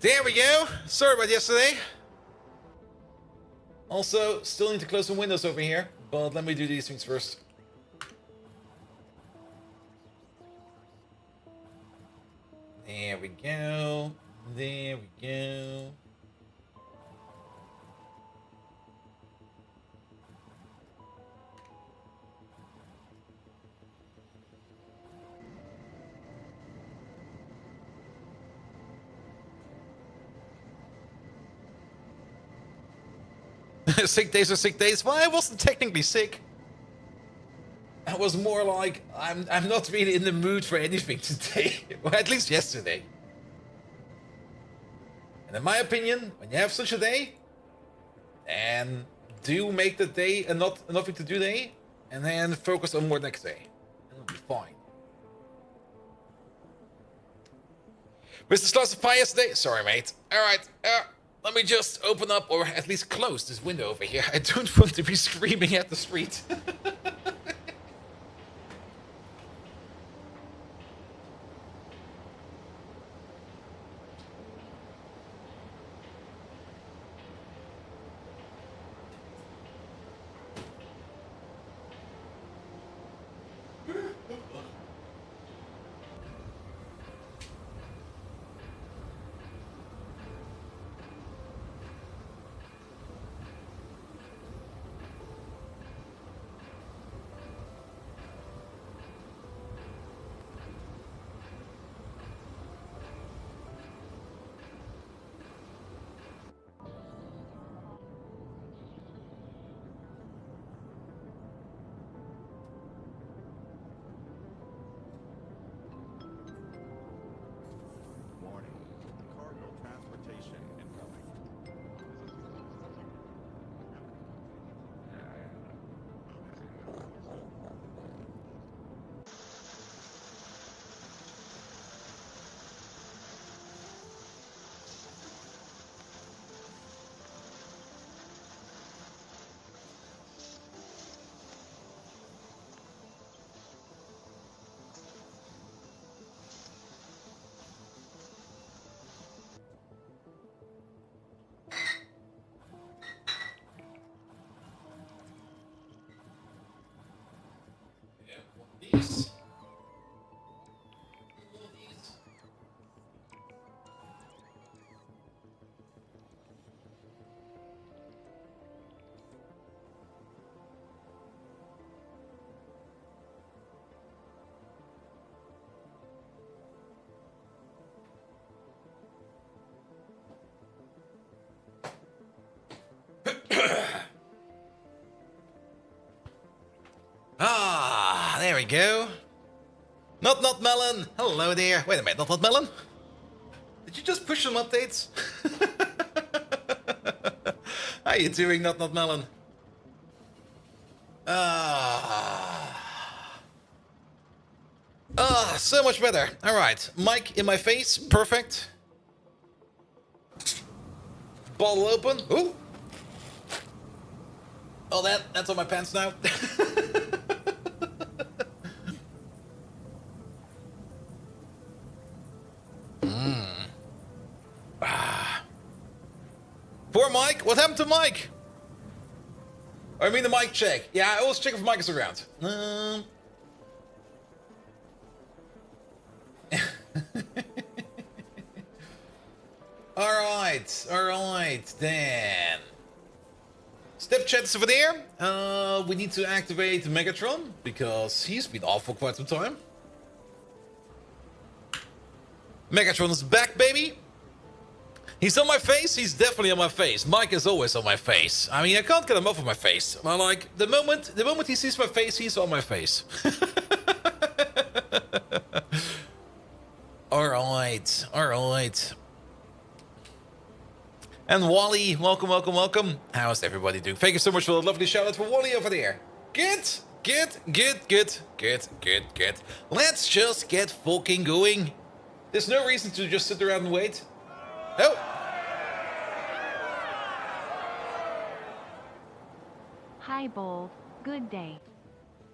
There we go. Sorry about yesterday. Also, still need to close some windows over here, but let me do these things first. There we go. There we go. Sick days are sick days. Well, I wasn't technically sick. I was more like, I'm not really in the mood for anything today. Or at least yesterday. And in my opinion, when you have such a day, then do make the day a nothing to do day, and then focus on more next day. And it'll be fine. Mr. Sloss of Pie yesterday? Sorry, mate. Alright, let me just open up, or at least close this window over here. I don't want to be screaming at the street. These. Ah, there we go. Not Melon. Hello there. Wait a minute, not Melon. Did you just push some updates? How you doing, not Melon? So much better. All right, mic in my face, perfect. Bottle open. Ooh. Oh, that's on my pants now. Poor Mike. What happened to Mike? I mean the mic check. Yeah, I always check if Mike is around. Alright, then. Step chat's over there. We need to activate Megatron, because he's been off for quite some time. Megatron is back, baby. He's on my face, he's definitely on my face. Mike is always on my face. I mean, I can't get him off of my face. But like, the moment he sees my face, he's on my face. Alright. And Wally, welcome. How's everybody doing? Thank you so much for the lovely shout out for Wally over there. Good. Let's just get fucking going. There's no reason to just sit around and wait. Oh. Hi, Bold. Good day.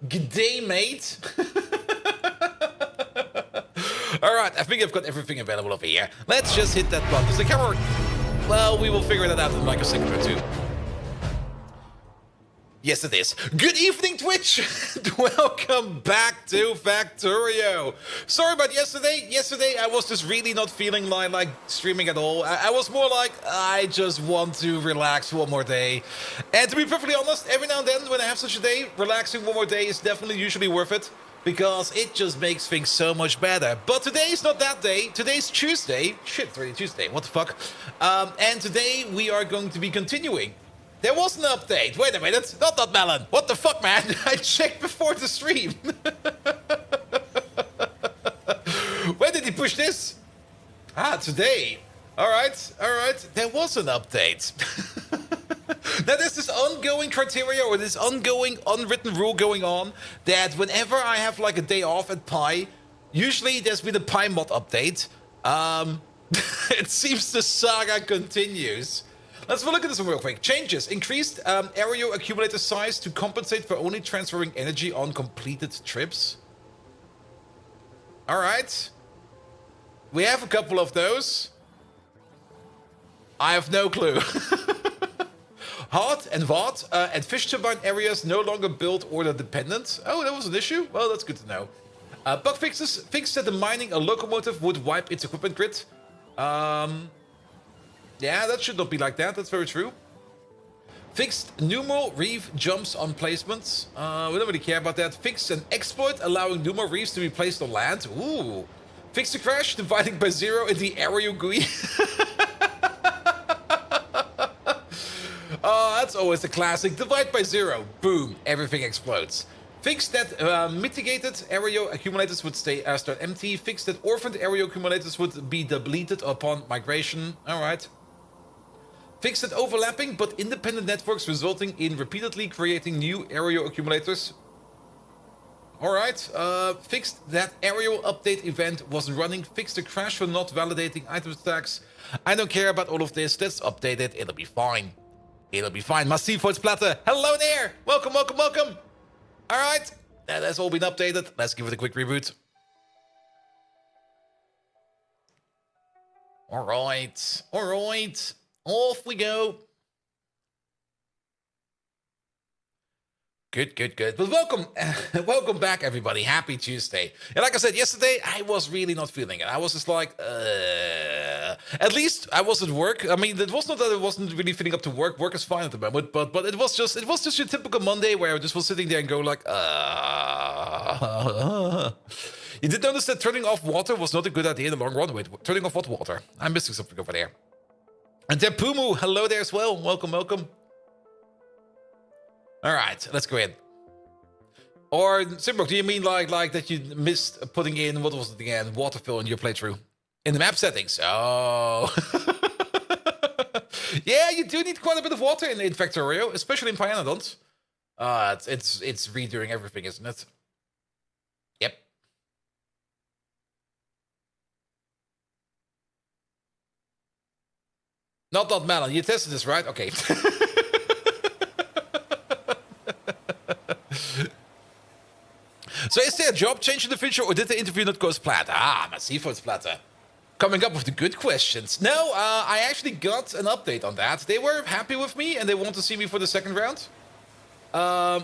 Good day, mate. All right, I think I've got everything available over here. Let's just hit that button. Does the camera... Well, we will figure that out in like a second or two. Yes, it is. Good evening, Twitch! Welcome back to Factorio. Sorry about yesterday. Yesterday, I was just really not feeling like streaming at all. I was more like, I just want to relax one more day. And to be perfectly honest, every now and then when I have such a day, relaxing one more day is definitely usually worth it. Because it just makes things so much better. But today is not that day. Today's Tuesday. Shit, it's already Tuesday. What the fuck? And today we are going to be continuing. There was an update. Wait a minute. Not that melon. What the fuck, man? I checked before the stream. When did he push this? Ah, today. All right. All right. There was an update. Now, there's this ongoing criteria or this ongoing unwritten rule going on that whenever I have like a day off at Pi, usually there's been a Pi mod update. It seems the saga continues. Let's have a look at this one real quick. Changes. Increased aerial accumulator size to compensate for only transferring energy on completed trips. All right. We have a couple of those. I have no clue. Hot and Watt and fish turbine areas no longer build order dependent. Oh, that was an issue? Well, that's good to know. Bug fixes. Fixed that the mining a locomotive would wipe its equipment grid. Yeah, that should not be like that. That's very true. Fixed numeral reef jumps on placements. We don't really care about that. Fixed an exploit allowing numeral reefs to be placed on land. Ooh. Fixed a crash dividing by 0 in the aerial GUI. Oh, that's always a classic. Divide by 0. Boom. Everything explodes. Fixed that mitigated aerial accumulators would start empty. Fixed that orphaned aerial accumulators would be deleted upon migration. All right. Fixed that overlapping but independent networks resulting in repeatedly creating new aerial accumulators. All right. Fixed that aerial update event wasn't running. Fixed the crash for not validating item stacks. I don't care about all of this. Let's update it. It'll be fine. It'll be fine. Massive Splatter. Hello there. Welcome, welcome, welcome. All right. That's all been updated. Let's give it a quick reboot. All right. All right. Off we go. Good, good, good. But welcome, welcome back, everybody. Happy Tuesday. And like I said, yesterday, I was really not feeling it. I was just like, at least I was at work. I mean, it was not that I wasn't really feeling up to work. Work is fine at the moment, but it was just your typical Monday where I just was sitting there and go like, You did notice that turning off water was not a good idea in the long run. Wait, turning off what water? I'm missing something over there. And then Pumu, hello there as well. Welcome, welcome. All right, let's go in. Or, Simbrook, do you mean like that you missed putting in, what was it again, water fill in your playthrough? In the map settings. Oh. Yeah, you do need quite a bit of water in Factorio, especially in Pyanodons. It's redoing everything, isn't it? Yep. Not Melon. You tested this, right? Okay. So is there a job change in the future, or did the interview not go as planned? Ah, Massive Splatter. Coming up with the good questions. No, I actually got an update on that. They were happy with me, and they want to see me for the second round.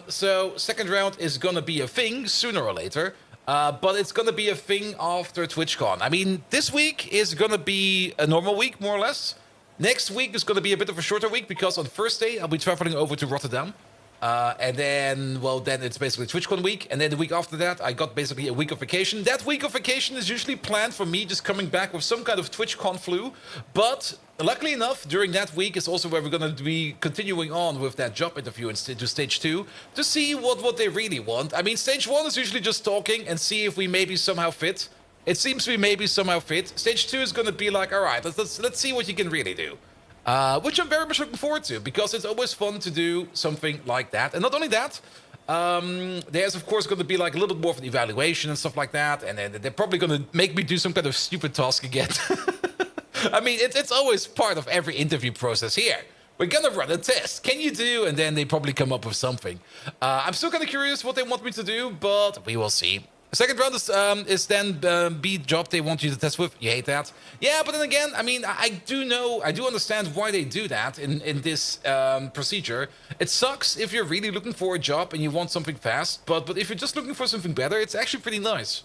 So second round is gonna be a thing sooner or later. But it's gonna be a thing after TwitchCon. I mean, this week is gonna be a normal week, more or less. Next week is gonna be a bit of a shorter week because on Thursday I'll be traveling over to Rotterdam. And then, well, then it's basically TwitchCon week. And then the week after that, I got basically a week of vacation. That week of vacation is usually planned for me just coming back with some kind of TwitchCon flu. But luckily enough, during that week is also where we're going to be continuing on with that job interview into stage 2 to see what they really want. I mean, stage 1 is usually just talking and see if we maybe somehow fit. It seems we maybe somehow fit. Stage 2 is going to be like, all right, let's see what you can really do. Which I'm very much looking forward to, because it's always fun to do something like that. And not only that, there's of course going to be like a little bit more of an evaluation and stuff like that. And then they're probably going to make me do some kind of stupid task again. I mean, it's always part of every interview process here. We're going to run a test. Can you do? And then they probably come up with something. I'm still kind of curious what they want me to do, but we will see. Second round is then B job they want you to test with. You hate that. Yeah, but then again, I mean, I do understand why they do that in this procedure. It sucks if you're really looking for a job and you want something fast, but if you're just looking for something better, it's actually pretty nice.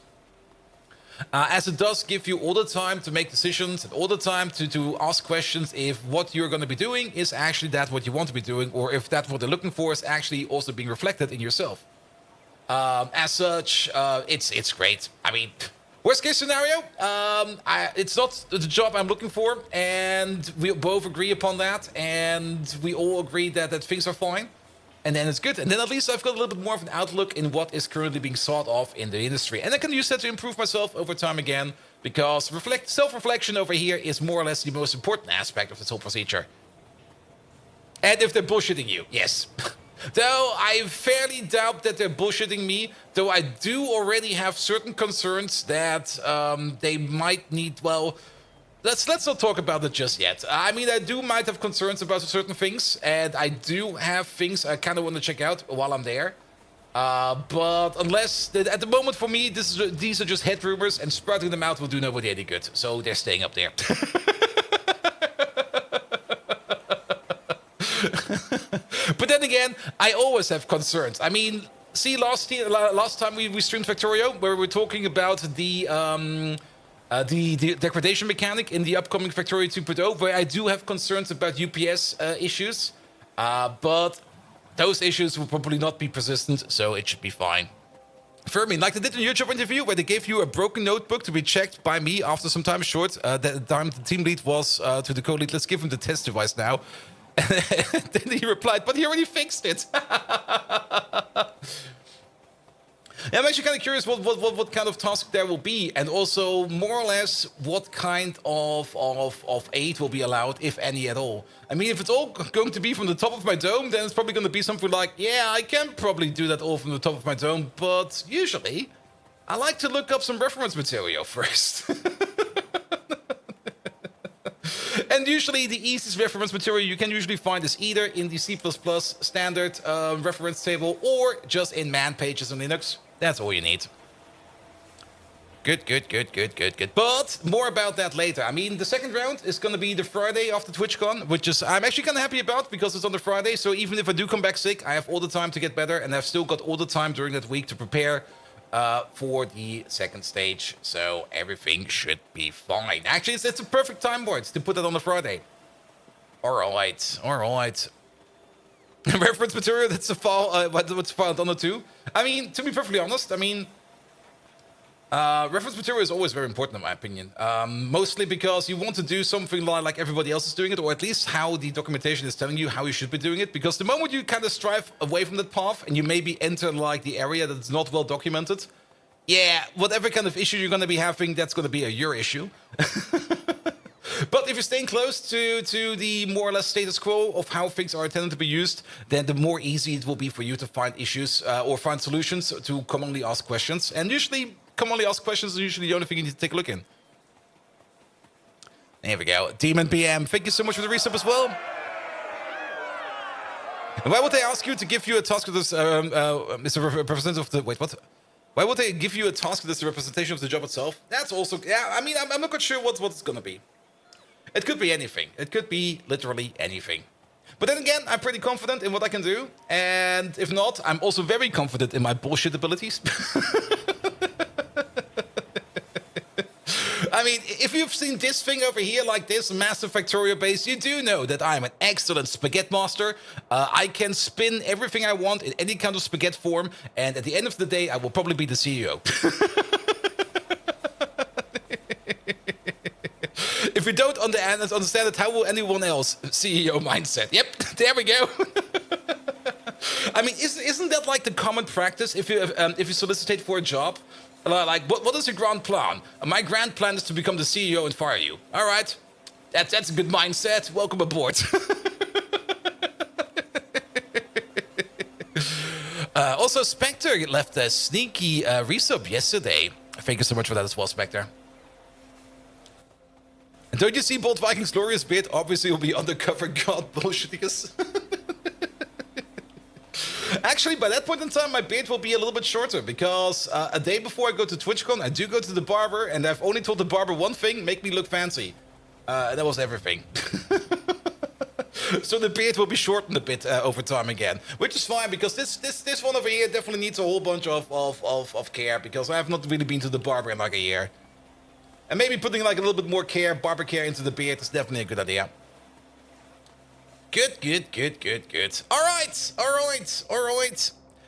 As it does give you all the time to make decisions and all the time to ask questions if what you're going to be doing is actually that what you want to be doing, or if that what they're looking for is actually also being reflected in yourself. As such, it's great. I mean, worst case scenario, it's not the job I'm looking for, and we both agree upon that, and we all agree that things are fine. And then it's good. And then at least I've got a little bit more of an outlook in what is currently being sought of in the industry. And I can use that to improve myself over time again, because self-reflection over here is more or less the most important aspect of this whole procedure. And if they're bullshitting you, yes. Though I fairly doubt that they're bullshitting me, though I do already have certain concerns that they might need, well... Let's not talk about it just yet. I mean, I might have concerns about certain things, and I do have things I kind of want to check out while I'm there. But unless, at the moment for me, these are just head rumors, and sprouting them out will do nobody any good. So they're staying up there. But then again, I always have concerns. I mean, see, last time we streamed Factorio, where we were talking about the degradation mechanic in the upcoming Factorio 2.0, where I do have concerns about UPS issues, but those issues will probably not be persistent, so it should be fine. Fermin, like they did in your job interview, where they gave you a broken notebook to be checked by me after some time short. The time the team lead was to the co-lead, let's give him the test device now. Then he replied, but he already fixed it. Yeah, I'm actually kind of curious what kind of task there will be, and also more or less what kind of aid will be allowed, if any at all. I mean, if it's all going to be from the top of my dome, then it's probably going to be something like, yeah, I can probably do that all from the top of my dome, but usually I like to look up some reference material first. And usually the easiest reference material you can usually find is either in the C++ standard reference table, or just in man pages on Linux. That's all you need. Good. But more about that later. I mean, the second round is going to be the Friday after TwitchCon, which is I'm actually kind of happy about, because it's on the Friday. So even if I do come back sick, I have all the time to get better, and I've still got all the time during that week to prepare for the second stage. So everything should be fine. Actually, it's a perfect time for it to put it on the Friday. All right. Reference material, that's a file, what's filed on it too. I mean, to be perfectly honest, I mean, reference material is always very important in my opinion. Mostly because you want to do something like everybody else is doing it, or at least how the documentation is telling you how you should be doing it. Because the moment you kind of strive away from that path, and you maybe enter like the area that's not well documented, yeah, whatever kind of issue you're going to be having, that's going to be your issue. But if you're staying close to the more or less status quo of how things are intended to be used, then the more easy it will be for you to find issues or find solutions to commonly asked questions. And usually, commonly asked questions are usually the only thing you need to take a look in. There we go. Demon BM, thank you so much for the resub as well. And why would they ask you to give you a task with this, Mr. Representative of the... Wait, what? Why would they give you a task with this representation of the job itself? That's also... Yeah, I mean, I'm not quite sure what it's going to be. It could be anything. It could be literally anything. But then again, I'm pretty confident in what I can do. And if not, I'm also very confident in my bullshit abilities. I mean, if you've seen this thing over here, like this massive Factorio base, you do know that I'm an excellent spaghetti master. I can spin everything I want in any kind of spaghetti form. And at the end of the day, I will probably be the CEO. If you don't understand it, how will anyone else? CEO mindset. Yep, there we go. I mean, isn't that like the common practice if you solicitate for a job? Like, what is your grand plan? My grand plan is to become the CEO and fire you. All right, that's a good mindset. Welcome aboard. Also, Spectre left a sneaky resub yesterday. Thank you so much for that as well, Spectre. And don't you see Bold Viking's glorious beard? Obviously, will be undercover god bullshitting us. Actually, by that point in time, my beard will be a little bit shorter because a day before I go to TwitchCon, I do go to the barber, and I've only told the barber one thing: make me look fancy. That was everything. So the beard will be shortened a bit over time again, which is fine because this one over here definitely needs a whole bunch of care because I have not really been to the barber in like a year. And maybe putting like a little bit more care, barber care into the beard is definitely a good idea. Good. All right.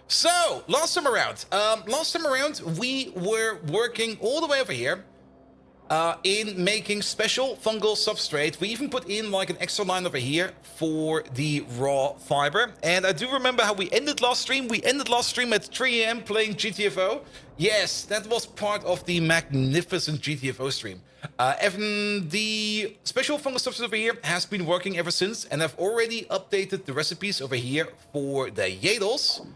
So, last time around, we were working all the way over here in making special fungal substrate. We even put in like an extra line over here for the raw fiber. And I do remember how we ended last stream. We ended last stream at 3 AM playing GTFO. Yes, that was part of the magnificent GTFO stream. Evan, the special fungal substrate over here has been working ever since, and I've already updated the recipes over here for the Yadels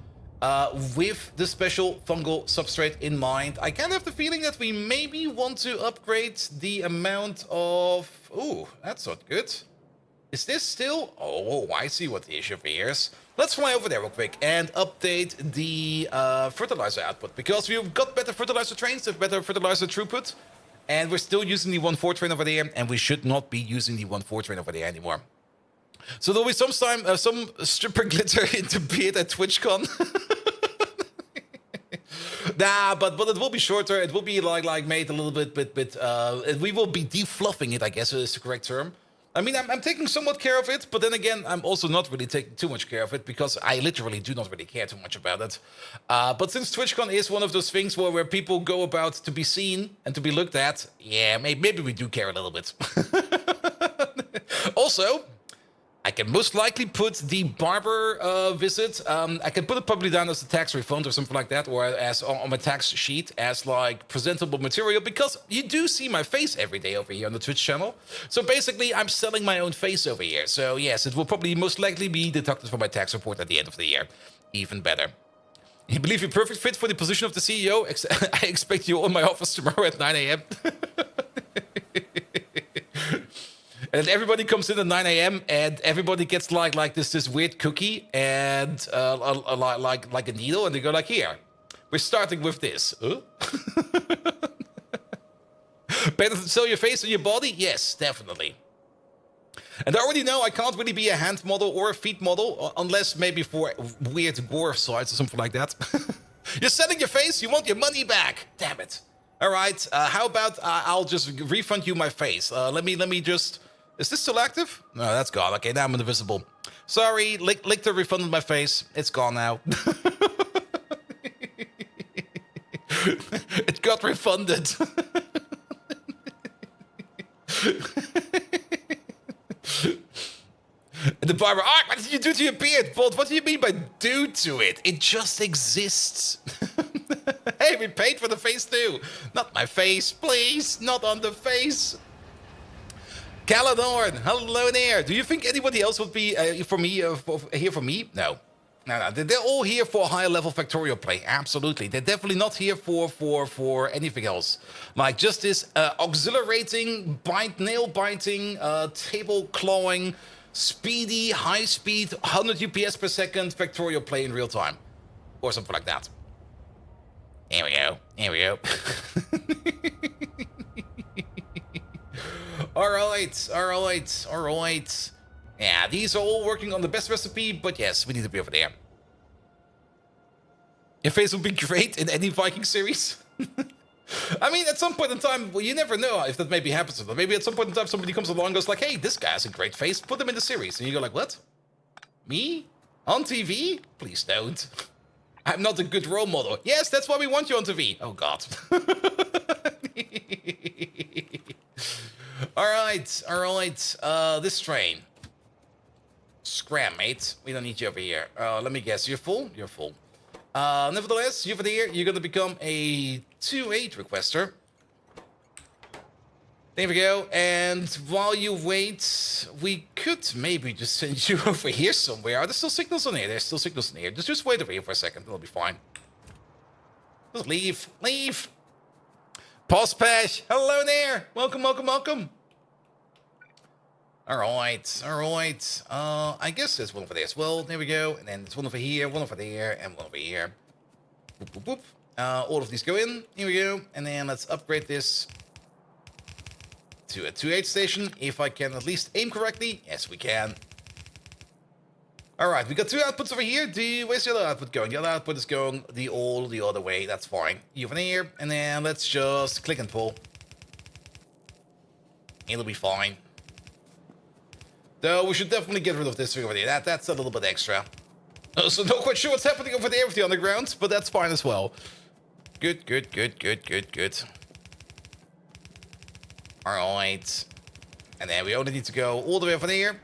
with the special fungal substrate in mind. I kind of have the feeling that we maybe want to upgrade the amount of... Ooh, that's not good. Is this still... Oh, I see what the issue here is. Let's fly over there real quick and update the fertilizer output, because we've got better fertilizer trains, better fertilizer throughput, and we're still using the 1.4 train over there, and we should not be using the 1.4 train over there anymore. So there'll be some stripper glitter into beard at TwitchCon. Nah, but it will be shorter. It will be like made a little bit, we will be defluffing it, I guess is the correct term. I mean, I'm taking somewhat care of it, but then again, I'm also not really taking too much care of it because I literally do not really care too much about it. But since TwitchCon is one of those things where people go about to be seen and to be looked at, yeah, maybe we do care a little bit. Also, I can most likely put the barber visit. I can put it probably down as a tax refund or something like that, or as on my tax sheet as like presentable material, because you do see my face every day over here on the Twitch channel. So basically, I'm selling my own face over here. So yes, it will probably most likely be deducted from my tax report at the end of the year. Even better. You believe you're perfect fit for the position of the CEO? I expect you in my office tomorrow at 9 AM. And everybody comes in at 9 AM and everybody gets like this weird cookie and like a needle, and they go like, here, we're starting with this. Huh? Better to sell your face and your body? Yes, definitely. And I already know I can't really be a hand model or a feet model unless maybe for weird gore sites or something like that. You're selling your face, you want your money back. Damn it. All right, how about I'll just refund you my face. Let me just... Is this still active? No, that's gone. Okay, now I'm invisible. Sorry, Lichter refunded my face. It's gone now. It got refunded. The barber, what did you do to your beard, Bolt? What do you mean by do to it? It just exists. Hey, we paid for the face too. Not my face, please. Not on the face. Caladorn, hello there. Do you think anybody else would be here for me? No. They're all here for higher level Factorio play. Absolutely. They're definitely not here for anything else. Like just this exhilarating, nail biting, table clawing, speedy, high speed, 100 UPS per second Factorio play in real time. Or something like that. Here we go. All right. Yeah, these are all working on the best recipe, but yes, we need to be over there. Your face would be great in any Viking series. I mean, at some point in time, well, you never know if that maybe happens to them. Maybe at some point in time, somebody comes along and goes like, hey, this guy has a great face, put him in the series. And you go like, what? Me? On TV? Please don't. I'm not a good role model. Yes, that's why we want you on TV. Oh, God. All right. This train. Scram, mate. We don't need you over here. Let me guess. You're full? You're full. Nevertheless, you over there, you're going to become a 2-8 requester. There we go. And while you wait, we could maybe just send you over here somewhere. Are there still signals on here? There's still signals in here. Just wait over here for a second. It'll be fine. Just leave. Pause Pash. Hello there. Welcome. Alright, alright. I guess there's one over there as well. There we go. And then there's one over here, one over there, and one over here. Boop, boop, boop. All of these go in. Here we go. And then let's upgrade this to a 2H station. If I can at least aim correctly. Yes, we can. Alright, we got 2 outputs over here. Where's the other output going? The other output is going all the other way. That's fine. You over there. And then let's just click and pull. It'll be fine. Though we should definitely get rid of this thing over there. That's a little bit extra. So not quite sure what's happening over there with the underground, but that's fine as well. Good, good, good, good, good, good. Alright. And then we only need to go all the way over there.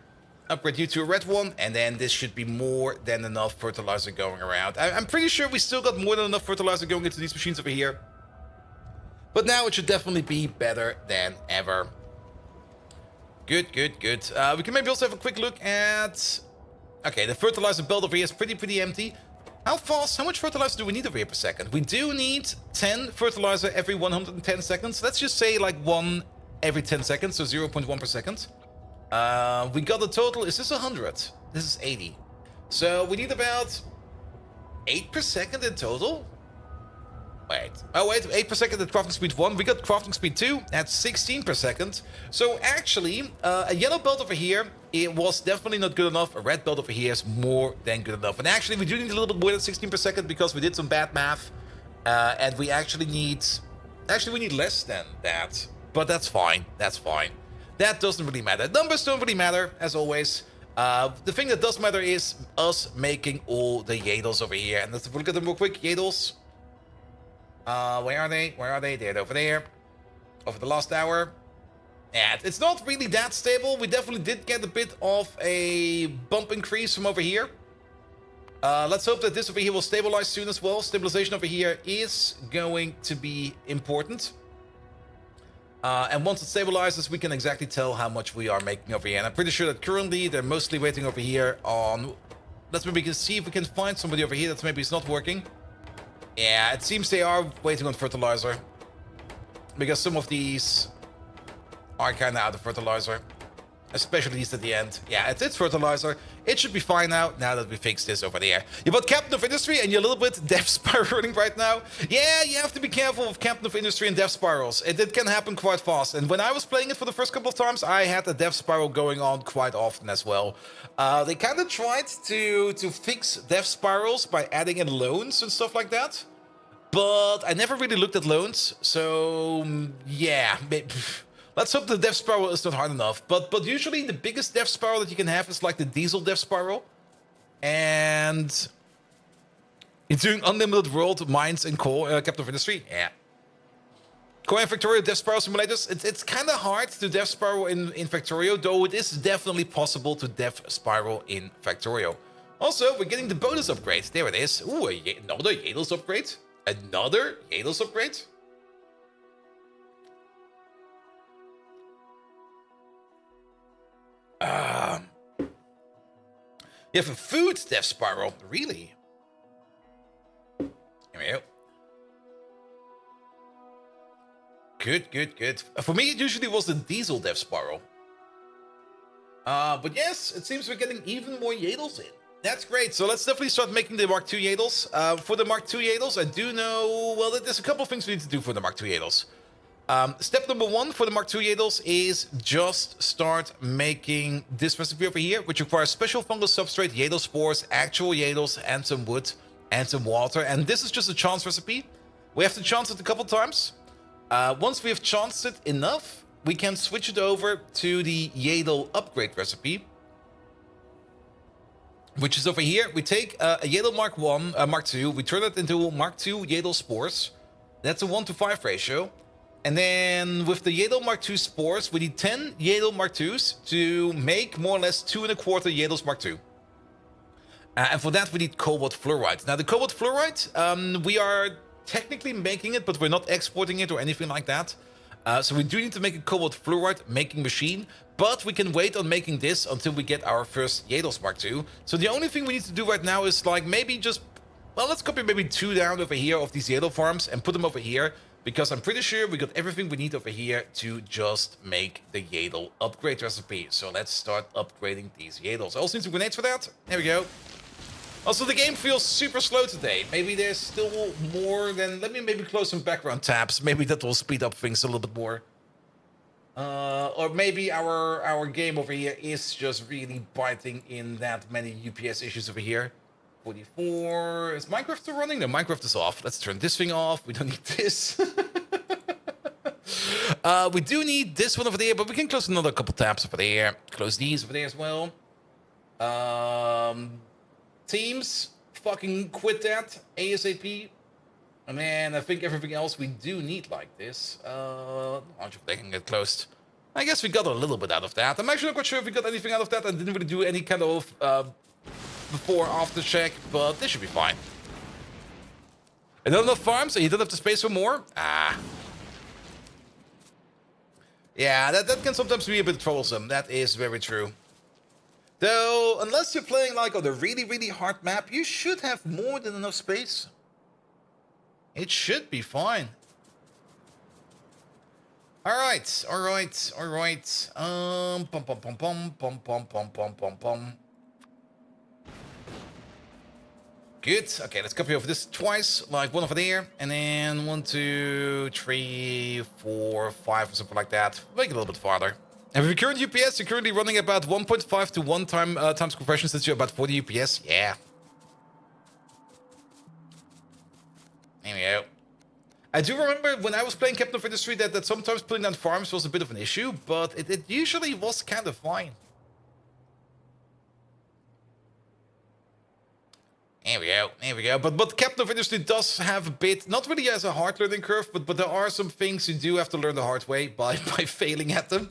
Upgrade you to a red one, and then this should be more than enough fertilizer going around. I'm pretty sure we still got more than enough fertilizer going into these machines over here. But now it should definitely be better than ever. Good, good, good. We can maybe also have a quick look at... Okay, the fertilizer belt over here is pretty empty. How much fertilizer do we need over here per second? We do need 10 fertilizer every 110 seconds. Let's just say like 1 every 10 seconds, so 0.1 per second. We got a total... Is this 100? This is 80. So we need about 8 per second in total. Wait. Oh, wait. 8 per second at crafting speed 1. We got crafting speed 2 at 16 per second. So actually, a yellow belt over here, it was definitely not good enough. A red belt over here is more than good enough. And actually, we do need a little bit more than 16 per second because we did some bad math. And we actually need... Actually, we need less than that. But that's fine. That's fine. That doesn't really matter. Numbers don't really matter, as always. The thing that does matter is us making all the Yadles over here. And let's look at them real quick. Yadles. Where are they? Where are they? They're over there. Over the last hour. Yeah, it's not really that stable. We definitely did get a bit of a bump increase from over here. Let's hope that this over here will stabilize soon as well. Stabilization over here is going to be important. And once it stabilizes, we can exactly tell how much we are making over here. And I'm pretty sure that currently they're mostly waiting over here on... Let's maybe see if we can find somebody over here that's maybe it's not working. Yeah, it seems they are waiting on fertilizer. Because some of these are kind of out of fertilizer. Especially these at the end. Yeah, it's fertilizer. It should be fine now that we fixed this over there. You're about Captain of Industry and you're a little bit death spiraling right now. Yeah, you have to be careful with Captain of Industry and death spirals. It can happen quite fast. And when I was playing it for the first couple of times, I had a death spiral going on quite often as well. They kind of tried to fix death spirals by adding in loans and stuff like that. But I never really looked at loans. So, yeah... Let's hope the death spiral is not hard enough. But usually the biggest death spiral that you can have is like the diesel death spiral. And it's doing unlimited world mines and coal, Captain of Industry. Yeah. Coal and Factorio death spiral simulators. It's kind of hard to death spiral in Factorio, though it is definitely possible to death spiral in Factorio. Also, we're getting the bonus upgrade. There it is. Ooh, another Yadles upgrade. Another Yadles upgrade. You have a food death spiral. Really? Here we go. Good, good, good. For me, it usually was the diesel death spiral. But yes, it seems we're getting even more Yadles in. That's great. So let's definitely start making the Mark II Yadles. For the Mark II Yadles, I do know... Well, there's a couple of things we need to do for the Mark II Yadles. Step number 1 for the Mark II Yadles is just start making this recipe over here, which requires special fungal substrate, Yadle spores, actual Yadles, and some wood, and some water. And this is just a chance recipe. We have to chance it a couple times. Once we have chanced it enough, we can switch it over to the Yadle upgrade recipe, which is over here. We take a Yadle Mark II, we turn it into Mark II Yadle spores. That's a 1:5 ratio. And then with the Yadle Mark II spores, we need 10 Yadle Mark IIs to make more or less 2¼ Yadles Mark II. And for that, we need cobalt fluoride. Now, the cobalt fluoride, we are technically making it, but we're not exporting it or anything like that. So we do need to make a cobalt fluoride making machine, but we can wait on making this until we get our first Yadles Mark II. So the only thing we need to do right now is like maybe just... Well, let's copy maybe 2 down over here of these Yadle farms and put them over here. Because I'm pretty sure we got everything we need over here to just make the Yadel upgrade recipe. So let's start upgrading these Yadels. I also need some grenades for that. There we go. Also, the game feels super slow today. Maybe there's still more than... Let me maybe close some background tabs. Maybe that will speed up things a little bit more. Or maybe our game over here is just really biting in that many UPS issues over here. 44. Is Minecraft still running? No, Minecraft is off. Let's turn this thing off. We don't need this. We do need this one over there, but we can close another couple tabs over there. Close these over there as well. Teams, fucking quit that ASAP. And then I think everything else we do need like this. They can get closed. I guess we got a little bit out of that. I'm actually not quite sure if we got anything out of that. I didn't really do any kind of before-after check, but this should be fine. And not enough farms, so you don't have the space for more? Ah. Yeah, that can sometimes be a bit troublesome. That is very true. Though, unless you're playing like on a really, really hard map, you should have more than enough space. It should be fine. Alright, alright, alright. Pum pum pum pum pum pum pum pum pum pum. Good. Okay, let's copy over this twice, like one over there, and then 1, 2, 3, 4, 5, or something like that. Make it a little bit farther. And with your current UPS, you're currently running about 1.5 to 1 times compression since you're about 40 UPS. Yeah. There we go. I do remember when I was playing Captain of Industry that sometimes putting down farms was a bit of an issue, but it usually was kind of fine. There we go, there we go. But Captain of Industry does have a bit, not really as a hard learning curve, but there are some things you do have to learn the hard way by failing at them.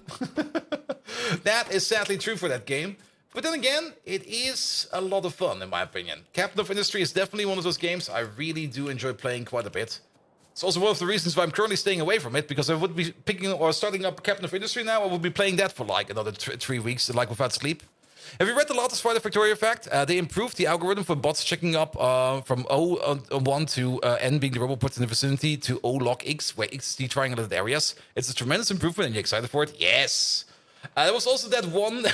That is sadly true for that game. But then again, it is a lot of fun, in my opinion. Captain of Industry is definitely one of those games I really do enjoy playing quite a bit. It's also one of the reasons why I'm currently staying away from it, because I would be picking or starting up Captain of Industry now. I would be playing that for like another 3 weeks, like without sleep. Have you read the latest Friday Factorio fact? They improved the algorithm for bots checking up from O1 to N being the roboports in the vicinity to O log X, where X is the triangulated areas. It's a tremendous improvement, and you're excited for it? Yes! There was also that one...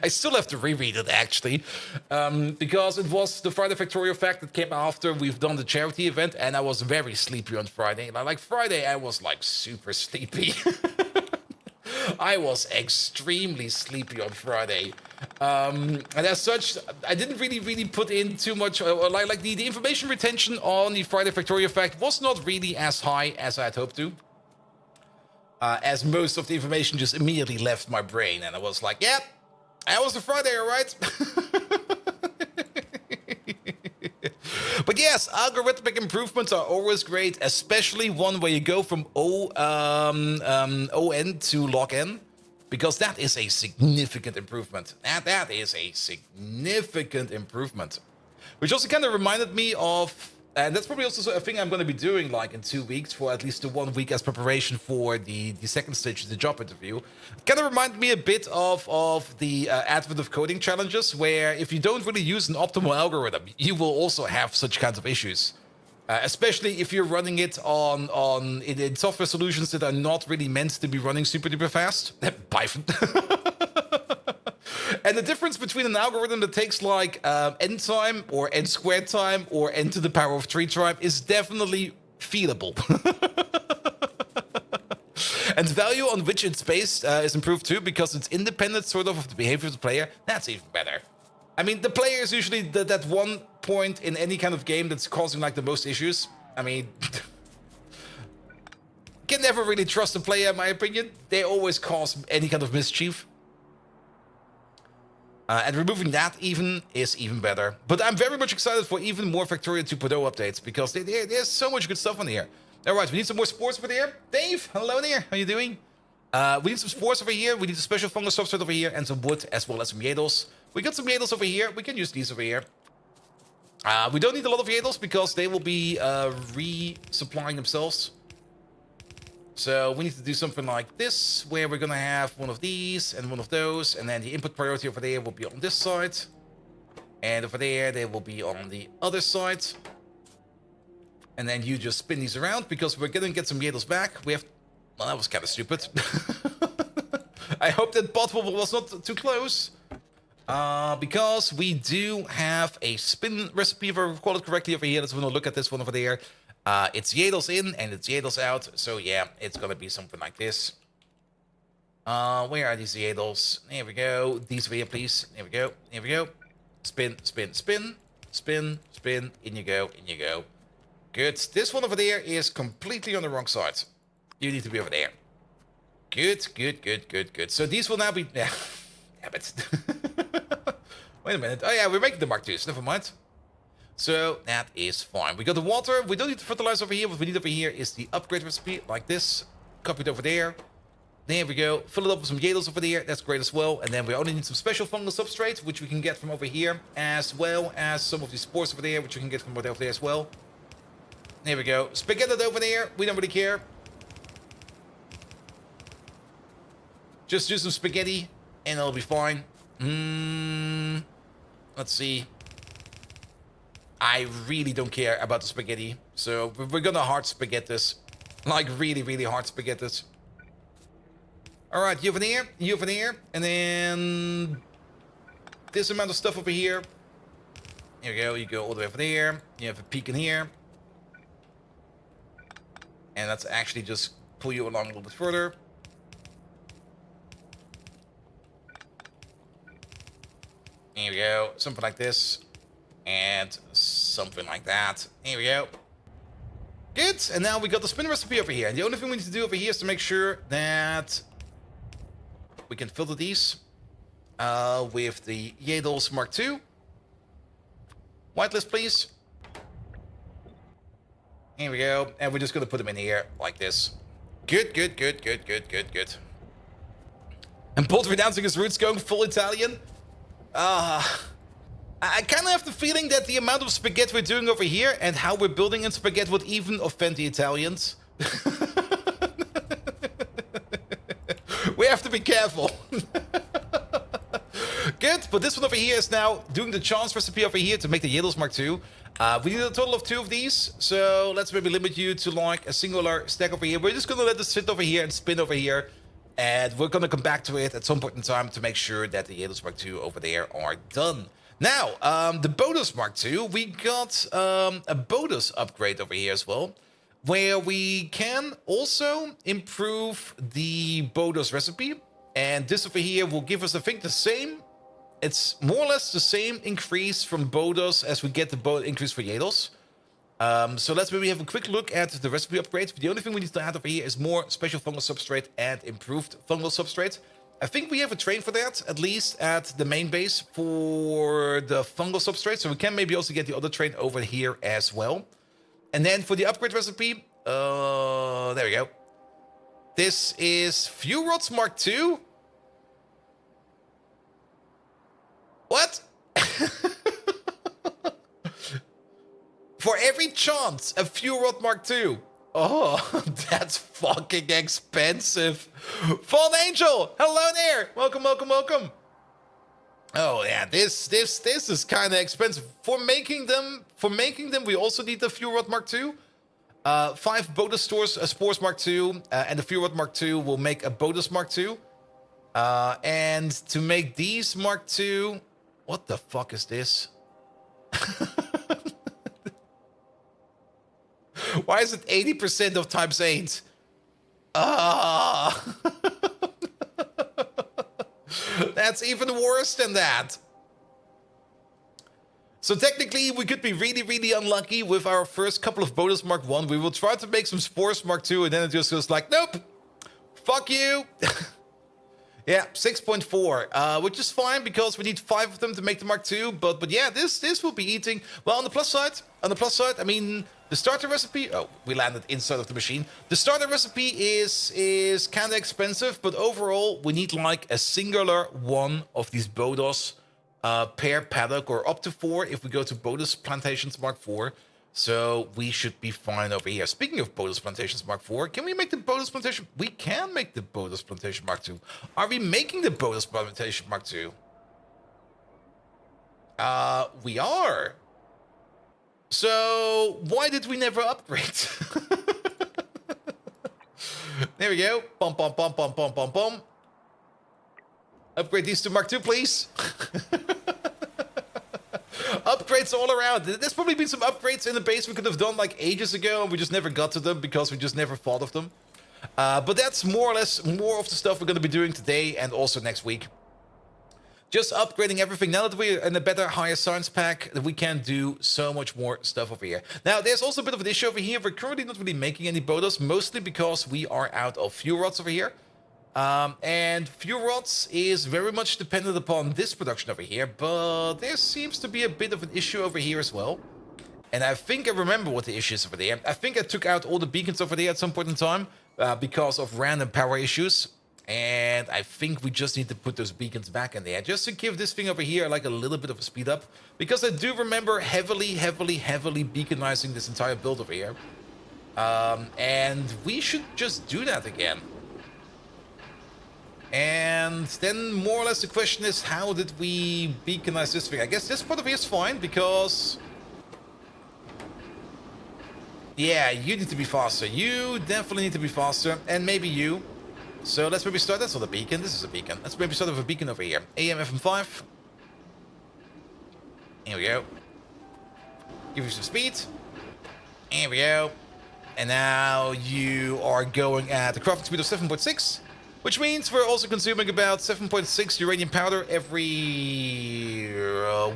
I still have to reread it, actually. Because it was the Friday Factorio fact that came after we've done the charity event, and I was very sleepy on Friday. Like Friday, I was like super sleepy. I was extremely sleepy on Friday. And as such, I didn't really put in too much... like the information retention on the Friday Factorio fact was not really as high as I had hoped to. As most of the information just immediately left my brain. And I was like, yeah, that was the Friday, all right? But yes, algorithmic improvements are always great, especially one where you go from ON to log N, because that is a significant improvement. That is a significant improvement. Which also kind of reminded me of, and that's probably also a thing I'm going to be doing like in 2 weeks for at least 1 week as preparation for the second stage of the job interview. It kind of reminded me a bit of the Advent of Coding challenges, where if you don't really use an optimal algorithm, you will also have such kinds of issues. Especially if you're running it in software solutions that are not really meant to be running super duper fast. Python. And the difference between an algorithm that takes like n time or n squared time or n to the power of 3 time is definitely feasible. And the value on which it's based is improved too, because it's independent sort of the behavior of the player. That's even better. I mean, the player is usually that one point in any kind of game that's causing like the most issues. I mean, can never really trust a player, in my opinion. They always cause any kind of mischief. And removing that even is even better. But I'm very much excited for even more Factorio 2.0 updates, because there's so much good stuff on here. All right, we need some more sports over there. Dave, hello there. How you doing? We need some sports over here. We need a special fungus substrate over here and some wood, as well as some Yadels. We got some Yadels over here. We can use these over here. We don't need a lot of Yadels because they will be resupplying themselves. So we need to do something like this, where we're going to have one of these and one of those. And then the input priority over there will be on this side. And over there, they will be on the other side. And then you just spin these around because we're gonna get some Yadels back. We have... Well, that was kind of stupid. I hope that bot wobble was not too close. Because we do have a spin recipe, if I recall it correctly, over here. Let's have a look at this one over there. It's Yadels in and it's Yadels out. So yeah, it's gonna be something like this. Where are these Yadels? There we go. These over here, please. There we go. There we go. Spin, spin, spin. Spin, spin. In you go, in you go. Good. This one over there is completely on the wrong side. You need to be over there. Good, good, good, good, good. So these will now be... Damn it. Wait a minute. Oh yeah, we're making the Mark IIs. Never mind. So that is fine. We got the water. We don't need the fertilizer over here. What we need over here is the upgrade recipe, like this. Copy it over there. There we go. Fill it up with some Yadels over there. That's great as well. And then we only need some special fungal substrate, which we can get from over here, as well as some of these spores over there, which we can get from over there as well. There we go. Spaghetti over there. We don't really care. Just do some spaghetti, and it'll be fine. Let's see. I really don't care about the spaghetti. So we're gonna hard spaghetti this. Like really, really hard spaghetti this. Alright, you over there, and then this amount of stuff over here. Here we go, you go all the way over there. You have a peak in here. And let's actually just pull you along a little bit further. Here we go, something like this. And something like that. Here we go. Good, and now we got the spin recipe over here. And the only thing we need to do over here is to make sure that we can filter these with the Yadels Mark II. Whitelist, please. Here we go. And we're just going to put them in here like this. Good, good, good, good, good, good, good. And Bolt renouncing his roots, going full Italian. I kind of have the feeling that the amount of spaghetti we're doing over here and how we're building in spaghetti would even offend the Italians. We have to be careful. Good, but this one over here is now doing the chance recipe over here to make the Yadels Mark II. We need a total of 2 of these, so let's maybe limit you to like a singular stack over here. We're just gonna let this sit over here and spin over here, and we're gonna come back to it at some point in time to make sure that the Yadels Mark II over there are done. Now, the bonus Mark II, we got a bonus upgrade over here as well, where we can also improve the bonus recipe. And this over here will give us, I think, the same. It's more or less the same increase from Bodos as we get the increase for Yadels. So let's maybe have a quick look at the recipe upgrades. The only thing we need to add over here is more special fungal substrate and improved fungal substrate. I think we have a train for that, at least at the main base for the fungal substrate. So we can maybe also get the other train over here as well. And then for the upgrade recipe, there we go. This is Fuel Rods Mark II. What? For every chance, a Fuel Rod Mark II. Oh, that's fucking expensive. Fallen Angel, hello there. Welcome, welcome, welcome. Oh yeah, this is kind of expensive. For making them, we also need the Fuel Rod Mark II. 5 bonus spores Mark II, and the Fuel Rod Mark II will make a bonus Mark II. And to make these Mark II, what the fuck is this? Why is it 80% of times 8? Ah, that's even worse than that. So technically, we could be really, really unlucky with our first couple of bonus Mark I. We will try to make some spores Mark II, and then it just goes like, nope, fuck you. Yeah, 6.4, which is fine because we need 5 of them to make the Mark II. But yeah, this will be eating. Well, on the plus side, I mean, the starter recipe. Oh, we landed inside of the machine. The starter recipe is kind of expensive, but overall, we need like a singular one of these Bodos per paddock, or up to 4 if we go to Bodos Plantations Mark IV. So we should be fine over here. Speaking of Bodos Plantations Mark IV, can we make the Bodos Plantation? We can make the Bodos Plantation Mark II. Are we making the Bodos Plantation Mark II? We are. So why did we never upgrade? There we go. Bum, bum, bum, bum, bum, bum, bum. Upgrade these to Mark II, please. Upgrades all around. There's probably been some upgrades in the base we could have done like ages ago, and we just never got to them because we just never thought of them. But that's more or less more of the stuff we're going to be doing today and also next week. Just upgrading everything. Now that we're in a better, higher science pack, we can do so much more stuff over here. Now, there's also a bit of an issue over here. We're currently not really making any bodos, mostly because we are out of fuel rods over here. And fuel rods is very much dependent upon this production over here, but there seems to be a bit of an issue over here as well. And I think I remember what the issue is over there. I think I took out all the beacons over there at some point in time because of random power issues. And I think we just need to put those beacons back in there just to give this thing over here like a little bit of a speed up. Because I do remember heavily beaconizing this entire build over here. And we should just do that again. And then more or less the question is, how did we beaconize this thing? I guess this part of here is fine because... yeah, you need to be faster. You definitely need to be faster. And maybe you. So let's maybe start. That's not a beacon. This is a beacon. Let's maybe start with a beacon over here. AM FM5. Here we go. Give you some speed. Here we go. And now you are going at a crafting speed of 7.6. Which means we're also consuming about 7.6 uranium powder every...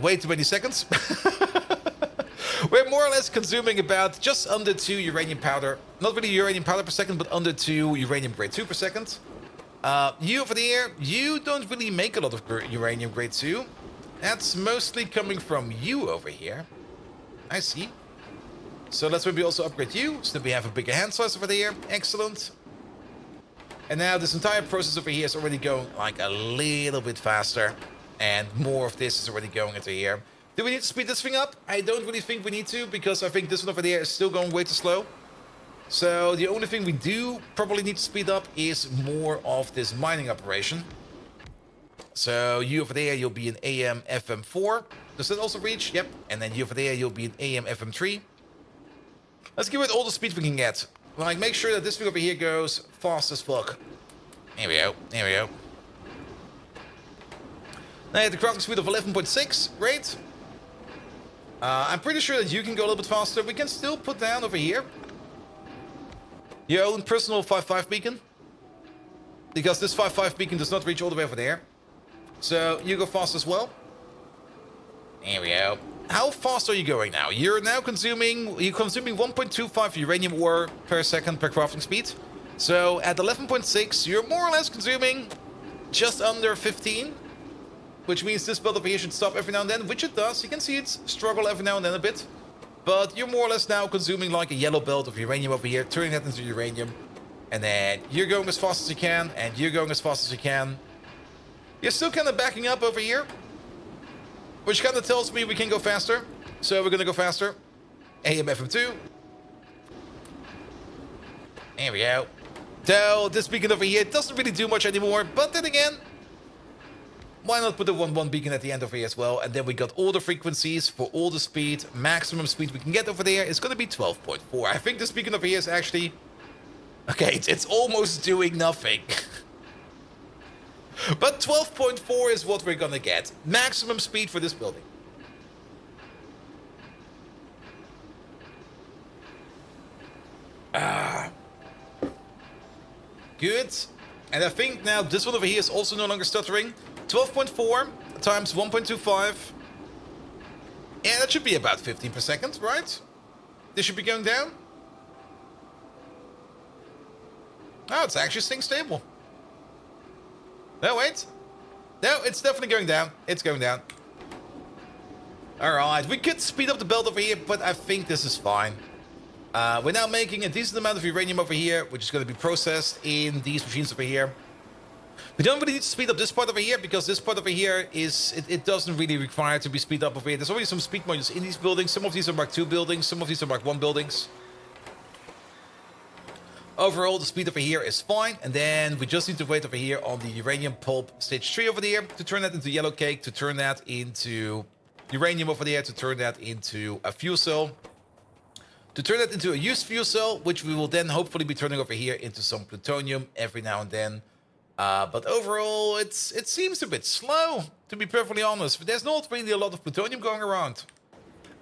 way too many seconds. We're more or less consuming about just under 2 uranium powder. Not really uranium powder per second, but under 2 uranium grade 2 per second. You over there, you don't really make a lot of uranium grade 2. That's mostly coming from you over here. I see. So let's maybe also upgrade you, so that we have a bigger hand size over there. Excellent. And now this entire process over here is already going like a little bit faster. And more of this is already going into here. Do we need to speed this thing up? I don't really think we need to, because I think this one over there is still going way too slow. So the only thing we do probably need to speed up is more of this mining operation. So you over there, you'll be an AM FM4. Does that also reach? Yep. And then you over there, you'll be an AM FM3. Let's give it all the speed we can get. Like, make sure that this thing over here goes fast as fuck. Here we go. Here we go. Now you have the crafting speed of 11.6. Great. I'm pretty sure that you can go a little bit faster. We can still put down over here your own personal 5.5 beacon. Because this 5.5 beacon does not reach all the way over there. So you go fast as well. Here we go. How fast are you going now? You're consuming 1.25 uranium ore per second per crafting speed. So at 11.6, you're more or less consuming just under 15. Which means this build over here should stop every now and then, which it does. You can see it struggle every now and then a bit. But you're more or less now consuming like a yellow belt of uranium over here, turning that into uranium. And then you're going as fast as you can, and you're going as fast as you can. You're still kind of backing up over here. Which kind of tells me we can go faster. So we're going to go faster. AM FM2. There we go. So this beacon over here doesn't really do much anymore. But then again, why not put the 1-1 beacon at the end over here as well? And then we got all the frequencies for all the speed. Maximum speed we can get over there is going to be 12.4. I think this beacon over here is actually... okay, it's almost doing nothing. But 12.4 is what we're going to get. Maximum speed for this building. Good. And I think now this one over here is also no longer stuttering. 12.4 times 1.25. Yeah, that should be about 15 per second, right? This should be going down. Oh, it's actually staying stable. No, wait. No, it's definitely going down. It's going down. Alright, we could speed up the belt over here, but I think this is fine. We're now making a decent amount of uranium over here, which is going to be processed in these machines over here. We don't really need to speed up this part over here, because this part over here is... It doesn't really require to be speed up over here. There's already some speed modules in these buildings. Some of these are Mark II buildings, some of these are Mark I buildings. Overall, the speed over here is fine. And then we just need to wait over here on the uranium pulp stage 3 over there to turn that into yellow cake, to turn that into uranium over there to turn that into a fuel cell. To turn that into a used fuel cell, which we will then hopefully be turning over here into some plutonium every now and then. But overall, it seems a bit slow, to be perfectly honest. There's not really a lot of plutonium going around.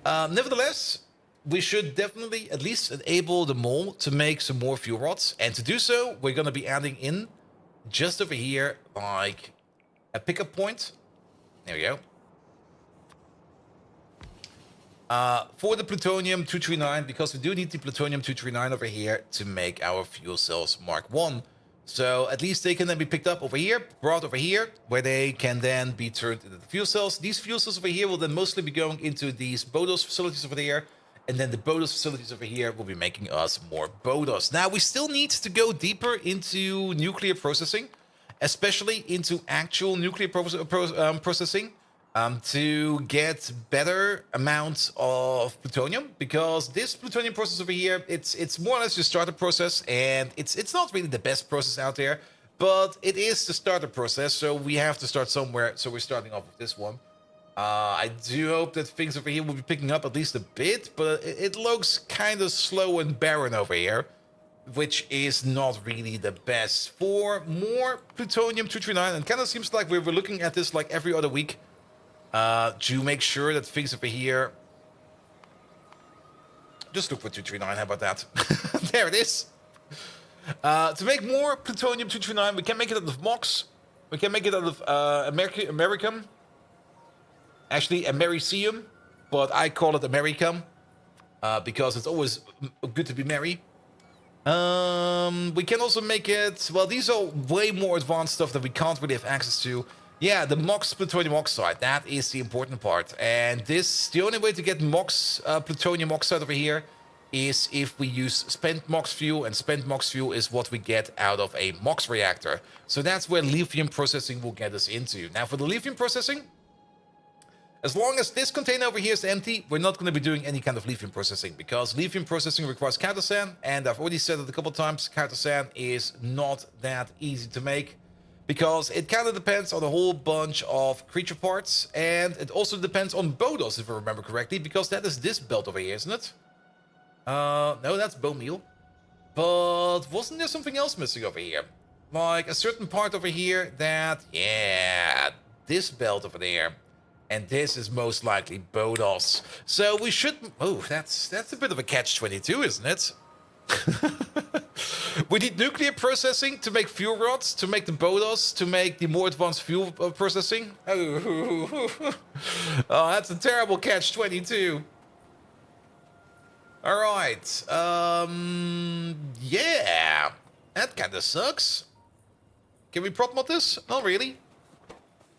Nevertheless, we should definitely at least enable the mole to make some more fuel rods. And to do so, we're going to be adding in just over here, like a pickup point. There we go. For the plutonium 239, because we do need the plutonium 239 over here to make our fuel cells Mark 1. So at least they can then be picked up over here, brought over here, where they can then be turned into the fuel cells. These fuel cells over here will then mostly be going into these BODOS facilities over there. And then the BODOS facilities over here will be making us more BODOS. Now, we still need to go deeper into nuclear processing, especially into actual nuclear processing. To get better amounts of plutonium, because this plutonium process over here, it's more or less your starter process, and it's not really the best process out there, but it is the starter process, so we have to start somewhere. So we're starting off with this one. I do hope that things over here will be picking up at least a bit, but it looks kind of slow and barren over here, which is not really the best. For more plutonium 239, and kind of seems like we're looking at this like every other week. To make sure that things over here... Just look for 239, how about that? There it is. To make more plutonium 239, we can make it out of MOX. We can make it out of Americum. Actually, Americium. But I call it Americum. Because it's always good to be merry. We can also make it... Well, these are way more advanced stuff that we can't really have access to. Yeah, the MOX plutonium oxide, that is the important part. And the only way to get MOX plutonium oxide over here is if we use spent MOX fuel, and spent MOX fuel is what we get out of a MOX reactor. So that's where lithium processing will get us into. Now for the lithium processing, as long as this container over here is empty, we're not going to be doing any kind of lithium processing, because lithium processing requires countersand, and I've already said it a couple of times, countersand is not that easy to make. Because it kind of depends on a whole bunch of creature parts. And it also depends on BODOS, if I remember correctly. Because that is this belt over here, isn't it? No, that's bone meal. But wasn't there something else missing over here? Like a certain part over here that... Yeah, this belt over there. And this is most likely BODOS. So we should... Oh, that's a bit of a catch-22, isn't it? We need nuclear processing to make fuel rods, to make the BODOS, to make the more advanced fuel processing. Oh, that's a terrible catch-22. Alright. Yeah. That kind of sucks. Can we prot mod this? Not really.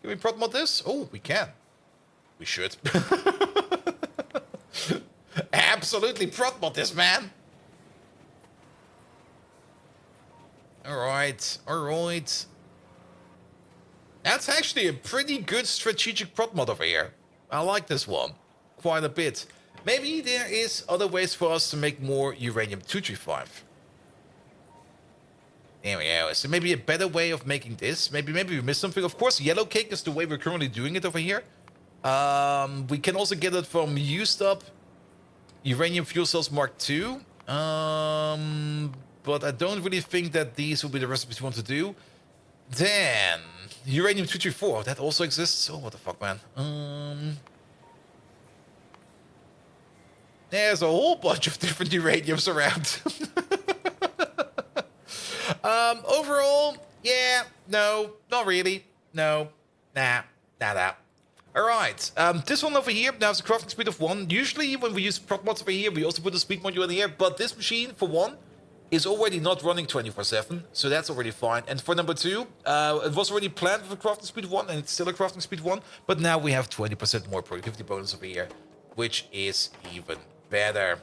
Can we prot mod this? Oh, we can. We should. Absolutely prot mod this, man. Alright, alright. That's actually a pretty good strategic prot mod over here. I like this one quite a bit. Maybe there is other ways for us to make more uranium-235. There we go. So maybe a better way of making this. Maybe we missed something. Of course, yellow cake is the way we're currently doing it over here. We can also get it from used up uranium fuel cells Mark II. But I don't really think that these will be the recipes we want to do. Then, uranium-234, that also exists. Oh, what the fuck, man. There's a whole bunch of different uraniums around. Overall, yeah, no, not really. No, nah. Alright, this one over here now has a crafting speed of 1. Usually, when we use prop mods over here, we also put a speed module in here. But this machine, for 1... is already not running 24/7, so that's already fine. And for number 2, it was already planned with a crafting speed 1, and it's still a crafting speed 1, but now we have 20% more productivity bonus over here, which is even better.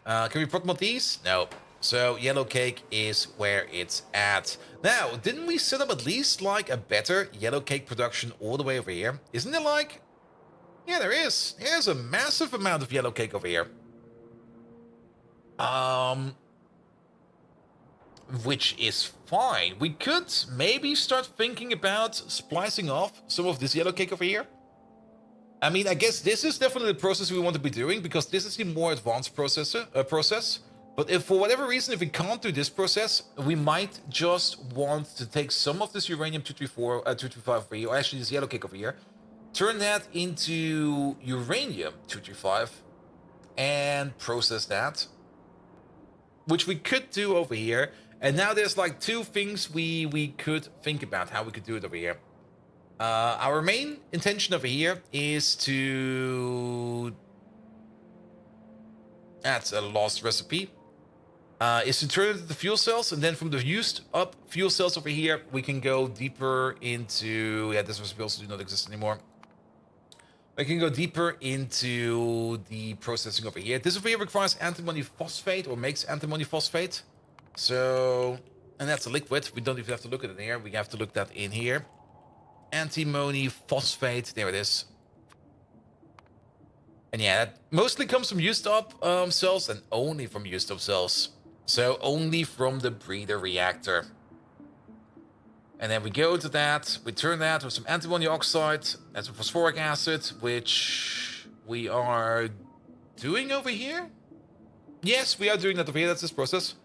Can we prot mod these? No. So yellow cake is where it's at. Now, didn't we set up at least like a better yellow cake production all the way over here? Isn't there like... Yeah, there is. There's a massive amount of yellow cake over here. Which is fine. We could maybe start thinking about splicing off some of this yellow cake over here. I mean, I guess this is definitely the process we want to be doing because this is the more advanced process. But if for whatever reason, if we can't do this process, we might just want to take some of this uranium 235 over here, or actually this yellow cake over here, turn that into uranium 235, and process that, which we could do over here. And now there's like two things we could think about how we could do it over here. Our main intention over here is to... That's a lost recipe. Is to turn it into fuel cells, and then from the used up fuel cells over here, we can go deeper into... Yeah, this recipe also do not exist anymore. We can go deeper into the processing over here. This over here requires antimony phosphate, or makes antimony phosphate. So, and that's a liquid. We don't even have to look at it here. We have to look that in here. Antimony phosphate. There it is. And yeah, that mostly comes from used up cells, and only from used up cells. So only from the breeder reactor. And then we go to that, we turn that with some antimony oxide and some phosphoric acid, which we are doing over here. Yes, we are doing that over here, that's this process.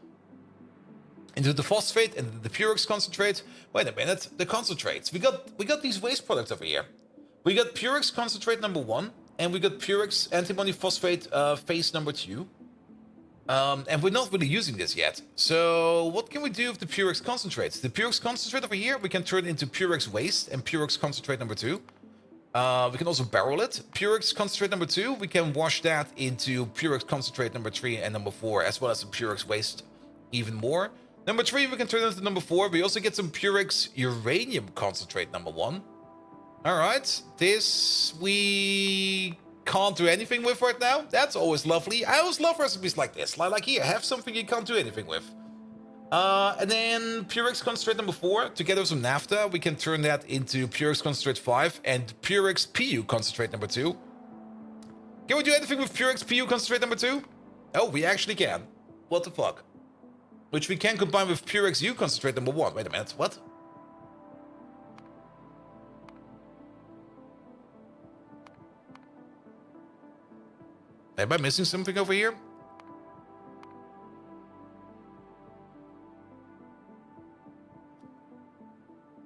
Into the phosphate and the Purex concentrate. Wait a minute, the concentrates. We got these waste products over here. We got Purex concentrate number 1, and we got Purex antimony phosphate phase number 2. And we're not really using this yet. So what can we do with the Purex concentrates? The Purex concentrate over here, we can turn into Purex waste and Purex concentrate number 2. We can also barrel it. Purex concentrate number 2, we can wash that into Purex concentrate number 3 and number 4, as well as the Purex waste even more. Number 3, we can turn into number 4. We also get some Purex uranium concentrate number 1. Alright, this we can't do anything with right now. That's always lovely. I always love recipes like this. Like here, have something you can't do anything with. And then Purex concentrate number 4, together with some naphtha, we can turn that into Purex concentrate 5 and Purex PU concentrate number 2. Can we do anything with Purex PU concentrate number 2? Oh, we actually can. What the fuck? Which we can combine with Purex U concentrate number 1. Wait a minute, what? Am I missing something over here?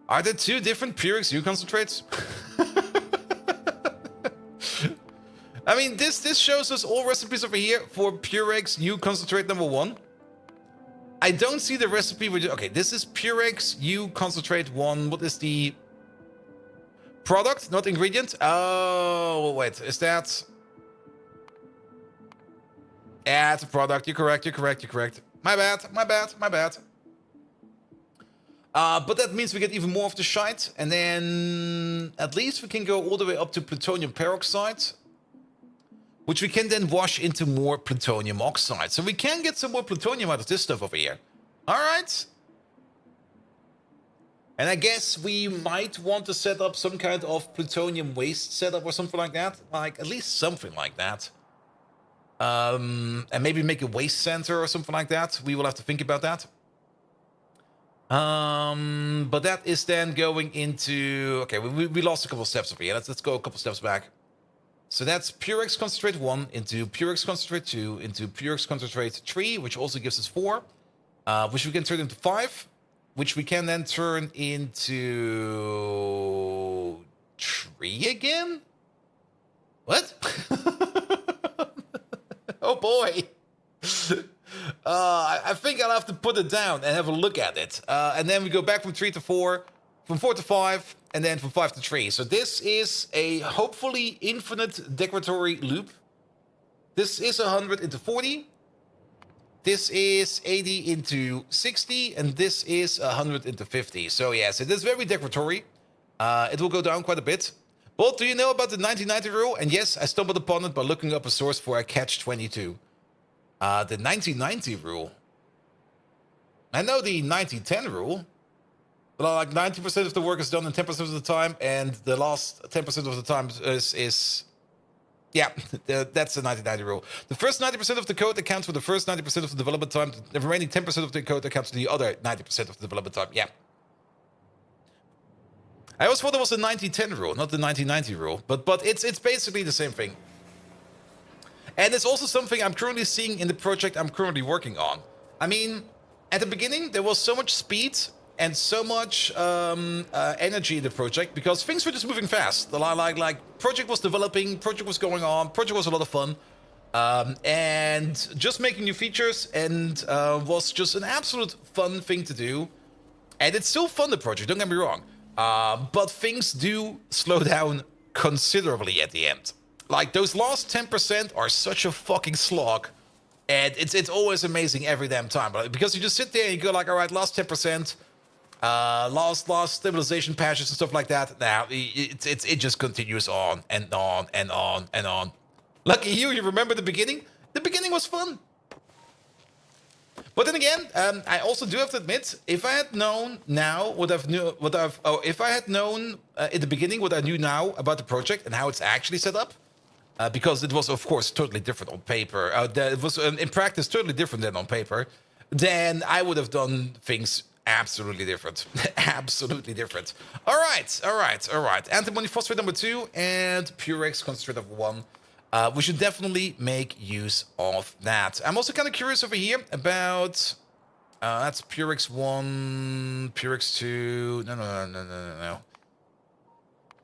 Are there 2 different Purex U concentrates? I mean, this shows us all recipes over here for Purex U concentrate number 1. I don't see the recipe. Okay, this is Purex U concentrate 1. What is the product, not ingredient? Oh, wait, is that... Yeah, it's a product. You're correct. My bad. But that means we get even more of the shite, and then at least we can go all the way up to plutonium peroxide, which we can then wash into more plutonium oxide. So we can get some more plutonium out of this stuff over here. All right. And I guess we might want to set up some kind of plutonium waste setup or something like that. Like, at least something like that. And maybe make a waste center or something like that. We will have to think about that. But that is then going into... Okay, we lost a couple of steps over here. Let's go a couple steps back. So that's Purex concentrate 1 into Purex concentrate 2 into Purex concentrate 3, which also gives us 4, which we can turn into 5, which we can then turn into 3 again? What? Oh boy. I think I'll have to put it down and have a look at it. And then we go back from 3 to 4, from 4 to 5, and then from 5 to 3. So this is a hopefully infinite decoratory loop. This is 100 into 40. This is 80 into 60, and this is 100 into 50. So yes, it is very decoratory. It will go down quite a bit. But do you know about the 1990 rule? And yes, I stumbled upon it by looking up a source for a catch-22. The 1990 rule. I know the 90-10 rule. But like 90% of the work is done in 10% of the time, and the last 10% of the time is yeah, that's the 90-90 rule. The first 90% of the code accounts for the first 90% of the development time. The remaining 10% of the code accounts for the other 90% of the development time. Yeah. I always thought it was the 1910 rule, not the 1990 rule. But it's basically the same thing. And it's also something I'm currently seeing in the project I'm currently working on. I mean, at the beginning, there was so much speed and so much energy in the project because things were just moving fast. Like project was developing, project was going on, project was a lot of fun. And just making new features and was just an absolute fun thing to do. And it's still fun, the project, don't get me wrong. But things do slow down considerably at the end. Like, those last 10% are such a fucking slog. And it's always amazing every damn time. But because you just sit there and you go like, all right, last 10%, last stabilization patches and stuff like that. Now, it just continues on and on and on and on. Lucky you remember the beginning? The beginning was fun. But then again, I also do have to admit, if I had known now if I had known in the beginning what I knew now about the project and how it's actually set up, because it was, of course, totally different on paper. It was in practice totally different than on paper. Then I would have done things absolutely different, absolutely different. All right. Antimony phosphate number 2 and Purex concentrate of 1. We should definitely make use of that. I'm also kind of curious over here about... that's Purex 1, Purex 2... No.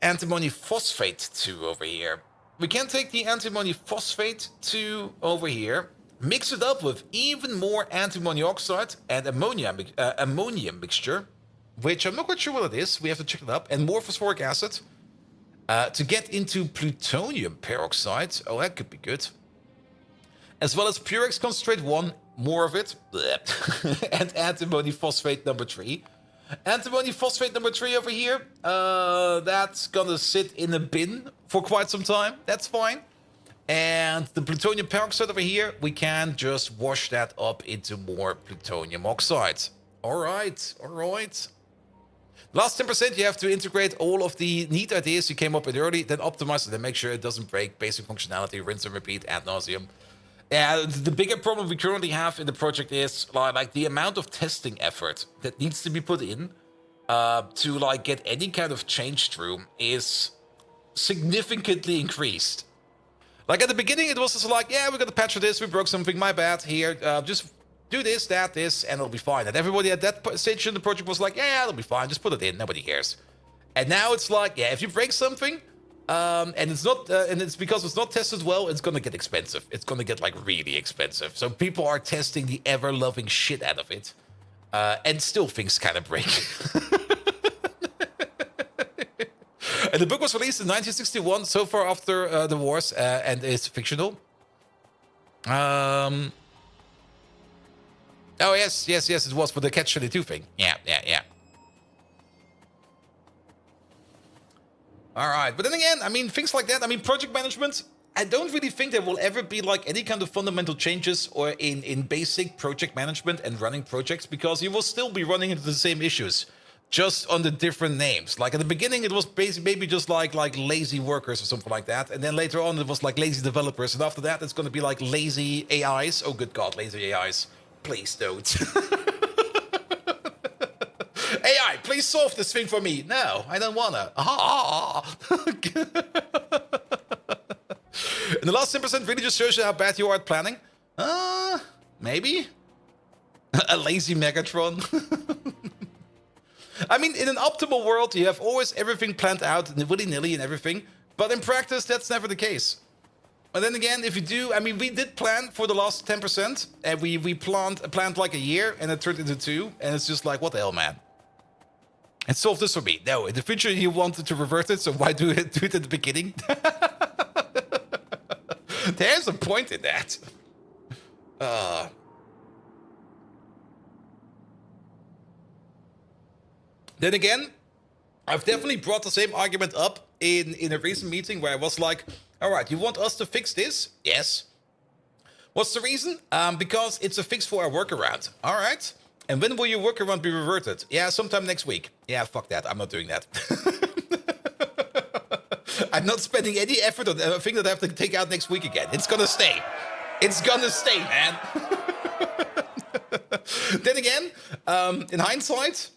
Antimony phosphate 2 over here. We can take the antimony phosphate 2 over here, mix it up with even more antimony oxide and ammonium mixture, which I'm not quite sure what it is. We have to check it up. And more phosphoric acid. To get into plutonium peroxide. Oh, that could be good. As well as Purex concentrate 1, more of it. And antimony phosphate number 3. Antimony phosphate number 3 over here. That's gonna sit in a bin for quite some time. That's fine. And the plutonium peroxide over here, we can just wash that up into more plutonium oxide. All right. Last 10%, you have to integrate all of the neat ideas you came up with early, then optimize it and make sure it doesn't break basic functionality, rinse and repeat ad nauseum. Yeah, the bigger problem we currently have in the project is like the amount of testing effort that needs to be put in to like get any kind of change through is significantly increased. Like at the beginning, it was just like, yeah, we're gonna patch for this, we broke something, my bad, here, just do this, this, and it'll be fine. And everybody at that stage in the project was like, yeah, it'll be fine, just put it in, nobody cares. And now it's like, yeah, if you break something, and it's not, and it's because it's not tested well, it's gonna get expensive. It's gonna get like really expensive. So people are testing the ever-loving shit out of it, and still things kind of break. And the book was released in 1961, so far after the wars, and it's fictional. Oh yes, it was for the Catch-22 thing. Yeah. All right, but then again, I mean, things like that. I mean, project management. I don't really think there will ever be like any kind of fundamental changes or in basic project management and running projects, because you will still be running into the same issues, just under different names. Like at the beginning, it was basically maybe just like lazy workers or something like that, and then later on it was like lazy developers, and after that it's going to be like lazy AIs. Oh, good God, lazy AIs! Please don't. AI, please solve this thing for me. No, I don't wanna. And the last 10% really just shows you how bad you are at planning. Maybe a lazy Megatron. I mean, in an optimal world, you have always everything planned out willy-nilly and everything, but in practice, that's never the case. But then again, if you do, I mean, we did plan for the last 10%, and we planned like a year, and it turned into 2, and it's just like, what the hell, man? And solve this for me. No, in the future, you wanted to revert it, so why do it at the beginning? There's a point in that. Then again, I've definitely brought the same argument up in a recent meeting where I was like, all right, you want us to fix this? Yes. What's the reason? Because it's a fix for our workaround. All right. And when will your workaround be reverted? Yeah, sometime next week. Yeah, fuck that. I'm not doing that. I'm not spending any effort on a thing that I have to take out next week again. It's gonna stay. It's gonna stay, man. Then again, in hindsight,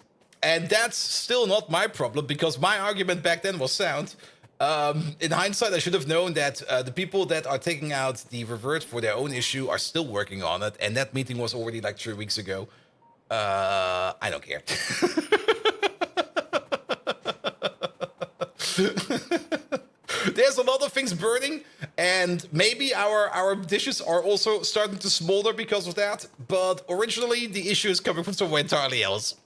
And that's still not my problem, because my argument back then was sound. In hindsight, I should have known that the people that are taking out the revert for their own issue are still working on it, and that meeting was already like 3 weeks ago. I don't care. There's a lot of things burning, and maybe our dishes are also starting to smolder because of that, but originally the issue is coming from somewhere entirely else.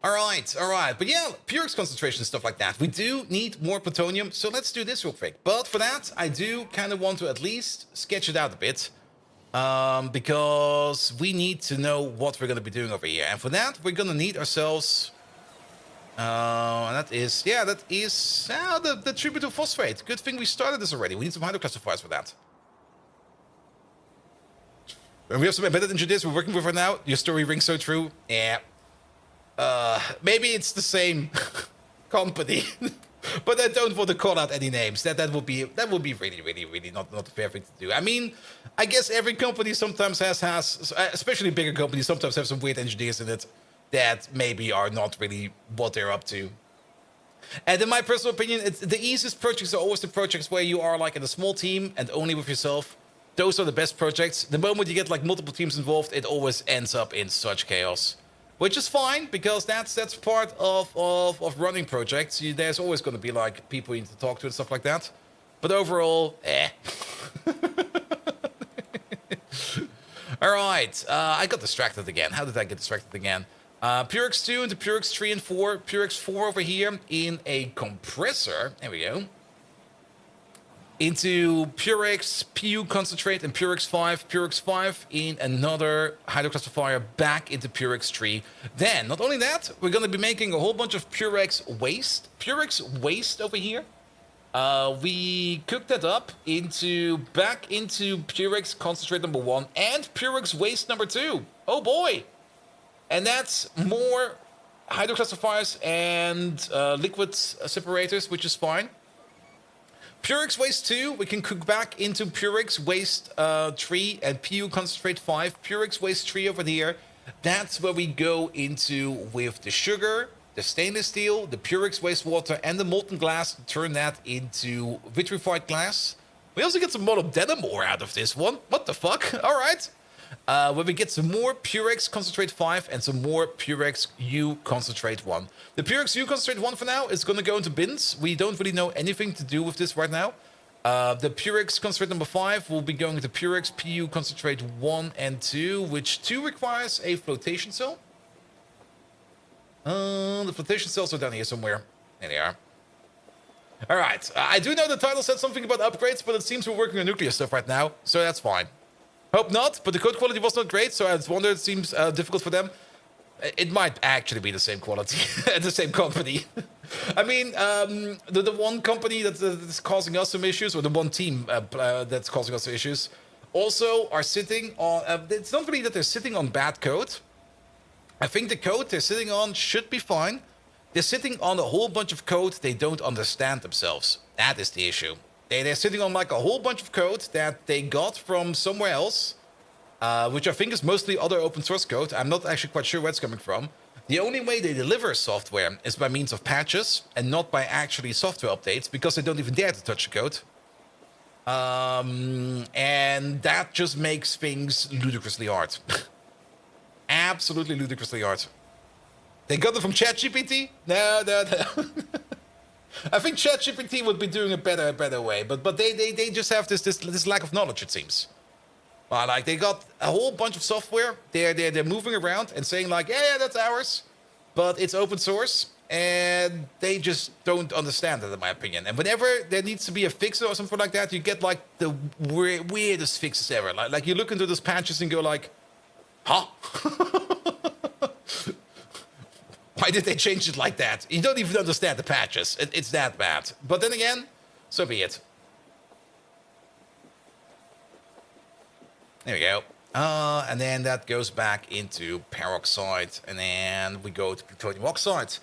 Alright. But yeah, Purex concentration, stuff like that. We do need more plutonium, so let's do this real quick. But for that, I do kind of want to at least sketch it out a bit. Because we need to know what we're going to be doing over here. And for that, we're going to need ourselves... and that is the tributyl phosphate. Good thing we started this already. We need some hydroclassifiers for that. And we have some embedded engineers we're working with right now. Your story rings so true. Yeah. Maybe it's the same company. But I don't want to call out any names. That would be really not a fair thing to do. I mean, I guess every company sometimes has especially bigger companies, sometimes have some weird engineers in it that maybe are not really what they're up to. And in my personal opinion, the easiest projects are always the projects where you are like in a small team and only with yourself. Those are the best projects. The moment you get like multiple teams involved, it always ends up in such chaos. Which is fine, because that's part of running projects. There's always going to be like people you need to talk to and stuff like that. But overall, All right, I got distracted again. How did I get distracted again? Purex 2 into Purex 3 and 4. Purex 4 over here in a compressor. There we go. Into Purex PU concentrate and Purex 5. Purex 5 in another hydroclassifier back into Purex 3. Then, not only that, we're going to be making a whole bunch of Purex waste. Purex waste over here. We cooked that up back into Purex concentrate number 1 and Purex waste number 2. Oh boy! And that's more hydroclassifiers and liquid separators, which is fine. Purex waste 2, we can cook back into Purex waste 3 and PU concentrate 5. Purex waste 3 over here. That's where we go into with the sugar, the stainless steel, the Purex wastewater, and the molten glass to turn that into vitrified glass. We also get some molybdenum ore out of this one. What the fuck? All right. Where we get some more Purex concentrate 5 and some more Purex U concentrate 1. The Purex U concentrate 1 for now is going to go into bins. We don't really know anything to do with this right now. The Purex concentrate number 5 will be going into Purex PU concentrate 1 and 2, which 2 requires a flotation cell. The flotation cells are down here somewhere. There they are. Alright, I do know the title said something about upgrades, but it seems we're working on nuclear stuff right now, so that's fine. Hope not, but the code quality was not great, so I wonder it seems difficult for them. It might actually be the same quality at the same company. I mean, the one company that's causing us some issues, or the one team that's causing us some issues, also are sitting on... it's not really that they're sitting on bad code. I think the code they're sitting on should be fine. They're sitting on a whole bunch of code they don't understand themselves. That is the issue. They're sitting on like a whole bunch of code that they got from somewhere else, which I think is mostly other open source code. I'm not actually quite sure where it's coming from. The only way they deliver software is by means of patches and not by actually software updates, because they don't even dare to touch the code. And that just makes things ludicrously hard. Absolutely ludicrously hard. They got it from ChatGPT? No. I think ChatGPT would be doing a better way, but they just have this lack of knowledge, it seems. Well, like they got a whole bunch of software. They're moving around and saying like, yeah, that's ours, but it's open source, and they just don't understand it, in my opinion. And whenever there needs to be a fix or something like that, you get like the weirdest fixes ever. Like you look into those patches and go like, huh? Why did they change it like that? You don't even understand the patches. It's that bad. But then again, so be it. There we go. And then that goes back into peroxide. And then we go to plutonium oxide.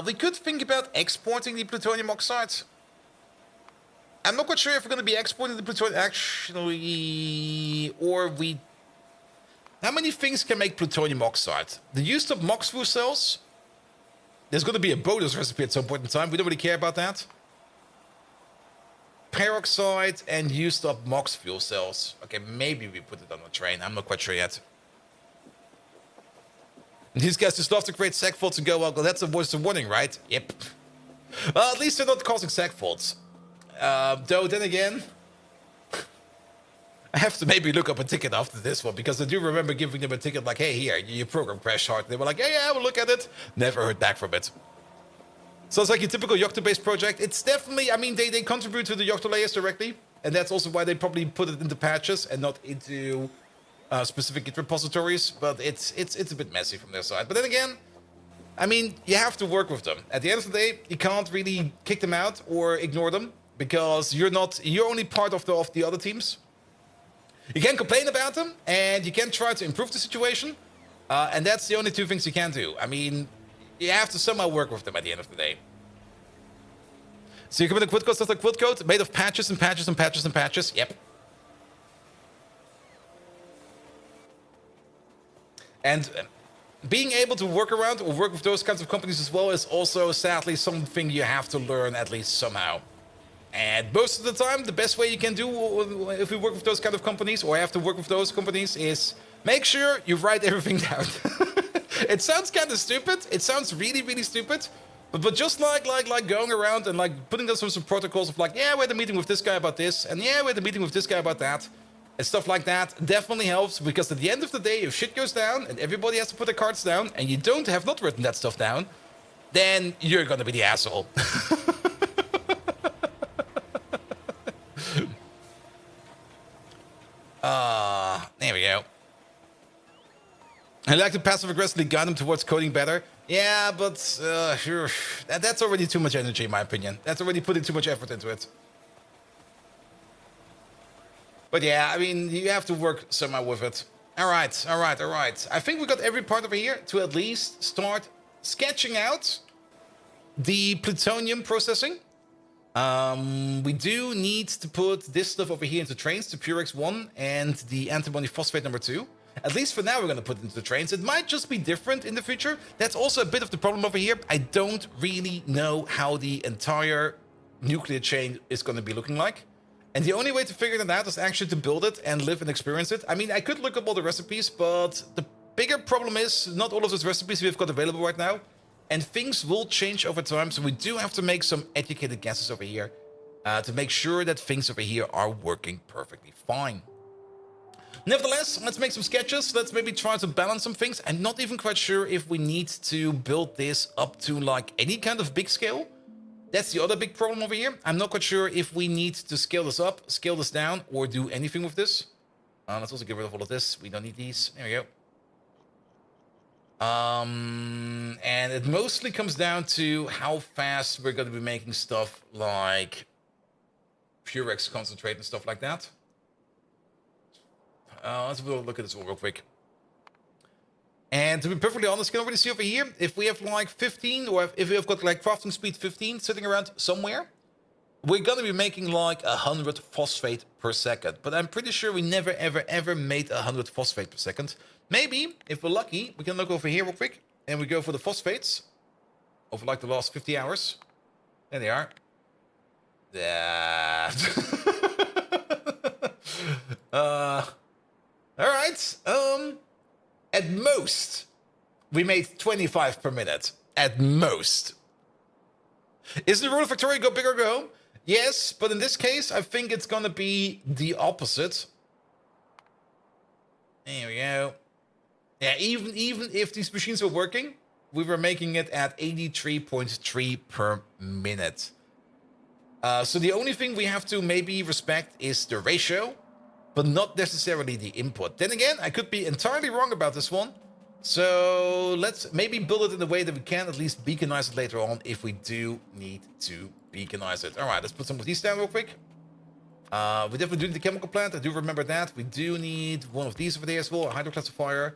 We could think about exporting the plutonium oxide. I'm not quite sure if we're going to be exporting the plutonium actually, or we... How many things can make plutonium oxide? The used up MOX fuel cells. There's going to be a bonus recipe at some point in time. We don't really care about that. Peroxide and used up MOX fuel cells. Okay, maybe we put it on the train. I'm not quite sure yet. These guys just love to create seg faults and go, well, that's a voice of warning, right? Yep. Well, at least they're not causing seg faults. Though, then again, I have to maybe look up a ticket after this one, because I do remember giving them a ticket like, hey, here, your program crashed hard. They were like, yeah, we'll look at it. Never heard back from it. So it's like your typical Yocto-based project. It's definitely, I mean, they contribute to the Yocto layers directly, and that's also why they probably put it into patches and not into specific Git repositories, but it's a bit messy from their side. But then again, I mean, you have to work with them. At the end of the day, you can't really kick them out or ignore them, because you're only part of the other teams. You can complain about them, and you can try to improve the situation, and that's the only two things you can do. I mean, you have to somehow work with them at the end of the day. So you come in a quit code, stuff like quit code, made of patches and patches and patches and patches. Yep. And being able to work around or work with those kinds of companies as well is also, sadly, something you have to learn at least somehow. And most of the time, the best way you can do if we work with those kind of companies, or have to work with those companies, is make sure you write everything down. It sounds kind of stupid. It sounds really, really stupid. But just like going around and like putting down some protocols of like, yeah, we had a meeting with this guy about this, and yeah, we had a meeting with this guy about that, and stuff like that definitely helps, because at the end of the day, if shit goes down and everybody has to put their cards down, and you have not written that stuff down, then you're gonna be the asshole. There we go. I like to passive-aggressively guide them towards coding better. Yeah, but sure. That's already too much energy, in my opinion. That's already putting too much effort into it. But yeah, I mean, you have to work somehow with it. All right. I think we got every part over here to at least start sketching out the plutonium processing. We do need to put this stuff over here into trains, the Purex 1 and the antimony phosphate number 2. At least for now, we're going to put it into the trains. It might just be different in the future. That's also a bit of the problem over here. I don't really know how the entire nuclear chain is going to be looking like. And the only way to figure that out is actually to build it and live and experience it. I mean, I could look up all the recipes, but the bigger problem is not all of those recipes we've got available right now. And things will change over time, so we do have to make some educated guesses over here to make sure that things over here are working perfectly fine. Nevertheless, let's make some sketches. Let's maybe try to balance some things. I'm not even quite sure if we need to build this up to like any kind of big scale. That's the other big problem over here. I'm not quite sure if we need to scale this up, scale this down, or do anything with this. Let's also get rid of all of this. We don't need these. There we go. And it mostly comes down to how fast we're going to be making stuff like Purex concentrate and stuff like that. Let's have a look at this all real quick. And to be perfectly honest, you can already see over here, if we have like 15, or if we have got like crafting speed 15 sitting around somewhere, we're going to be making like 100 phosphate per second. But I'm pretty sure we never, ever made 100 phosphate per second. Maybe, if we're lucky, we can look over here real quick, and we go for the phosphates over like the last 50 hours. There they are. Yeah. All right. At most, we made 25 per minute. At most. Is the rule of Factorio go big or go home? Yes, but in this case, I think it's gonna be the opposite. There we go. Yeah, even if these machines were working, we were making it at 83.3 per minute. So the only thing we have to maybe respect is the ratio, but not necessarily the input. Then again, I could be entirely wrong about this one. So let's maybe build it in a way that we can at least beaconize it later on if we do need to beaconize it. All right, let's put some of these down real quick. We definitely do need the chemical plant. I do remember that. We do need one of these over there as well, a hydroclassifier.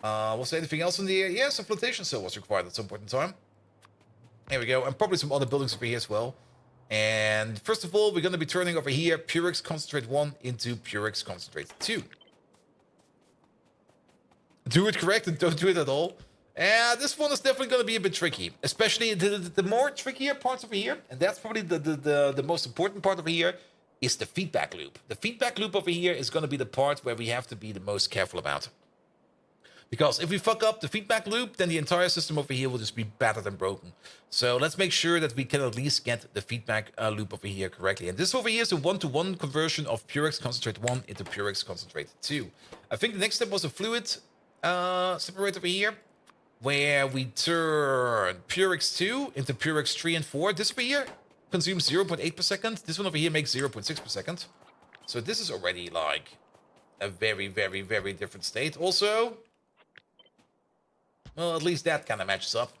Was there anything else in the air? Yes, a flotation cell was required at some point in time. There we go. And probably some other buildings over here as well. And first of all, we're going to be turning over here Purex Concentrate 1 into Purex Concentrate 2. Do it correct and don't do it at all. This one is definitely going to be a bit tricky, especially the more trickier parts over here, and that's probably the most important part over here, is the feedback loop. The feedback loop over here is going to be the part where we have to be the most careful about. Because if we fuck up the feedback loop, then the entire system over here will just be battered and broken. So let's make sure that we can at least get the feedback loop over here correctly. And this over here is a 1-to-1 conversion of Purex Concentrate 1 into Purex Concentrate 2. I think the next step was a fluid separator over here, where we turn Purex 2 into Purex 3 and 4. This over here consumes 0.8 per second. This one over here makes 0.6 per second. So this is already like a very, very, very different state. Also, well, at least that kind of matches up.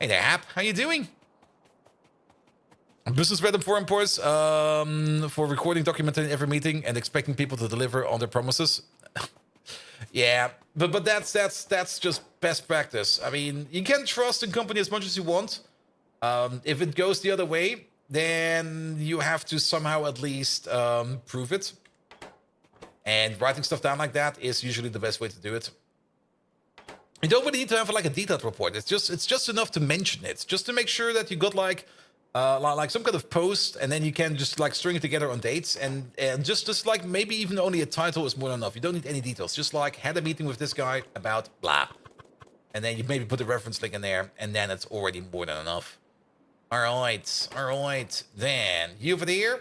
Hey there, Hap. How you doing? Business random forum pause for recording, documenting every meeting, and expecting people to deliver on their promises. Yeah, but that's just best practice. I mean, you can trust in company as much as you want. If it goes the other way, then you have to somehow at least prove it. And writing stuff down like that is usually the best way to do it. You don't really need to have like a detailed report. It's just enough to mention it, just to make sure that you got like some kind of post, and then you can just like string it together on dates, and just like maybe even only a title is more than enough. You don't need any details. Just like had a meeting with this guy about blah, and then you maybe put a reference link in there, and then it's already more than enough. All right. Then you over there.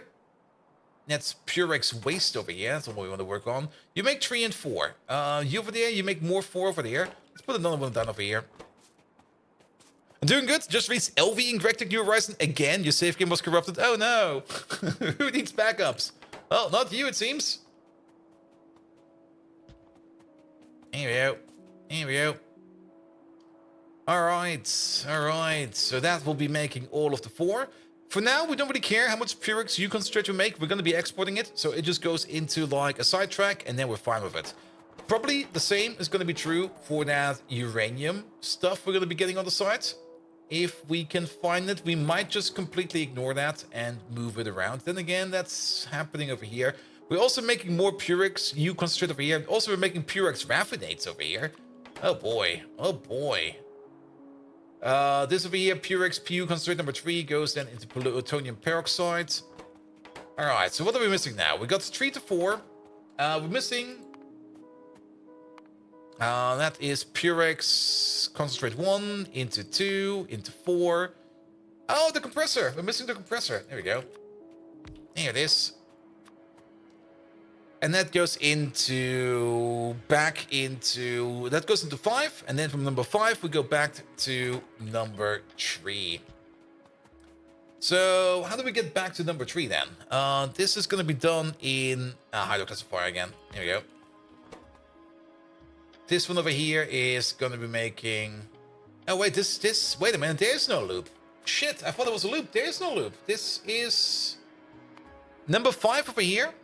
That's Purex waste over here. That's what we want to work on. You make 3 and 4. You over there, you make more 4 over there. Let's put another one down over here. I'm doing good. Just reached LV in Galactic New Horizon again. Your save game was corrupted. Oh no. Who needs backups? Well, not you, it seems. Here we go. Alright. So that will be making all of the 4. For now, we don't really care how much Purex you concentrate we make. We're going to be exporting it. So it just goes into like a sidetrack, and then we're fine with it. Probably the same is going to be true for that uranium stuff we're going to be getting on the site. If we can find it, we might just completely ignore that and move it around. Then again, that's happening over here. We're also making more Purex U concentrate over here. Also, we're making Purex raffinates over here. Oh boy. This over here, Purex PU concentrate number 3 goes then into plutonium peroxide. All right, so what are we missing now? We got 3 to 4. We're missing... that is Purex concentrate 1 into 2 into 4. Oh, the compressor. We're missing the compressor. There we go. Here it is. And that goes into... That goes into 5. And then from number 5, we go back to number 3. So, how do we get back to number 3 then? This is going to be done in... hydroclassifier again. Here we go. This one over here is going to be making... Oh, wait, this... Wait a minute, there is no loop. Shit, I thought it was a loop. There is no loop. This is... Number 5 over here.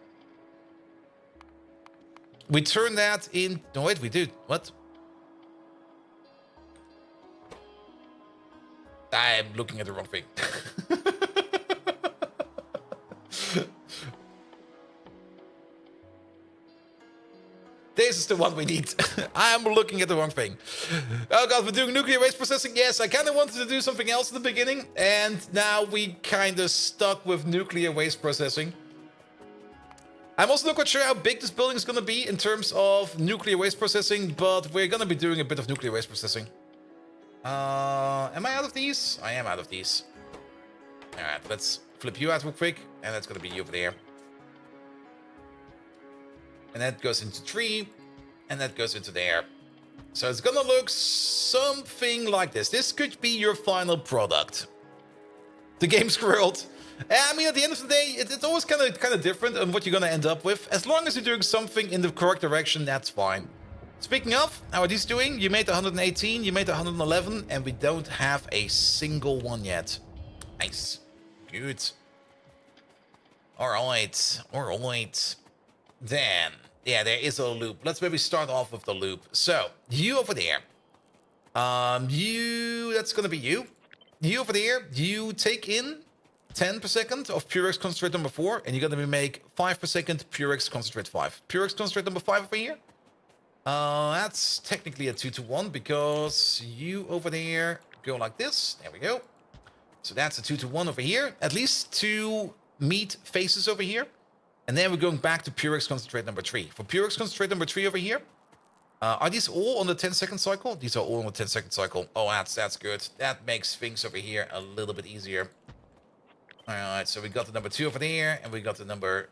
We turn that in... No, wait, we do. What? I'm looking at the wrong thing. This is the one we need. I'm looking at the wrong thing. Oh god, we're doing nuclear waste processing. Yes, I kind of wanted to do something else in the beginning, and now we kind of stuck with nuclear waste processing. I'm also not quite sure how big this building is going to be in terms of nuclear waste processing, but we're going to be doing a bit of nuclear waste processing. Am I out of these? I am out of these. Alright, let's flip you out real quick, and that's going to be you over there. And that goes into 3, and that goes into there. So it's gonna look something like this. This could be your final product. The game's world. I mean, at the end of the day, it's always kind of different on what you're gonna end up with. As long as you're doing something in the correct direction, that's fine. Speaking of, how are these doing? You made 118, you made 111, and we don't have a single one yet. Nice. Good. Alright. Then, yeah, there is a loop. Let's maybe start off with the loop. So, you over there. That's gonna be you. You over there, you take in 10 per second of Purex concentrate number 4, and you're gonna make 5 per second Purex concentrate 5. Purex concentrate number 5 over here. That's technically a 2 to 1 because you over there go like this. There we go. So that's a 2 to 1 over here. At least 2 meat faces over here. And then we're going back to Purex concentrate number 3. For Purex concentrate number 3 over here, are these all on the 10-second cycle? These are all on the 10-second cycle. Oh, that's good. That makes things over here a little bit easier. All right, so we got the number 2 over there, and we got the number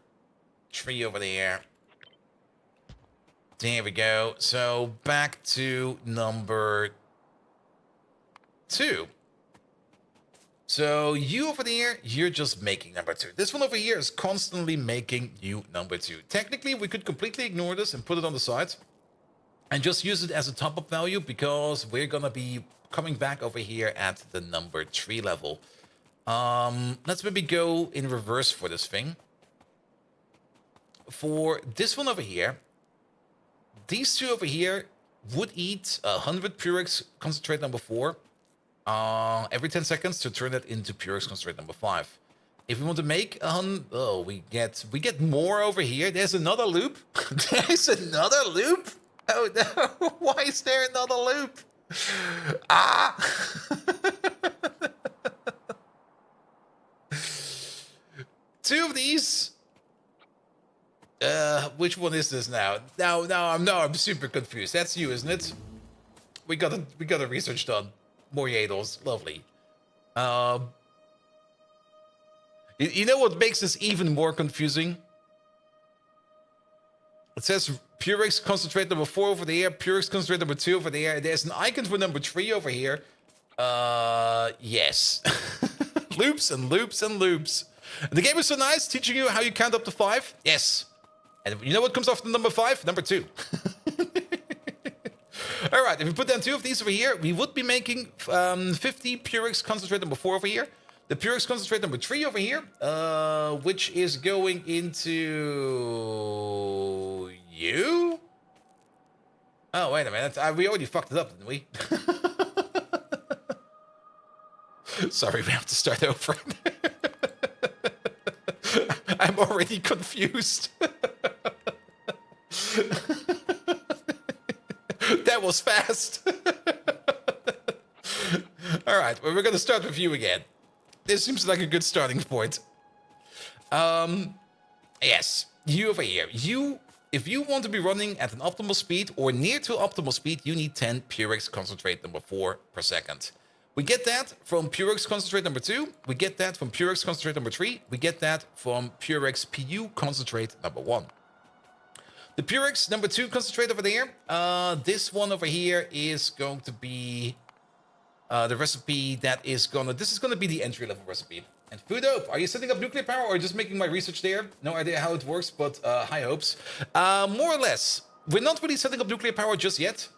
3 over there. There we go. So back to number 2. So you over there, you're just making number 2. This one over here is constantly making you number 2. Technically, we could completely ignore this and put it on the side and just use it as a top-up value because we're gonna be coming back over here at the number 3 level. Let's maybe go in reverse for this thing. For this one over here, these 2 over here would eat 100 Purex concentrate number 4 every 10 seconds to turn that into Purex concentrate number 5. If we want to make we get more over here. There's another loop. There's another loop. Oh no! Why is there another loop? Ah! 2 of these. Which one is this now? Now I'm super confused. That's you, isn't it? We got a research done. More Yadels, lovely. You know what makes this even more confusing? It says Purex concentrate number 4 over there, Purex concentrate number 2 over there. There's an icon for number 3 over here. Yes. Loops and loops and loops. And the game is so nice, teaching you how you count up to 5. Yes. And you know what comes after number 5? Number 2. All right, if we put down 2 of these over here, we would be making 50 Purex concentrate number 4 over here. The Purex concentrate number 3 over here, which is going into you? Oh, wait a minute. We already fucked it up, didn't we? Sorry, we have to start over. I'm already confused. That was fast. All right, well, we're going to start with you again. This seems like a good starting point. Yes, you over here. If you want to be running at an optimal speed or near to optimal speed, you need 10 Purex concentrate number 4 per second. We get that from Purex concentrate number 2. We get that from Purex concentrate number 3. We get that from Purex PU concentrate number 1. The Purex number 2 concentrate over there. This one over here is going to be the recipe that is gonna. This is gonna be the entry level recipe. And Food Hope, are you setting up nuclear power or just making my research there? No idea how it works, but high hopes. More or less, we're not really setting up nuclear power just yet.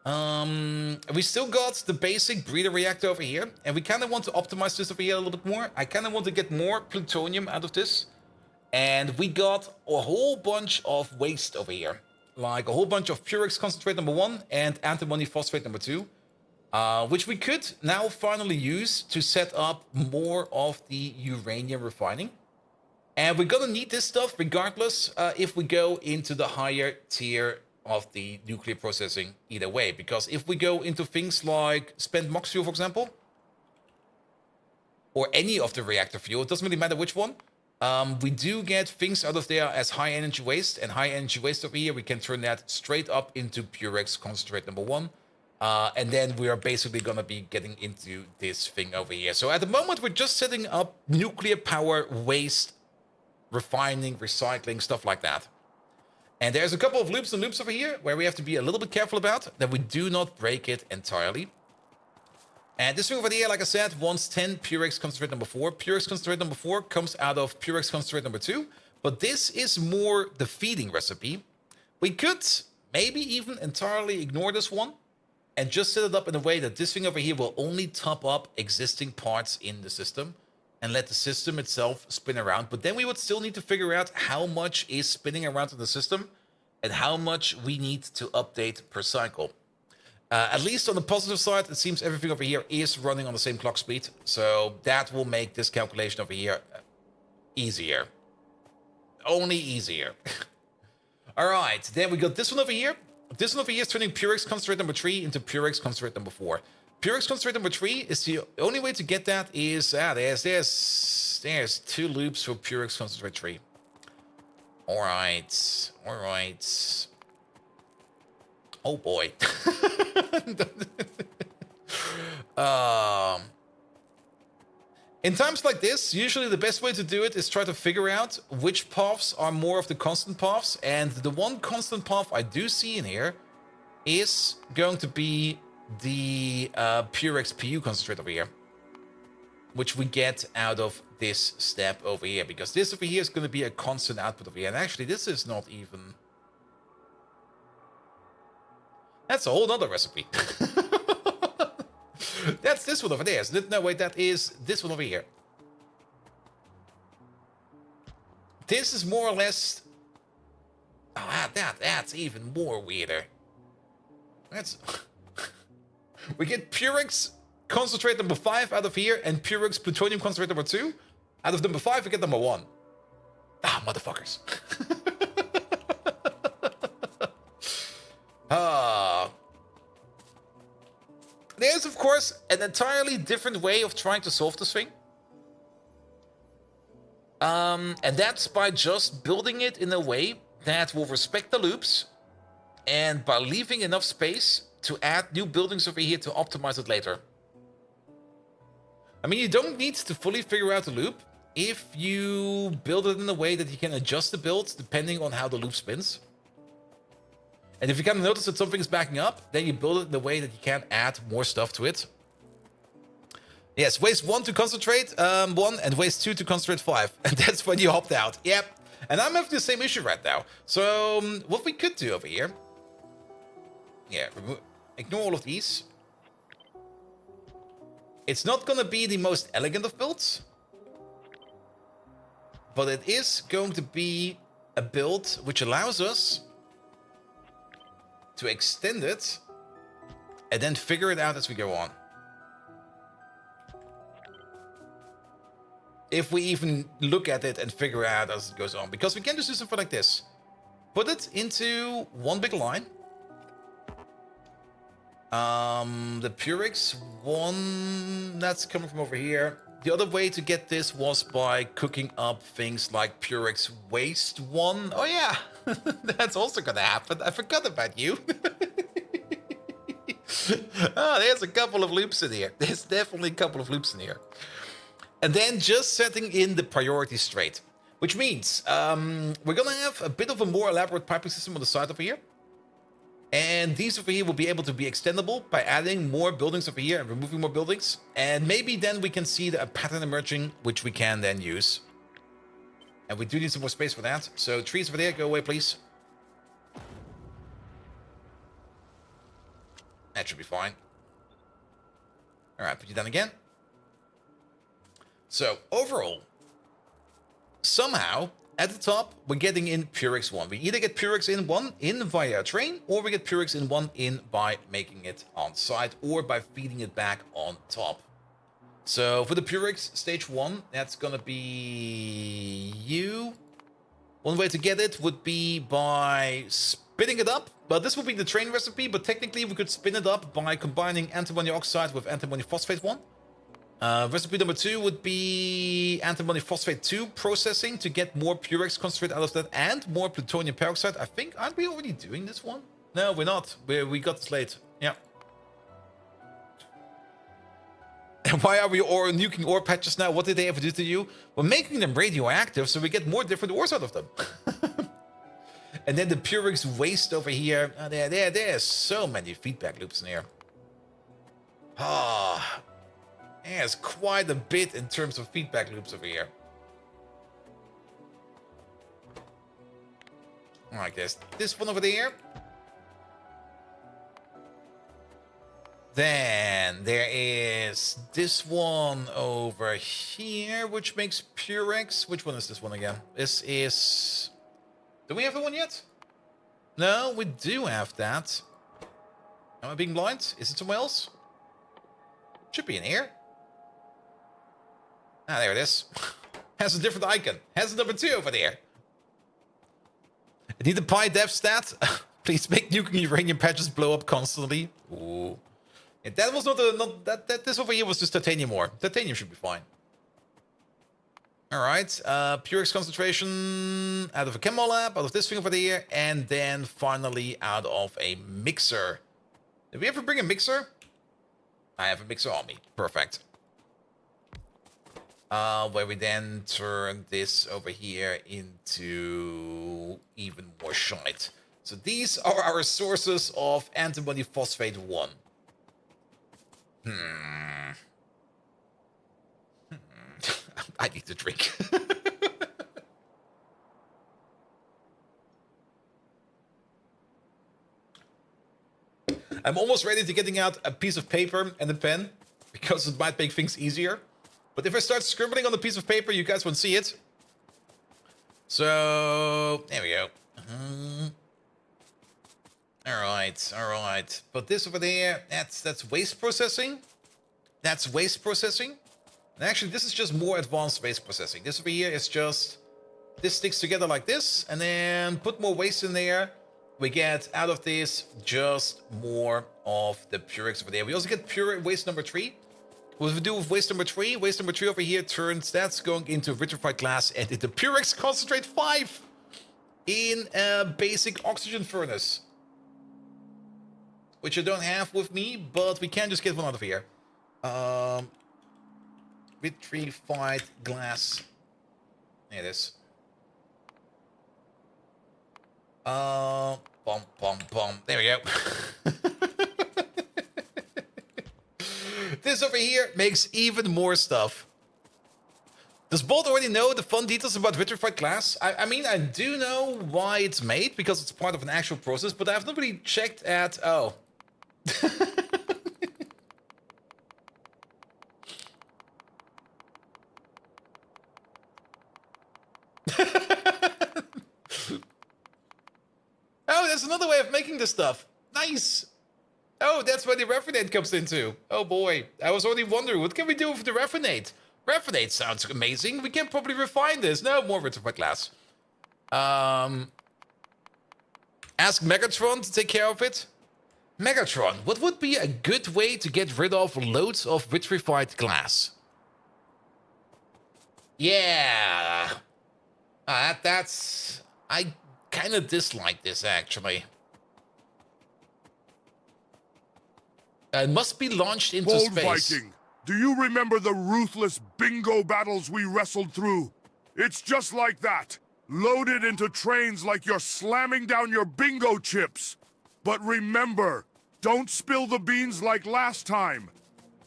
We still got the basic breeder reactor over here, and we kind of want to optimize this over here a little bit more. I kind of want to get more plutonium out of this. And we got a whole bunch of waste over here. Like a whole bunch of Purex concentrate number 1 and antimony phosphate number 2. Which we could now finally use to set up more of the uranium refining. And we're gonna need this stuff regardless if we go into the higher tier of the nuclear processing either way. Because if we go into things like spent MOX fuel, for example, or any of the reactor fuel, it doesn't really matter which one, we do get things out of there as high energy waste, and high energy waste over here, we can turn that straight up into Purex concentrate number 1. And then we are basically going to be getting into this thing over here. So at the moment, we're just setting up nuclear power, waste, refining, recycling, stuff like that. And there's a couple of loops and loops over here where we have to be a little bit careful about that we do not break it entirely. And this thing over here, like I said, wants 10 Purex concentrate number 4. Purex concentrate number 4 comes out of Purex concentrate number 2. But this is more the feeding recipe. We could maybe even entirely ignore this one and just set it up in a way that this thing over here will only top up existing parts in the system and let the system itself spin around. But then we would still need to figure out how much is spinning around in the system and how much we need to update per cycle. At least on the positive side, it seems everything over here is running on the same clock speed. So that will make this calculation over here easier. Only easier. All right, then we got this one over here. This one over here is turning Purex concentrate number 3 into Purex concentrate number 4. Purex concentrate number 3 is the only way to get that is there's 2 loops for Purex concentrate 3. Alright. Oh boy. In times like this, usually the best way to do it is try to figure out which paths are more of the constant paths, and the one constant path I do see in here is going to be the Purex PU concentrate over here, which we get out of this step over here, because this over here is going to be a constant output over here, and actually this is not even... That's a whole other recipe. That's this one over there. No, wait, that is this one over here. This is more or less... Oh, that's even more weirder. That's... We get Purex concentrate number 5 out of here, and Purex plutonium concentrate number 2. Out of number 5, we get number 1. Ah, motherfuckers. There's, of course, an entirely different way of trying to solve this thing. And that's by just building it in a way that will respect the loops, and by leaving enough space to add new buildings over here to optimize it later. I mean, you don't need to fully figure out the loop if you build it in a way that you can adjust the build depending on how the loop spins. And if you kind of notice that something is backing up, then you build it in a way that you can add more stuff to it. Yes, waste 1 to concentrate 1, and waste 2 to concentrate 5. And that's when you hopped out. Yep. And I'm having the same issue right now. So what we could do over here... Yeah, ignore all of these. It's not going to be the most elegant of builds, but it is going to be a build which allows us to extend it and then figure it out as we go on. If we even look at it and figure out as it goes on, because we can just do something like this. Put it into one big line. The Purex one, that's coming from over here. The other way to get this was by cooking up things like Purex waste 1. Oh yeah, that's also gonna happen. I forgot about you. Oh, there's a couple of loops in here. There's definitely a couple of loops in here. And then just setting in the priority straight, which means we're gonna have a bit of a more elaborate piping system on the side over here. And these over here will be able to be extendable by adding more buildings over here and removing more buildings. And maybe then we can see a pattern emerging, which we can then use. And we do need some more space for that. So trees over there, go away, please. That should be fine. All right, put you down again. So overall, somehow, at the top, we're getting in Purex 1. We either get Purex in 1 in via a train, or we get Purex in 1 in by making it on site, or by feeding it back on top. So for the Purex stage 1, that's gonna be you. One way to get it would be by spinning it up, but this would be the train recipe, but technically we could spin it up by combining antimony oxide with antimony phosphate 1. Recipe number 2 would be antimony phosphate 2 processing to get more Purex concentrate out of that and more plutonium peroxide. I think, aren't we already doing this one? No, we're not. We got this late. Yeah. And why are we nuking ore patches now? What did they ever do to you? We're making them radioactive so we get more different ores out of them. And then the Purex waste over here. There's so many feedback loops in here. Ah. There's quite a bit in terms of feedback loops over here. Like this one over there. Then there is this one over here, which makes Purex. Which one is this one again? This is... Do we have one yet? No, we do have that. Am I being blind? Is it somewhere else? Should be in here. Ah, there it is. Has a different icon. Has a number 2 over there. I need the pi dev stat. Please make nuclear uranium patches blow up constantly. Ooh. Yeah, that was not that this over here was just titanium ore. Titanium should be fine. Alright. Purex concentration out of a chemo lab, out of this thing over there, and then finally out of a mixer. Did we ever bring a mixer? I have a mixer on me. Perfect. Where we then turn this over here into even more shite. So these are our sources of antimony phosphate 1. I need to drink. I'm almost ready to getting out a piece of paper and a pen, because it might make things easier. But if I start scribbling on a piece of paper, you guys won't see it. So, there we go. Alright. But this over there, that's waste processing. That's waste processing. And actually, this is just more advanced waste processing. This over here is just... This sticks together like this, and then put more waste in there. We get out of this just more of the Purex over there. We also get pure waste number 3. What do we do with waste number 3? Waste number 3 over here turns, that's going into vitrified glass and into Purex concentrate 5 in a basic oxygen furnace. Which I don't have with me, but we can just get one out of here. Vitrified glass. There it is. There we go. This over here makes even more stuff. Does Bolt already know the fun details about vitrified glass? I mean, I do know why it's made, because it's part of an actual process, but I've not really checked at... Oh. Oh, that's another way of making this stuff. Nice. Oh, that's where the raffinate comes into. Oh boy, I was already wondering, what can we do with the raffinate? Raffinate sounds amazing. We can probably refine this. No, more vitrified glass. Ask Megatron to take care of it. Megatron, what would be a good way to get rid of loads of vitrified glass? Yeah. That's... I kind of dislike this, actually. It must be launched into Bold space. Viking, do you remember the ruthless bingo battles we wrestled through? It's just like that. Loaded into trains like you're slamming down your bingo chips. But remember, don't spill the beans like last time.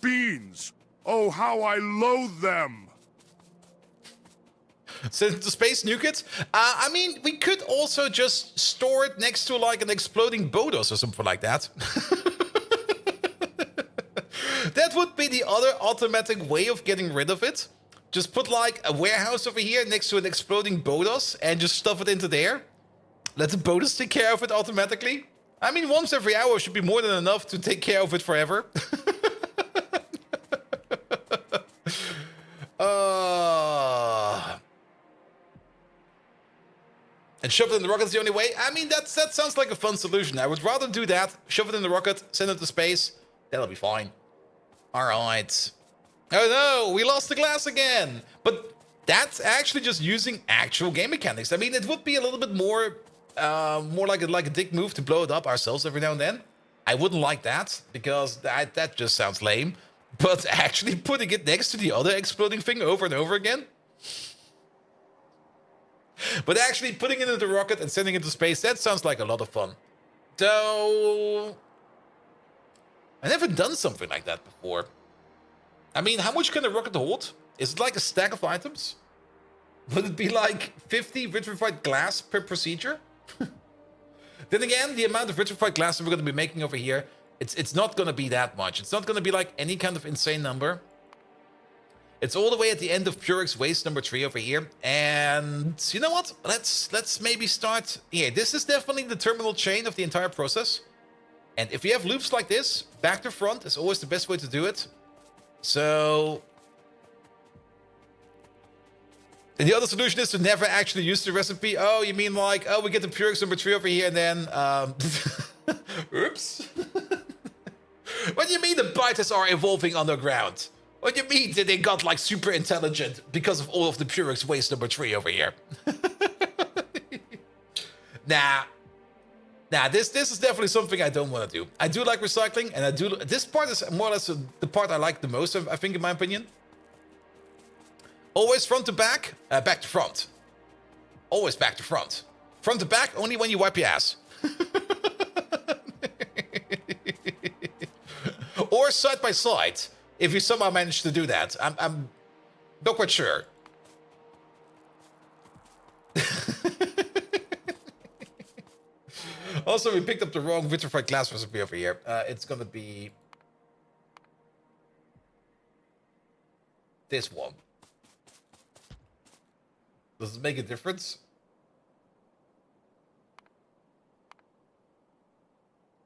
Beans. Oh, how I loathe them. Send it to space, nuke it? I mean, we could also just store it next to like an exploding Bodos or something like that. That would be the other automatic way of getting rid of it. Just put like a warehouse over here next to an exploding Bodos and just stuff it into there. Let the Bodos take care of it automatically. I mean, once every hour should be more than enough to take care of it forever. And shove it in the rocket is the only way? I mean, that sounds like a fun solution. I would rather do that. Shove it in the rocket, send it to space. That'll be fine. Alright. Oh no, we lost the glass again. But that's actually just using actual game mechanics. I mean, it would be a little bit more like a dick move to blow it up ourselves every now and then. I wouldn't like that, because that just sounds lame. But actually putting it next to the other exploding thing over and over again? But actually putting it into the rocket and sending it to space, that sounds like a lot of fun. Though... I've never done something like that before. I mean, how much can a rocket hold? Is it like a stack of items? Would it be like 50 vitrified glass per procedure? Then again, the amount of vitrified glass that we're going to be making over here, it's not going to be that much. It's not going to be like any kind of insane number. It's all the way at the end of Purex waste number 3 over here. And you know what? Let's maybe start... Yeah, this is definitely the terminal chain of the entire process. And if you have loops like this, back to front is always the best way to do it. So... And the other solution is to never actually use the recipe. Oh, you mean like, oh, we get the Purex number 3 over here and then, oops. What do you mean the biters are evolving underground? What do you mean that they got like super intelligent because of all of the Purex waste number 3 over here? Nah, this is definitely something I don't want to do. I do like recycling, and I do. This part is more or less the part I like the most, I think, in my opinion. Always front to back, back to front. Always back to front. Front to back, only when you wipe your ass. Or side by side, if you somehow manage to do that. I'm not quite sure. Also, we picked up the wrong vitrified glass recipe over here. It's gonna be this one. Does it make a difference?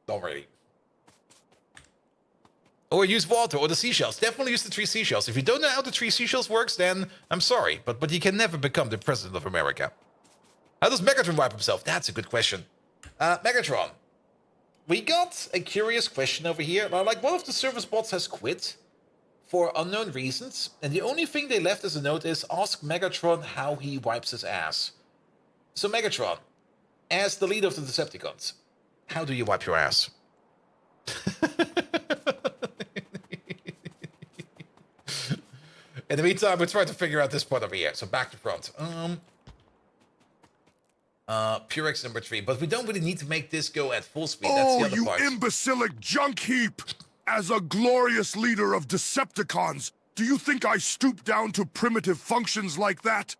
Not really. Or use water or the seashells. Definitely use the 3 seashells. If you don't know how the 3 seashells works, then I'm sorry, but you can never become the president of America. How does Megatron wipe himself? That's a good question. Megatron, we got a curious question over here. Like, one of the service bots has quit for unknown reasons, and the only thing they left as a note is ask Megatron how he wipes his ass. So Megatron, as the leader of the Decepticons, how do you wipe your ass? In the meantime, we're trying to figure out this part over here. So back to front. Purex number 3, but we don't really need to make this go at full speed. That's the other part. Oh, you imbecilic junk heap! As a glorious leader of Decepticons, do you think I stoop down to primitive functions like that?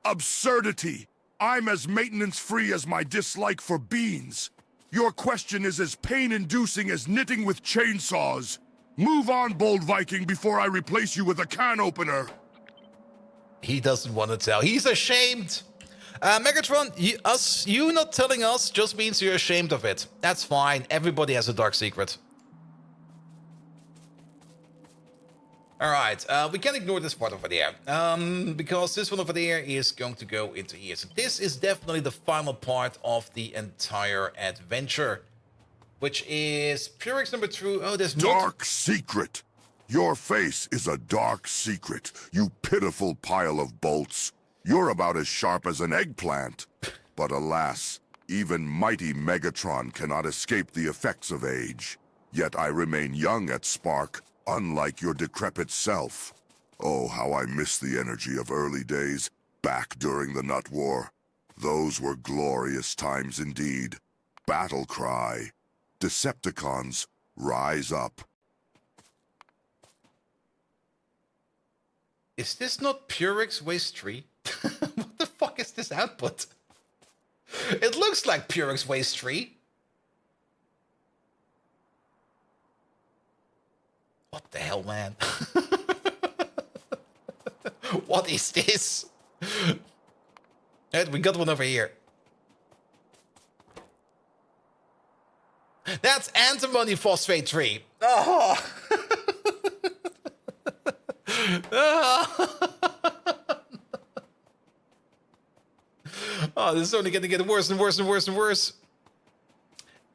Absurdity! I'm as maintenance-free as my dislike for beans. Your question is as pain-inducing as knitting with chainsaws. Move on, Bold Viking, before I replace you with a can opener. He doesn't want to tell. He's ashamed. Megatron, you not telling us just means you're ashamed of it. That's fine. Everybody has a dark secret. Alright, we can ignore this part over there. Because this one over there is going to go into here. So this is definitely the final part of the entire adventure. Which is Purex number 2. Oh, there's Dark secret. Your face is a dark secret, you pitiful pile of bolts. You're about as sharp as an eggplant. But alas, even mighty Megatron cannot escape the effects of age. Yet I remain young at Spark, unlike your decrepit self. Oh, how I miss the energy of early days, back during the Nut War. Those were glorious times indeed. Battle cry. Decepticons, rise up. Is this not Purex Waste 3? What the fuck is this output? It looks like Purex Waste 3. What the hell, man? What is this? And we got one over here. That's antimony phosphate 3. Oh. Oh, this is only going to get worse and worse and worse and worse.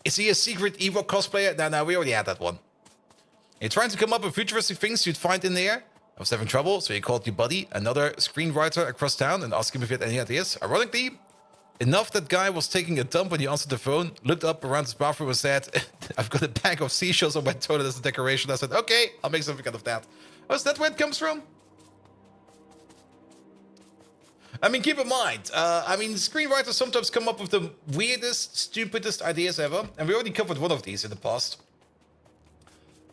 Is he a secret Evo cosplayer? No, we already had that one. You're trying to come up with futuristic things you'd find in there. I was having trouble, so you called your buddy, another screenwriter across town, and asked him if he had any ideas. Ironically, enough that guy was taking a dump when he answered the phone, looked up around his bathroom and said, I've got a bag of seashells on my toilet as a decoration. I said, okay, I'll make something out of that. Oh, is that where it comes from? I mean, keep in mind, screenwriters sometimes come up with the weirdest, stupidest ideas ever, and we already covered one of these in the past.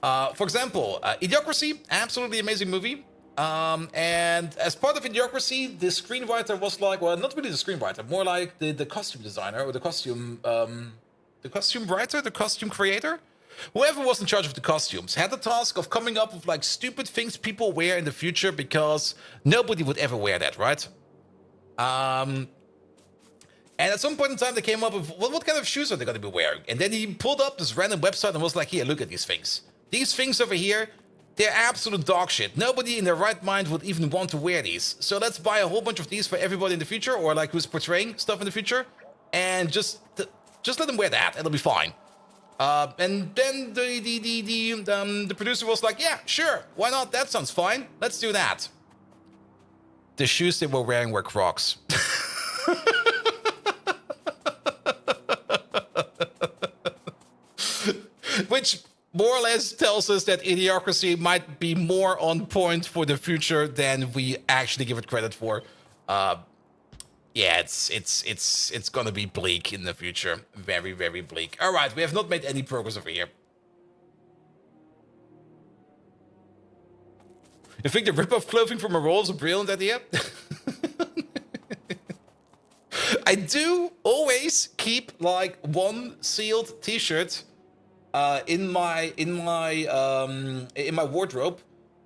For example, Idiocracy, absolutely amazing movie. And as part of Idiocracy, the screenwriter was like, well, not really the screenwriter, more like the costume designer or the costume writer, the costume creator. Whoever was in charge of the costumes had the task of coming up with like stupid things people wear in the future because nobody would ever wear that, right? And at some point in time, they came up with, well, what kind of shoes are they going to be wearing? And then he pulled up this random website and was like, here, look at these things. These things over here, they're absolute dog shit. Nobody in their right mind would even want to wear these. So let's buy a whole bunch of these for everybody in the future, or like who's portraying stuff in the future, and just let them wear that. It'll be fine. And then the producer was like, yeah, sure, why not? That sounds fine. Let's do that. The shoes they were wearing were Crocs. Which more or less tells us that Idiocracy might be more on point for the future than we actually give it credit for. Yeah, it's gonna be bleak in the future. Very, very bleak. All right, we have not made any progress over here. You think the rip-off clothing from a roll is a brilliant idea? I do always keep like one sealed T-shirt in my wardrobe,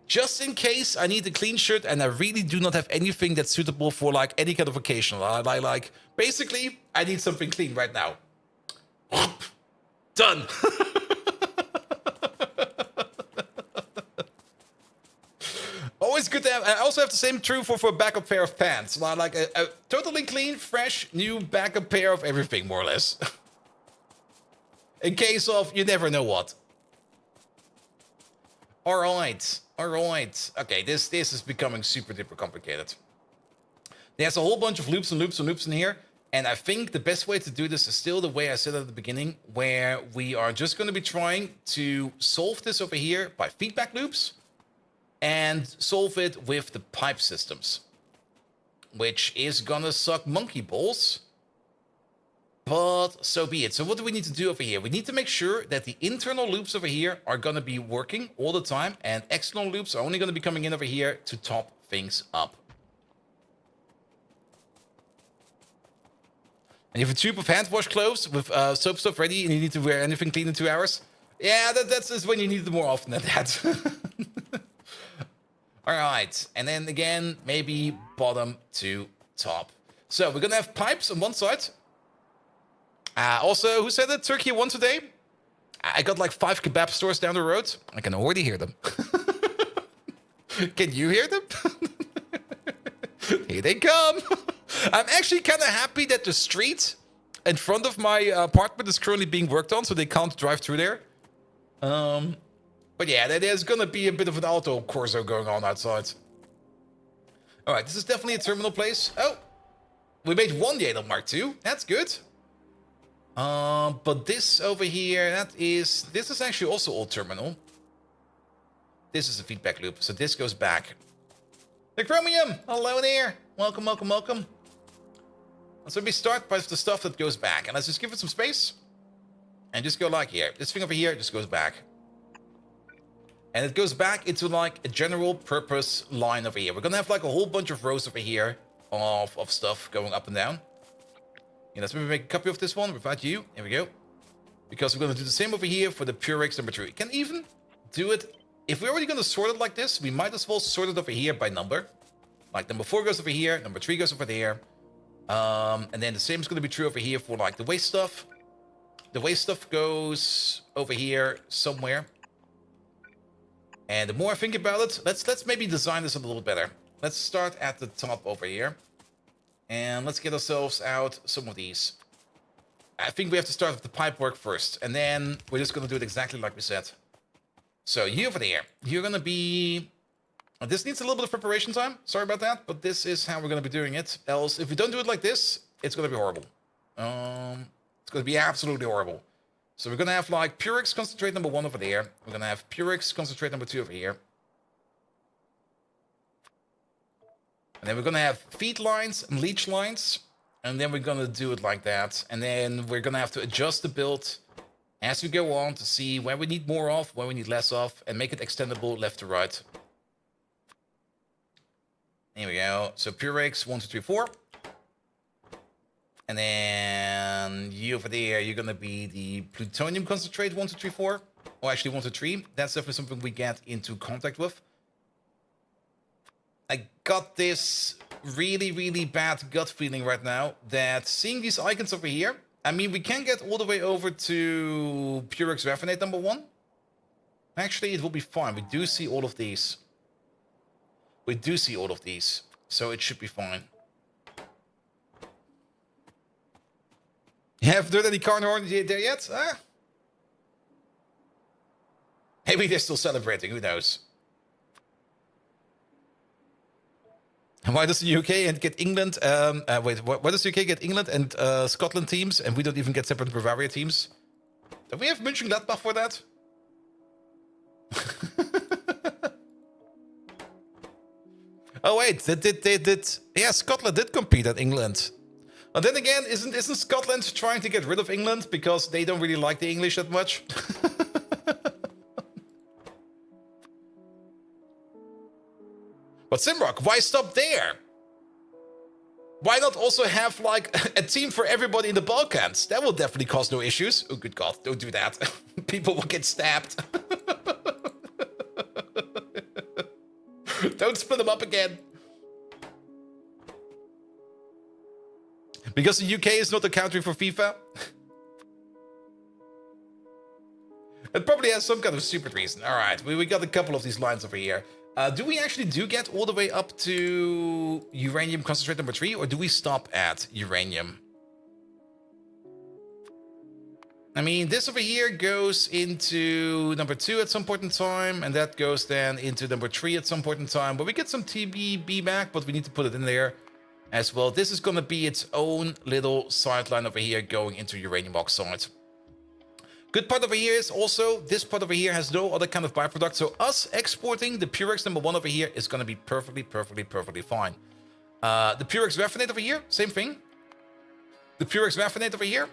just in case I need a clean shirt and I really do not have anything that's suitable for like any kind of occasion. Like basically, I need something clean right now. Done. Always good to have. I also have the same true for a backup pair of pants. Like a totally clean, fresh, new backup pair of everything, more or less. In case of you never know what. All right. Okay, this is becoming super duper complicated. There's a whole bunch of loops and loops and loops in here, and I think the best way to do this is still the way I said at the beginning, where we are just going to be trying to solve this over here by feedback loops and solve it with the pipe systems, which is gonna suck monkey balls. But so be it. So what do we need to do over here? We need to make sure that the internal loops over here are going to be working all the time, and external loops are only going to be coming in over here to top things up. And you have a tube of hand wash clothes with soap stuff ready, and you need to wear anything clean in 2 hours. Yeah, that's just when you need it more often than that. All right, and then again, maybe bottom to top. So we're going to have pipes on one side. Also, who said that Turkey won today? I got like 5 kebab stores down the road. I can already hear them. Can you hear them? Here they come. I'm actually kind of happy that the street in front of my apartment is currently being worked on, so they can't drive through there. But yeah, there's going to be a bit of an auto corso going on outside. All right, this is definitely a terminal place. Oh, we made one Yadel Mark II. That's good. But this over here, this is actually also all terminal. This is a feedback loop, so this goes back. The Chromium, hello there. Welcome, welcome, welcome. So we start by the stuff that goes back, and let's just give it some space. And just go like here. This thing over here just goes back. And it goes back into like a general purpose line over here. We're gonna have like a whole bunch of rows over here of stuff going up and down. Yeah, let's maybe make a copy of this one without you. Here we go. Because we're going to do the same over here for the Purex number 3. We can even do it. If we're already going to sort it like this, we might as well sort it over here by number. Like number 4 goes over here, number 3 goes over there. And then the same is going to be true over here for like the waste stuff. The waste stuff goes over here somewhere. And the more I think about it, let's maybe design this a little better. Let's start at the top over here. And let's get ourselves out some of these. I think we have to start with the pipe work first. And then we're just going to do it exactly like we said. So you over there, you're going to be... This needs a little bit of preparation time. Sorry about that. But this is how we're going to be doing it. Else, if we don't do it like this, it's going to be horrible. It's going to be absolutely horrible. So we're going to have like Purex concentrate number 1 over there. We're going to have Purex concentrate number 2 over here. And then we're going to have feed lines and leach lines. And then we're going to do it like that. And then we're going to have to adjust the build as we go on to see where we need more of, where we need less of, and make it extendable left to right. Here we go. So Purex 1, 2, 3, 4. And then you over there, you're going to be the plutonium concentrate 1, 2, 3, 4. Or actually 1, 2, 3. That's definitely something we get into contact with. I got this really, really bad gut feeling right now that seeing these icons over here, I mean, we can get all the way over to Purex Raffinate number 1. Actually, it will be fine. We do see all of these. We do see all of these. So it should be fine. You haven't done any carnivore there yet? Huh? Maybe they're still celebrating. Who knows? And why does the UK and get England? Why does the UK get England and Scotland teams, and we don't even get separate Bavaria teams? Do we have Mönchengladbach for that? Oh wait, they did. Yeah, Scotland did compete at England. But then again, isn't Scotland trying to get rid of England because they don't really like the English that much? But Simrock, why stop there? Why not also have like a team for everybody in the Balkans? That will definitely cause no issues. Oh, good God, don't do that. People will get stabbed. Don't split them up again. Because the UK is not a country for FIFA? It probably has some kind of stupid reason. Alright, we got a couple of these lines over here. Do we actually get all the way up to uranium concentrate number 3, or do we stop at uranium? I mean, this over here goes into number 2 at some point in time, and that goes then into number 3 at some point in time. But we get some TBB back, but we need to put it in there as well. This is going to be its own little sideline over here going into uranium oxide. Good part over here is also, this part over here has no other kind of byproduct. So us exporting the Purex number 1 over here is going to be perfectly fine. The Purex raffinate over here, same thing. The Purex raffinate over here.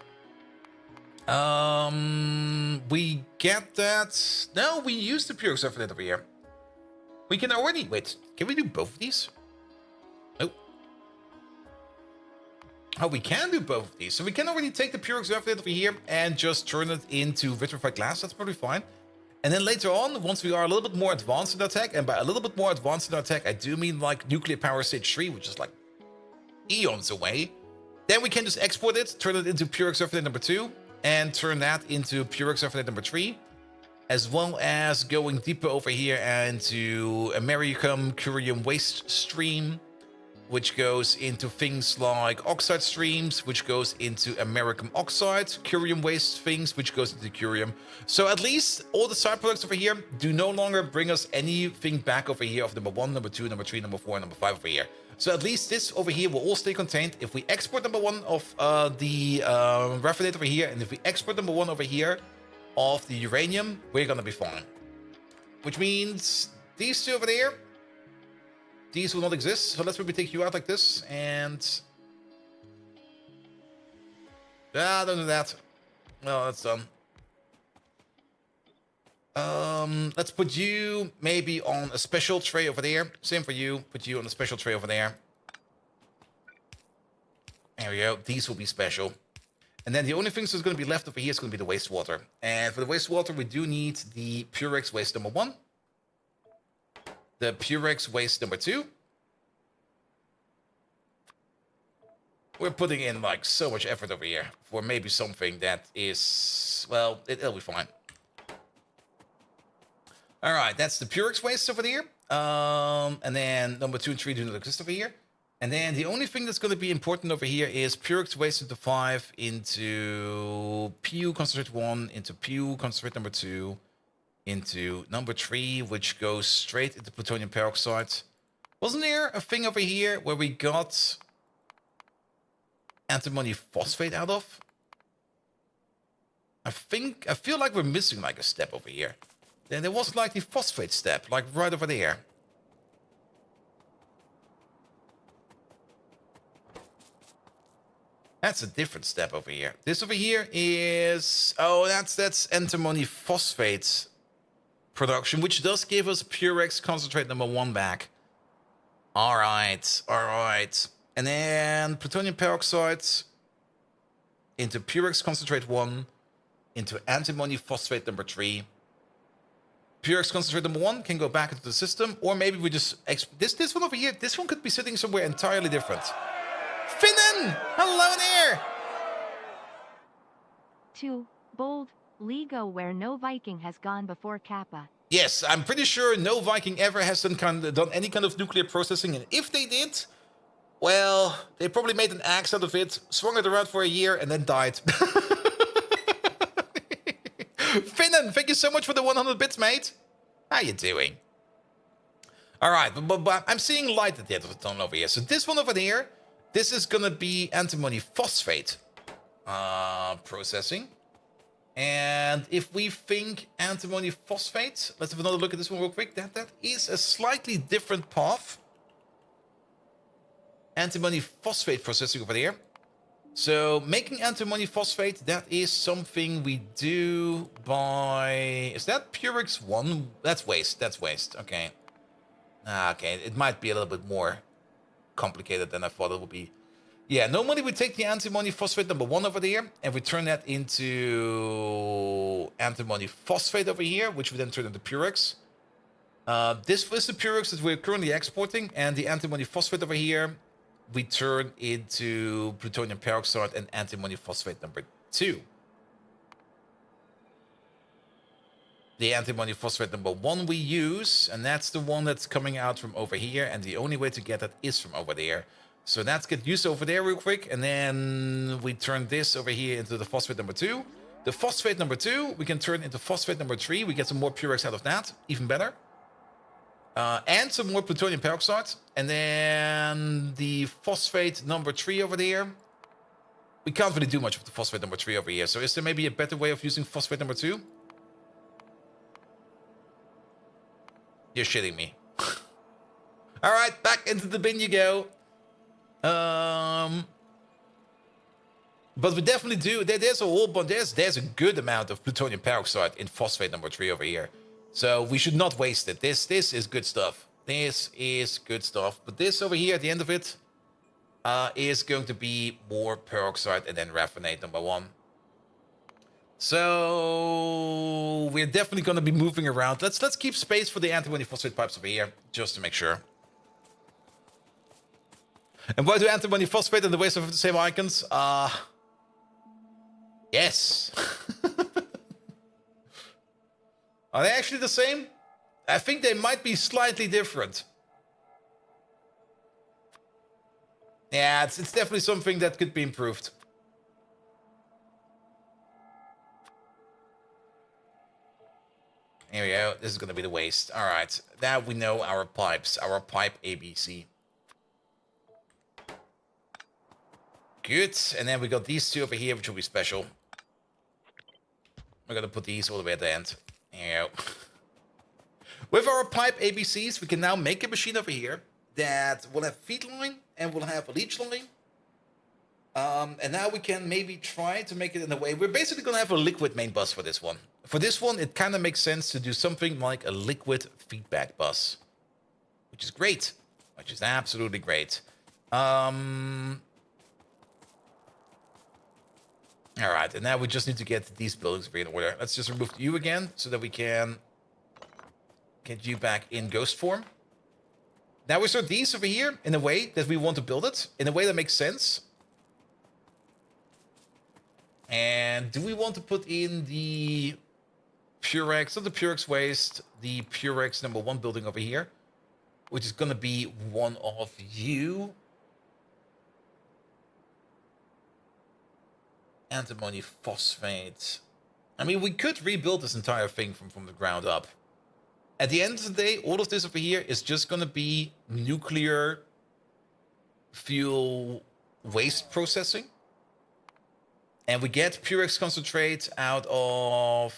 We get that. No, we use the Purex raffinate over here. We can already, wait, can we do both of these? Oh, we can do both of these. So we can already take the Purex raffinate over here and just turn it into vitrified glass. That's probably fine. And then later on, once we are a little bit more advanced in our tech, and by a little bit more advanced in our tech, I do mean like nuclear power stage 3, which is like eons away. Then we can just export it, turn it into Purex raffinate number 2, and turn that into Purex raffinate number 3. As well as going deeper over here into americium curium waste stream, which goes into things like oxide streams, which goes into americium oxide, curium waste things, which goes into curium. So at least all the side products over here do no longer bring us anything back over here of number 1, number 2, number 3, number 4, and number 5 over here. So at least this over here will all stay contained. If we export number 1 of the raffinate over here, and if we export number 1 over here of the uranium, we're gonna be fine. Which means these two over there, these will not exist. So let's maybe take you out like this, and don't do that. No, that's done. Let's put you maybe on a special tray over there. Same for you. Put you on a special tray over there. There we go. These will be special. And then the only thing that's going to be left over here is going to be the wastewater. And for the wastewater, we do need the Purex waste number 1. The Purex waste number 2. We're putting in like so much effort over here for maybe something that is, well, it'll be fine. All right, that's the Purex waste over here. And then number 2 and 3 do not exist over here. And then the only thing that's going to be important over here is Purex waste into 5 into Pu concentrate 1 into Pu concentrate number 2 into number 3, which goes straight into plutonium peroxide. Wasn't there a thing over here where we got antimony phosphate out of? I feel like we're missing like a step over here. Then there was like the phosphate step, like right over there. That's a different step over here. This over here is, oh, that's antimony phosphate production, which does give us Purex concentrate number 1 back. All right. And then plutonium peroxide into Purex concentrate 1 into antimony phosphate number 3. Purex concentrate number 1 can go back into the system, or maybe we just this one over here. This one could be sitting somewhere entirely different. Finnen, hello there. 2. Bold. Lego where no Viking has gone before Kappa. Yes, I'm pretty sure no Viking ever has done any kind of nuclear processing, and if they did, well, they probably made an axe out of it, swung it around for a year, and then died. Finan, thank you so much for the 100 bits, mate. How you doing? All right, but I'm seeing light at the end of the tunnel over here. So this one over here, this is gonna be antimony phosphate processing. And if we think antimony phosphate, let's have another look at this one real quick. That is a slightly different path. Antimony phosphate processing over there. So making antimony phosphate, that is something we do by... Is that Purex 1? That's waste. That's waste. Okay. Okay, it might be a little bit more complicated than I thought it would be. Yeah, normally we take the antimony phosphate number 1 over there, and we turn that into antimony phosphate over here, which we then turn into Purex. This is the Purex that we're currently exporting, and the antimony phosphate over here, we turn into plutonium peroxide and antimony phosphate number 2. The antimony phosphate number 1 we use, and that's the one that's coming out from over here, and the only way to get that is from over there. So that's get used over there real quick, and then we turn this over here into the phosphate number 2. The phosphate number 2 we can turn into phosphate number 3. We get some more Purex out of that, even better. And some more plutonium peroxide. And then the phosphate number 3 over there. We can't really do much with the phosphate number 3 over here. So is there maybe a better way of using phosphate number 2? You're shitting me. All right, back into the bin you go. But we definitely do. There's a whole bunch. There's a good amount of plutonium peroxide in phosphate number 3 over here. So we should not waste it. This is good stuff. This is good stuff. But this over here at the end of it is going to be more peroxide and then raffinate number 1. So we're definitely going to be moving around. Let's keep space for the antimony phosphate pipes over here, just to make sure. And why do antimony phosphate and the waste have the same icons? Yes. Are they actually the same? I think they might be slightly different. Yeah, it's definitely something that could be improved. Here we go. This is going to be the waste. All right. Now we know our pipes. Our pipe ABC. Good. And then we got these 2 over here, which will be special. We're going to put these all the way at the end. Here we go. With our pipe ABCs, we can now make a machine over here that will have feed line and will have a leach line. And now we can maybe try to make it in a way. We're basically going to have a liquid main bus for this one. For this one, it kind of makes sense to do something like a liquid feedback bus, which is great, which is absolutely great. All right, and now we just need to get these buildings in order. Let's just remove you again so that we can get you back in ghost form. Now we start these over here in a way that we want to build it, in a way that makes sense. And do we want to put in the Purex, not the Purex waste, the Purex number 1 building over here, which is going to be one of you. Antimony phosphate. I mean, we could rebuild this entire thing from the ground up. At the end of the day, all of this over here is just going to be nuclear fuel waste processing. And we get Purex concentrate out of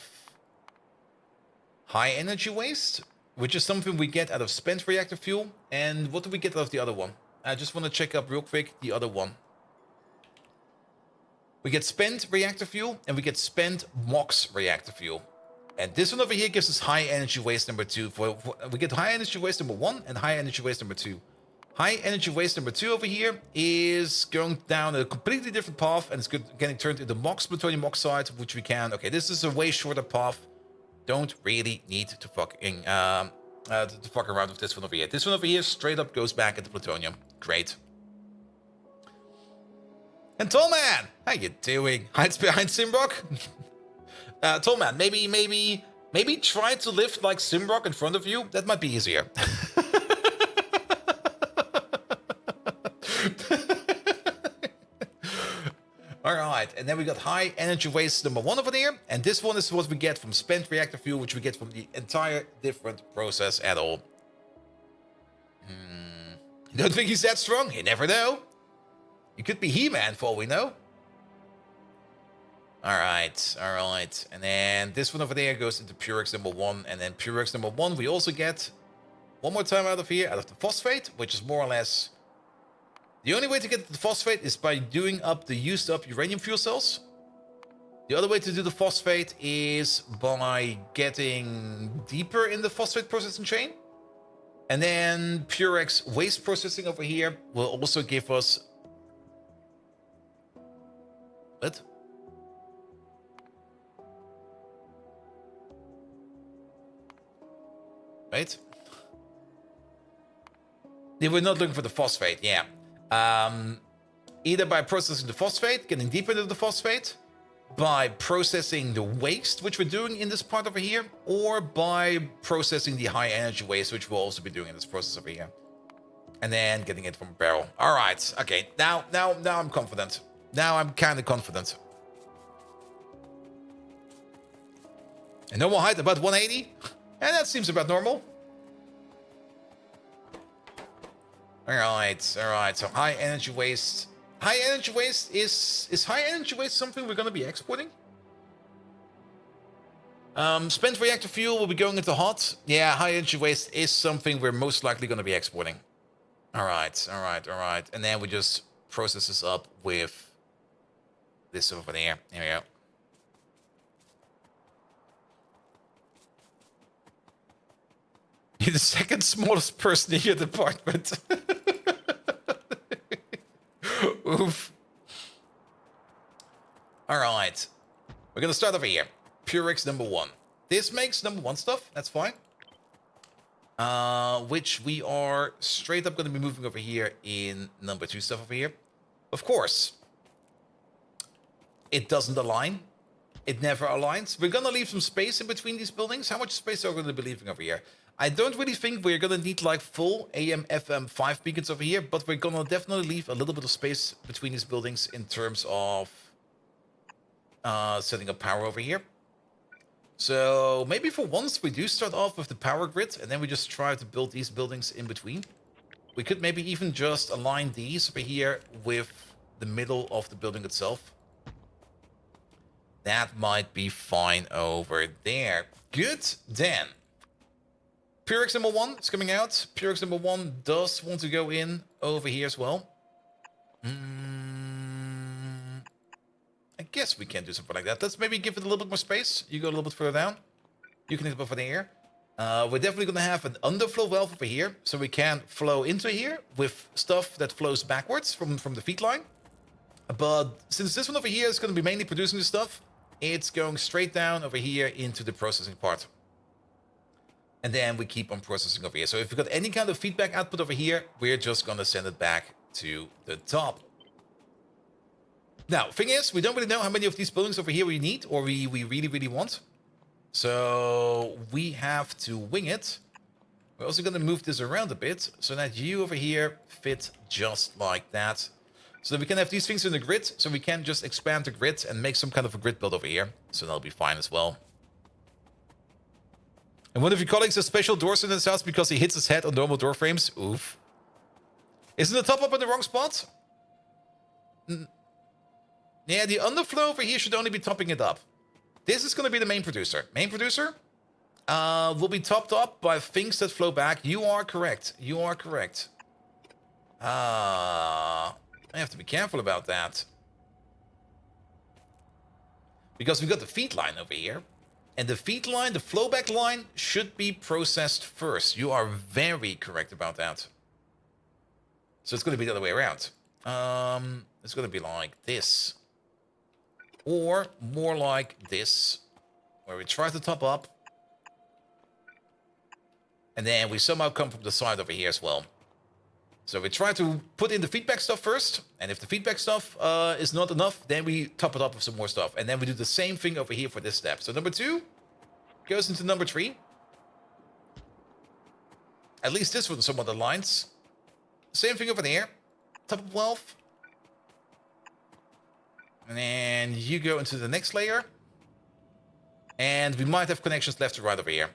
high energy waste, which is something we get out of spent reactor fuel. And what do we get out of the other one? I just want to check up real quick the other one. We get spent reactor fuel and we get spent MOX reactor fuel. And this one over here gives us high energy waste number 2. We get high energy waste number 1 and high energy waste number 2. High energy waste number 2 over here is going down a completely different path, and it's getting turned into MOX plutonium oxide, which we can. Okay, this is a way shorter path. Don't really need to fucking to fuck around with this one over here. This one over here straight up goes back into plutonium. Great. And Tallman, how you doing? Heinz behind Simrock. Tollman, maybe try to lift like Simrock in front of you. That might be easier. Alright, and then we got high energy waste number 1 over there. And this one is what we get from spent reactor fuel, which we get from the entire different process at all. You don't think he's that strong? You never know. He could be He-Man for all we know. Alright. And then this one over there goes into Purex number 1. And then Purex number 1 we also get one more time out of here, out of the phosphate, which is more or less... The only way to get the phosphate is by doing up the used up uranium fuel cells. The other way to do the phosphate is by getting deeper in the phosphate processing chain. And then Purex waste processing over here will also give us... What? Wait. Yeah, we're not looking for the phosphate, yeah. Either by processing the phosphate, getting deeper into the phosphate, by processing the waste, which we're doing in this part over here, or by processing the high energy waste, which we'll also be doing in this process over here. And then getting it from a barrel. Alright, okay, now I'm confident. Now I'm kind of confident. A normal height about 180, and that seems about normal. Alright, so high energy waste. High energy waste is high energy waste something we're gonna be exporting? Spent reactor fuel will be going into hot. Yeah, high energy waste is something we're most likely gonna be exporting. Alright. And then we just process this up with this over there. There we go. You're the second smallest person in your department. Oof. Alright. We're gonna start over here. Purex number 1. This makes number 1 stuff. That's fine. Which we are straight up gonna be moving over here in number 2 stuff over here. Of course. It doesn't align. It never aligns. We're gonna leave some space in between these buildings. How much space are we gonna be leaving over here? I don't really think we're gonna need like full AM, FM 5 beacons over here, but we're gonna definitely leave a little bit of space between these buildings in terms of setting up power over here. So maybe for once we do start off with the power grid, and then we just try to build these buildings in between. We could maybe even just align these over here with the middle of the building itself. That might be fine over there. Good, then. Purex number 1 is coming out. Purex number 1 does want to go in over here as well. I guess we can do something like that. Let's maybe give it a little bit more space. You go a little bit further down. You can hit over there. We're definitely going to have an underflow valve over here, so we can flow into here with stuff that flows backwards from the feed line. But since this one over here is going to be mainly producing the stuff, it's going straight down over here into the processing part. And then we keep on processing over here. So if we've got any kind of feedback output over here, we're just going to send it back to the top. Now, thing is, we don't really know how many of these buildings over here we need, or we really, really want. So we have to wing it. We're also going to move this around a bit, so that you over here fit just like that. So that we can have these things in the grid, so we can just expand the grid and make some kind of a grid build over here. So that'll be fine as well. And one of your colleagues has special doors in his house because he hits his head on normal door frames. Oof. Isn't the top up in the wrong spot? Yeah, the underflow over here should only be topping it up. This is going to be the main producer. Main producer will be topped up by things that flow back. You are correct. You are correct. I have to be careful about that. Because we've got the feed line over here. And the feed line, the flowback line, should be processed first. You are very correct about that. So it's going to be the other way around. It's going to be like this. Or more like this. Where we try to top up. And then we somehow come from the side over here as well. So we try to put in the feedback stuff first, and if the feedback stuff is not enough, then we top it up with some more stuff. And then we do the same thing over here for this step. So number 2 goes into number 3. At least this one somewhat aligns. Same thing over there. Top of wealth. And then you go into the next layer. And we might have connections left to right over here.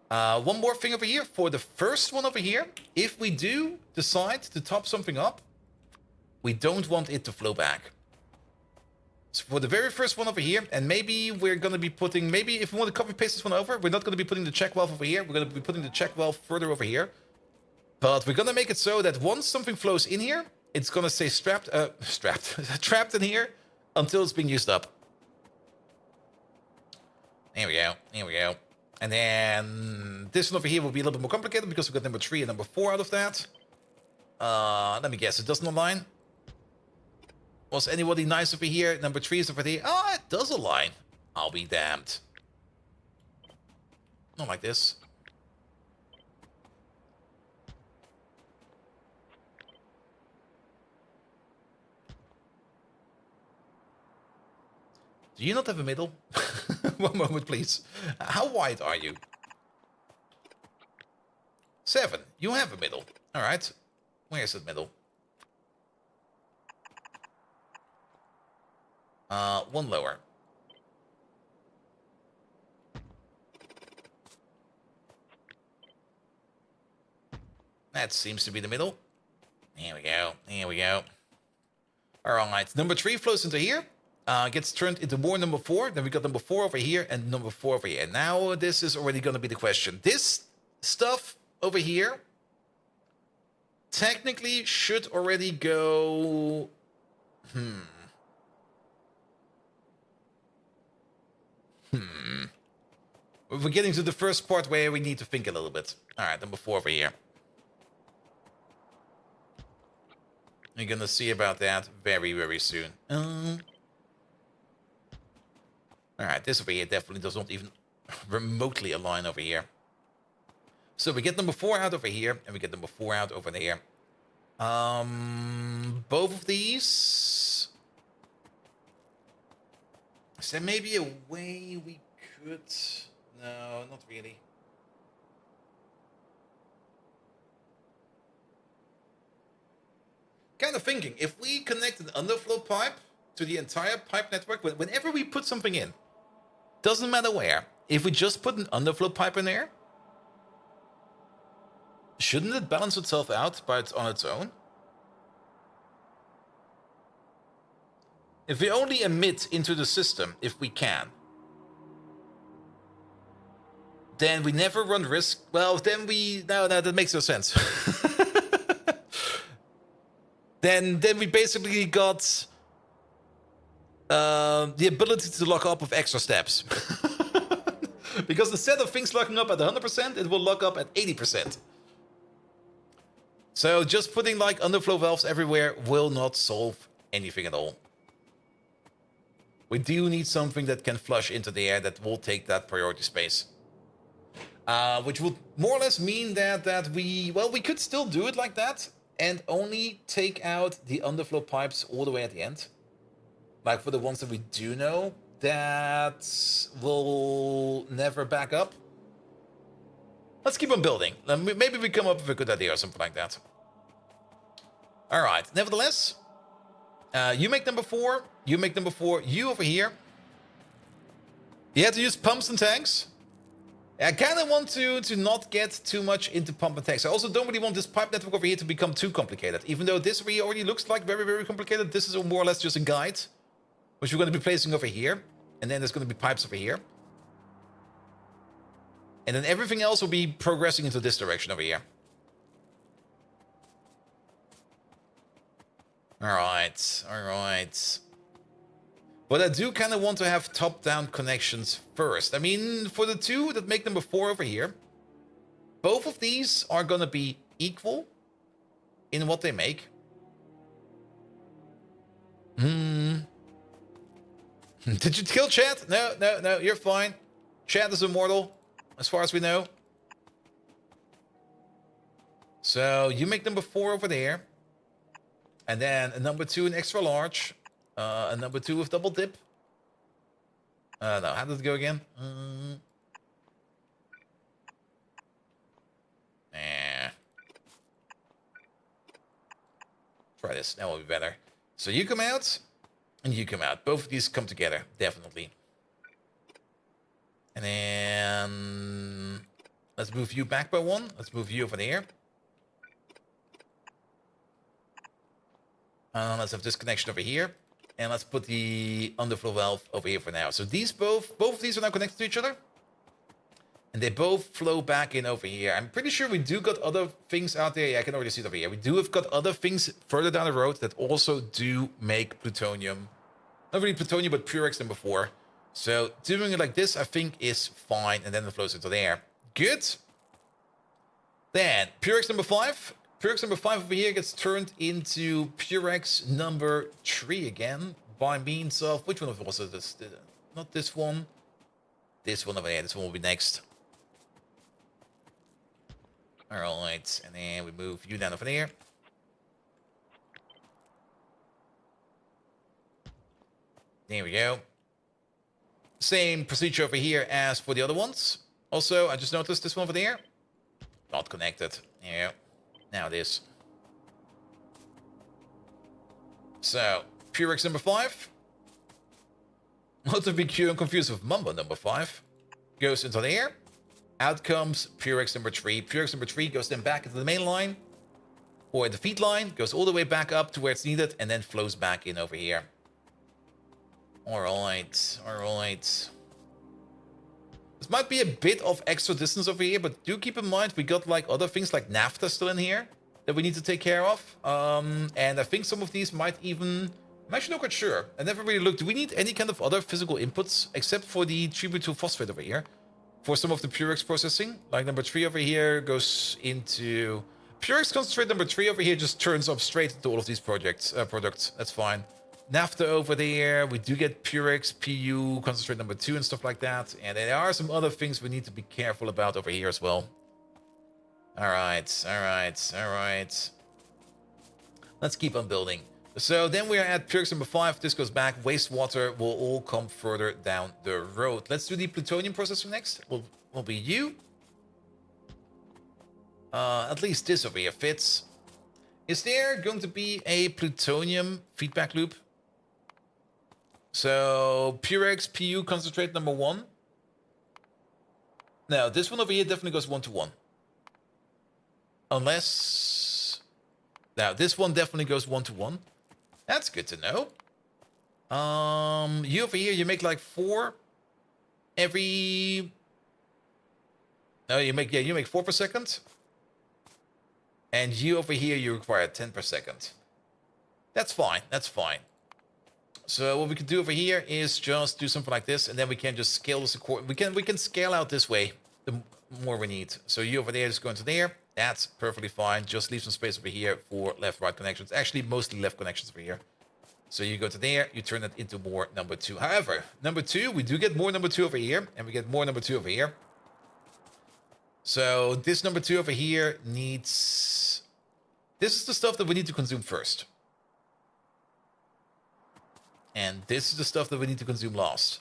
One more thing over here. For the first one over here, if we do decide to top something up, we don't want it to flow back. So for the very first one over here, and maybe we're going to be putting, maybe if we want to copy paste this one over, we're not going to be putting the check valve over here. We're going to be putting the check valve further over here. But we're going to make it so that once something flows in here, it's going to stay trapped in here until it's being used up. There we go. There we go. And then this one over here will be a little bit more complicated because we've got number 3 and number 4 out of that. Let me guess, it doesn't align. Was anybody nice over here? Number 3 is over there. Oh, it does align. I'll be damned. Not like this. Do you not have a middle? One moment, please. How wide are you? 7. You have a middle. All right. Where's the middle? 1 lower. That seems to be the middle. Here we go. Here we go. All right. Number 3 flows into here. Gets turned into more number 4. Then we got number 4 over here and number 4 over here. Now this is already going to be the question. This stuff over here technically should already go... We're getting to the first part where we need to think a little bit. All right, number 4 over here. You're going to see about that very, very soon. All right, this over here definitely does not even remotely align over here. So we get number 4 out over here, and we get number 4 out over there. Both of these... Is there maybe a way we could... No, not really. Kind of thinking, if we connect an underflow pipe to the entire pipe network, whenever we put something in, doesn't matter where, if we just put an underflow pipe in there, shouldn't it balance itself out on its own? If we only emit into the system, if we can, then we never run risk. Well, then we... No, that makes no sense. then we basically got the ability to lock up with extra steps. Because instead of things locking up at 100%, it will lock up at 80%. So just putting like underflow valves everywhere will not solve anything at all. We do need something that can flush into the air that will take that priority space. Which would more or less mean that we could still do it like that and only take out the underflow pipes all the way at the end. Like for the ones that we do know that will never back up. Let's keep on building. Maybe we come up with a good idea or something like that. All right. Nevertheless, you make number 4. You make number 4. You over here. You had to use pumps and tanks. I kind of want to not get too much into pump and tanks. I also don't really want this pipe network over here to become too complicated. Even though this already looks like very, very complicated, this is more or less just a guide, which we're going to be placing over here. And then there's going to be pipes over here. And then everything else will be progressing into this direction over here. All right, all right. But I do kind of want to have top-down connections first. I mean, for the 2 that make number 4 over here, both of these are going to be equal in what they make. Did you kill chat? No, you're fine. Chat is immortal, as far as we know. So you make number 4 over there. And then a number 2 in extra large. A number 2 with double dip. No, how did it go again? Try this, that will be better. So you come out, and you come out. Both of these come together, definitely. And then let's move you back by 1. Let's move you over there. Let's have this connection over here. And let's put the underflow valve over here for now. So these both of these are now connected to each other. And they both flow back in over here. I'm pretty sure we do got other things out there. Yeah, I can already see it over here. We do have got other things further down the road that also do make plutonium. Not really plutonium, but Purex number 4. So doing it like this, I think, is fine. And then it flows into there. Good. Then Purex number 5. Purex number 5 over here gets turned into Purex number 3 again. By means of... Which one was it? This, not this one. This one over there. This one will be next. Alright, and then we move you down over there. There we go. Same procedure over here as for the other ones. Also, I just noticed this one over there. Not connected. There you go. Now it is. So, Purex number 5. Not to be confused with Mumbo number 5. Goes into there. Out comes Purex number 3. Purex number 3 goes then back into the main line. Or the feed line. Goes all the way back up to where it's needed. And then flows back in over here. Alright. Alright. This might be a bit of extra distance over here. But do keep in mind we got like other things like naphtha still in here. That we need to take care of. And I think some of these might even... I'm actually not quite sure. I never really looked. Do we need any kind of other physical inputs? Except for the tributyl phosphate over here. For some of the Purex processing. Like number 3 over here goes into... Purex concentrate number 3 over here just turns up straight into all of these products. That's fine. Naphtha over there. We do get Purex, PU, concentrate number 2 and stuff like that. And there are some other things we need to be careful about over here as well. Alright, alright, alright. Let's keep on building. So then we are at Purex number 5. This goes back. Wastewater will all come further down the road. Let's do the plutonium processor next. Will be you. At least this over here fits. Is there going to be a plutonium feedback loop? So Purex PU concentrate number 1. No, this one over here definitely goes 1-to-1. Unless... Now, this one definitely goes 1-to-1. That's good to know. You over here, you make like 4 every... No, you make 4 per second. And you over here, you require 10 per second. That's fine, that's fine. So what we can do over here is just do something like this, and then we can just scale this accordingly. We can scale out this way, the more we need. So you over there just go into there. That's perfectly fine. Just leave some space over here for left-right connections. Actually, mostly left connections over here. So you go to there, you turn it into more number 2. However, number 2, we do get more number 2 over here, and we get more number 2 over here. So this number 2 over here needs... This is the stuff that we need to consume first. And this is the stuff that we need to consume last.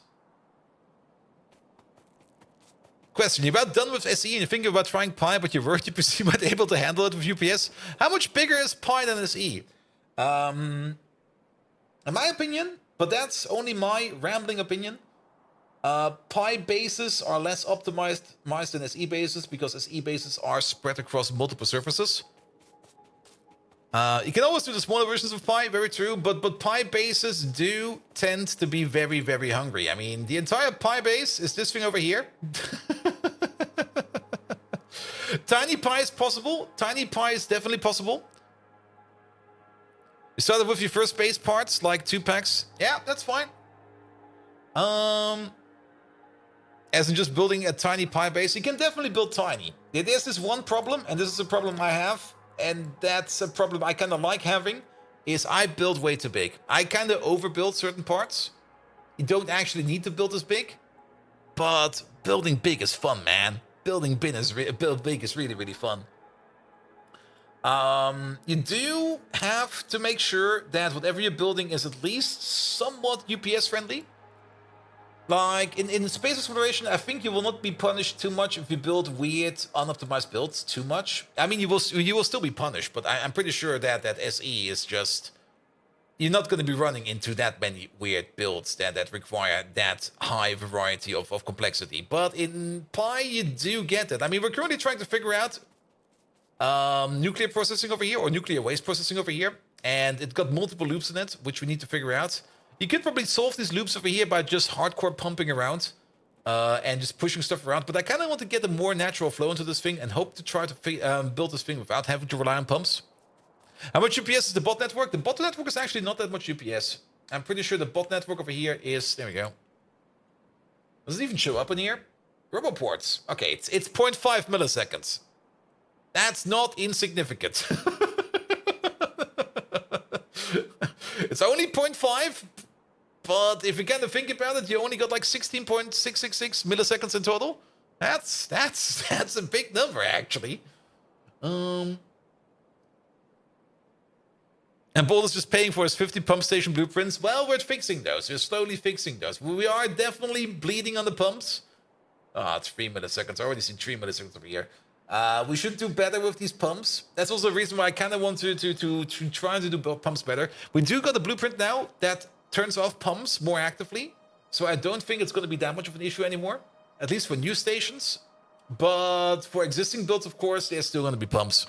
Question, you're about done with SE and you're thinking about trying Pi, but you're worried you PC might be able to handle it with UPS. How much bigger is Pi than SE? In my opinion, but that's only my rambling opinion, Pi bases are less optimized than SE bases because SE bases are spread across multiple surfaces. You can always do the smaller versions of Pi, very true, but Pi bases do tend to be very, very hungry. I mean, the entire Pi base is this thing over here. Tiny Pi is possible. Tiny Pi is definitely possible. You started with your first base parts, like 2 packs. Yeah, that's fine. As in just building a tiny Pi base, you can definitely build tiny. There's this one problem, and this is a problem I have. And that's a problem I kind of like having, is I build way too big. I kind of overbuild certain parts. You don't actually need to build this big, but building big is fun, man. Build big is really, really fun. You do have to make sure that whatever you're building is at least somewhat UPS friendly. Like, in space exploration, I think you will not be punished too much if you build weird, unoptimized builds too much. I mean, you will still be punished, but I'm pretty sure that SE is just... You're not going to be running into that many weird builds that require that high variety of complexity. But in Pi, you do get it. I mean, we're currently trying to figure out nuclear processing over here, or nuclear waste processing over here. And it got multiple loops in it, which we need to figure out. You could probably solve these loops over here by just hardcore pumping around and just pushing stuff around. But I kind of want to get a more natural flow into this thing and hope to try to build this thing without having to rely on pumps. How much UPS is the bot network? The bot network is actually not that much UPS. I'm pretty sure the bot network over here is... There we go. Does it even show up in here? Roboports. Okay, it's 0.5 milliseconds. That's not insignificant. It's only 0.5, but if you kind of think about it, you only got like 16.666 milliseconds in total. That's a big number, actually. And Boulder's just paying for his 50 pump station blueprints. Well, we're fixing those. We're slowly fixing those. We are definitely bleeding on the pumps. Ah, it's 3 milliseconds. I already seen 3 milliseconds over here. We should do better with these pumps. That's also the reason why I kind of want to try to do pumps better. We do got a blueprint now that turns off pumps more actively. So I don't think it's going to be that much of an issue anymore. At least for new stations. But for existing builds, of course, there's still going to be pumps.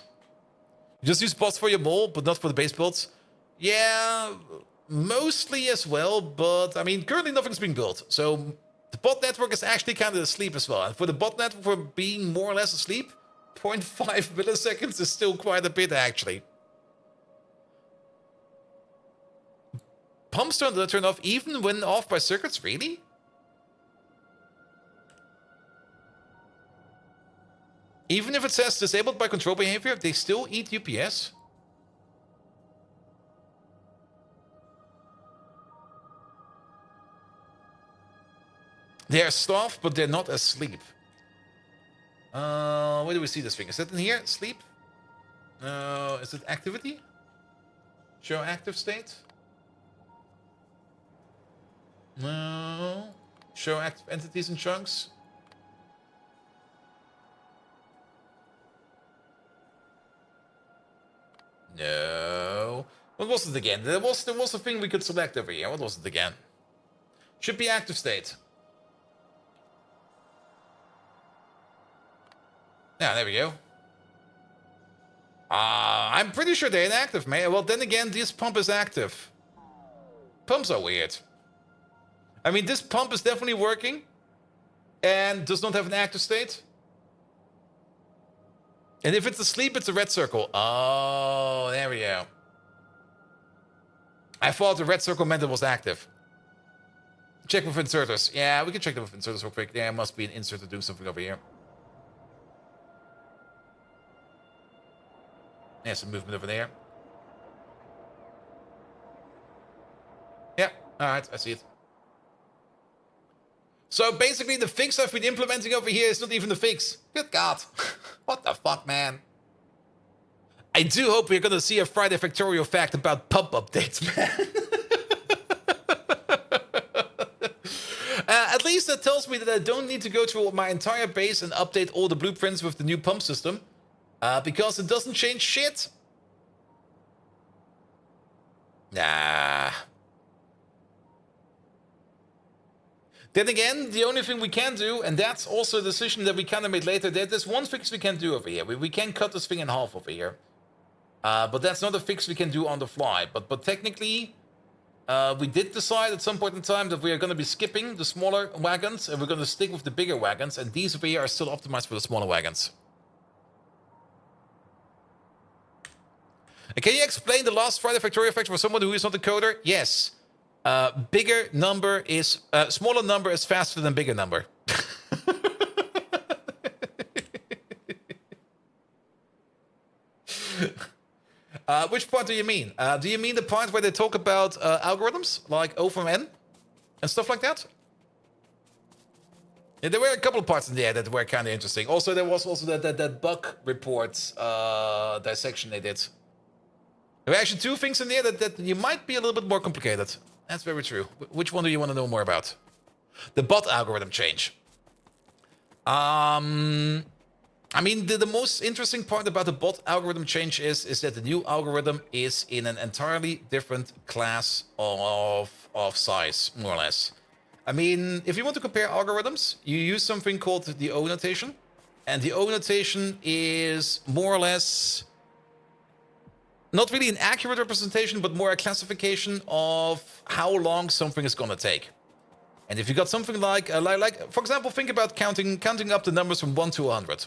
You just use bots for your mole, but not for the base builds. Yeah, mostly as well. But, I mean, currently nothing's being built. So the bot network is actually kind of asleep as well. And for the bot network for being more or less asleep, 0.5 milliseconds is still quite a bit, actually. Pumps don't turn off even when off by circuits, really? Even if it says disabled by control behavior, they still eat UPS? They're stuffed, but they're not asleep. Where do we see this thing? Is it in here? Sleep? Is it activity? Show active state? No. Show active entities and chunks? No. What was it again? There was a thing we could select over here. What was it again? Should be active state. Yeah, there we go. I'm pretty sure they're inactive, man. Well, then again, this pump is active. Pumps are weird. I mean, this pump is definitely working and does not have an active state. And if it's asleep, it's a red circle. Oh, there we go. I thought the red circle meant it was active. Check with inserters. Yeah, we can check them with inserters real quick. There must be an insert to do something over here. There's some movement over there. Yeah, alright, I see it. So basically the fix I've been implementing over here is not even the fix. Good God. What the fuck, man? I do hope we're gonna see a Friday Factorio fact about pump updates, man. At least that tells me that I don't need to go through my entire base and update all the blueprints with the new pump system. Because it doesn't change shit. Nah. Then again, the only thing we can do, and that's also a decision that we kind of made later, there's one fix we can do over here. We can cut this thing in half over here. But that's not a fix we can do on the fly. But technically, we did decide at some point in time that we are going to be skipping the smaller wagons, and we're going to stick with the bigger wagons, and these over here are still optimized for the smaller wagons. Can you explain the last Friday Factorio effect for someone who is not a coder? Yes. Bigger number is... smaller number is faster than bigger number. Which part do you mean? Do you mean the part where they talk about algorithms? Like O from N? And stuff like that? Yeah, there were a couple of parts in there that were kind of interesting. Also, there was also that bug report dissection they did. There were actually two things in there that you might be a little bit more complicated. That's very true. Which one do you want to know more about? The bot algorithm change. I mean, the most interesting part about the bot algorithm change is that the new algorithm is in an entirely different class of size, more or less. I mean, if you want to compare algorithms, you use something called the O notation. And the O notation is more or less not really an accurate representation, but more a classification of how long something is going to take. And if you got something like, for example, think about counting up the numbers from 1 to 100.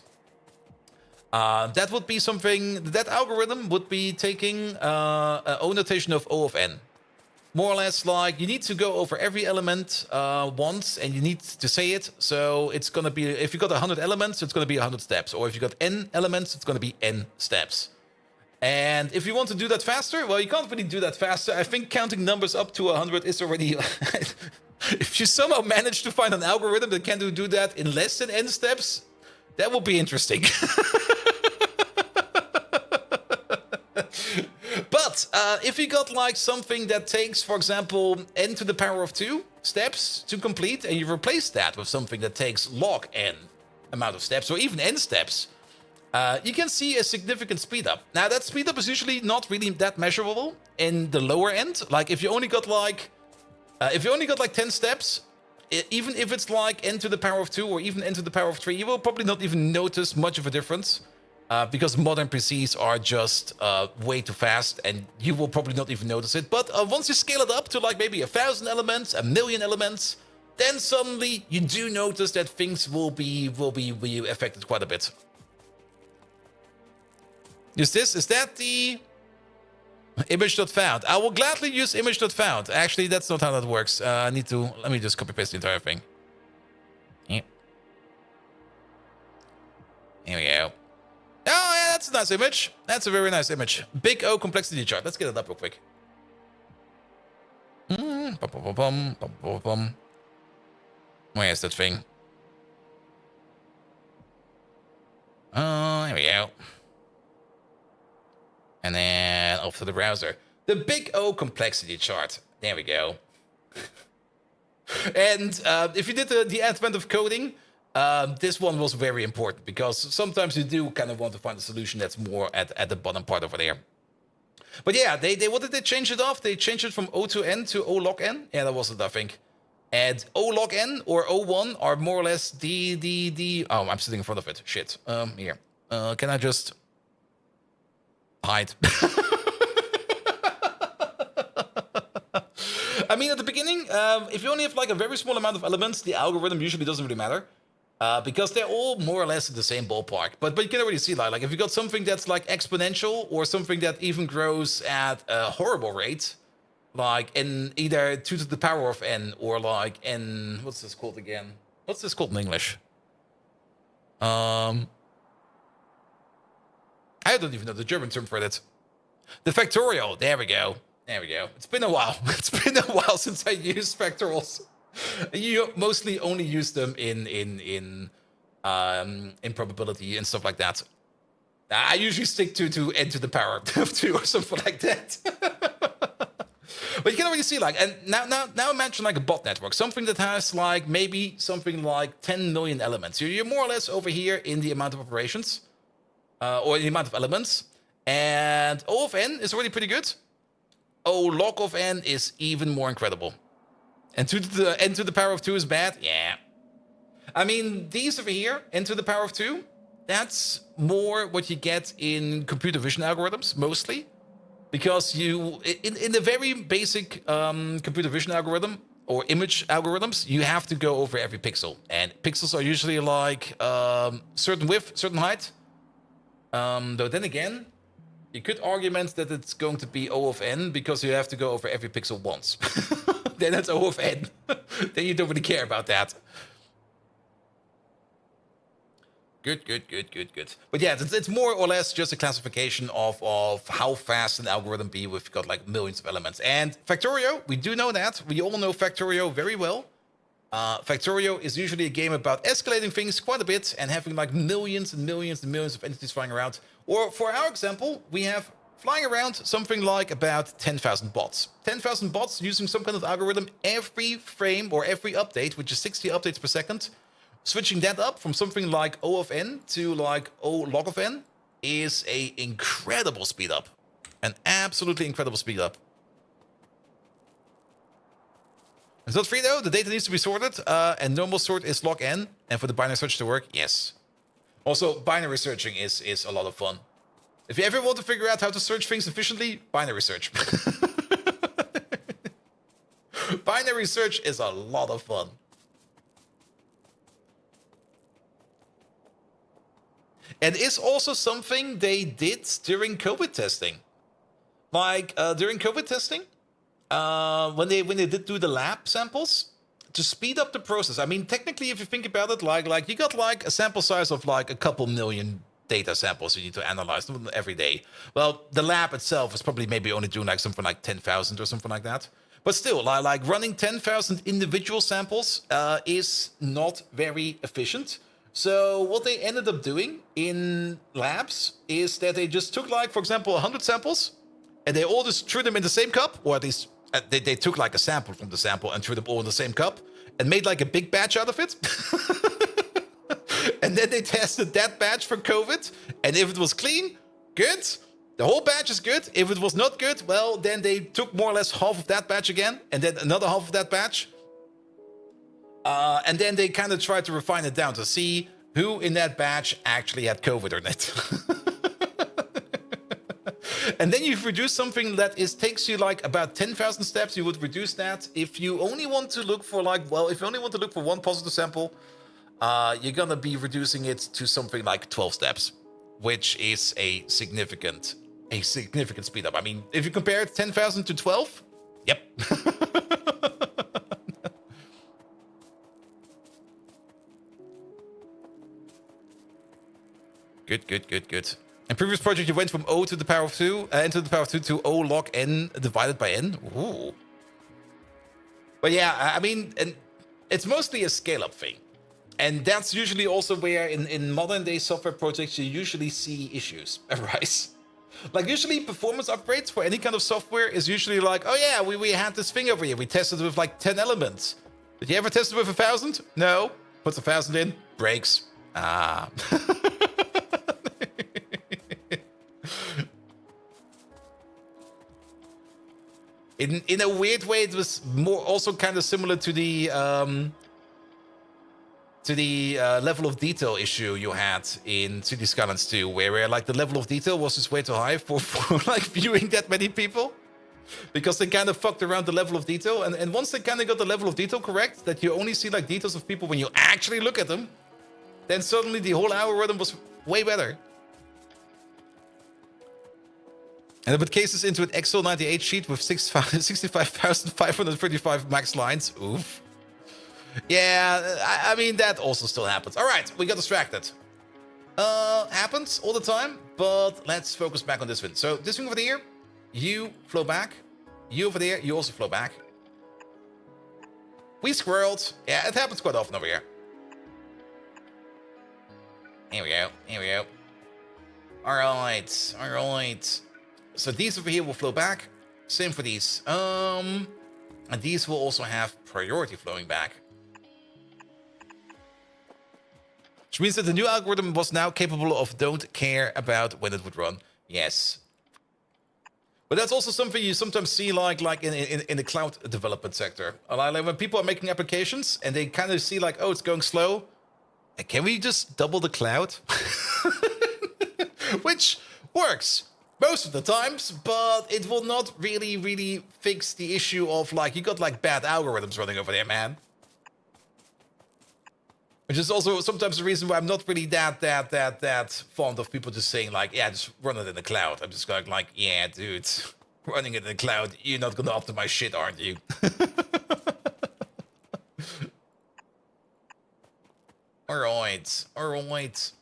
That would be something, that algorithm would be taking an O notation of O of n. More or less like you need to go over every element once and you need to say it. So it's going to be, if you got 100 elements, it's going to be 100 steps. Or if you got n elements, it's going to be n steps. And if you want to do that faster, well, you can't really do that faster. I think counting numbers up to 100 is already... If you somehow manage to find an algorithm that can do that in less than n steps, that would be interesting. But if you got like something that takes, for example, n to the power of 2 steps to complete, and you replace that with something that takes log n amount of steps, or even n steps, you can see a significant speed up. Now, that speed up is usually not really that measurable in the lower end. Like if you only got like 10 steps, even if it's like n to the power of 2 or even n to the power of 3, you will probably not even notice much of a difference. Because modern PCs are just way too fast, and you will probably not even notice it. But once you scale it up to like maybe 1,000 elements, 1,000,000 elements, then suddenly you do notice that things will be affected quite a bit. Is that the image.found? I will gladly use image.found. Actually, that's not how that works. Let me just copy paste the entire thing. Yep. Here we go. Oh, yeah, that's a nice image. That's a very nice image. Big O complexity chart. Let's get it up real quick. Where is that thing? Oh, here we go. And then off to the browser. The Big O complexity chart. There we go. And if you did the advent of coding, this one was very important because sometimes you do kind of want to find a solution that's more at the bottom part over there. But yeah, what did they change it off? They changed it from O to N to O log N. Yeah, that was it, I think. And O log N or O1 are more or less the... Oh, I'm sitting in front of it. Shit. Here. Can I just... hide? I mean, at the beginning, if you only have like a very small amount of elements, the algorithm usually doesn't really matter. Because they're all more or less in the same ballpark. But you can already see like if you got something that's like exponential or something that even grows at a horrible rate, like in either 2 to the power of n or like n, what's this called again? What's this called in English? I don't even know the German term for that. The Factorio. There we go. There we go. It's been a while. It's been a while since I used factorials. You mostly only use them in probability and stuff like that. I usually stick to n to the power of 2 or something like that. But you can already see like, and now imagine like a bot network, something that has like maybe something like 10 million elements. You're more or less over here in the amount of operations, or the amount of elements, and O of n is already pretty good. O log of n is even more incredible. And n to the power of 2 is bad? Yeah. I mean, these over here, n to the power of 2, that's more what you get in computer vision algorithms, mostly. Because in the very basic computer vision algorithm, or image algorithms, you have to go over every pixel. And pixels are usually like certain width, certain height. Though then again, you could argument that it's going to be O of n because you have to go over every pixel once. Then that's O of n. Then you don't really care about that. Good. But yeah, it's more or less just a classification of how fast an algorithm be if you've got like millions of elements. And Factorio, we do know that. We all know Factorio very well. Factorio is usually a game about escalating things quite a bit and having like millions and millions and millions of entities flying around. Or for our example, we have flying around something like about 10,000 bots. 10,000 bots using some kind of algorithm every frame or every update, which is 60 updates per second. Switching that up from something like O of n to like O log of n is a incredible speed up. An absolutely incredible speed up. It's not free though, the data needs to be sorted, and normal sort is log n, and for the binary search to work, yes. Also, binary searching is a lot of fun. If you ever want to figure out how to search things efficiently, binary search. Binary search is a lot of fun. And it's also something they did during COVID testing. Like, during COVID testing, when they did do the lab samples, to speed up the process. I mean, technically, if you think about it, like you got like a sample size of like a couple million data samples you need to analyze them every day. Well, the lab itself is probably maybe only doing like something like 10,000 or something like that. But still, like running 10,000 individual samples is not very efficient. So what they ended up doing in labs is that they just took like, for example, 100 samples, and they all just threw them in the same cup, or at least they took like a sample from the sample and threw them all in the same cup and made like a big batch out of it. And then they tested that batch for COVID. And if it was clean, good. The whole batch is good. If it was not good, well, then they took more or less half of that batch again. And then another half of that batch. And then they kind of tried to refine it down to see who in that batch actually had COVID or not. And then you've reduced something that takes you like about 10,000 steps. You would reduce that. If you only want to look for like, well, if you only want to look for one positive sample, you're going to be reducing it to something like 12 steps, which is a significant speed up. I mean, if you compare 10,000 to 12, yep. Good. In previous project, you went from O to the power of 2, n to the power of 2 to O log n divided by n. Ooh. But yeah, I mean, and it's mostly a scale-up thing. And that's usually also where in modern-day software projects, you usually see issues arise. Like, usually performance upgrades for any kind of software is usually like, oh yeah, we had this thing over here. We tested it with like 10 elements. Did you ever test it with 1,000? No. Puts 1,000 in, breaks. Ah. In a weird way, it was more also kind of similar to the level of detail issue you had in City Skylines 2, where like the level of detail was just way too high for like viewing that many people, because they kind of fucked around the level of detail, and once they kind of got the level of detail correct, that you only see like details of people when you actually look at them, then suddenly the whole algorithm was way better. And I put cases into an Excel 98 sheet with 65,535 max lines. Oof. Yeah, I mean, that also still happens. All right, we got distracted. Happens all the time, but let's focus back on this one. So this one over here, you flow back. You over there, you also flow back. We squirreled. Yeah, it happens quite often over here. Here we go. All right. So these over here will flow back. Same for these. And these will also have priority flowing back. Which means that the new algorithm was now capable of don't care about when it would run. Yes. But that's also something you sometimes see like in the cloud development sector. Like when people are making applications and they kind of see like, oh, it's going slow. Can we just double the cloud? Which works most of the times, but it will not really fix the issue of like, you got like bad algorithms running over there, man. Which is also sometimes the reason why I'm not really that fond of people just saying like, yeah, just run it in the cloud. I'm just going like, yeah, dude, running it in the cloud, you're not gonna optimize shit, aren't you? All right.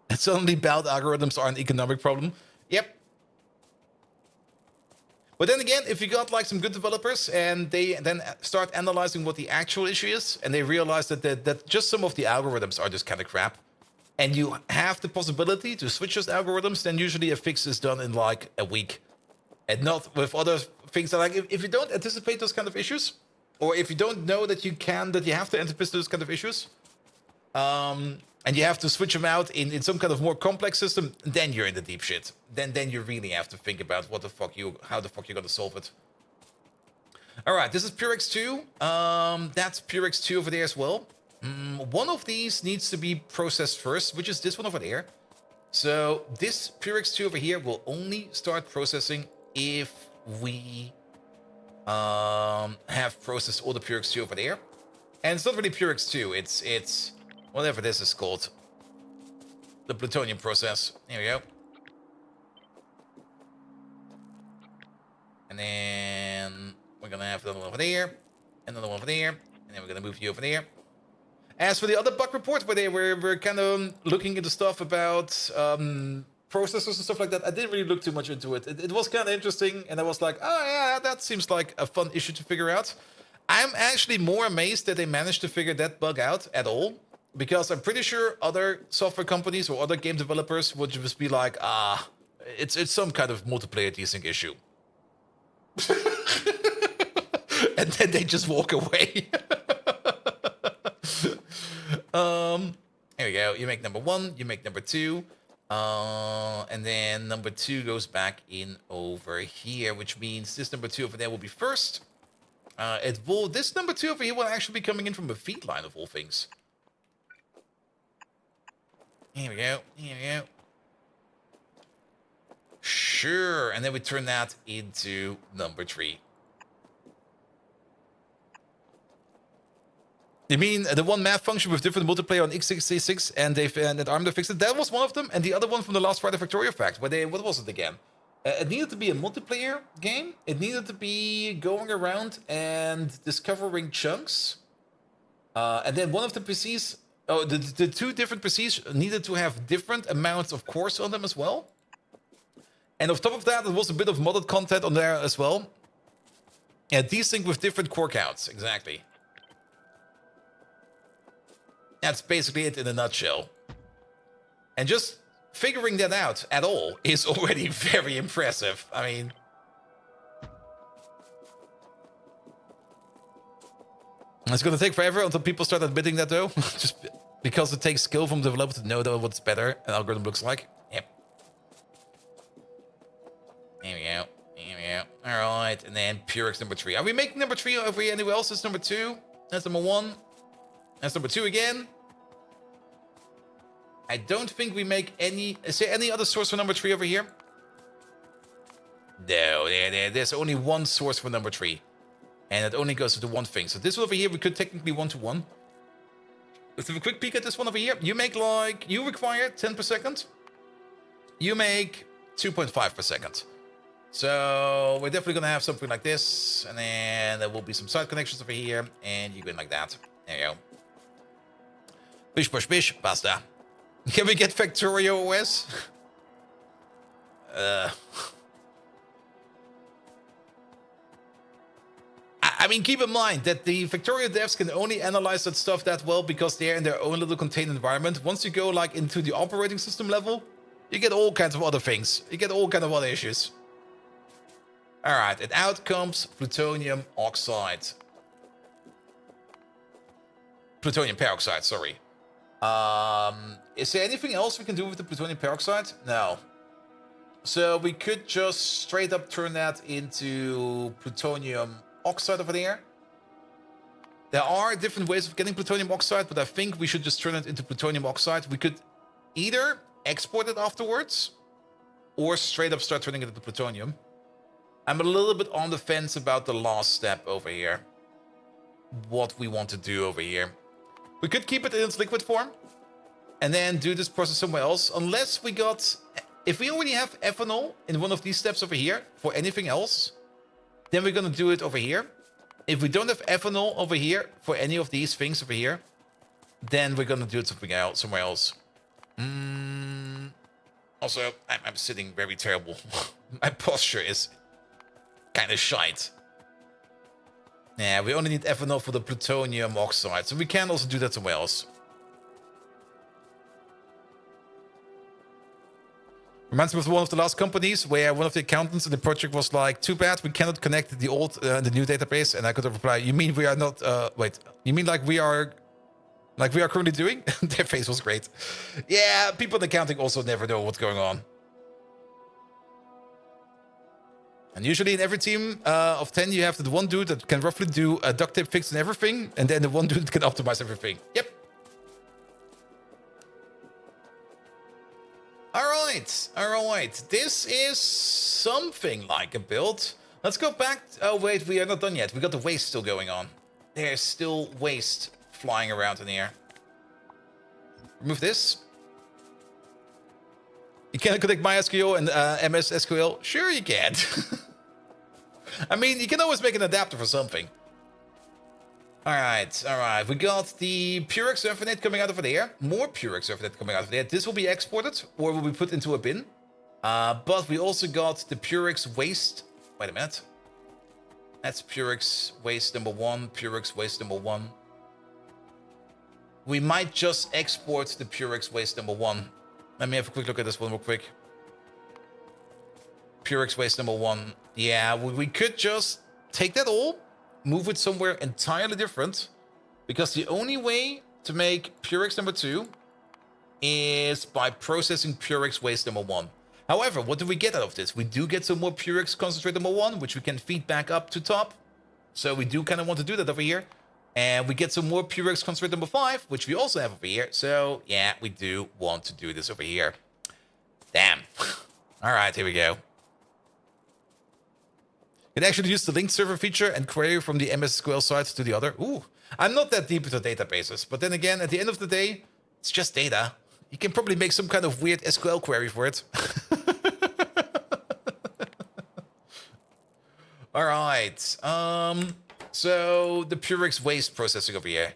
And suddenly bad algorithms are an economic problem. Yep. But then again, if you got like some good developers and they then start analyzing what the actual issue is, and they realize that just some of the algorithms are just kind of crap, and you have the possibility to switch those algorithms, then usually a fix is done in like a week, and not with other things that like if you don't anticipate those kind of issues, or if you don't know that you have to anticipate those kind of issues, and you have to switch them out in some kind of more complex system, then you're in the deep shit. Then you really have to think about how the fuck you're gonna solve it. All right, this is Purex2. That's Purex2 over there as well. One of these needs to be processed first, which is this one over there. So this Purex2 over here will only start processing if we have processed all the Purex2 over there. And it's not really Purex2, it's whatever this is called. The plutonium process. There we go. And then we're gonna have another one over there, another one over there, and then we're gonna move you over there. As for the other bug report, where we're kind of looking into stuff about processors and stuff like that, I didn't really look too much into it. It was kind of interesting, and I was like, oh yeah, that seems like a fun issue to figure out. I'm actually more amazed that they managed to figure that bug out at all, because I'm pretty sure other software companies or other game developers would just be like, it's some kind of multiplayer desync issue. And then they just walk away. Here we go. You make number 1, you make number 2. And then number 2 goes back in over here, which means this number 2 over there will be first. This number 2 over here will actually be coming in from a feed line of all things. Here we go. Here we go. Sure. And then we turn that into number 3. You mean the one math function with different multiplayer on x66 and ARM fixed it? That was one of them. And the other one from the last Friday Factorio fact, where what was it again? It needed to be a multiplayer game. It needed to be going around and discovering chunks. And then one of the PCs, the 2 different PCs needed to have different amounts of cores on them as well. And on top of that, there was a bit of modded content on there as well. Yeah, desync with different core counts, exactly. That's basically it in a nutshell. And just figuring that out at all is already very impressive. I mean... It's going to take forever until people start admitting that, though. Just because it takes skill from the developer to know what's better an algorithm looks like. Yep. There we go. There we go. Alright, and then Purex number 3. Are we making number 3 over here anywhere else? That's number 2. That's number 1. That's number 2 again. I don't think we make any... Is there any other source for number 3 over here? No, there's only one source for number 3. And it only goes to one thing. So this one over here, we could technically 1-to-1. Let's have a quick peek at this one over here. You make like... You require 10 per second. You make 2.5 per second. So we're definitely going to have something like this. And then there will be some side connections over here. And you go in like that. There you go. Bish, push, bish, basta. Can we get Factorio OS? I mean, keep in mind that the Factorio devs can only analyze that stuff that well because they're in their own little contained environment. Once you go like into the operating system level, you get all kinds of other things. You get all kinds of other issues. All right, and out comes plutonium oxide. Plutonium peroxide, sorry. Is there anything else we can do with the plutonium peroxide? No. So we could just straight up turn that into plutonium oxide over there. There are different ways of getting plutonium oxide, but I think we should just turn it into plutonium oxide. We could either export it afterwards or straight up start turning it into plutonium. I'm a little bit on the fence about the last step over here. What we want to do over here. We could keep it in its liquid form and then do this process somewhere else. Unless we got... If we already have ethanol in one of these steps over here for anything else, then we're going to do it over here. If we don't have ethanol over here for any of these things over here, then we're going to do it somewhere else. Also, I'm sitting very terrible. My posture is kind of shite. Yeah, we only need ethanol for the plutonium oxide, so we can also do that somewhere else. Reminds me of one of the last companies where one of the accountants in the project was like, too bad we cannot connect the old and the new database. And I could reply, you mean we are not, wait, you mean like we are currently doing? Their face was great. Yeah, people in accounting also never know what's going on. And usually in every team of 10, you have the one dude that can roughly do a duct tape fix and everything. And then the one dude that can optimize everything. Yep. All right. This is something like a build. Let's go back. Oh, wait, we are not done yet. We got the waste still going on. There's still waste flying around in here. Remove this. You can connect MySQL and MS SQL. Sure you can. I mean, you can always make an adapter for something. All right. We got the Purex Surfinate coming out of there. More Purex Surfinate coming out of there. This will be exported or will be put into a bin. But we also got the Purex waste. Wait a minute. That's Purex waste number 1. Purex waste number 1. We might just export the Purex waste number 1. Let me have a quick look at this one real quick. Purex waste number 1. Yeah, we could just take that all, move it somewhere entirely different, because the only way to make Purex number 2 is by processing Purex waste number 1. However, what do we get out of this? We do get some more Purex concentrate number 1, which we can feed back up to top. So we do kind of want to do that over here. And we get some more Purex concentrate number 5, which we also have over here. So yeah, we do want to do this over here. Damn. All right, here we go. You can actually use the linked server feature and query from the MS SQL side to the other. Ooh, I'm not that deep into databases. But then again, at the end of the day, it's just data. You can probably make some kind of weird SQL query for it. All right. So the Purex waste processing over here.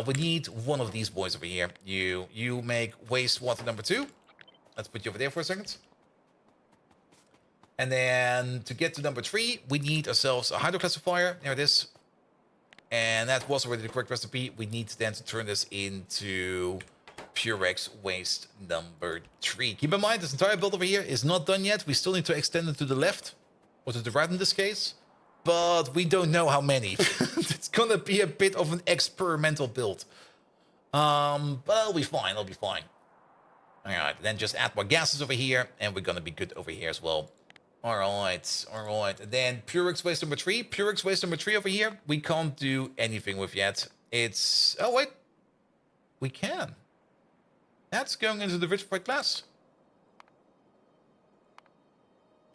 We need one of these boys over here. You make waste water number 2. Let's put you over there for a second. And then to get to number 3, we need ourselves a hydroclassifier. There it is. And that was already the correct recipe. We need then to turn this into Purex waste number 3. Keep in mind, this entire build over here is not done yet. We still need to extend it to the left, or to the right in this case. But we don't know how many. It's gonna be a bit of an experimental build. But it'll be fine, it'll be fine. All right, then just add more gases over here, and we're gonna be good over here as well. All right. And then Purex waste number 3. Purex waste number 3 over here, we can't do anything with yet. It's... Oh, wait. We can. That's going into the vitrified glass.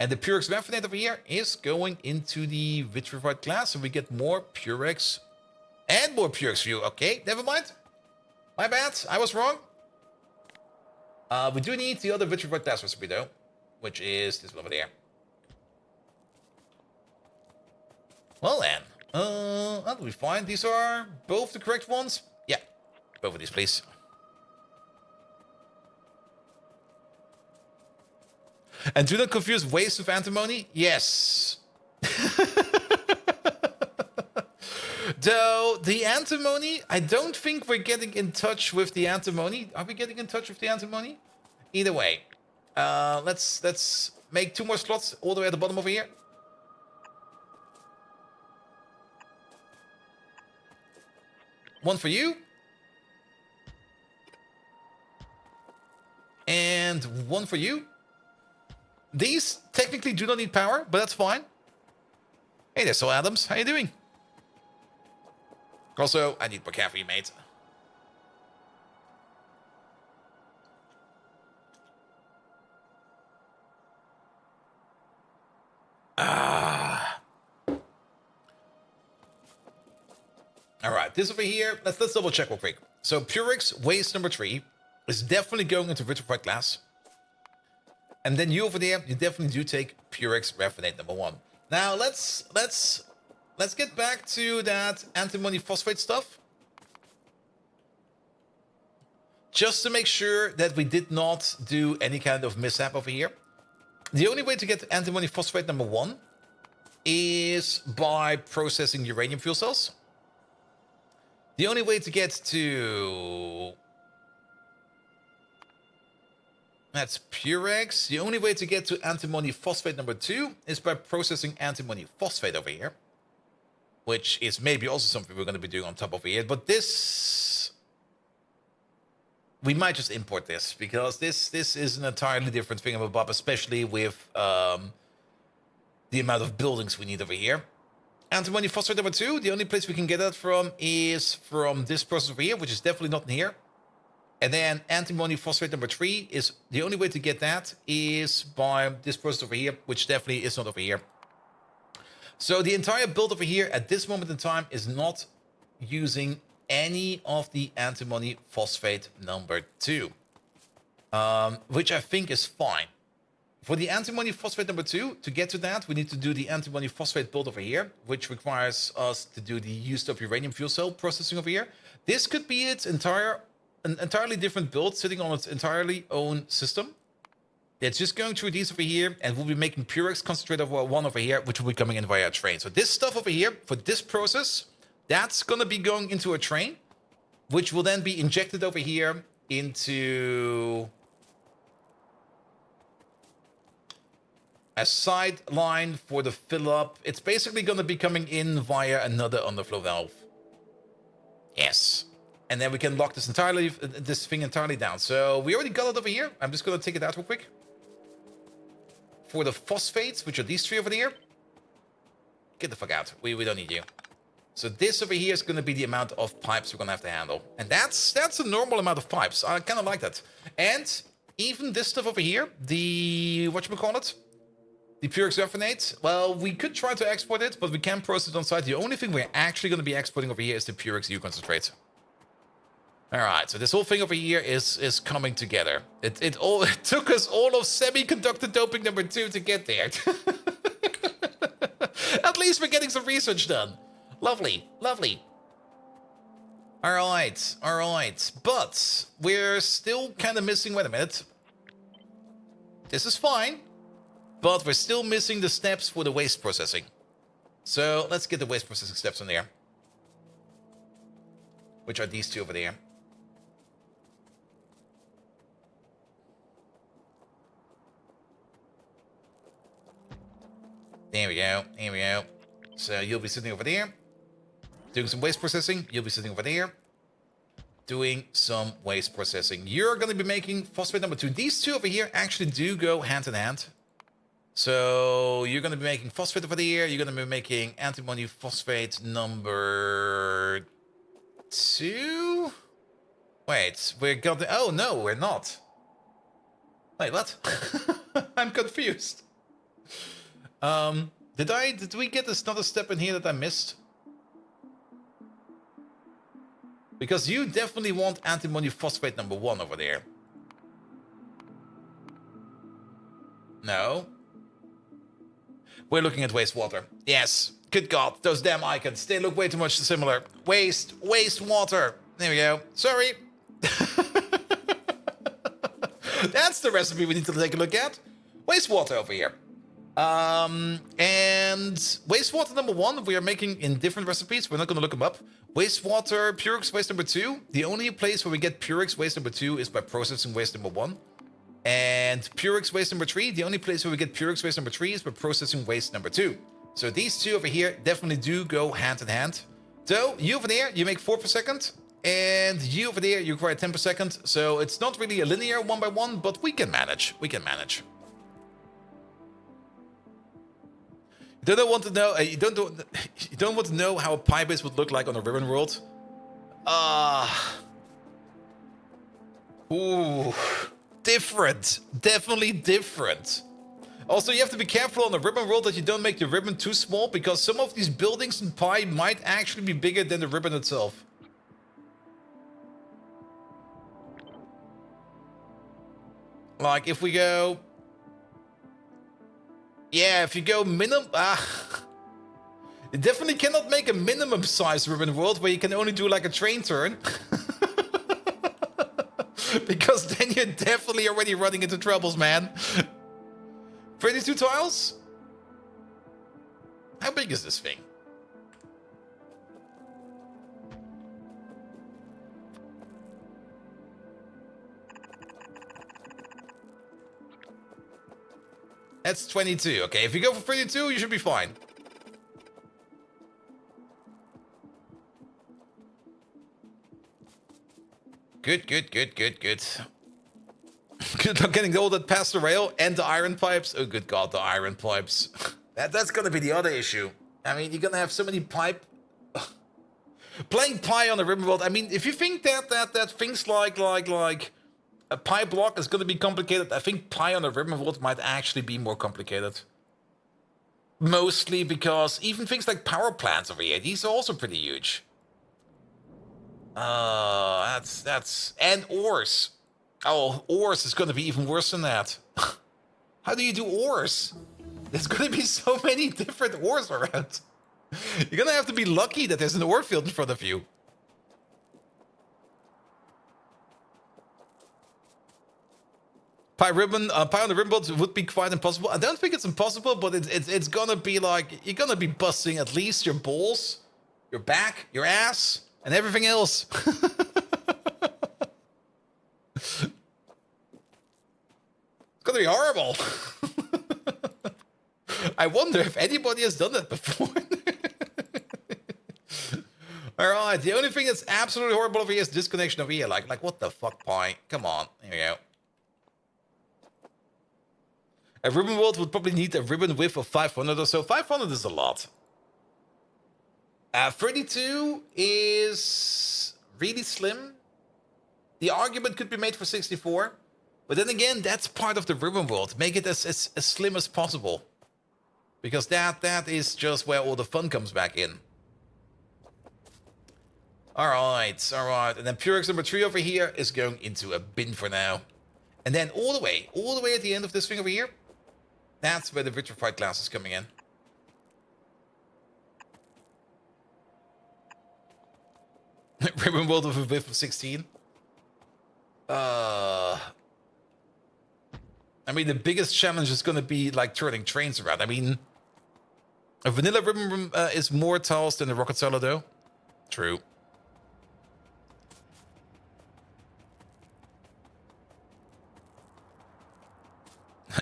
And the Purex raffinate over here is going into the vitrified glass. So we get more Purex and more Purex fuel. Okay, never mind. My bad. I was wrong. We do need the other vitrified glass recipe, though, which is this one over there. Well, then. That'll be fine. These are both the correct ones. Yeah, both of these, please. And do not confuse waste with antimony. Yes. Though the antimony, I don't think we're getting in touch with the antimony. Are we getting in touch with the antimony? Either way, let's make 2 more slots all the way at the bottom over here. One for you. And one for you. These technically do not need power, but that's fine. Hey there, Soul Adams. How you doing? Also, I need more caffeine, mate. All right, this over here, let's double check real quick. So Purex waste number 3 is definitely going into vitrified glass. And then you over there, you definitely do take Purex raffinate number 1. Now let's get back to that antimony phosphate stuff. Just to make sure that we did not do any kind of mishap over here. The only way to get antimony phosphate number 1 is by processing uranium fuel cells. The only way to get to... That's Purex. The only way to get to antimony phosphate number 2 is by processing antimony phosphate over here. Which is maybe also something we're going to be doing on top over here. But this... we might just import this, because this is an entirely different thingamabob, especially with the amount of buildings we need over here. Antimony phosphate number 2, the only place we can get that from is from this process over here, which is definitely not in here. And then antimony phosphate number 3 is the only way to get that is by this process over here, which definitely is not over here. So the entire build over here at this moment in time is not using any of the antimony phosphate number 2, which I think is fine. For the antimony phosphate number 2, to get to that, we need to do the antimony phosphate build over here, which requires us to do the used up uranium fuel cell processing over here. This could be its an entirely different build sitting on its entirely own system. It's just going through these over here, and we'll be making Purex concentrate over one over here, which will be coming in via a train. So this stuff over here, for this process, that's going to be going into a train, which will then be injected over here into a side line for the fill up. It's basically going to be coming in via another underflow valve. Yes. And then we can lock this thing entirely down. So we already got it over here. I'm just going to take it out real quick. For the phosphates, which are these 3 over there, get the fuck out. We don't need you. So this over here is going to be the amount of pipes we're going to have to handle. And that's a normal amount of pipes. I kind of like that. And even this stuff over here, the, whatchamacallit? The Purex raffinate, well, we could try to export it, but we can't process it on site. The only thing we're actually going to be exporting over here is the Purex U concentrate. Alright, so this whole thing over here is coming together. It took us all of semiconductor doping number 2 to get there. At least we're getting some research done. Lovely, lovely. Alright. But we're still kind of missing... Wait a minute. This is fine. But we're still missing the steps for the waste processing. So let's get the waste processing steps in there. Which are these 2 over there. There we go. So you'll be sitting over there, doing some waste processing. You'll be sitting over there, doing some waste processing. You're going to be making phosphate number 2. These 2 over here actually do go hand in hand. So you're going to be making phosphate over there. You're going to be making antimony phosphate number 2. Wait, we're going to... Oh, no, we're not. Wait, what? I'm confused. Did we get this another step in here that I missed? Because you definitely want antimony phosphate number 1 over there. No. We're looking at wastewater. Yes. Good God, those damn icons. They look way too much similar. Wastewater. There we go. Sorry. That's the recipe we need to take a look at. Wastewater over here. And wastewater number 1, we are making in different recipes. We're not going to look them up. Wastewater, Purex waste number 2. The only place where we get Purex waste number 2 is by processing waste number 1. And Purex waste number 3, the only place where we get Purex waste number 3 is by processing waste number 2. So these 2 over here definitely do go hand in hand. So you over there, you make 4 per second. And you over there, you require 10 per second. So it's not really a linear 1 by 1, but we can manage. We can manage. You don't want to know. You don't want to know how a pie base would look like on a ribbon world. Ooh, different. Definitely different. Also, you have to be careful on the ribbon world that you don't make the ribbon too small, because some of these buildings in pie might actually be bigger than the ribbon itself. Like if we go. Yeah, if you go minimum... you definitely cannot make a minimum size ribbon world where you can only do like a train turn. Because then you're definitely already running into troubles, man. 32 tiles? How big is this thing? That's 22. Okay, if you go for 32, you should be fine. Good, good, good, good, good. Good luck getting all that past the rail and the iron pipes. Oh, good God, the iron pipes. That's gonna be the other issue. I mean, you're gonna have so many pipe... Playing Pi on the ribbon world. I mean, if you think that things like a Pi block is gonna be complicated, I think Pi on the ribbon world might actually be more complicated. Mostly because even things like power plants over here, these are also pretty huge. That's... And ores. Oh, ores is gonna be even worse than that. How do you do ores? There's gonna be so many different ores around. You're gonna have to be lucky that there's an ore field in front of you. Pi on the ribbon board would be quite impossible. I don't think it's impossible, but it's gonna be like, you're gonna be busting at least your balls, your back, your ass, and everything else. It's gonna be horrible. I wonder if anybody has done that before. Alright, the only thing that's absolutely horrible over here is disconnection over here. Like what the fuck, Pi? Come on. Here we go. A ribbon world would probably need a ribbon width of 500 or so. 500 is a lot. 32 is really slim. The argument could be made for 64. But then again, that's part of the ribbon world. Make it as slim as possible. Because that is just where all the fun comes back in. Alright, alright. And then Purex number 3 over here is going into a bin for now. And then all the way at the end of this thing over here, that's where the vitrified glass is coming in. Ribbon world with a width of 16. I mean, the biggest challenge is going to be like turning trains around. I mean, a vanilla ribbon is more tiles than a rocket cellar, though. True.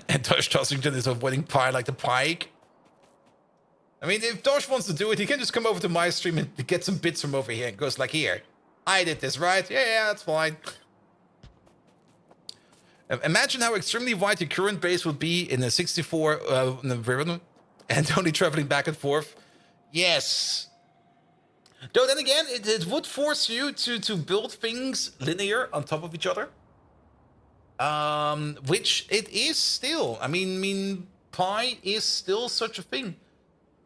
And Tosh Tossington is avoiding Pi like the pike. I mean, if Tosh wants to do it, he can just come over to my stream and get some bits from over here and goes like, here, I did this, right? Yeah, that's fine. Imagine how extremely wide your current base would be in a 64 ribbon and only traveling back and forth. Yes. Though then again, it would force you to build things linear on top of each other. Which it is still. I mean, Pi is still such a thing.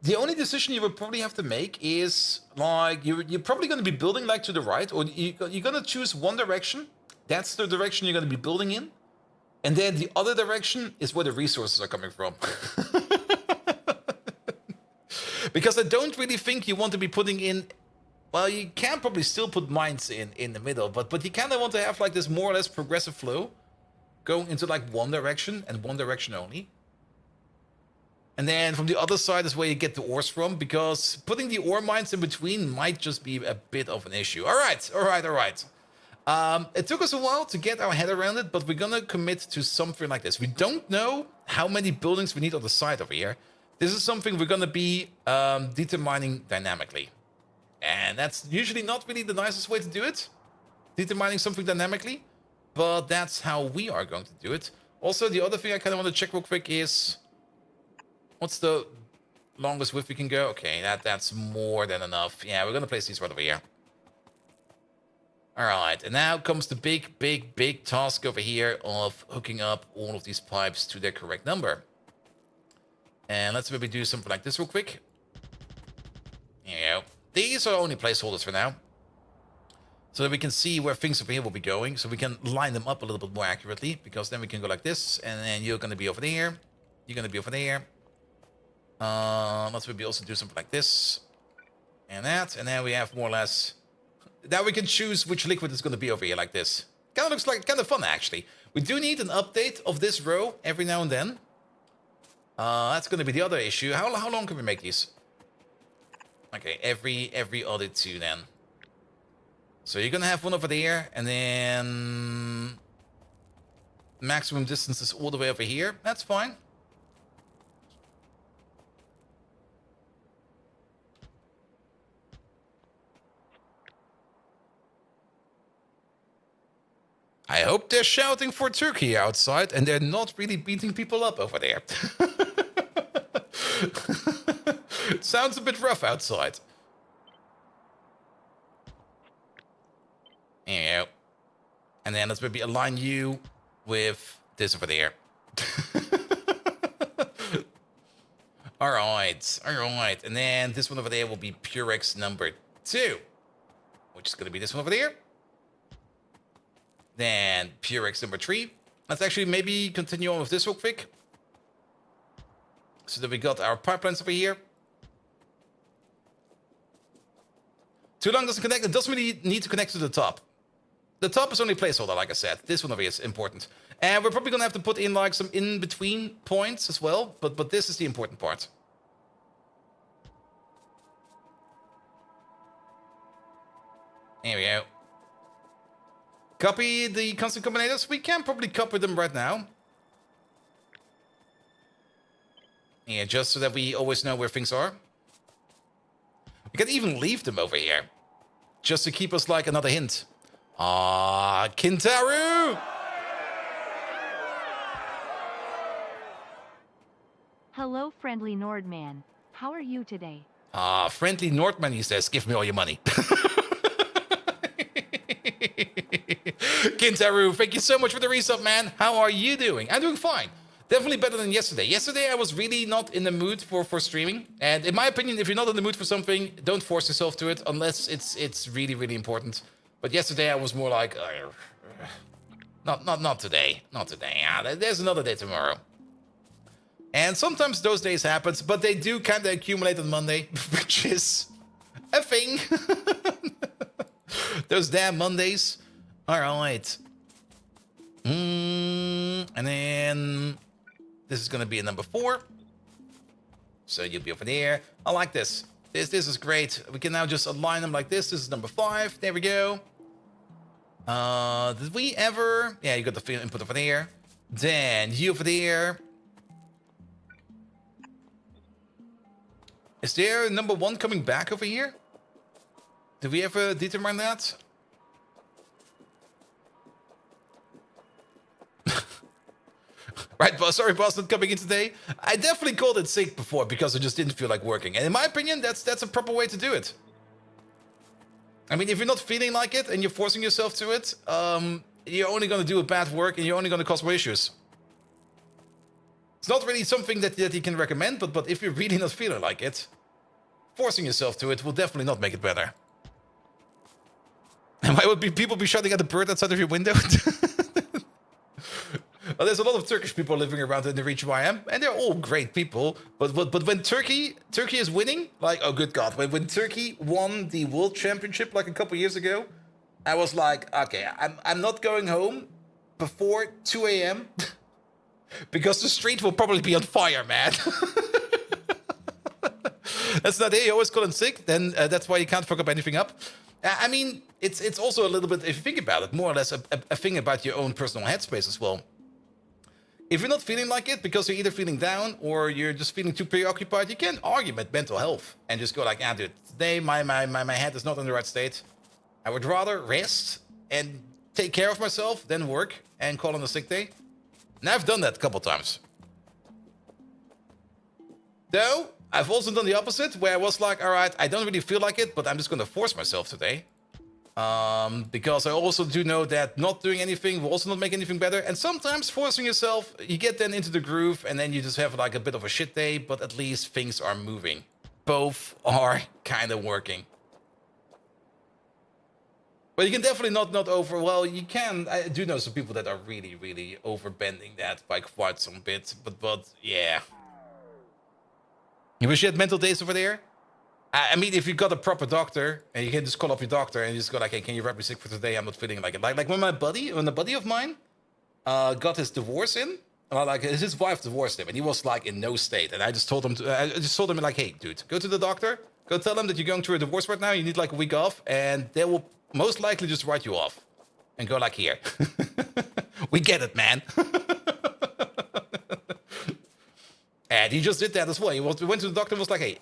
The only decision you would probably have to make is, like, you're probably going to be building, like, to the right, or you're going to choose one direction. That's the direction you're going to be building in. And then the other direction is where the resources are coming from. Because I don't really think you want to be putting in... Well, you can probably still put mines in the middle, but you kind of want to have, like, this more or less progressive flow going into, like, one direction and one direction only. And then from the other side is where you get the ores from, because putting the ore mines in between might just be a bit of an issue. All right. It took us a while to get our head around it, but we're gonna commit to something like this. We don't know how many buildings we need on the side over here. This is something we're gonna be determining dynamically. And that's usually not really the nicest way to do it, determining something dynamically, but that's how we are going to do it. Also, the other thing I kind of want to check real quick is, what's the longest width we can go? Okay, that's more than enough. Yeah, we're gonna place these right over here. All right, and now comes the big task over here of hooking up all of these pipes to their correct number. And let's maybe do something like this real quick. Here you go. These are only placeholders for now, so that we can see where things over here will be going, so we can line them up a little bit more accurately, because then we can go like this, and then you're going to be over there, you're going to be over there. Let's maybe also do something like this, and that, and then we have more or less... Now we can choose which liquid is going to be over here like this. Kind of looks like kind of fun, actually. We do need an update of this row every now and then. That's going to be the other issue. How long can we make these? Okay, every other 2 then. So you're gonna have one over there, and then maximum distance is all the way over here. That's fine. I hope they're shouting for Turkey outside and they're not really beating people up over there. It sounds a bit rough outside. There you go. And then let's maybe align you with this over there. Alright, alright. And then this one over there will be Purex number 2, which is going to be this one over there. Then Purex number 3. Let's actually maybe continue on with this real quick. So that we got our pipelines over here. Too long doesn't connect. It doesn't really need to connect to the top. The top is only placeholder, like I said. This one over here is important. And we're probably going to have to put in like some in-between points as well. But this is the important part. There we go. Copy the constant combinators. We can probably copy them right now. Yeah, just so that we always know where things are. We can even leave them over here. Just to keep us like another hint. Ah, Kintaru! Hello, friendly Nordman. How are you today? Ah, friendly Nordman, he says, give me all your money. Kintaru, thank you so much for the resub, man. How are you doing? I'm doing fine. Definitely better than yesterday. Yesterday, I was really not in the mood for streaming. And in my opinion, if you're not in the mood for something, don't force yourself to it unless it's really, really important. But yesterday, I was more like, not today. Not today. Yeah, there's another day tomorrow. And sometimes those days happen, but they do kind of accumulate on Monday, which is a thing. Those damn Mondays. All right. And then this is going to be a number 4. So you'll be over there. I like this. This is great. We can now just align them like this. This is number 5. There we go. Did we ever... Yeah, you got the input over there. Then you over there. Is there number 1 coming back over here? Did we ever determine that? Right, boss. Sorry, boss, not coming in today. I definitely called it sick before because I just didn't feel like working. And in my opinion, that's a proper way to do it. I mean, if you're not feeling like it and you're forcing yourself to it, you're only going to do a bad work and you're only going to cause more issues. It's not really something that you can recommend, but if you're really not feeling like it, forcing yourself to it will definitely not make it better. And why would people be shouting at the bird outside of your window? Well, there's a lot of Turkish people living around in the region where I am, and they're all great people. But when Turkey is winning, like, oh good God, when Turkey won the World Championship like a couple years ago, I was like, okay, I'm not going home before 2 a.m. because the street will probably be on fire, man. That's not it. You always call in sick, then that's why you can't fuck up anything up. I mean, it's also a little bit, if you think about it, more or less a thing about your own personal headspace as well. If you're not feeling like it because you're either feeling down or you're just feeling too preoccupied, you can argue with mental health and just go like, ah, dude, today my head is not in the right state. I would rather rest and take care of myself than work and call on a sick day. And I've done that a couple times. Though, I've also done the opposite, where I was like, all right, I don't really feel like it, but I'm just going to force myself today. Because I also do know that not doing anything will also not make anything better. And sometimes forcing yourself, you get then into the groove and then you just have like a bit of a shit day, but at least things are moving. Both are kind of working. But you can definitely not over... Well, you can... I do know some people that are really, really overbending that by quite some bit. But yeah. You wish you had mental days over there? I mean, if you got a proper doctor, and you can just call up your doctor and you just go like, hey, can you wrap me sick for today? I'm not feeling like it. Like when a buddy of mine got his divorce in, like his wife divorced him, and he was like in no state. And I just told him, like, hey, dude, go to the doctor. Go tell them that you're going through a divorce right now. You need like a week off, and they will most likely just write you off and go like here. We get it, man. And he just did that as well. He went to the doctor and was like, hey,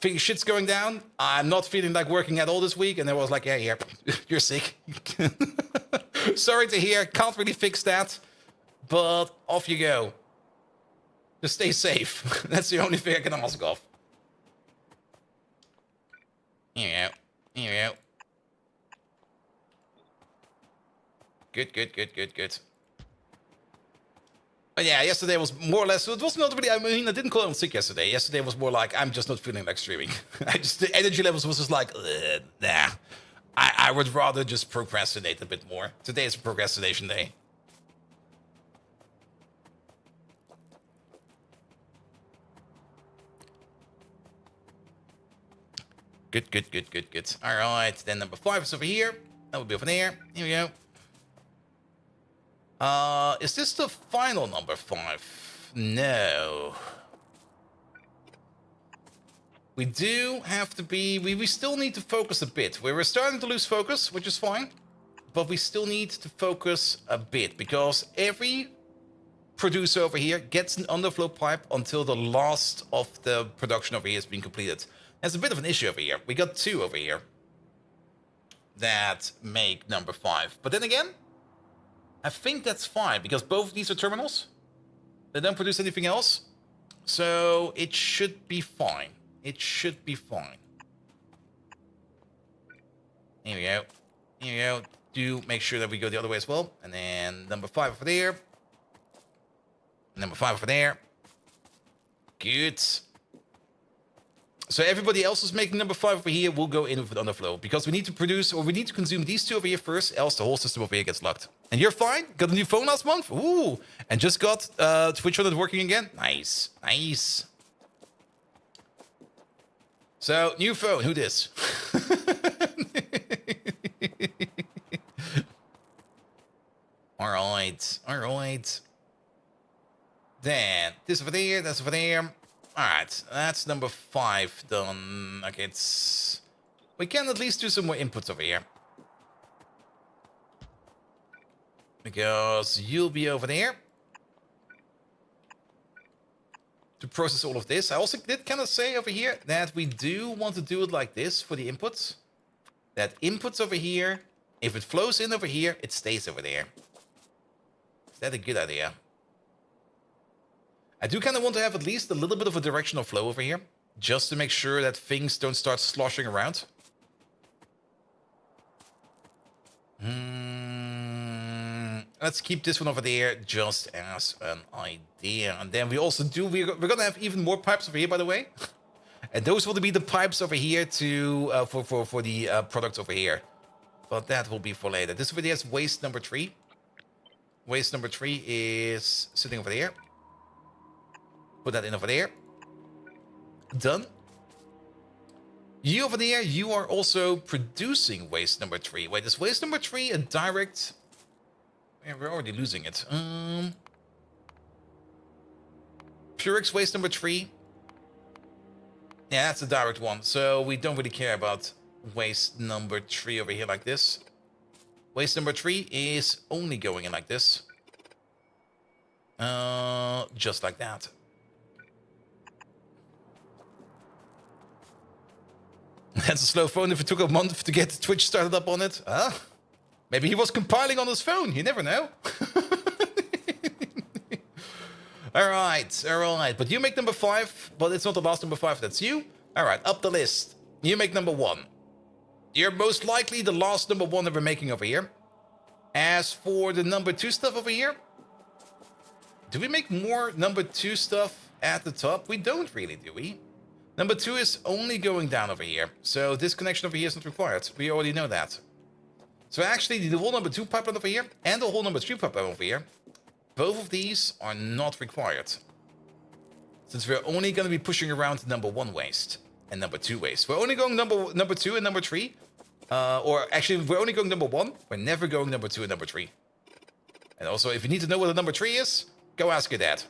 think shit's going down. I'm not feeling like working at all this week. And I was like, yeah, you're sick. Sorry to hear. Can't really fix that. But off you go. Just stay safe. That's the only thing I can ask of. Here we go. Here we go. Good. But yeah, yesterday was more or less, it was not really, I mean, I didn't call him sick yesterday. Yesterday was more like, I'm just not feeling like streaming. The energy levels was just like, nah. I would rather just procrastinate a bit more. Today is a procrastination day. Good. All right, then number 5 is over here. That would be over there. Here we go. Is this the final number 5? No. We do have to be... We still need to focus a bit. We were starting to lose focus, which is fine. But we still need to focus a bit. Because every producer over here gets an underflow pipe until the last of the production over here has been completed. There's a bit of an issue over here. We got 2 over here that make number 5. But then again, I think that's fine, because both of these are terminals. They don't produce anything else. So it should be fine. It should be fine. Here we go. Here we go. Do make sure that we go the other way as well. And then number 5 over there. Number 5 over there. Good. So everybody else is making number 5 over here. We'll go in with an underflow, because we need to produce, or we need to consume these 2 over here first, else the whole system over here gets locked. And you're fine. Got a new phone last month. Ooh. And just got Twitch on it working again. Nice. Nice. So, new phone. Who this? All right. Then this over there. That's over there. Alright, that's number 5 done. Okay, it's... We can at least do some more inputs over here. Because you'll be over there to process all of this. I also did kind of say over here that we do want to do it like this for the inputs. That inputs over here, if it flows in over here, it stays over there. Is that a good idea? I do kind of want to have at least a little bit of a directional flow over here, just to make sure that things don't start sloshing around. Let's keep this one over there just as an idea. And then we also do, we're going to have even more pipes over here, by the way. And those will be the pipes over here to for the products over here. But that will be for later. This over there is waste number 3. Waste number 3 is sitting over there. Put that in over there. Done. You over there, you are also producing waste number 3. Wait, is waste number 3 a direct... Yeah, we're already losing it. Purex waste number 3. Yeah, that's a direct one. So we don't really care about waste number 3 over here like this. Waste number 3 is only going in like this. Just like that. That's a slow phone if it took a month to get Twitch started up on it. Huh? Maybe he was compiling on his phone. You never know. Alright. But you make number 5. But it's not the last number 5. That's you. Alright, up the list. You make number 1. You're most likely the last number 1 that we're making over here. As for the number 2 stuff over here, do we make more number 2 stuff at the top? We don't really, do we? Number 2 is only going down over here. So this connection over here is not required. We already know that. So actually, the whole number 2 pipeline over here and the whole number 3 pipeline over here, both of these are not required. Since we're only going to be pushing around number 1 waste and number 2 waste. We're only going number 2 and number 3. Or actually, we're only going number 1. We're never going number 2 and number 3. And also, if you need to know what the number 3 is, go ask your dad.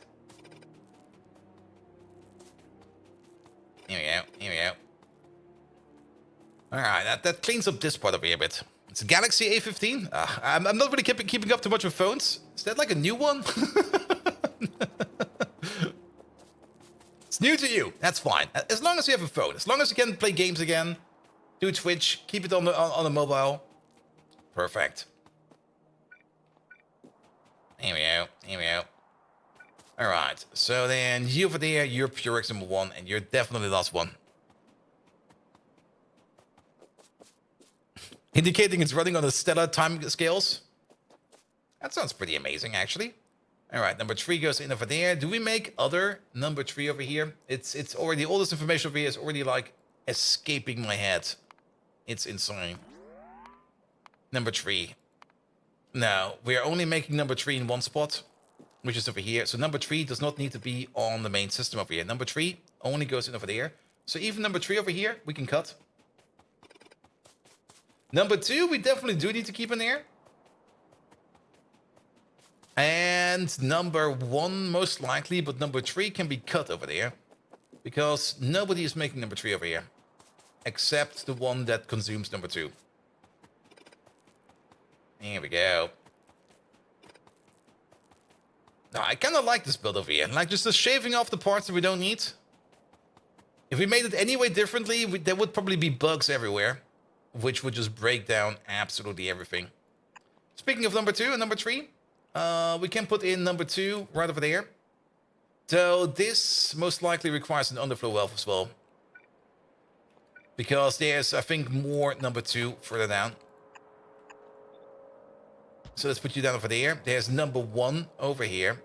Here we go. All right, that cleans up this part over here a bit. It's a Galaxy A15. I'm not really keeping up too much with phones. Is that like a new one? It's new to you. That's fine. As long as you have a phone. As long as you can play games again. Do Twitch. Keep it on the mobile. Perfect. Here we go. Here we go. Alright. So then you over there, you're Purex number 1. And you're definitely the last one. Indicating it's running on the stellar time scales. That sounds pretty amazing, actually. All right, number 3 goes in over there. Do we make other number 3 over here? It's already, all this information over here is already like escaping my head. It's insane. Number 3. No, we are only making number 3 in one spot, which is over here. So number 3 does not need to be on the main system over here. Number 3 only goes in over there. So even number 3 over here, we can cut. Number 2, we definitely do need to keep in there. And number 1, most likely, but number 3 can be cut over there. Because nobody is making number 3 over here. Except the one that consumes number 2. Here we go. Now, I kind of like this build over here. Like, just the shaving off the parts that we don't need. If we made it any way differently, there would probably be bugs everywhere. Which would just break down absolutely everything. Speaking of number 2 and number 3, we can put in number 2 right over there. So this most likely requires an underflow valve as well. Because there's, I think, more number 2 further down. So let's put you down over there. There's number 1 over here.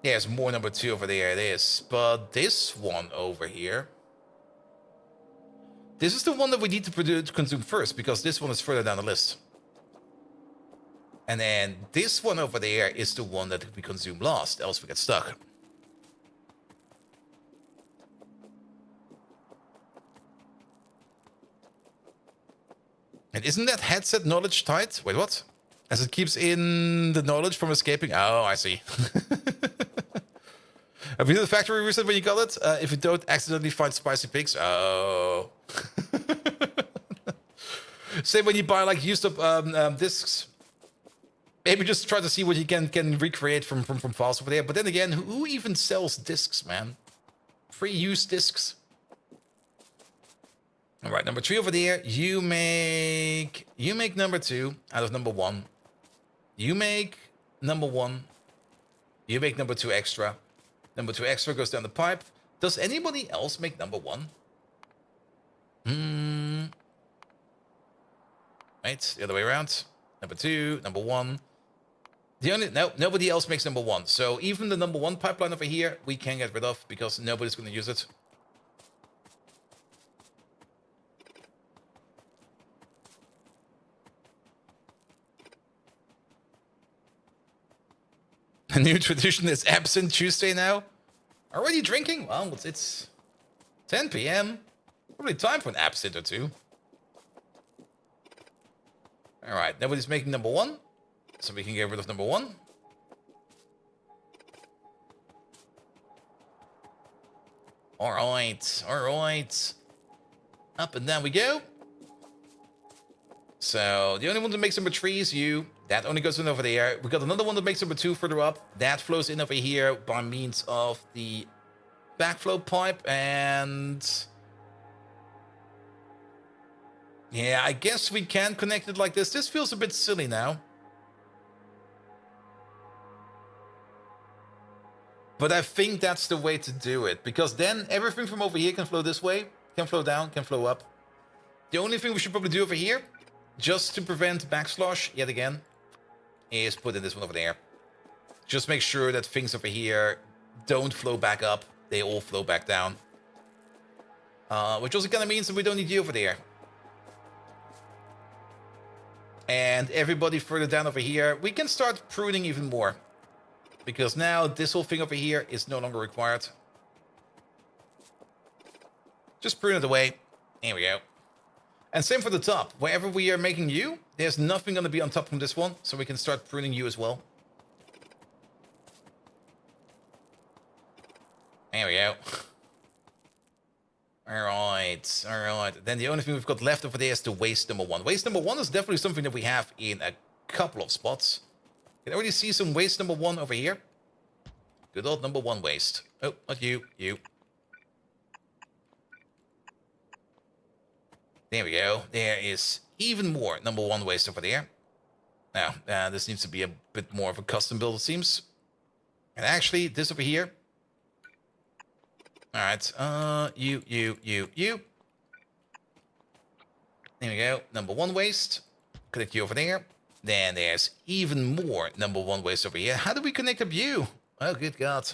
There's more number 2 over there. It is. But this one over here... This is the one that we need to consume first, because this one is further down the list. And then this one over there is the one that we consume last, else we get stuck. And isn't that headset knowledge tight? Wait, what? As it keeps in the knowledge from escaping? Oh, I see. Have you done the factory reset when you got it? If you don't accidentally find spicy pigs? Oh. Same when you buy like used up discs. Maybe just try to see what you can recreate from files over there. But then again, who even sells discs, man? Free used discs. All right, number 3 over there. You make number 2 out of number 1. You make number 1. You make number 2 extra. Number 2 extra goes down the pipe. Does anybody else make number 1? Right, the other way around. Number 2, number 1. Nobody else makes number 1. So even the number 1 pipeline over here, we can get rid of because nobody's going to use it. A new tradition is Absinthe Tuesday now. Already drinking? Well, it's 10 p.m. Probably time for an absinthe or 2. All right, nobody's making number 1, so we can get rid of number 1. All right, all right. Up and down we go. So the only one that makes number 3 is you. That only goes in over there. We got another one that makes number 2 further up. That flows in over here by means of the backflow pipe. And yeah, I guess we can connect it like this. This feels a bit silly now. But I think that's the way to do it. Because then everything from over here can flow this way. Can flow down, can flow up. The only thing we should probably do over here, just to prevent backslosh yet again, is put in this one over there. Just make sure that things over here don't flow back up. They all flow back down. Which also kind of means that we don't need you over there. And everybody further down over here, we can start pruning even more. Because now this whole thing over here is no longer required. Just prune it away. Here we go. And same for the top. Wherever we are making you, there's nothing going to be on top from this one. So we can start pruning you as well. There we go. Alright, alright. Then the only thing we've got left over there is the waste number 1. Waste number 1 is definitely something that we have in a couple of spots. You can already see some waste number 1 over here. Good old number 1 waste. Oh, not you, you. There we go. There is even more number 1 waste over there. Now, this needs to be a bit more of a custom build, it seems. And actually, this over here. Alright, you. There we go. Number 1 waste. Connect you over there. Then there's even more number 1 waste over here. How do we connect up you? Oh, good God.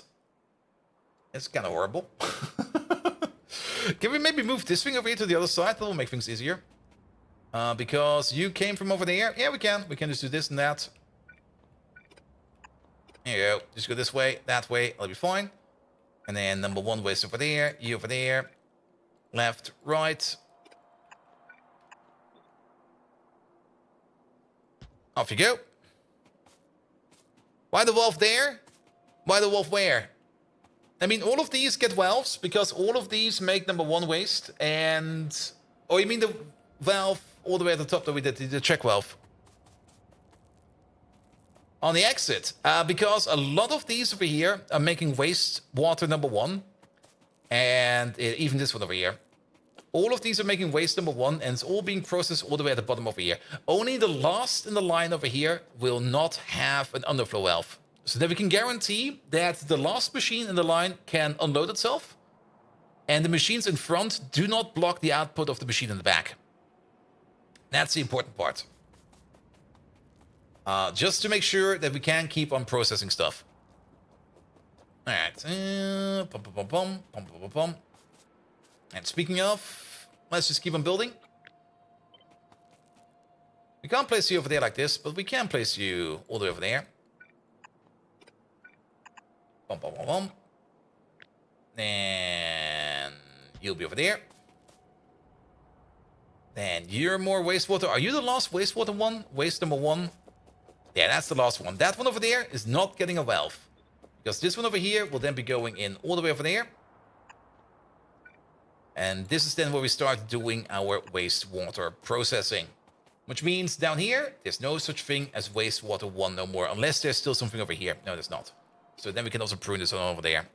That's kind of horrible. Can we maybe move this thing over here to the other side? That will make things easier. Because you came from over there. Yeah, we can. We can just do this and that. There you go. Just go this way, that way. I'll be fine. And then number 1 waste over there. You over there. Left, right. Off you go. Why the wolf there? Why the wolf where? I mean, all of these get valves because all of these make number 1 waste. And... Oh, you mean the valve all the way at the top that we did, the check valve? On the exit. Because a lot of these over here are making waste water number 1. And even this one over here. All of these are making waste number 1, and it's all being processed all the way at the bottom over here. Only the last in the line over here will not have an underflow valve. So that we can guarantee that the last machine in the line can unload itself, and the machines in front do not block the output of the machine in the back. That's the important part. Just to make sure that we can keep on processing stuff. Alright. And speaking of, let's just keep on building. We can't place you over there like this, but we can place you all the way over there. Then you'll be over there. Then you're more wastewater. Are you the last wastewater one? Waste number 1? Yeah, that's the last one. That one over there is not getting a valve. Because this one over here will then be going in all the way over there. And this is then where we start doing our wastewater processing. Which means down here, there's no such thing as wastewater 1 no more. Unless there's still something over here. No, there's not. So then we can also prune this one over there.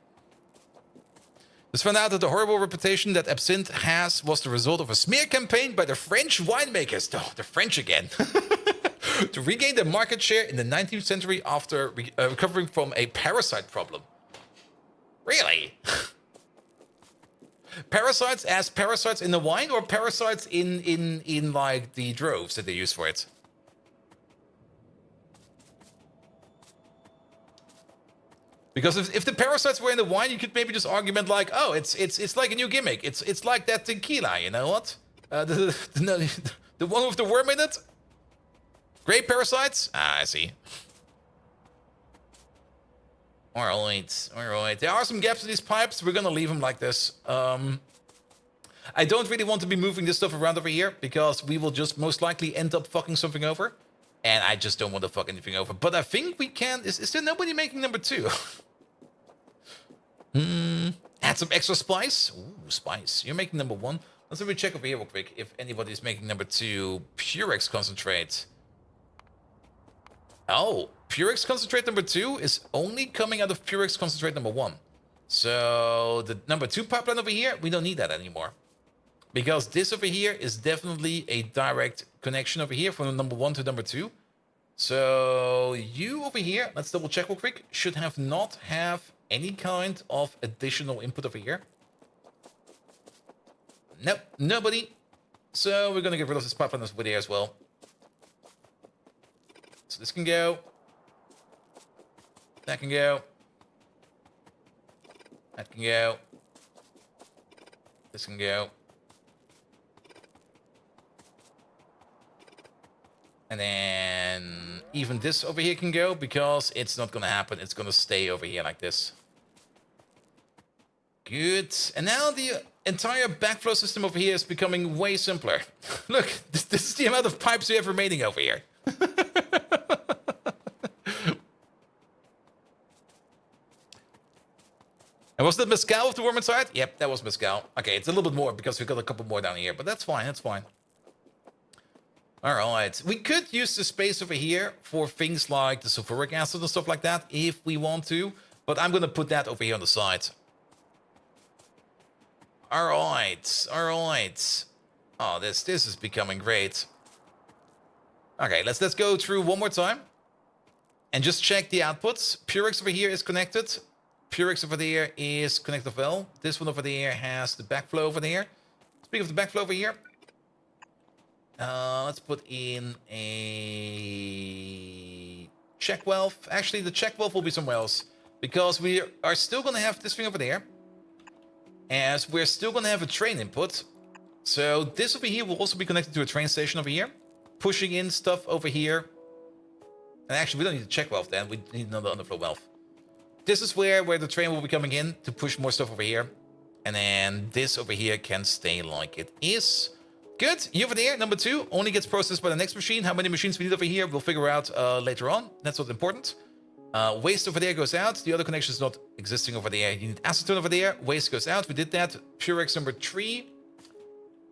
Just found out that the horrible reputation that absinthe has was the result of a smear campaign by the French winemakers. Oh, the French again. To regain their market share in the 19th century after recovering from a parasite problem. Really? Parasites as parasites in the wine, or parasites in like the droves that they use for it? Because if the parasites were in the wine, you could maybe just argument like, oh, it's like a new gimmick. It's like that tequila, you know what? The one with the worm in it. Grape parasites? Ah, I see. Alright, alright. There are some gaps in these pipes. We're gonna leave them like this. I don't really want to be moving this stuff around over here, because we will just most likely end up fucking something over. And I just don't want to fuck anything over. But I think we can... Is there nobody making number 2? Add some extra spice. Ooh, spice. You're making number 1. Let's maybe check over here real quick if anybody's making number 2. Purex concentrate. Oh, Purex concentrate number 2 is only coming out of Purex concentrate number 1. So the number 2 pipeline over here, we don't need that anymore. Because this over here is definitely a direct connection over here from number 1 to number 2. So you over here, let's double check real quick, should have not have any kind of additional input over here. Nope, nobody. So we're going to get rid of this pipeline over there as well. So this can go. That can go. That can go. This can go. And then even this over here can go, because it's not going to happen. It's going to stay over here like this. Good. And now the entire backflow system over here is becoming way simpler. Look, this is the amount of pipes we have remaining over here. And was that Mescal with the worm inside? Yep, that was Mescal. Okay, it's a little bit more because we got a couple more down here, but that's fine, that's fine. All right, we could use the space over here for things like the sulfuric acid and stuff like that if we want to, but I'm gonna put that over here on the side. All right, all right. Oh, this is becoming great. Okay, let's go through one more time and just check the outputs. Purex over here is connected. Purex over there is connected well. This one over there has the backflow over there. Speaking of the backflow over here, let's put in a check valve. Actually, the check valve will be somewhere else because we are still going to have this thing over there, as we're still going to have a train input. So this over here will also be connected to a train station over here, pushing in stuff over here. And actually, we don't need a check valve then. We need another underflow valve. This is where the train will be coming in to push more stuff over here. And then this over here can stay like it is. Good. You over there, number 2, only gets processed by the next machine. How many machines we need over here, we'll figure out later on. That's what's important. Waste over there goes out. The other connection is not existing over there. You need acetone over there. Waste goes out. We did that. Purex number 3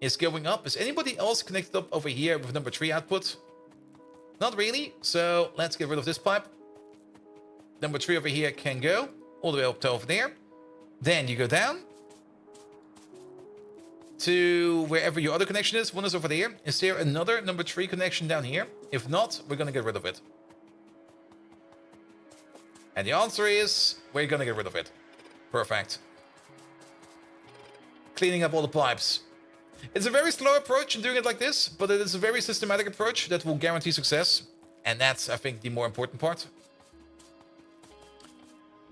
is going up. Is anybody else connected up over here with number 3 output? Not really. So let's get rid of this pipe. Number 3 over here can go all the way up to over there. Then you go down to wherever your other connection is. One is over there. Is there another number 3 connection down here? If not, we're going to get rid of it. And the answer is, we're going to get rid of it. Perfect. Cleaning up all the pipes. It's a very slow approach in doing it like this, but it is a very systematic approach that will guarantee success. And that's, I think, the more important part.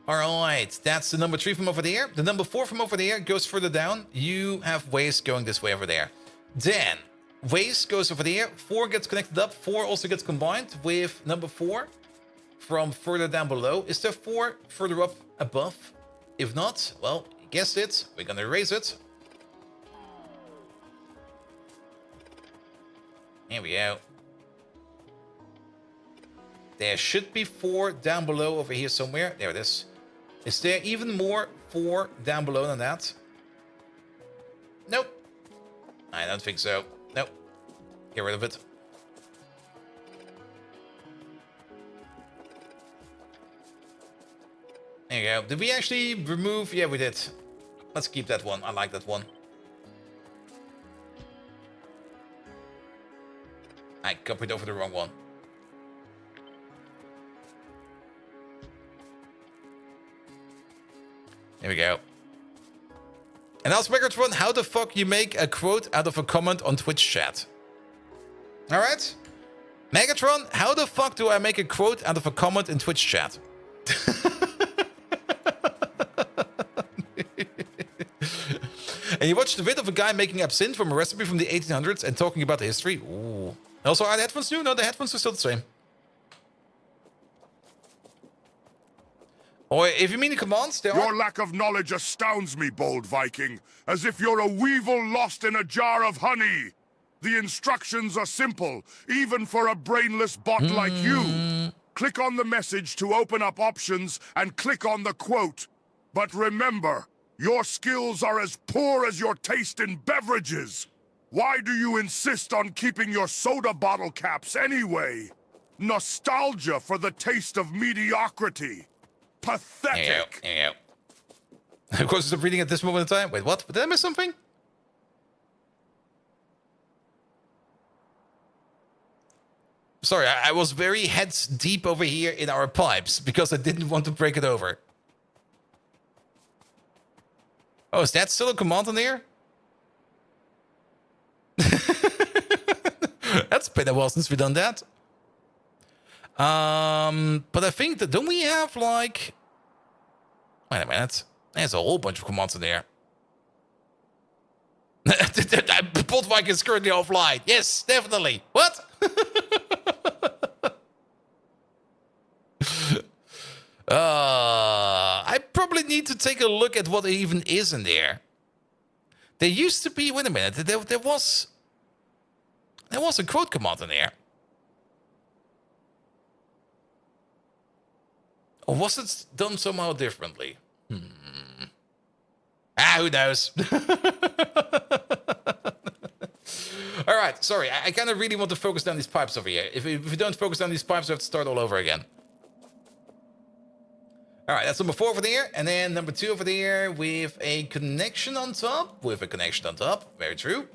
Alright, that's the number 3 from over there. The number 4 from over there goes further down. You have waste going this way over there. Then, waste goes over there. 4 gets connected up. 4 also gets combined with number 4 from further down below. Is there 4 further up above? If not, well, you guessed it. We're gonna erase it. Here we go. There should be 4 down below over here somewhere. There it is. Is there even more 4 down below than that? Nope. I don't think so. Nope. Get rid of it. There you go. Did we actually remove? Yeah, we did. Let's keep that one. I like that one. I copied over the wrong one. There we go. And ask Megatron, how the fuck you make a quote out of a comment on Twitch chat? Alright? Megatron, how the fuck do I make a quote out of a comment in Twitch chat? And you watched the vid of a guy making absinthe from a recipe from the 1800s and talking about the history. Ooh. Also, are the headphones new? No, the headphones are still the same. Or if you mean the commands, there are... Your lack of knowledge astounds me, bold Viking, as if you're a weevil lost in a jar of honey. The instructions are simple, even for a brainless bot like you. Click on the message to open up options and click on the quote. But remember, your skills are as poor as your taste in beverages. Why do you insist on keeping your soda bottle caps anyway? Nostalgia for the taste of mediocrity. Pathetic. There you go. Of course, stop reading at this moment in time. Wait, what? Did I miss something? Sorry, I was very heads deep over here in our pipes because I didn't want to break it over. Oh, is that still a command on there? That's been a while since we've done that. But I think that, don't we have like... Wait a minute. There's a whole bunch of commands in there. Botwijk is currently offline. Yes, definitely. What? I probably need to take a look at what even is in there. There used to be... Wait a minute. There was a quote command in there. Or was it done somehow differently? Who knows? All right, sorry. I kind of really want to focus down these pipes over here. If we don't focus down these pipes, we have to start all over again. All right, that's number 4 over there. And then number 2 over there with a connection on top. Very true.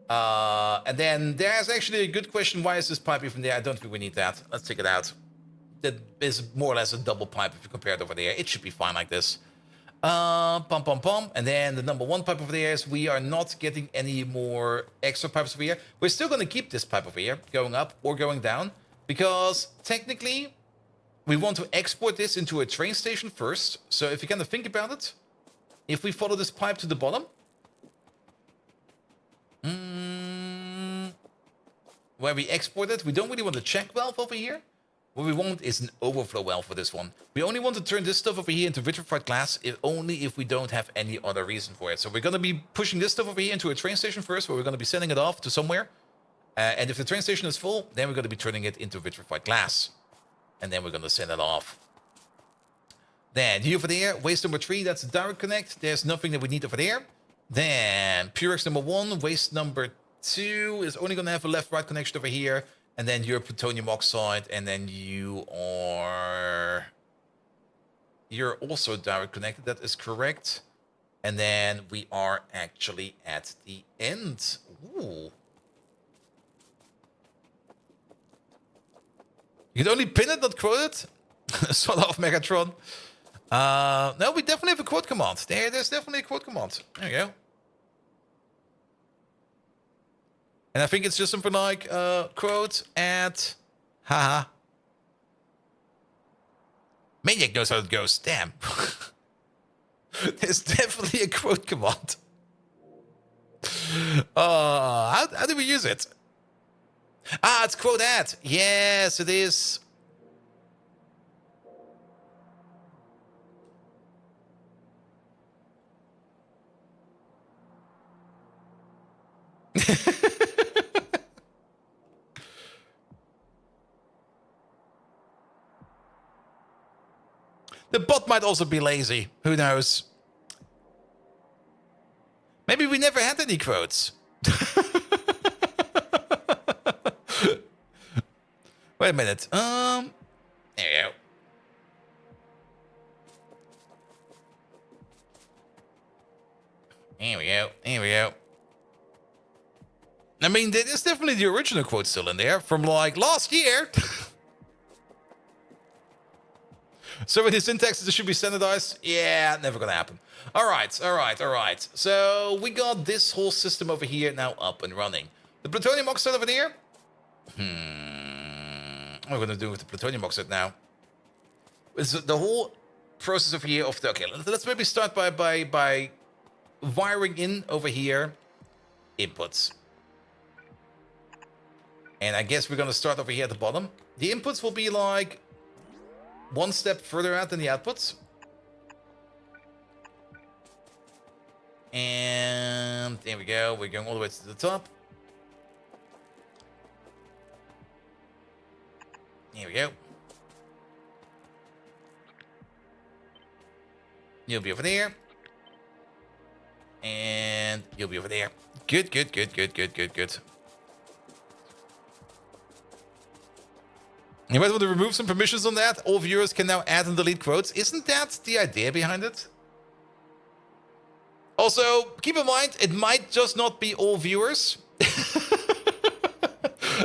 And then there's actually a good question. Why is this pipe even there? I don't think we need that. Let's take it out. That is more or less a double pipe if you compare it over there. It should be fine like this. And then the number 1 pipe over there is we are not getting any more extra pipes over here. We're still going to keep this pipe over here going up or going down because technically we want to export this into a train station first. So if you kind of think about it, if we follow this pipe to the bottom, where we export it, we don't really want a check valve over here. What we want is an overflow valve for this one. We only want to turn this stuff over here into vitrified glass only if we don't have any other reason for it. So we're going to be pushing this stuff over here into a train station first, where we're going to be sending it off to somewhere. And if the train station is full, then we're going to be turning it into vitrified glass. And then we're going to send it off. Then here over there, waste number 3, that's a direct connect. There's nothing that we need over there. Then Purex number 1, waste number 2 is only going to have a left-right connection over here. And then your plutonium oxide, and then you're also direct connected. That is correct. And then we are actually at the end. Ooh. You can only pin it, not quote it. Sort of Megatron. No, we definitely have a quote command. There's definitely a quote command. There you go. And I think it's just something like quote at haha. Maniac knows how it goes. Damn. There's definitely a quote command. How do we use it? Ah, it's quote at. Yes, it is. The bot might also be lazy. Who knows? Maybe we never had any quotes. Wait a minute. There we go. Here we go. Here we go. I mean, there's definitely the original quote still in there from like last year. So with the syntaxes, it should be standardized. Yeah, never gonna happen. All right. So we got this whole system over here now up and running. The plutonium oxide over there. What are we gonna do with the plutonium oxide now? It's the whole process over here of the. Okay, let's maybe start by wiring in over here inputs. And I guess we're gonna start over here at the bottom. The inputs will be like one step further out than the outputs. And there we go. We're going all the way to the top. Here we go. You'll be over there. And you'll be over there. Good. You might want to remove some permissions on that. All viewers can now add and delete quotes. Isn't that the idea behind it? Also, keep in mind, it might just not be all viewers.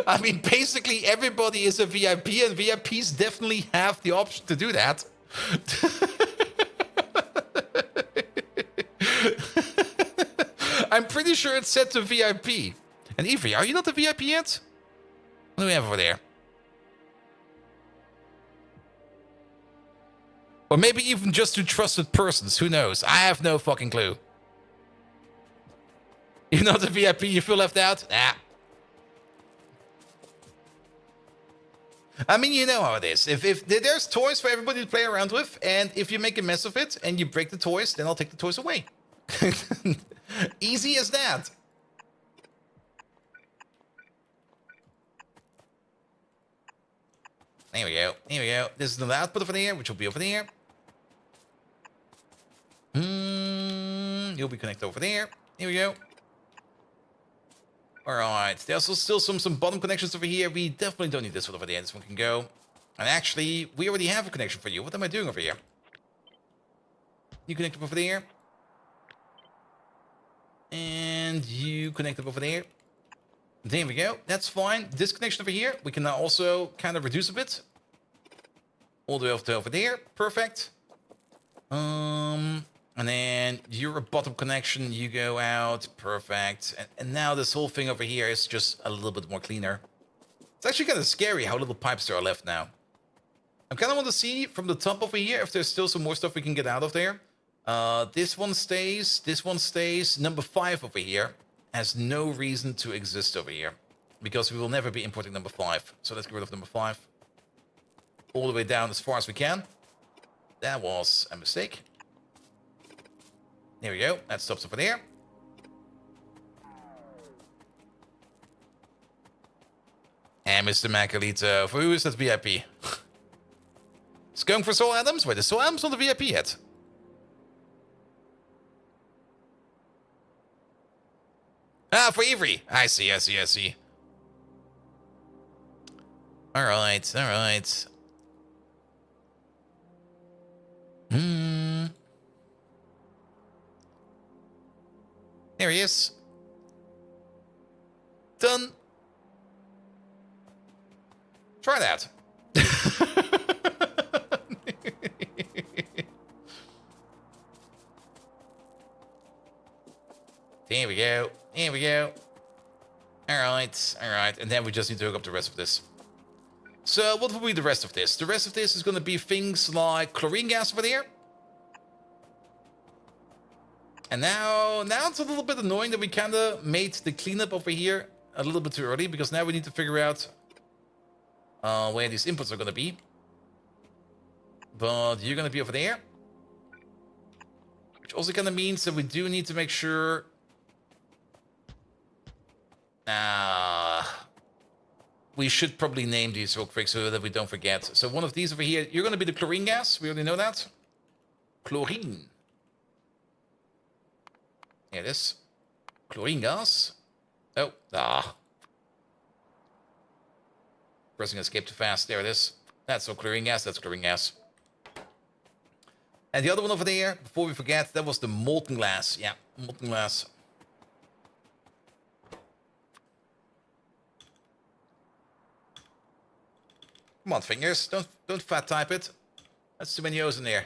I mean, basically everybody is a VIP, and VIPs definitely have the option to do that. I'm pretty sure it's set to VIP. And Evie, are you not a VIP yet? What do we have over there? Or maybe even just to trusted persons. Who knows? I have no fucking clue. You're not a VIP, you feel left out? Nah. I mean, you know how it is. If there's toys for everybody to play around with, and if you make a mess of it and you break the toys, then I'll take the toys away. Easy as that. There we go. Here we go. This is the output over there, which will be over there. You'll be connected over there. Here we go. Alright, there's still some bottom connections over here. We definitely don't need this one over there. This one can go. And actually, we already have a connection for you. What am I doing over here? You connect up over there. And you connect up over there. There we go. That's fine. This connection over here, we can now also kind of reduce a bit. All the way over there. Perfect. And then your bottom connection, you go out. Perfect. And now this whole thing over here is just a little bit more cleaner. It's actually kind of scary how little pipes there are left now. I kind of want to see from the top over here if there's still some more stuff we can get out of there. This one stays. This one stays. Number 5 over here has no reason to exist over here. Because we will never be importing number 5. So let's get rid of number 5. All the way down as far as we can. That was a mistake. There we go. That stops over there. And Mr. Macalito, for who is that VIP? It's going for Soul Adams? Wait, is Soul Adams not the VIP yet? Ah, for Avery. I see. Alright. There he is. Done. Try that. There we go. Alright. And then we just need to hook up the rest of this. So what will be the rest of this? The rest of this is going to be things like chlorine gas over there. And now it's a little bit annoying that we kind of made the cleanup over here a little bit too early, because now we need to figure out where these inputs are going to be. But you're going to be over there. Which also kind of means that we do need to make sure... we should probably name these real quick so that we don't forget. So one of these over here, you're going to be the chlorine gas. We already know that. Chlorine. Here it is. Chlorine gas. Oh, Pressing escape too fast. There it is. That's no chlorine gas. That's chlorine gas. And the other one over there, before we forget, that was the molten glass. Yeah, molten glass. Come on, fingers. Don't fat type it. That's too many O's in there.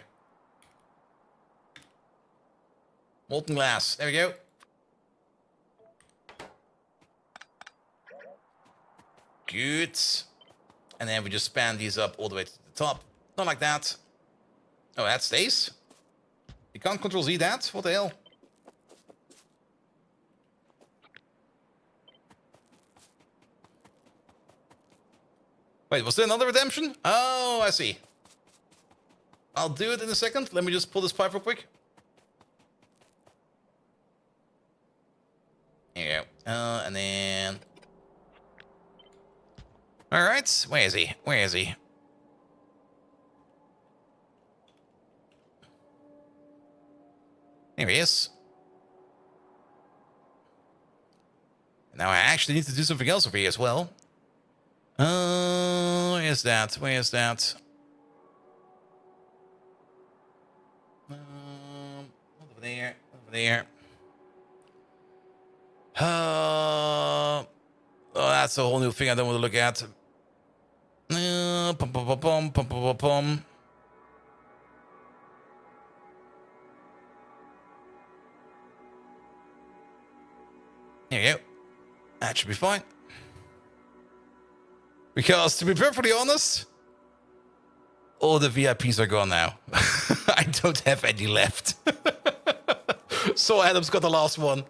Molten glass. There we go. Good. And then we just span these up all the way to the top. Not like that. Oh, that stays. You can't Control Z that? What the hell? Wait, was there another redemption? Oh, I see. I'll do it in a second. Let me just pull this pipe real quick. Here you go. And then... Alright, where is he? Here he is. Now I actually need to do something else over here as well. Where is that? Over there. Oh, that's a whole new thing I don't want to look at. Pum. There you go. That should be fine. Because, to be perfectly honest, all the VIPs are gone now. I don't have any left. So Adam's got the last one.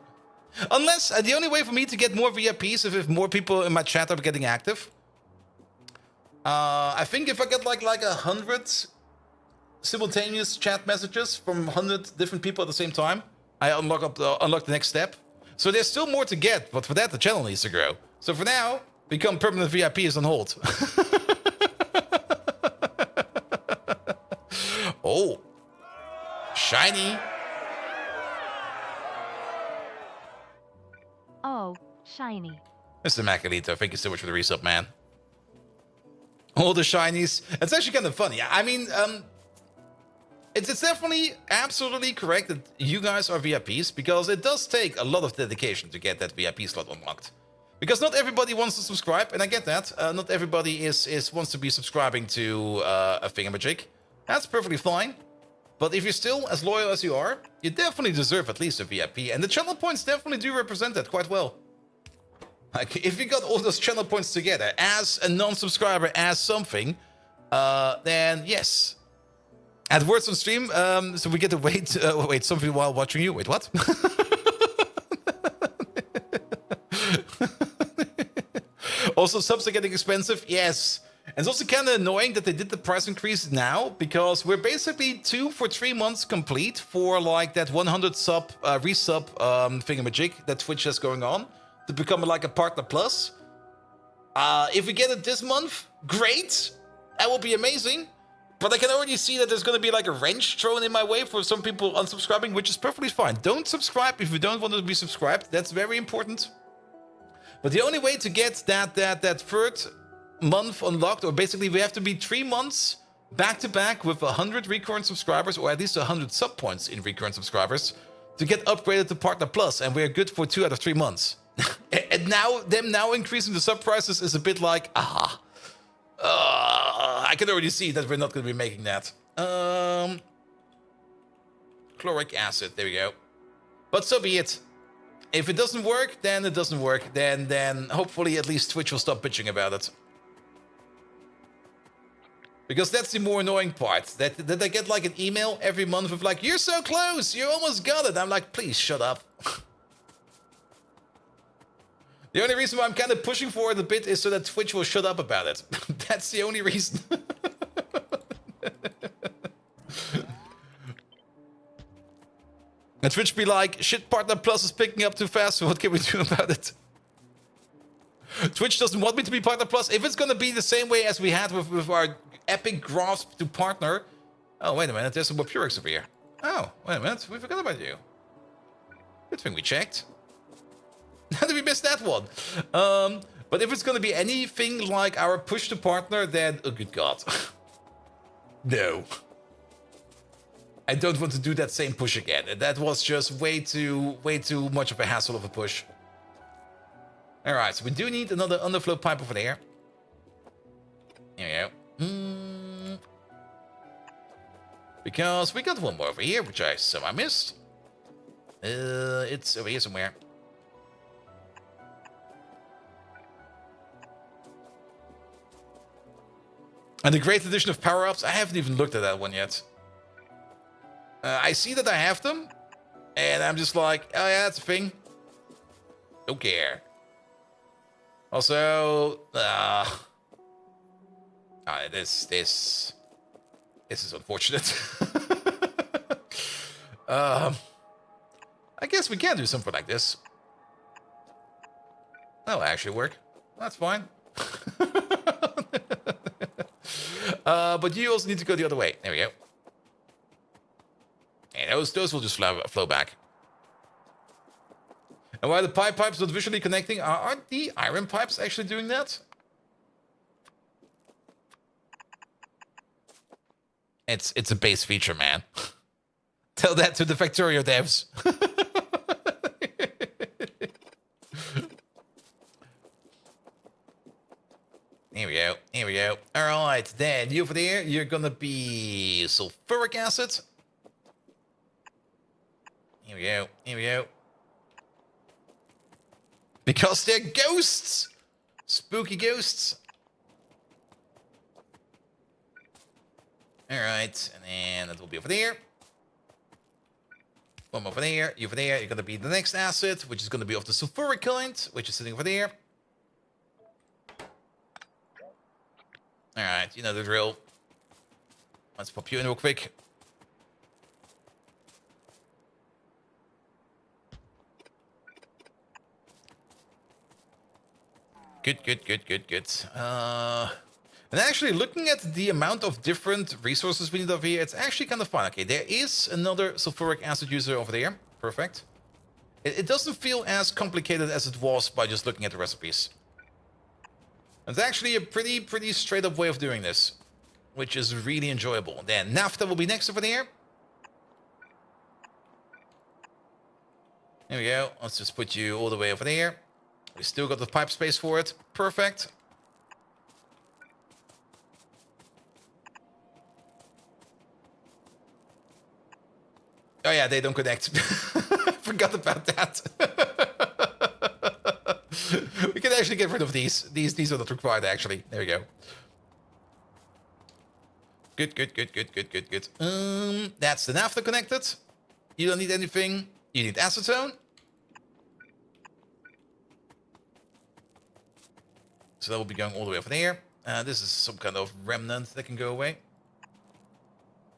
Unless, the only way for me to get more VIPs is if more people in my chat are getting active. I think if I get like 100 simultaneous chat messages from 100 different people at the same time, I unlock the next step. So there's still more to get, but for that the channel needs to grow. So for now, become permanent VIP is on hold. Oh, shiny. Shiny. Mr. Macalito, thank you so much for the resub, man. All the shinies. It's actually kind of funny. I mean, it's definitely absolutely correct that you guys are VIPs, because it does take a lot of dedication to get that VIP slot unlocked. Because not everybody wants to subscribe, and I get that. Not everybody wants to be subscribing to a thingamajig. That's perfectly fine. But if you're still as loyal as you are, you definitely deserve at least a VIP. And the channel points definitely do represent that quite well. Like, if you got all those channel points together as a non-subscriber, as something, then yes. At words on stream, so we get to wait something while watching you. Wait, what? Also, subs are getting expensive. Yes. And it's also kind of annoying that they did the price increase now, because we're basically 2 for 3 months complete for like that 100 sub resub thingamajig that Twitch has going on to become like a partner plus. If we get it this month, great. That will be amazing. But I can already see that there's going to be like a wrench thrown in my way for some people unsubscribing, which is perfectly fine. Don't subscribe if you don't want to be subscribed. That's very important. But the only way to get that third month unlocked, or basically we have to be 3 months back to back with 100 recurrent subscribers, or at least 100 sub points in recurrent subscribers, to get upgraded to Partner Plus, and we're good for 2 out of 3 months. And now increasing the sub prices is a bit like, I can already see that we're not going to be making that. Chloric acid, there we go. But so be it. If it doesn't work, then it doesn't work. Then hopefully at least Twitch will stop bitching about it. Because that's the more annoying part. That I get like an email every month with like, you're so close, you almost got it. I'm like, please shut up. The only reason why I'm kind of pushing for it a bit is so that Twitch will shut up about it. That's the only reason. And Twitch be like, shit, Partner Plus is picking up too fast, so what can we do about it? Twitch doesn't want me to be Partner Plus. If it's gonna be the same way as we had with our epic grasp to partner... Oh, wait a minute, there's some more Purex over here. Oh, wait a minute, we forgot about you. Good thing we checked. How did we miss that one? But if it's gonna be anything like our push to partner, then... Oh, good God. No. I don't want to do that same push again. That was just way too much of a hassle of a push. Alright, so we do need another underflow pipe over there. Here we go. Because we got one more over here, which I somehow missed. It's over here somewhere. And the great addition of power-ups, I haven't even looked at that one yet. I see that I have them, and I'm just like, oh yeah, that's a thing. Don't care. Also, this is unfortunate. I guess we can do something like this. That'll actually work. That's fine. But you also need to go the other way. There we go. And those will just flow back. And while the pipes not visually connecting, aren't the iron pipes actually doing that? It's a base feature, man. Tell that to the Factorio devs. Here we go. Here we go. All right, then you over there, you're gonna be sulfuric acid. Here we go. Here we go. Because they're ghosts! Spooky ghosts. Alright, and then that will be over there. One over there, you over there. You're gonna be the next acid, which is gonna be of the sulfuric kind, which is sitting over there. Alright, you know the drill. Let's pop you in real quick. Good. And actually, looking at the amount of different resources we need over here, it's actually kind of fun. Okay, there is another sulfuric acid user over there. Perfect. It doesn't feel as complicated as it was by just looking at the recipes. It's actually a pretty straight up way of doing this, which is really enjoyable. Then naphtha will be next over there. There we go. Let's just put you all the way over there. We still got the pipe space for it. Perfect. Oh yeah, they don't connect. Forgot about that. We can actually get rid of these. These are not required, actually. There we go. Good. That's the naphtha connected. You don't need anything. You need acetone. So that will be going all the way over there. This is some kind of remnant that can go away.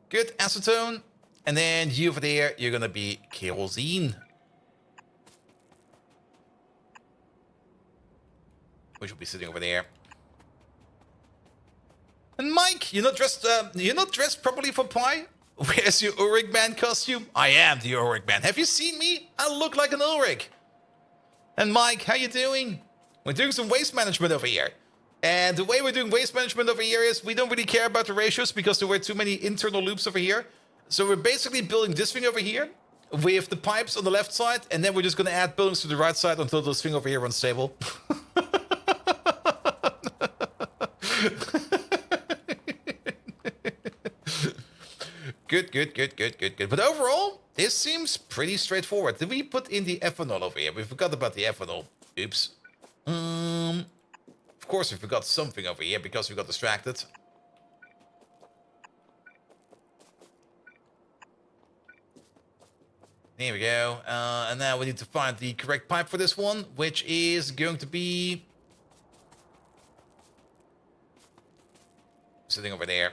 Good, acetone. And then you over there, you're gonna be kerosene. Which will be sitting over there. And Mike, you're not dressed properly for pie? Where's your Ulrich Man costume? I am the Ulrich Man. Have you seen me? I look like an Ulrich. And Mike, how you doing? We're doing some waste management over here. And the way we're doing waste management over here is we don't really care about the ratios because there were too many internal loops over here. So we're basically building this thing over here with the pipes on the left side, and then we're just going to add buildings to the right side until this thing over here runs stable. Good. But overall, this seems pretty straightforward. Did we put in the ethanol over here? We forgot about the ethanol. Oops. Of course we forgot something over here because we got distracted. There we go. And now we need to find the correct pipe for this one, which is going to be sitting over there.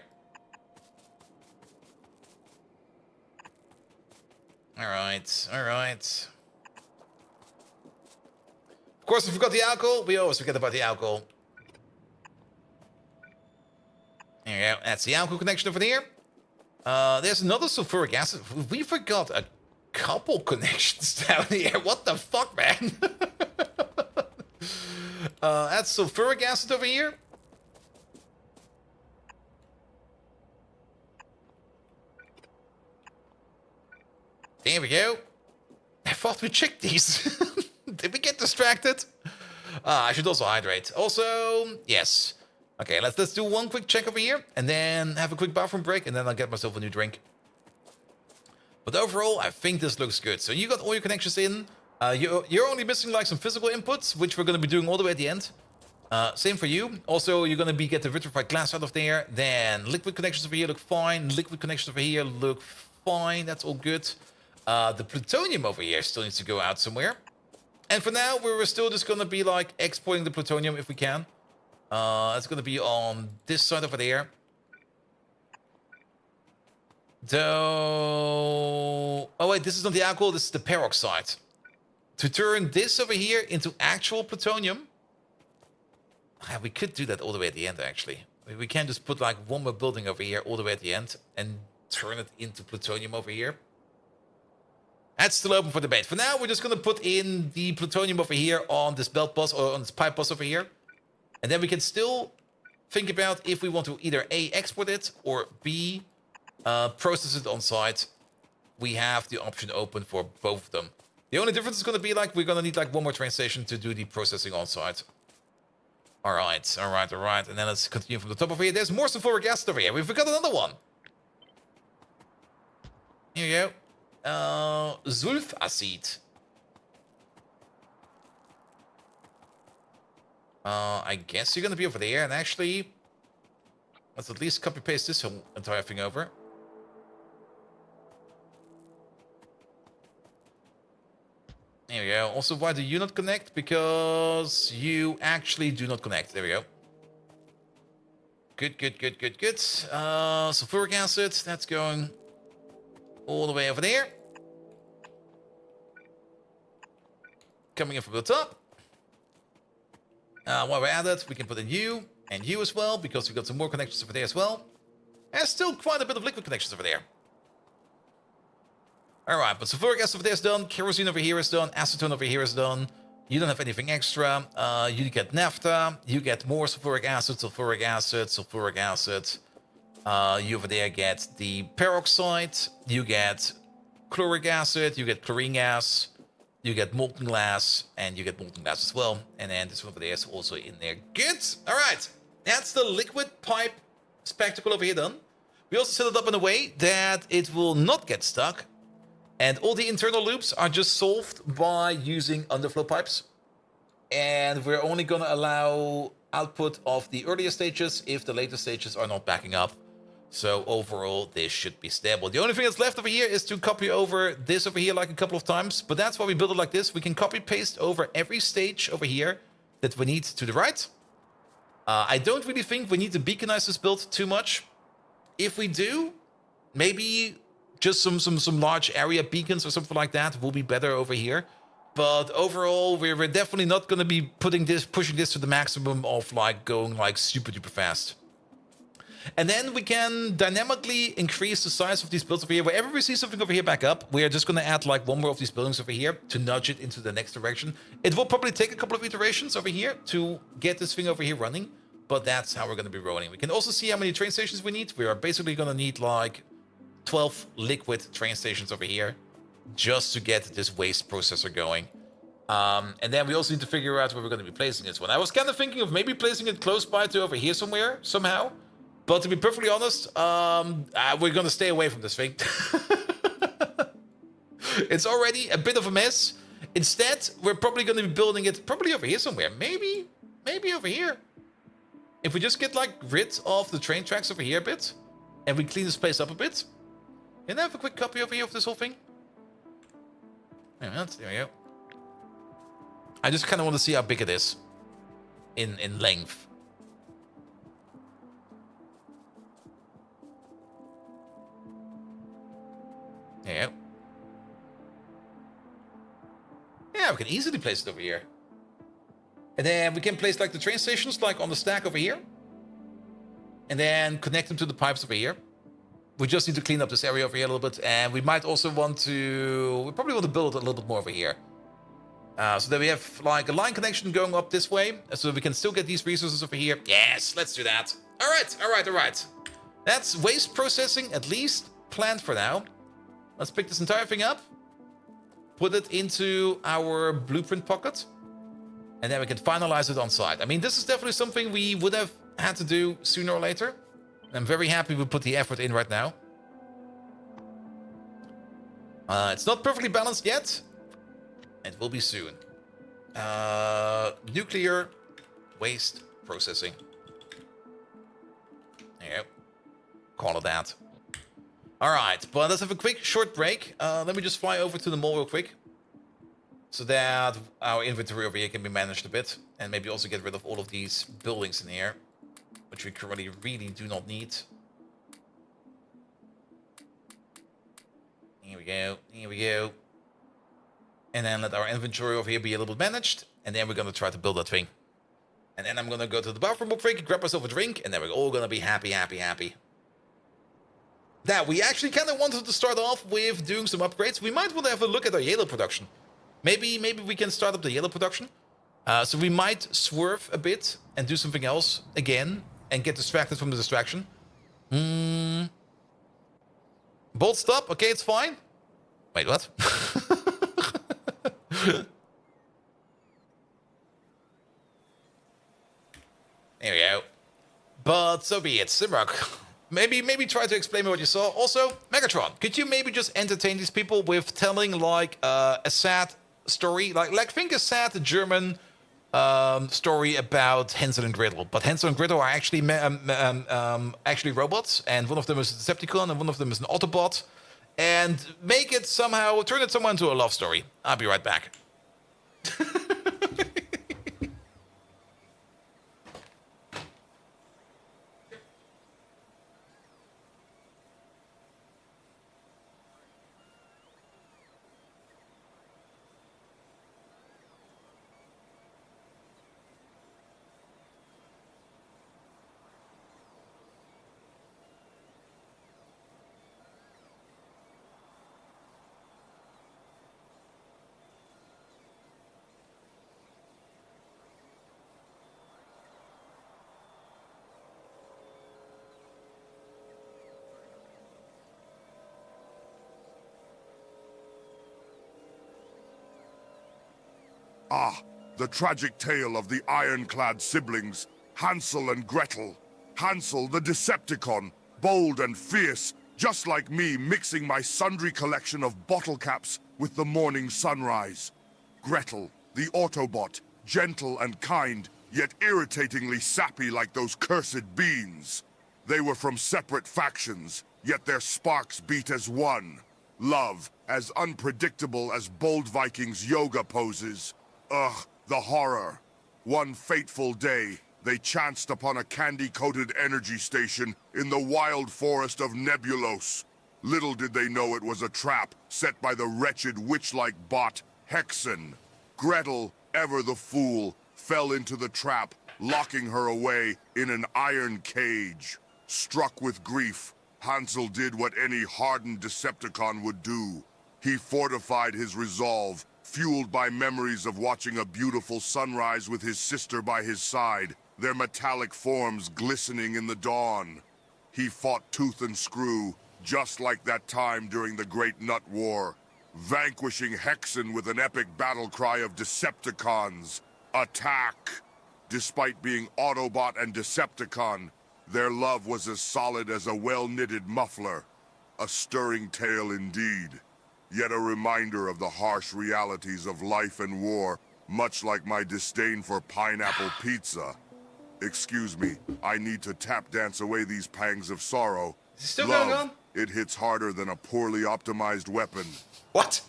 All right. Of course, we forgot the alcohol. We always forget about the alcohol. There you go. That's the alcohol connection over there. There's another sulfuric acid. We forgot a couple connections down here. What the fuck, man? That's sulfuric acid over here. There we go. I thought we checked these. Did we get distracted? I should also hydrate. Also, yes. Okay, let's do one quick check over here, and then have a quick bathroom break, and then I'll get myself a new drink. But overall, I think this looks good. So you got all your connections in. You're only missing like some physical inputs, which we're going to be doing all the way at the end. Same for you. Also, you're going to get the vitrified glass out of there. Then liquid connections over here look fine. Liquid connections over here look fine. That's all good. The plutonium over here still needs to go out somewhere. And for now, we're still just going to be like exporting the plutonium if we can. It's going to be on this side over there. Though... Oh wait, this is not the alcohol, this is the peroxide. To turn this over here into actual plutonium... we could do that all the way at the end, actually. We can just put like one more building over here all the way at the end and turn it into plutonium over here. That's still open for debate. For now, we're just going to put in the plutonium over here on this belt bus or on this pipe bus over here. And then we can still think about if we want to either A, export it, or B, process it on site. We have the option open for both of them. The only difference is going to be like we're going to need like one more train station to do the processing on site. All right. And then let's continue from the top over here. There's more sulfuric acid over here. We forgot another one. Here you go. Sulf acid. I guess you're gonna be over there, and actually, let's at least copy paste this whole entire thing over. There we go. Also, why do you not connect? Because you actually do not connect. There we go. Good. Sulfuric acid, that's going all the way over there. Coming in from the top. While we're at it, we can put in you and you as well, because we've got some more connections over there as well. There's still quite a bit of liquid connections over there. Alright, but sulfuric acid over there is done, kerosene over here is done, acetone over here is done. You don't have anything extra. You get naphtha, you get more sulfuric acid, sulfuric acid, sulfuric acid. You over there get the peroxide, you get chloric acid, you get chlorine gas, you get molten glass, and you get molten glass as well. And then this one over there is also in there. Good. All right. That's the liquid pipe spectacle over here done. We also set it up in a way that it will not get stuck. And all the internal loops are just solved by using underflow pipes. And we're only going to allow output of the earlier stages if the later stages are not backing up. So overall, this should be stable. The only thing that's left over here is to copy over this over here like a couple of times. But that's why we build it like this. We can copy paste over every stage over here that we need to the right. I don't really think we need to beaconize this build too much. If we do, maybe just some large area beacons or something like that will be better over here. But overall, we're definitely not going to be pushing this to the maximum of like going like super duper fast. And then we can dynamically increase the size of these builds over here. Wherever we see something over here back up, we are just going to add like one more of these buildings over here to nudge it into the next direction. It will probably take a couple of iterations over here to get this thing over here running, but that's how we're going to be rolling. We can also see how many train stations we need. We are basically going to need like 12 liquid train stations over here just to get this waste processor going. And then we also need to figure out where we're going to be placing this one. I was kind of thinking of maybe placing it close by to over here somewhere, somehow. But to be perfectly honest, we're going to stay away from this thing. It's already a bit of a mess. Instead, we're probably going to be building it probably over here somewhere. Maybe over here. If we just get like rid of the train tracks over here a bit, and we clean this place up a bit. Can I have a quick copy over here of this whole thing? There we go. I just kind of want to see how big it is in length. There you go. Yeah, we can easily place it over here. And then we can place like the train stations like on the stack over here. And then connect them to the pipes over here. We just need to clean up this area over here a little bit. And we might also want to... We probably want to build it a little bit more over here. So that we have like a line connection going up this way. So that we can still get these resources over here. Yes, let's do that. All right. That's waste processing at least planned for now. Let's pick this entire thing up. Put it into our blueprint pocket. And then we can finalize it on site. I mean, this is definitely something we would have had to do sooner or later. I'm very happy we put the effort in right now. It's not perfectly balanced yet. It will be soon. Nuclear waste processing. There you go. Call it that. All right, but let's have a quick short break. Let me just fly over to the mall real quick. So that our inventory over here can be managed a bit. And maybe also get rid of all of these buildings in here. Which we currently really do not need. Here we go. And then let our inventory over here be a little bit managed. And then we're going to try to build that thing. And then I'm going to go to the bathroom real quick, grab myself a drink. And then we're all going to be happy. Now, we actually kind of wanted to start off with doing some upgrades. We might want to have a look at our yellow production. Maybe we can start up the yellow production. So we might swerve a bit and do something else again and get distracted from the distraction. Bolt stop. Okay, it's fine. Wait, what? There we go. But so be it. Simrock. Maybe try to explain me what you saw. Also, Megatron, could you maybe just entertain these people with telling like a sad story? Like think a sad German story about Hansel and Gretel. But Hansel and Gretel are actually actually robots, and one of them is a Decepticon, and one of them is an Autobot. And make it somehow, turn it somehow into a love story. I'll be right back. Ah, the tragic tale of the ironclad siblings, Hansel and Gretel. Hansel, the Decepticon, bold and fierce, just like me, mixing my sundry collection of bottle caps with the morning sunrise. Gretel, the Autobot, gentle and kind, yet irritatingly sappy like those cursed beans. They were from separate factions, yet their sparks beat as one. Love, as unpredictable as Bold Viking's yoga poses. Ugh, the horror. One fateful day, they chanced upon a candy-coated energy station in the wild forest of Nebulos. Little did they know it was a trap set by the wretched witch-like bot, Hexen. Gretel, ever the fool, fell into the trap, locking her away in an iron cage. Struck with grief, Hansel did what any hardened Decepticon would do. He fortified his resolve, fueled by memories of watching a beautiful sunrise with his sister by his side, their metallic forms glistening in the dawn. He fought tooth and screw, just like that time during the Great Nut War, vanquishing Hexen with an epic battle cry of Decepticons. Attack! Despite being Autobot and Decepticon, their love was as solid as a well-knitted muffler. A stirring tale indeed. Yet a reminder of the harsh realities of life and war, much like my disdain for pineapple pizza. Excuse me, I need to tap dance away these pangs of sorrow. Is it still Love, going on? it hits harder than a poorly optimized weapon. What?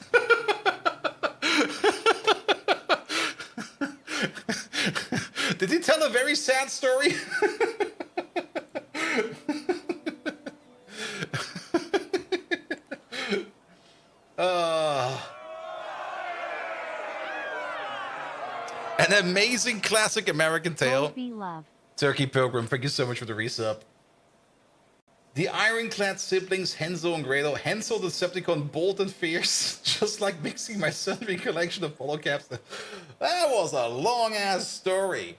Did he tell a very sad story? An amazing classic American tale. Be love. Turkey Pilgrim, thank you so much for the resub. The ironclad siblings Hansel and Gretel. Hansel the Decepticon, bold and fierce, just like mixing my sundry collection of polo caps. That was a long-ass story.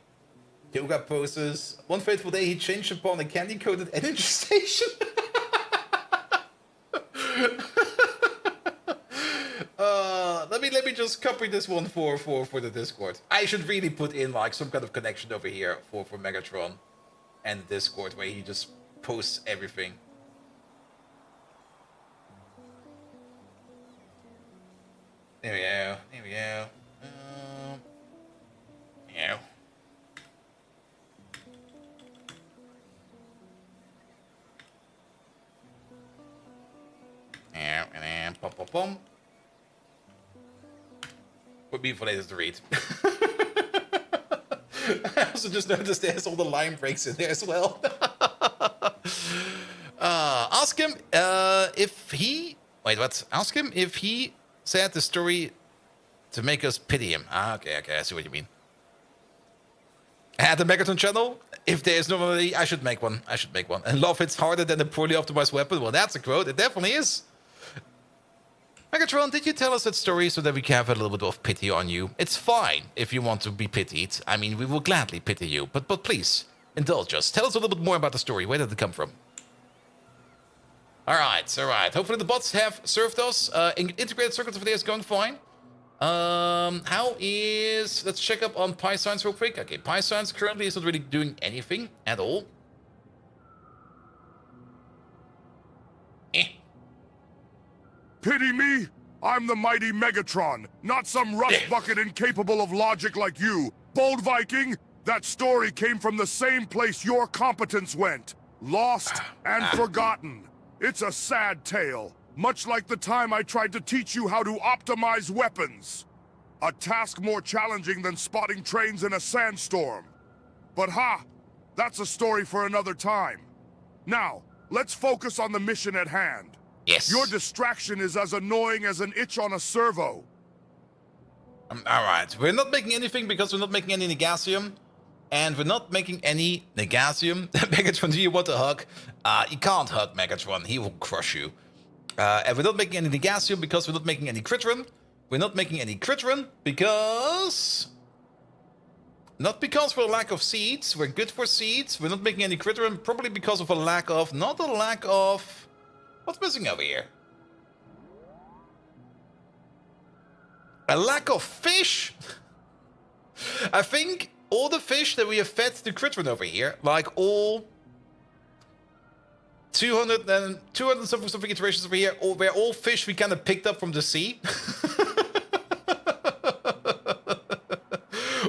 Yoga poses. One fateful day, he changed upon a candy-coated energy station. Let me just copy this one for the Discord. I should really put in like some kind of connection over here for Megatron and the Discord where he just posts everything. There we go. There we go. Yeah. Yeah, and then pom pom pom. Would be for latest to read. I also just noticed there's all the line breaks in there as well. Ask him if he... Wait, what? Ask him if he said the story to make us pity him. Okay, I see what you mean. At the Megatron channel, if there is nobody, I should make one. And love hits harder than a poorly optimized weapon. Well, that's a quote. It definitely is. Megatron, did you tell us that story so that we can have a little bit of pity on you? It's fine if you want to be pitied. I mean, we will gladly pity you. But please, indulge us. Tell us a little bit more about the story. Where did it come from? Alright. Hopefully the bots have served us. Integrated circuits over there is going fine. How is... Let's check up on PyScience real quick. Okay, PyScience currently is not really doing anything at all. Pity me? I'm the mighty Megatron, not some rust bucket incapable of logic like you. Bold Viking, that story came from the same place your competence went. Lost and forgotten. It's a sad tale, much like the time I tried to teach you how to optimize weapons. A task more challenging than spotting trains in a sandstorm. But that's a story for another time. Now, let's focus on the mission at hand. Yes. Your distraction is as annoying as an itch on a servo. Alright, we're not making anything because we're not making any Negasium. And we're not making any Negasium. Megatron, do you want a hug? You can't hug Megatron, he will crush you. And we're not making any Negasium because we're not making any Critron. We're not making any Critron because... Not because for a lack of seeds, we're good for seeds. We're not making any Critron, probably because of a lack of... Not a lack of... What's missing over here? A lack of fish? I think all the fish that we have fed to Critron over here, like all 200 and something iterations over here, were all fish we kind of picked up from the sea.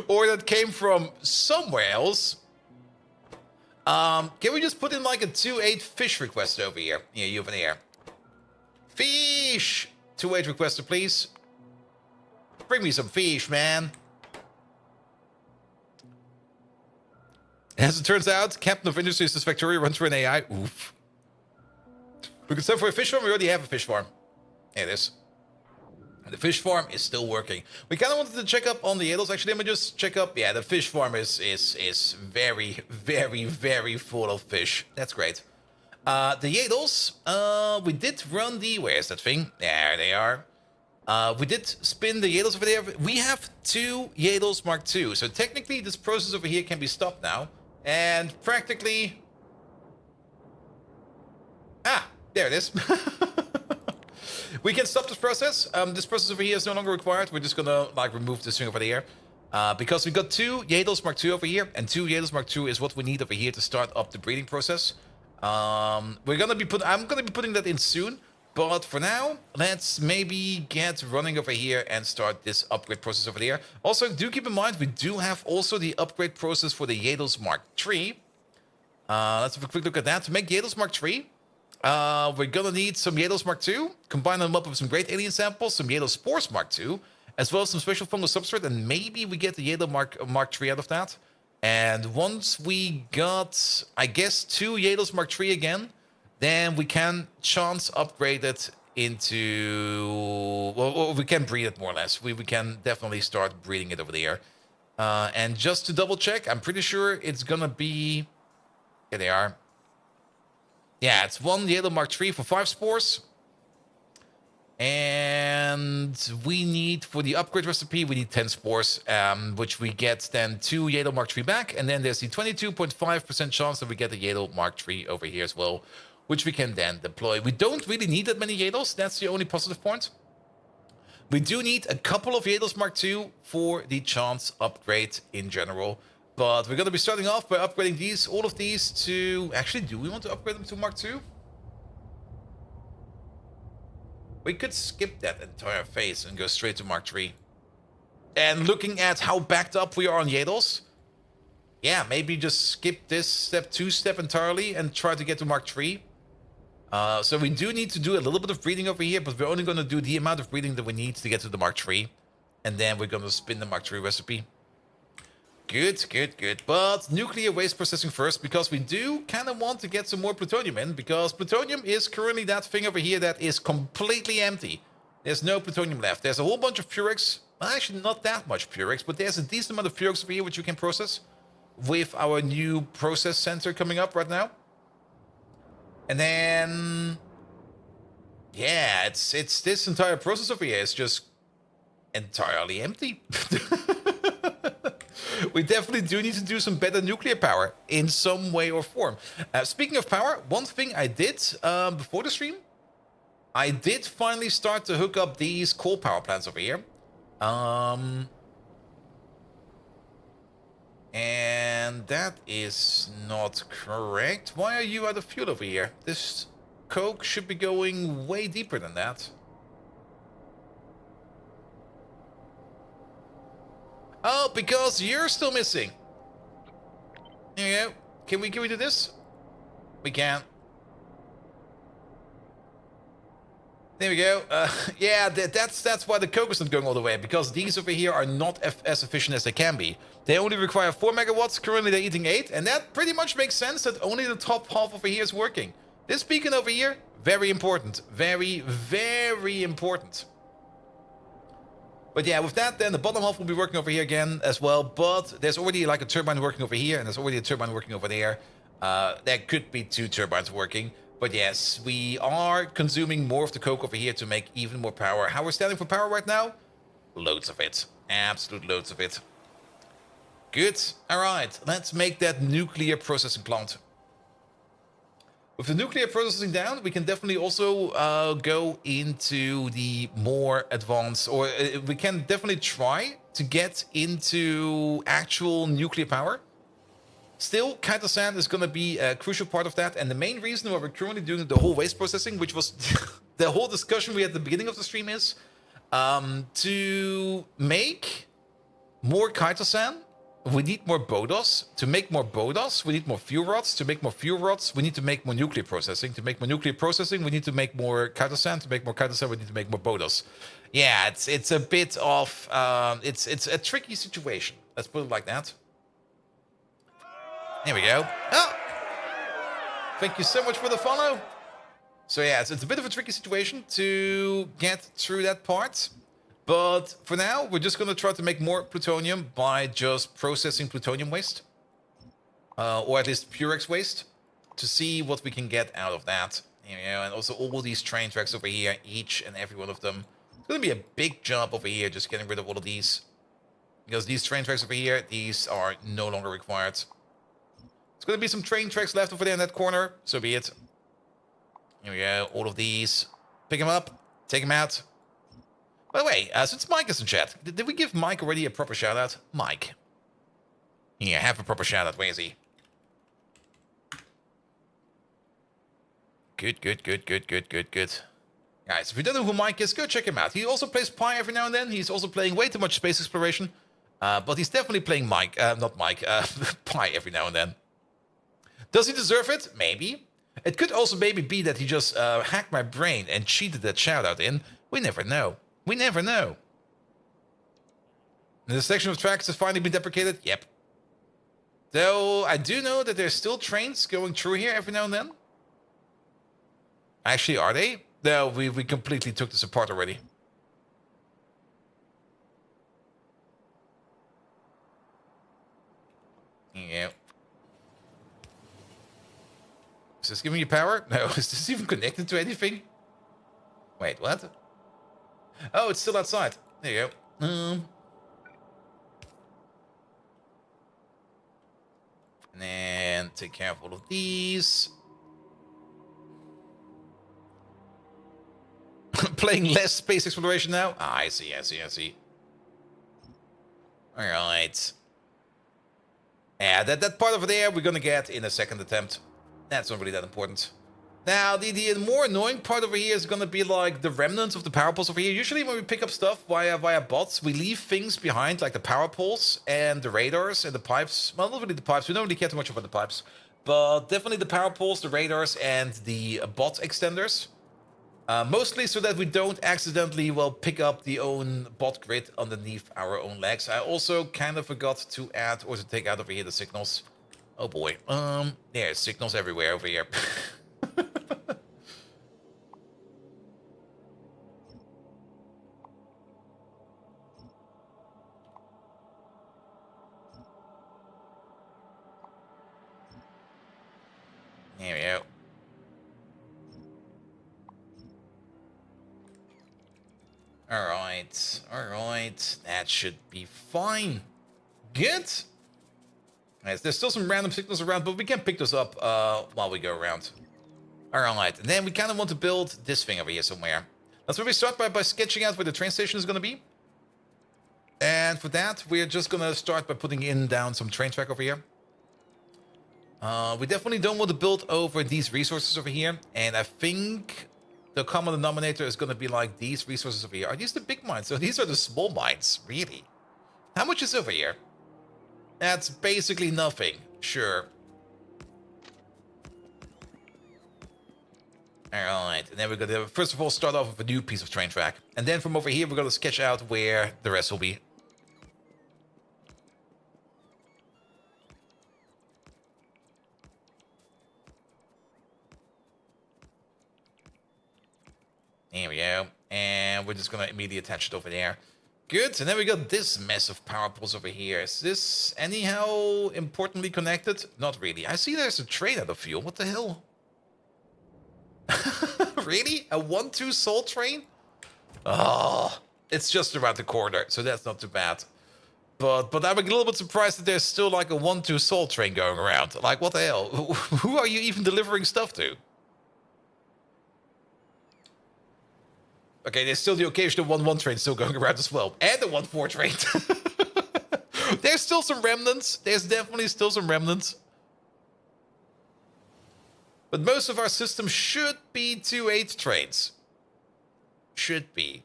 Or that came from somewhere else. Can we just put in like a 2-8 fish request over here? Yeah, you over there. Fish! 2-8 requester, please. Bring me some fish, man. As it turns out, Captain of Industries is Factorio runs through an AI. Oof. We can send for a fish farm. We already have a fish farm. Here it is. The fish farm is still working. We kind of wanted to check up on the Adels. Actually, let me just check up. Yeah, the fish farm is very, very, very full of fish. That's great. The Adels, we did run the... Where's that thing? There they are. We did spin the Yadels over there. We have 2 Yadels Mark II. So technically, this process over here can be stopped now. And practically... Ah, there it is. We can stop this process. This process over here is no longer required. We're just gonna like remove this thing over there. Because we got 2 Yadels Mark II over here. And 2 Yadels Mark II is what we need over here to start up the breeding process. I'm gonna be putting that in soon. But for now, let's maybe get running over here and start this upgrade process over there. Also, do keep in mind, we do have also the upgrade process for the Yadels Mark III. Let's have a quick look at that. To make Yadels Mark III, we're gonna need some Yadels Mark II, combine them up with some great alien samples, some Yadel Spores Mark II, as well as some special fungal substrate, and maybe we get the Yadel Mark III out of that. And once we got, I guess, 2 Yadels Mark III again, then we can chance upgrade it into... Well, we can breed it more or less. We can definitely start breeding it over there. And just to double check, I'm pretty sure it's gonna be... Here they are. Yeah, it's 1 Yadel Mark III for 5 spores. And we need, for the upgrade recipe, we need 10 spores, which we get then 2 Yadel Mark III back. And then there's the 22.5% chance that we get the Yadel Mark III over here as well, which we can then deploy. We don't really need that many Yadels. That's the only positive point. We do need a couple of Yadels Mark II for the chance upgrade in general. But we're going to be starting off by upgrading all of these to... Actually, do we want to upgrade them to Mark II? We could skip that entire phase and go straight to Mark III. And looking at how backed up we are on Yadels, yeah, maybe just skip this step 2 entirely and try to get to Mark III. So we do need to do a little bit of breeding over here, but we're only going to do the amount of breeding that we need to get to the Mark III. And then we're going to spin the Mark III recipe. Good, good, good. But nuclear waste processing first, because we do kind of want to get some more plutonium in, because plutonium is currently that thing over here that is completely empty. There's no plutonium left. There's a whole bunch of Purex. Well, actually, not that much Purex, but there's a decent amount of Purex over here which you can process with our new process center coming up right now. And then... yeah, it's this entire process over here is just entirely empty. We definitely do need to do some better nuclear power in some way or form. Speaking of power, one thing I did before the stream, I did finally start to hook up these coal power plants over here. And that is not correct. Why are you out of fuel over here? This coke should be going way deeper than that. Oh, because you're still missing. There you go. Can we do this? We can. There we go. Yeah, that's why the coke is not going all the way, because these over here are not as efficient as they can be. They only require 4 megawatts. Currently, they're eating 8, and that pretty much makes sense that only the top half over here is working. This beacon over here, very important. Very, very important. But yeah, with that, then the bottom half will be working over here again as well. But there's already like a turbine working over here, and there's already a turbine working over there. There could be 2 turbines working. But yes, we are consuming more of the coke over here to make even more power. How we're standing for power right now? Loads of it. Absolute loads of it. Good. All right, let's make that nuclear processing plant. With the nuclear processing down, we can definitely also go into the more advanced, or we can definitely try to get into actual nuclear power. Still, Kaito-san is going to be a crucial part of that, and the main reason why we're currently doing the whole waste processing, which was the whole discussion we had at the beginning of the stream, is to make more Kaito-san, we need more Bodos. To make more Bodos, we need more fuel rods. To make more fuel rods, we need to make more nuclear processing. To make more nuclear processing, we need to make more Kaito-san. To make more Kaito-san, we need to make more Bodos. Yeah, it's a bit of it's a tricky situation. Let's put it like that. Here we go. Oh! Thank you so much for the follow. So yeah, it's a bit of a tricky situation to get through that part. But for now, we're just going to try to make more plutonium by just processing plutonium waste. Or at least Purex waste. To see what we can get out of that. You know, and also all these train tracks over here, each and every one of them. It's going to be a big job over here, just getting rid of all of these. Because these train tracks over here, these are no longer required. There's going to be some train tracks left over there in that corner, so be it. Here we go, all of these. Pick them up, take them out. By the way, since Mike is in chat, did we give Mike already a proper shout-out? Mike. Yeah, have a proper shout-out. Where is he? Good. Guys, if you don't know who Mike is, go check him out. He also plays Pi every now and then. He's also playing way too much space exploration. But he's definitely playing Mike, not Mike, Pi every now and then. Does he deserve it? Maybe. It could also maybe be that he just hacked my brain and cheated that shout-out in. We never know. We never know. The section of tracks has finally been deprecated? Yep. Though, I do know that there's still trains going through here every now and then. Actually, are they? No, we completely took this apart already. Yeah. Is this giving you power? No, is this even connected to anything? Wait, what? Oh, it's still outside. There you go. And then take care of all of these. Playing less space exploration now? Ah, I see. Alright. Yeah, that part over there we're gonna get in a second attempt. That's not really that important. Now, the more annoying part over here is gonna be like the remnants of the power poles over here. Usually when we pick up stuff via bots, we leave things behind like the power poles and the radars and the pipes. Well, not really the pipes, we don't really care too much about the pipes. But definitely the power poles, the radars, and the bot extenders. Mostly so that we don't accidentally, well, pick up the own bot grid underneath our own legs. I also kind of forgot to add or to take out over here the signals. Oh boy. There's signals everywhere over here. There we go. Alright. That should be fine. Good. Right, there's still some random signals around, but we can pick those up while we go around. Alright, and then we kind of want to build this thing over here somewhere. That's where we start by sketching out where the train station is going to be. And for that, we're just going to start by putting in down some train track over here. We definitely don't want to build over these resources over here. And I think the common denominator is going to be like these resources over here. Are these the big mines? So these are the small mines, really. How much is over here? That's basically nothing. Sure. Alright, and then we're going to first of all start off with a new piece of train track. And then from over here, we're going to sketch out where the rest will be. There we go. And we're just going to immediately attach it over there. Good. And then we got this mess of power poles over here. Is this anyhow importantly connected? Not really. I see there's a train out of fuel. What the hell? Really? A 1-2 soul train? Oh, it's just around the corner, so that's not too bad. But I'm a little bit surprised that there's still like a 1-2 soul train going around. Like, what the hell? Who are you even delivering stuff to? Okay, there's still the occasional 1-1 train still going around as well. And the 1-4 train. There's still some remnants. There's definitely still some remnants. But most of our system should be 2-8 trains. Should be.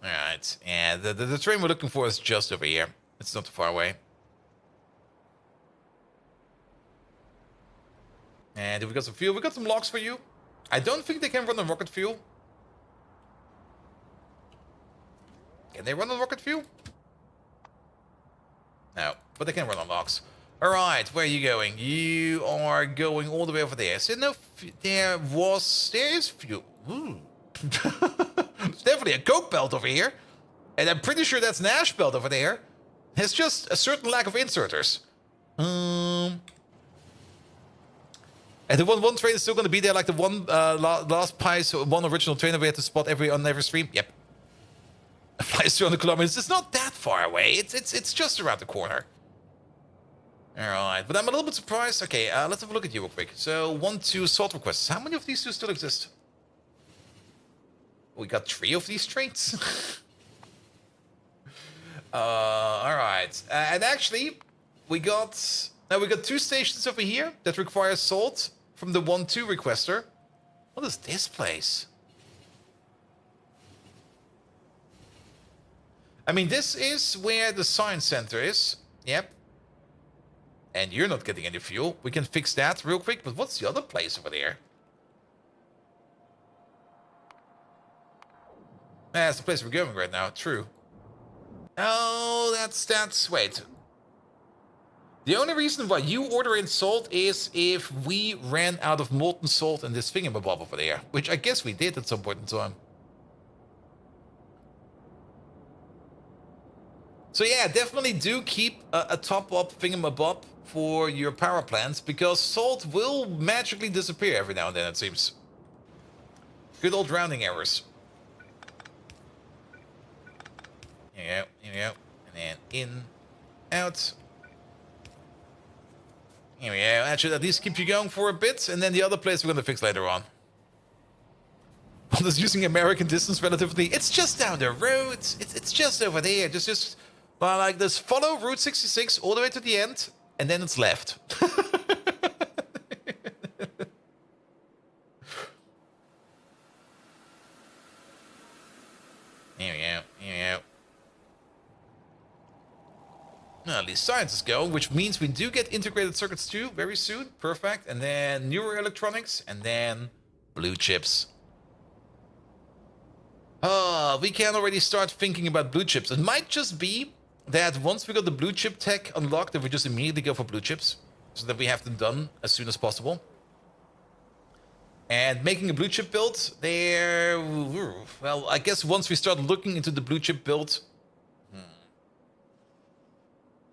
Alright, and the train we're looking for is just over here. It's not too far away. And we got some fuel. We got some logs for you. I don't think they can run on rocket fuel. Can they run on rocket fuel? No, but they can run on logs. Alright, where are you going? You are going all the way over there. So no, there is fuel. Ooh. There's definitely a coke belt over here. And I'm pretty sure that's an ash belt over there. It's just a certain lack of inserters. And the 1-1 train is still going to be there, like the last pies, one original train that we had to spot on every stream. Yep. It flies 200 kilometers. It's not that far away. It's just around the corner. Alright, but I'm a little bit surprised. Okay, let's have a look at you real quick. So, 1-2 salt requests. How many of these do still exist? We got 3 of these trains. Alright. And actually, we got 2 stations over here that require salt from the 1-2 requester. What is this place? I mean, this is where the science center is. Yep. And you're not getting any fuel. We can fix that real quick. But what's the other place over there? That's the place we're going right now. True. Oh, that's... Wait. The only reason why you order in salt is if we ran out of molten salt in this thingamabob over there. Which I guess we did at some point in time. So yeah, definitely do keep a top-up thingamabob for your power plants, because salt will magically disappear every now and then, it seems. Good old rounding errors. Here we go. And then in, out. Here we go. That should at least keep you going for a bit, and then the other place we're going to fix later on. Just using American distance relatively. It's just down the road. It's just over there. Just well, like this. Follow Route 66 all the way to the end, and then it's left. Here we go. Here we go. Well, at least science is going, which means we do get integrated circuits too very soon. Perfect. And then newer electronics, and then blue chips. We can already start thinking about blue chips. It might just be that once we got the blue chip tech unlocked, that we just immediately go for blue chips, so that we have them done as soon as possible. And making a blue chip build, there... Well, I guess once we start looking into the blue chip build...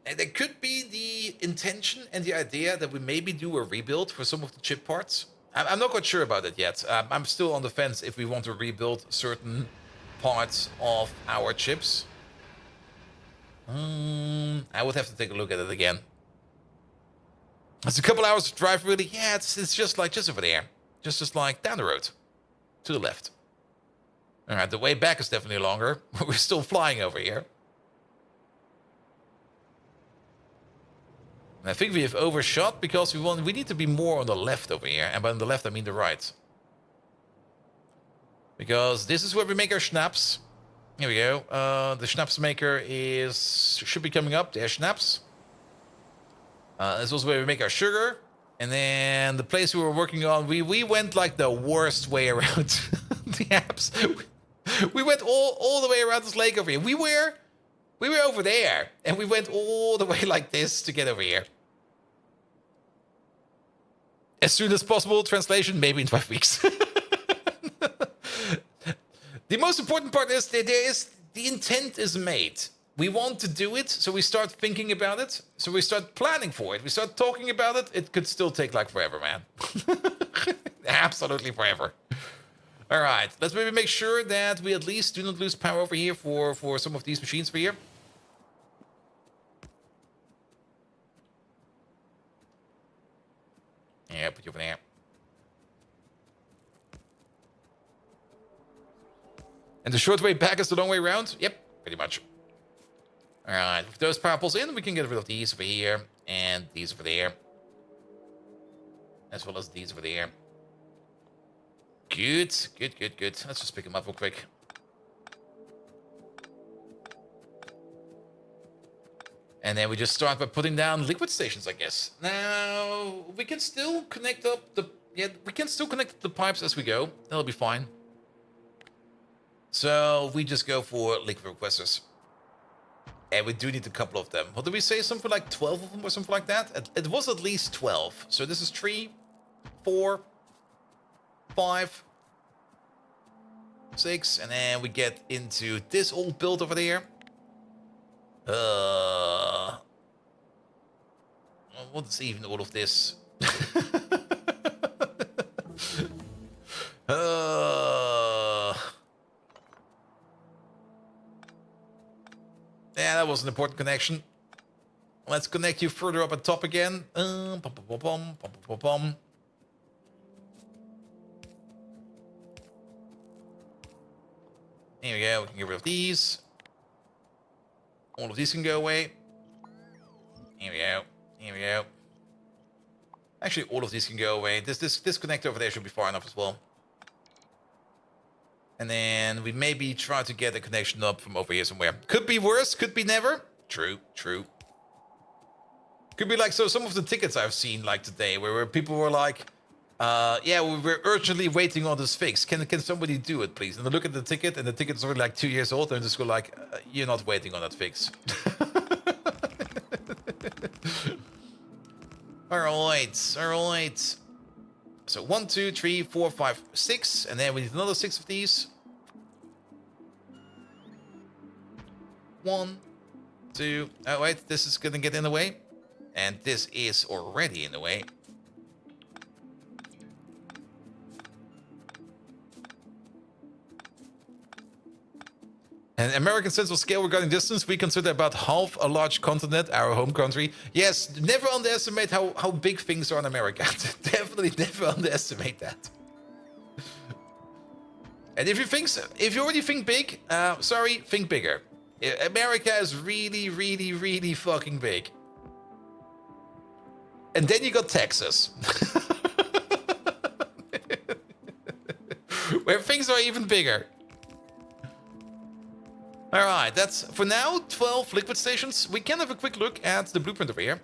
And there could be the intention and the idea that we maybe do a rebuild for some of the chip parts. I'm not quite sure about it yet. I'm still on the fence if we want to rebuild certain parts of our chips. I would have to take a look at it again. It's a couple hours of drive, really. Yeah, it's just like just over there. Just like down the road. To the left. Alright, the way back is definitely longer. We're still flying over here. And I think we have overshot because we need to be more on the left over here. And by on the left, I mean the right. Because this is where we make our schnapps. Here we go. The schnapps maker should be coming up. There's schnapps. This is also where we make our sugar. And then the place we were working on, we went like the worst way around the apps. We went all the way around this lake over here. We were over there, and we went all the way like this to get over here. As soon as possible, translation, maybe in 5 weeks. The most important part is that the intent is made. We want to do it, so we start thinking about it. So we start planning for it. We start talking about it. It could still take like forever, man. Absolutely forever. All right, let's maybe make sure that we at least do not lose power over here for some of these machines for here. Yeah, put you over there. And the short way back is the long way around? Yep, pretty much. Alright, with those power poles in, we can get rid of these over here. And these over there. As well as these over there. Good, good, good, good. Let's just pick them up real quick. And then we just start by putting down liquid stations, I guess. Now, we can still connect up the... Yeah, we can still connect the pipes as we go. That'll be fine. So, we just go for liquid requesters. And we do need a couple of them. What did we say? Something like 12 of them or something like that? It was at least 12. So this is 3, 4, 5, 6. And then we get into this old build over there. What is even all of this? Yeah, that was an important connection. Let's connect you further up at top again. Here we go. We can get rid of these. All of these can go away. Here we go. Here we go. Actually, all of these can go away. This connector over there should be far enough as well. And then we maybe try to get a connection up from over here somewhere. Could be worse, could be never. True, true. Could be like, so some of the tickets I've seen like today, where people were like, yeah, we're urgently waiting on this fix. Can somebody do it, please? And I look at the ticket, and the ticket's already like 2 years old, and I just go like, you're not waiting on that fix. Alright, alright. So 1, 2, 3, 4, 5, 6, and then we need another 6 of these. 1, 2, oh wait, this is gonna get in the way. And this is already in the way. And American sense of scale regarding distance, we consider about half a large continent, our home country. Yes, never underestimate how big things are in America. Definitely never underestimate that. And if you already think big, sorry, think bigger. America is really, really, really fucking big. And then you got Texas. Where things are even bigger. Alright, that's, for now, 12 liquid stations. We can have a quick look at the blueprint over here.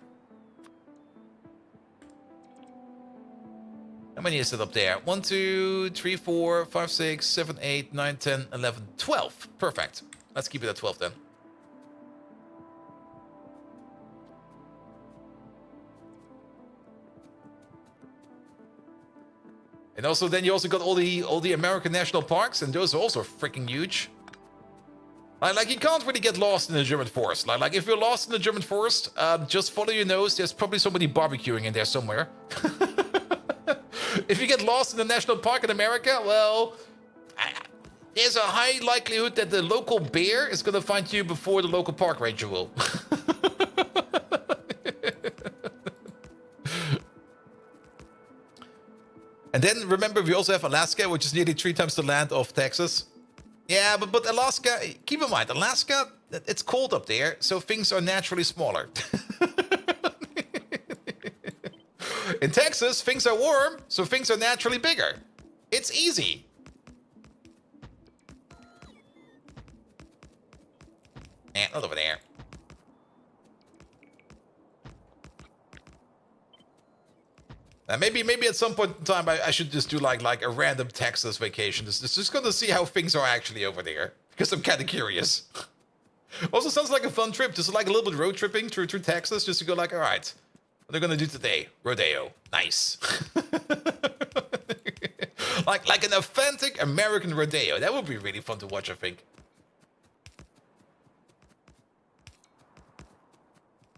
How many is it up there? 1, 2, 3, 4, 5, 6, 7, 8, 9, 10, 11, 12. Perfect. Let's keep it at 12 then. And also, then you also got all the American national parks, and those are also freaking huge. Like, you can't really get lost in the German forest. Like if you're lost in the German forest, just follow your nose. There's probably somebody barbecuing in there somewhere. If you get lost in the national park in America, well, there's a high likelihood that the local bear is going to find you before the local park ranger will. And then, remember, we also have Alaska, which is nearly 3 times the land of Texas. Yeah, but Alaska, keep in mind, Alaska, it's cold up there, so things are naturally smaller. In Texas, things are warm, so things are naturally bigger. It's easy. Not over there. Maybe at some point in time I should just do like a random Texas vacation. Just gonna see how things are actually over there, because I'm kind of curious. Also sounds like a fun trip, just like a little bit road tripping through Texas, just to go like, all right, what are they gonna do today? Rodeo, nice. like an authentic American rodeo. That would be really fun to watch, I think.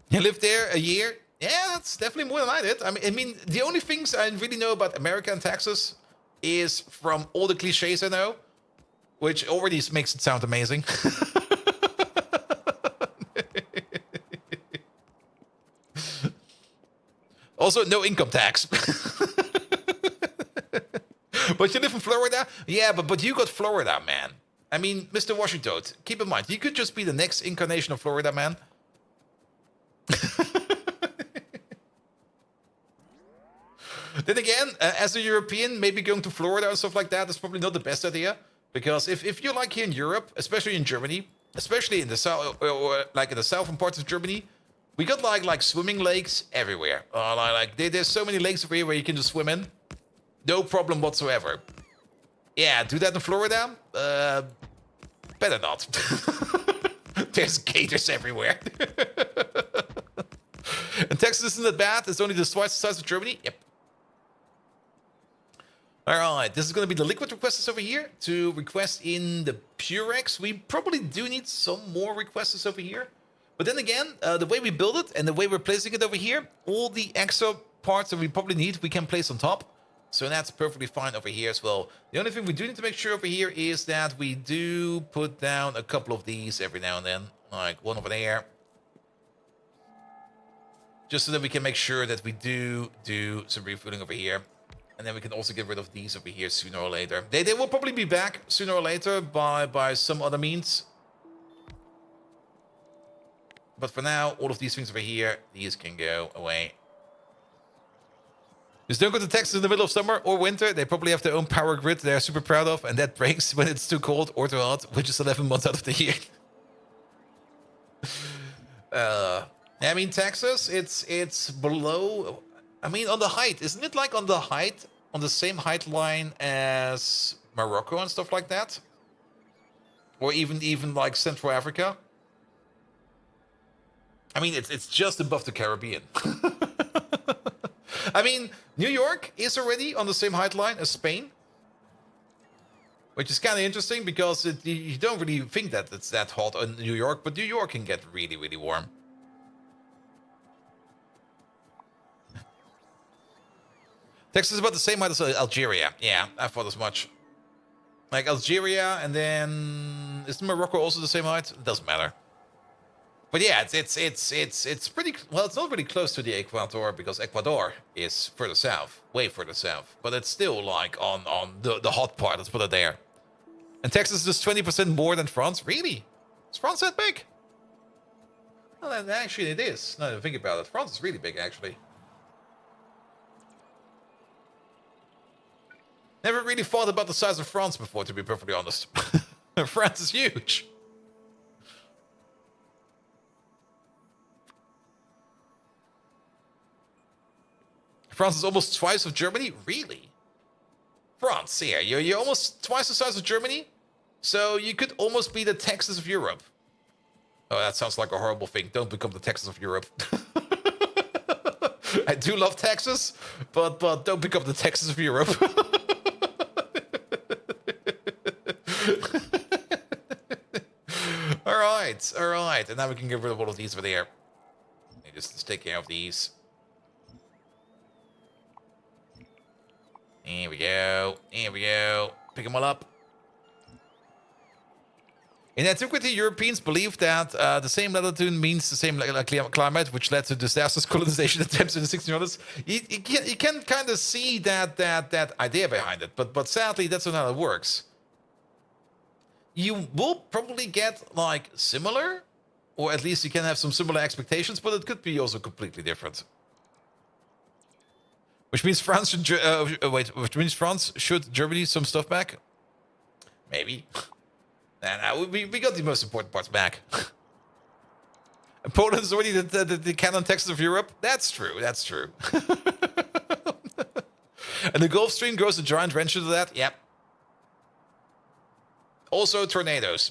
You lived there a year? Yeah, that's definitely more than I did. I mean, the only things I really know about America and Texas is from all the cliches I know, which already makes it sound amazing. Also, no income tax. But you live in Florida? Yeah, but you got Florida, man. I mean, Mr. Washington, keep in mind, you could just be the next incarnation of Florida, man. Then again, as a European, maybe going to Florida and stuff like that is probably not the best idea. Because if you're like here in Europe, especially in Germany, especially in the south, or like in the southern parts of Germany, we got like swimming lakes everywhere. There's so many lakes over here where you can just swim in. No problem whatsoever. Yeah, do that in Florida? Better not. There's gators everywhere. And Texas isn't that bad. It's only twice the size of Germany. Yep. Alright, this is going to be the liquid requesters over here to request in the Purex. We probably do need some more requesters over here. But then again, the way we build it and the way we're placing it over here, all the extra parts that we probably need, we can place on top. So that's perfectly fine over here as well. The only thing we do need to make sure over here is that we do put down a couple of these every now and then. Like one over there. Just so that we can make sure that we do some refueling over here. And then we can also get rid of these over here sooner or later. They will probably be back sooner or later by some other means. But for now, all of these things over here, these can go away. Just don't go to Texas in the middle of summer or winter. They probably have their own power grid they're super proud of. And that breaks when it's too cold or too hot, which is 11 months out of the year. I mean, Texas, it's below... I mean, on the height, isn't it like on the height, on the same height line as Morocco and stuff like that? Or even like Central Africa? I mean, it's just above the Caribbean. I mean, New York is already on the same height line as Spain. Which is kind of interesting because you don't really think that it's that hot in New York, but New York can get really, really warm. Texas is about the same height as Algeria. Yeah, I thought as much. Like Algeria, and then is Morocco also the same height? It doesn't matter. But yeah, it's pretty well. It's not really close to the equator because Ecuador is further south, way further south. But it's still like on the hot part. Let's put it there. And Texas is 20% more than France. Really? Is France that big? Well, actually, it is. Now that I think about it, France is really big, actually. Never really thought about the size of France before, to be perfectly honest. France is huge. France is almost twice of Germany? Really? France, yeah. You're almost twice the size of Germany? So you could almost be the Texas of Europe. Oh, that sounds like a horrible thing. Don't become the Texas of Europe. I do love Texas, but don't become the Texas of Europe. All right. And now we can get rid of all of these over there. Just take care of these. Here we go. Pick them all up. In antiquity, Europeans believed that the same latitude means the same climate, which led to disastrous colonization attempts in the 1600s. You can kind of see that idea behind it, but sadly, that's not how it works. You will probably get like similar, or at least you can have some similar expectations, but it could be also completely different. Which means France should which means France should Germany some stuff back? Maybe. Nah, we got the most important parts back. And Poland is already the canon Texas of Europe. That's true. And the Gulf Stream grows a giant wrench into that. Yep. Also tornadoes.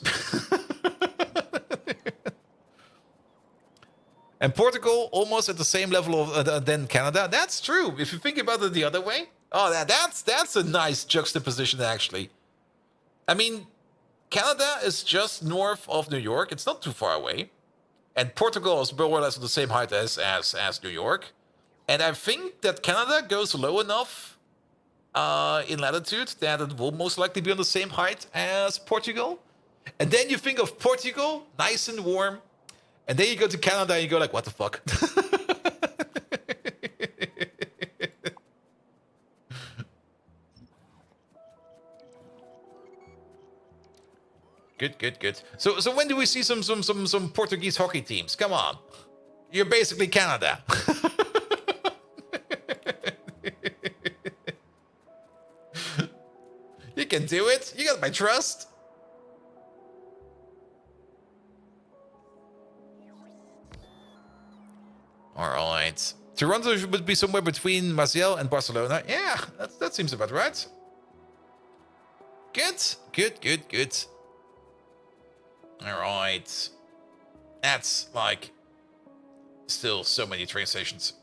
And Portugal almost at the same level of than Canada. That's true. If you think about it the other way. Oh, that's a nice juxtaposition, actually. I mean, Canada is just north of New York. It's not too far away. And Portugal is more or less on the same height as New York. And I think that Canada goes low enough in latitude that it will most likely be on the same height as Portugal. And then you think of Portugal, nice and warm. And then you go to Canada and you go like, what the fuck? Good. So when do we see some Portuguese hockey teams? Come on. You're basically Canada. You can do it. You got my trust. All right. Toronto would be somewhere between Marseille and Barcelona. Yeah, that seems about right. Good. All right. That's like still so many train stations.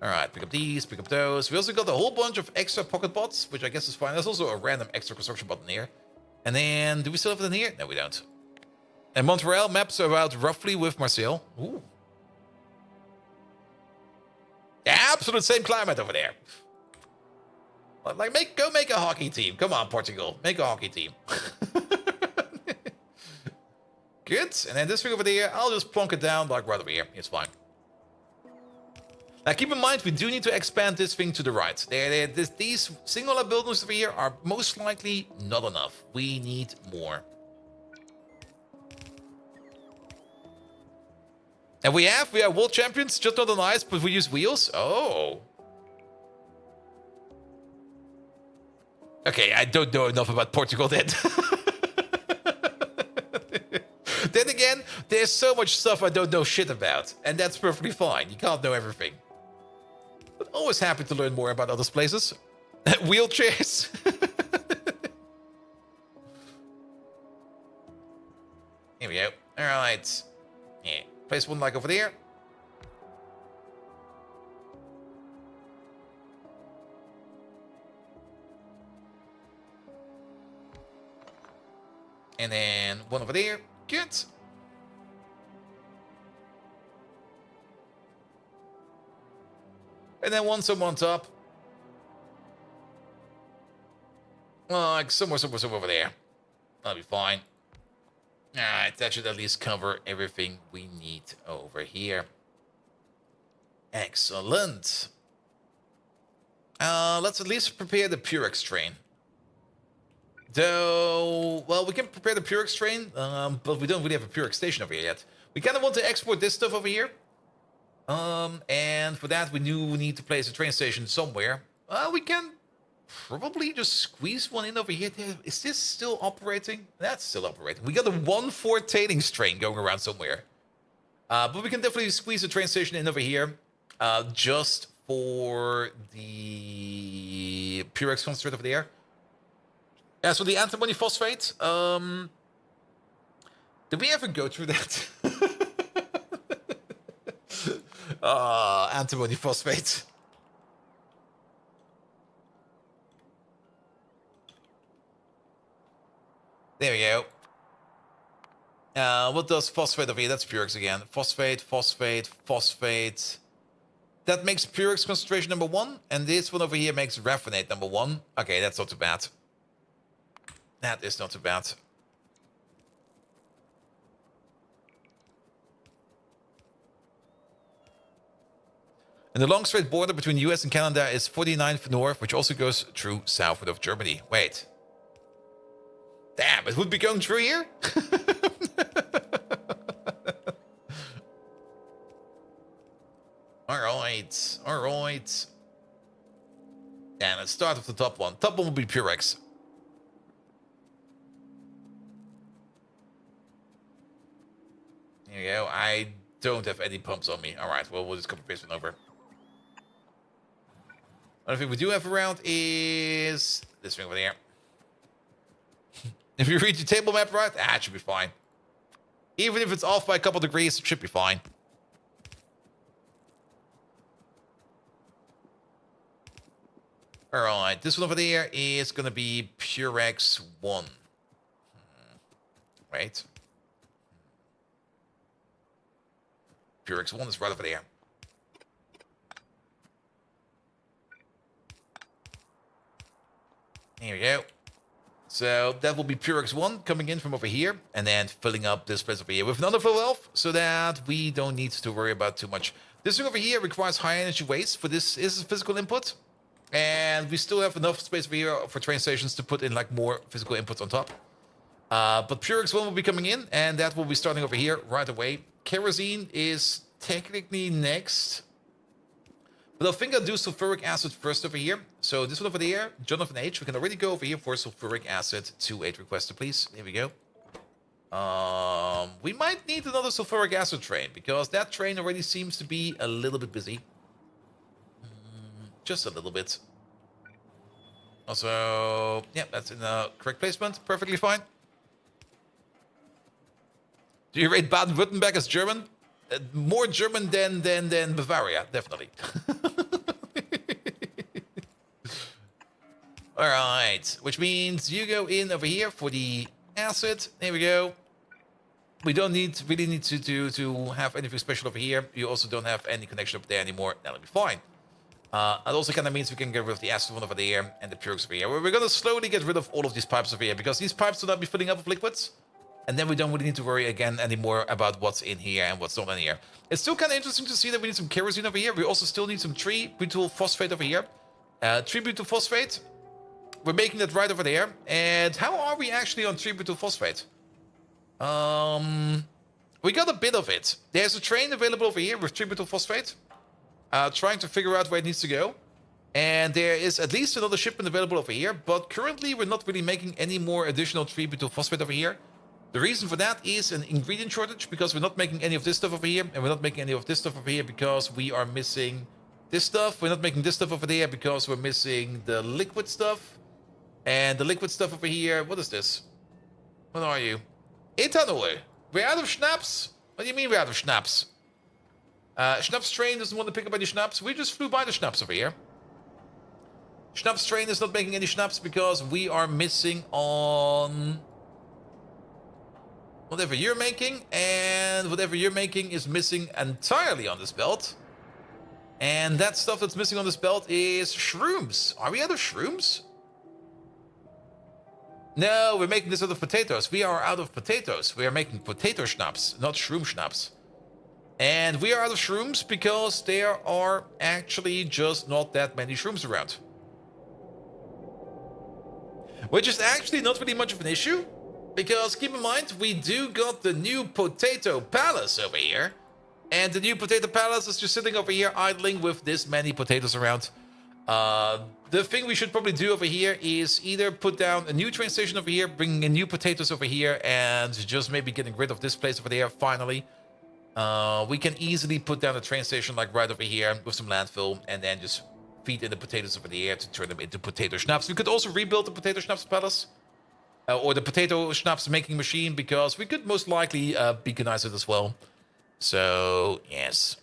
All right, pick up these, pick up those. We also got a whole bunch of extra pocket bots, which I guess is fine. There's also a random extra construction button here. And then, do we still have it in here? No, we don't. And Montreal maps about roughly with Marseille. Ooh. Absolute same climate over there. Like, go make a hockey team. Come on, Portugal. Make a hockey team. Good. And then this thing over there, I'll just plonk it down like right over here. It's fine. Now, keep in mind, we do need to expand this thing to the right. These singular buildings over here are most likely not enough. We need more. And we are world champions, just not on ice, but we use wheels. Oh. Okay, I don't know enough about Portugal then. Then again, there's so much stuff I don't know shit about. And that's perfectly fine. You can't know everything. But always happy to learn more about other places. Wheelchairs. Here we go. Alright. Yeah. Place one like over there. And then one over there. Good. And then one somewhere on top. Like somewhere over there. That'll be fine. Alright, that should at least cover everything we need over here. Excellent. Let's at least prepare the Purex train. Though, well, we can prepare the Purex train, but we don't really have a Purex station over here yet. We kind of want to export this stuff over here. And for that, we do need to place a train station somewhere. We can probably just squeeze one in over here. Is this still operating? That's still operating. We got a 1-4 tailings train going around somewhere. But we can definitely squeeze a train station in over here. Just for the Purex concentrate over there. Yeah, so the antimony phosphate. Did we ever go through that? Antimony phosphate. There we go. What does phosphate over here? That's Purex again. Phosphate. That makes Purex concentration number 1. And this one over here makes raffinate number 1. Okay, that's not too bad. That is not too bad. And the long straight border between US and Canada is 49th north, which also goes through southward of Germany. Wait. Damn, it would be going through here? Alright. And let's start with the top one. Top one will be Purex. There you go. I don't have any pumps on me. Alright, well, we'll just copy paste one over. Another thing we do have around is this thing over there. If you read your table map right, it should be fine. Even if it's off by a couple degrees, it should be fine. Alright, this one over there is going to be Purex 1. Wait. Purex 1 is right over there. Here we go. So that will be Purex 1 coming in from over here and then filling up this place over here with another flow valve so that we don't need to worry about too much. This thing over here requires high energy waste for this is physical input. And we still have enough space over here for train stations to put in like more physical inputs on top. But Purex 1 will be coming in, and that will be starting over here right away. Kerosene is technically next. But I think I'll do sulfuric acid first over here. So this one over there, Jonathan H. We can already go over here for sulfuric acid. 2-8 requested, please. Here we go. We might need another sulfuric acid train, because that train already seems to be a little bit busy. Just a little bit. Also, yeah, that's in the correct placement. Perfectly fine. Do you rate Baden-Württemberg as German? More German than Bavaria, definitely. All right, which means you go in over here for the acid. There we go. We don't really need to have anything special over here. You also don't have any connection up there anymore. That'll be fine. It also kind of means we can get rid of the acid one over there and the Purex over here. We're going to slowly get rid of all of these pipes over here, because these pipes will not be filling up with liquids. And then we don't really need to worry again anymore about what's in here and what's not in here. It's still kind of interesting to see that we need some kerosene over here. We also still need some tributyl phosphate over here. Tributyl phosphate, we're making that right over there. And how are we actually on tributyl phosphate? We got a bit of it. There's a train available over here with tributyl phosphate. Trying to figure out where it needs to go. And there is at least another shipment available over here. But currently we're not really making any more additional tributyl phosphate over here. The reason for that is an ingredient shortage, because we're not making any of this stuff over here, and we're not making any of this stuff over here because we are missing this stuff. We're not making this stuff over there because we're missing the liquid stuff. And the liquid stuff over here, what is this? What are you? Ethanol. We're out of schnapps? What do you mean we're out of schnapps? Schnapps train doesn't want to pick up any schnapps. We just flew by the schnapps over here. Schnapps train is not making any schnapps because we are missing on whatever you're making, and whatever you're making is missing entirely on this belt. And that stuff that's missing on this belt is shrooms. Are we out of shrooms? No, we're making this out of potatoes. We are out of potatoes. We are making potato schnapps, not shroom schnapps. And we are out of shrooms because there are actually just not that many shrooms around. Which is actually not really much of an issue. Because keep in mind, we do got the new Potato Palace over here. And the new Potato Palace is just sitting over here idling with this many potatoes around. The thing we should probably do over here is either put down a new train station over here, bringing in new potatoes over here, and just maybe getting rid of this place over there finally. We can easily put down a train station like right over here with some landfill, and then just feed in the potatoes over there to turn them into potato schnapps. We could also rebuild the Potato Schnapps Palace. Or the potato schnapps making machine, because we could most likely beaconize it as well. So, yes.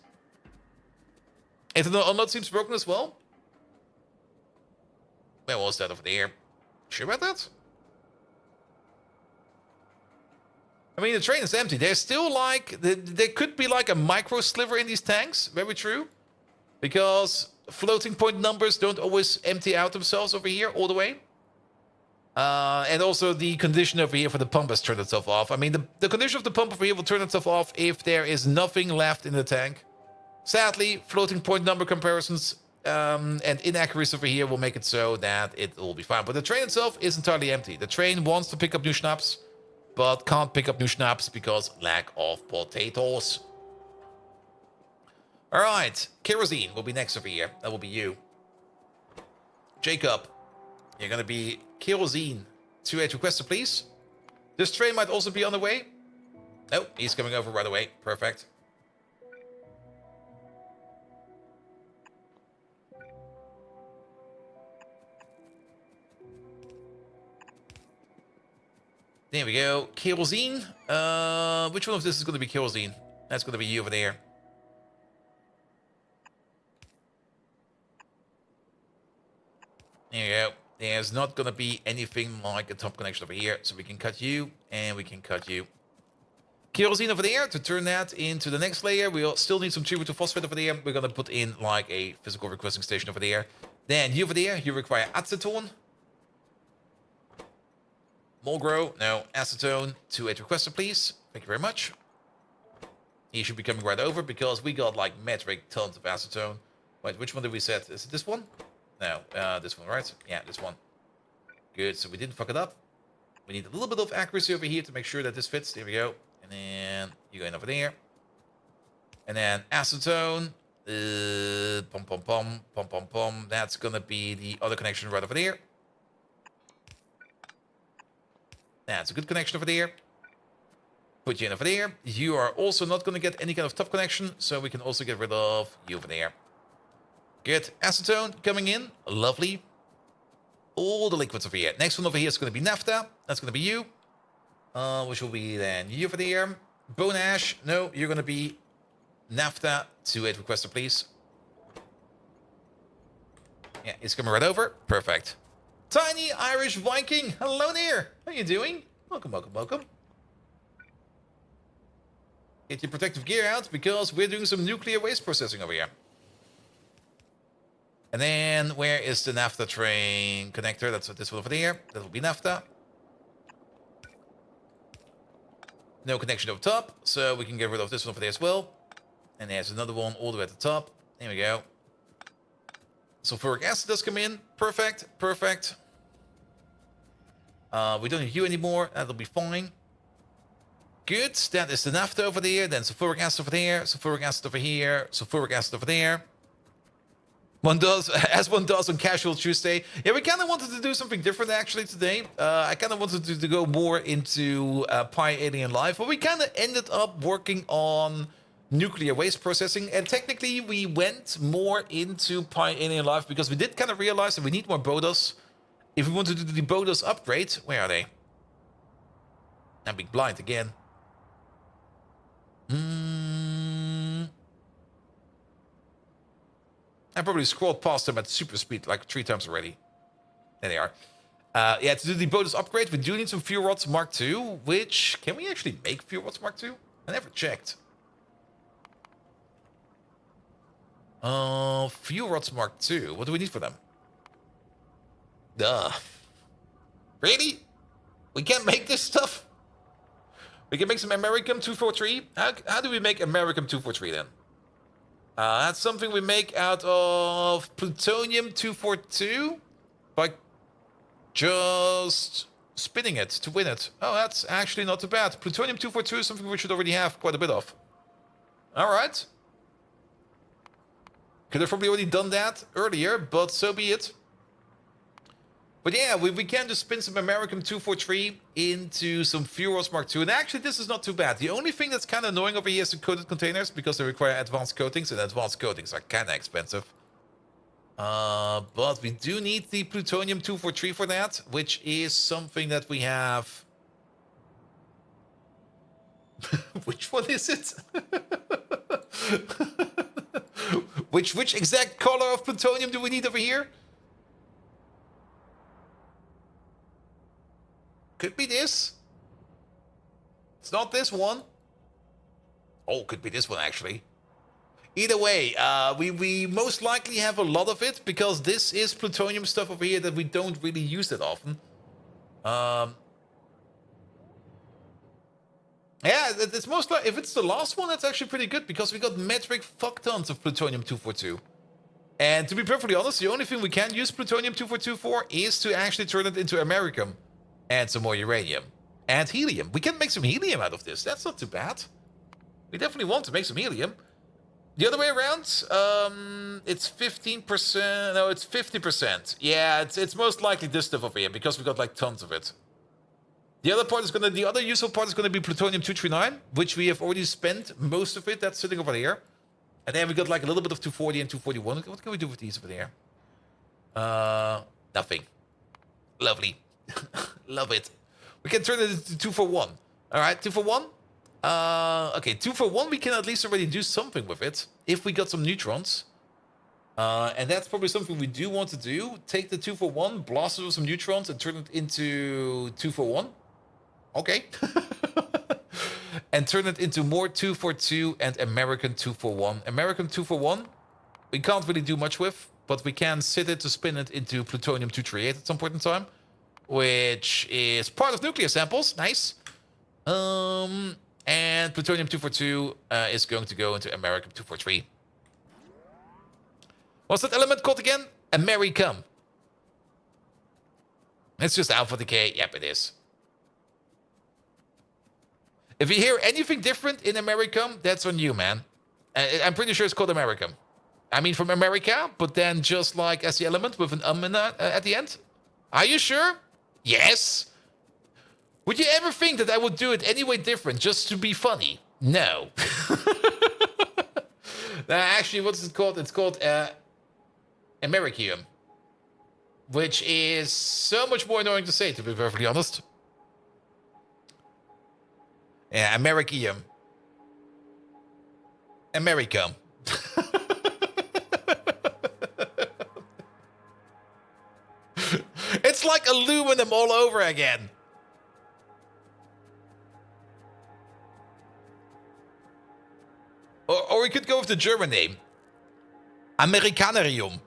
Ethanol unload seems broken as well. Where was that over there? Sure about that? I mean, the train is empty. There's still like... There could be like a micro sliver in these tanks. Very true. Because floating point numbers don't always empty out themselves over here all the way. And also the condition over here for the pump has turned itself off. I mean, the condition of the pump over here will turn itself off if there is nothing left in the tank. Sadly, floating point number comparisons and inaccuracy over here will make it so that it will be fine. But the train itself is entirely empty. The train wants to pick up new schnapps, but can't pick up new schnapps because lack of potatoes. All right, kerosene will be next over here. That will be you. Jacob, you're going to be kerosene. 2-8 requested, please. This train might also be on the way. Oh, he's coming over right away. Perfect. There we go. Kerosene. Which one of this is going to be kerosene? That's going to be you over there. There you go. There's not going to be anything like a top connection over here. So we can cut you, and we can cut you. Kerosene over there. To turn that into the next layer, we'll still need some tributyl phosphate over there. We're going to put in like a physical requesting station over there. Then you over there, you require acetone. Mulgrow, no, acetone. 2-8 requested, please. Thank you very much. He should be coming right over because we got like metric tons of acetone. Wait, which one did we set? Is it this one? No, this one, right? Yeah, this one. Good, so we didn't fuck it up. We need a little bit of accuracy over here to make sure that this fits. There we go. And then you go in over there. And then acetone. Pom pom pom pom pom pom. That's gonna be the other connection right over there. That's a good connection over there. Put you in over there. You are also not gonna get any kind of top connection, so we can also get rid of you over there. Good. Acetone coming in. Lovely. All the liquids over here. Next one over here is going to be naphtha. That's going to be you. Which will be then you over there. Bone ash. No, you're going to be naphtha. 2-8 requester, please. Yeah, it's coming right over. Perfect. Tiny Irish Viking. Hello there. How you doing? Welcome, welcome, welcome. Get your protective gear out because we're doing some nuclear waste processing over here. And then, where is the naphtha train connector? That's this one over there. That will be naphtha. No connection over top, so we can get rid of this one over there as well. And there's another one all the way at the top. There we go. Sulfuric acid does come in. Perfect, perfect. We don't need you anymore. That'll be fine. Good. That is the naphtha over there. Then sulfuric acid over there. Sulfuric acid over here. Sulfuric acid over there. One does, as one does on Casual Tuesday. Yeah, we kind of wanted to do something different actually today. I kind of wanted to go more into Pi Alien Life, but we kind of ended up working on nuclear waste processing. And technically, we went more into Pi Alien Life because we did kind of realize that we need more Bodos. If we want to do the Bodos upgrade, where are they? I'm being blind again. I probably scrolled past them at super speed like 3 times already. There they are. Yeah, to do the bonus upgrade, we do need some fuel rods Mark II, which... Can we actually make fuel rods Mark II? I never checked. Fuel rods Mark II. What do we need for them? Duh. Really? We can't make this stuff? We can make some Americum 243? How do we make Americum 243 then? That's something we make out of plutonium 242 by just spinning it to win it. Oh, that's actually not too bad. Plutonium 242 is something we should already have quite a bit of. All right. Could have probably already done that earlier, but so be it. But yeah, we can just spin some Americum 243 into some fuel rods Mark II. And actually, this is not too bad. The only thing that's kind of annoying over here is the coated containers because they require advanced coatings, and advanced coatings are kind of expensive. But we do need the plutonium 243 for that, which is something that we have. Which one is it? Which exact color of plutonium do we need over here? Could be this. It's not this one. Oh, could be this one, actually. Either way, we most likely have a lot of it, because this is plutonium stuff over here that we don't really use that often. Yeah, it's most likely, if it's the last one, that's actually pretty good, because we got metric fuck tons of plutonium 242. And to be perfectly honest, the only thing we can use plutonium 242 for is to actually turn it into americum. And some more uranium. And helium. We can make some helium out of this. That's not too bad. We definitely want to make some helium. The other way around, it's 15%. No, it's 50%. Yeah, it's most likely this stuff over here, because we got like tons of it. The other useful part is gonna be plutonium 239, which we have already spent most of it. That's sitting over there. And then we got like a little bit of 240 and 241. What can we do with these over there? Nothing. Lovely. Love it. We can turn it into 2 for 1. All right, 2 for 1. Okay, 2 for 1. We can at least already do something with it if we got some neutrons. And that's probably something we do want to do. Take the 2 for 1, blast it with some neutrons, and turn it into 2 for 1. Okay. And turn it into more 2 for 2 and American 2 for 1. American 2 for 1, we can't really do much with, but we can sit it to spin it into plutonium 238 at some point in time. Which is part of nuclear samples. Nice. And plutonium 242 is going to go into americum 243. What's that element called again? Americum. It's just Alpha Decay. Yep, it is. If you hear anything different in Americum, that's on you, man. I'm pretty sure it's called Americum. I mean, from America, but then just like as the element with an in at the end. Are you sure? Yes. Would you ever think that I would do it any way different just to be funny? No. Actually, what's it called? It's called Americium. Which is so much more annoying to say, to be perfectly honest. Yeah, Americium. Americum. It's like aluminum all over again. Or we could go with the German name. Americanarium.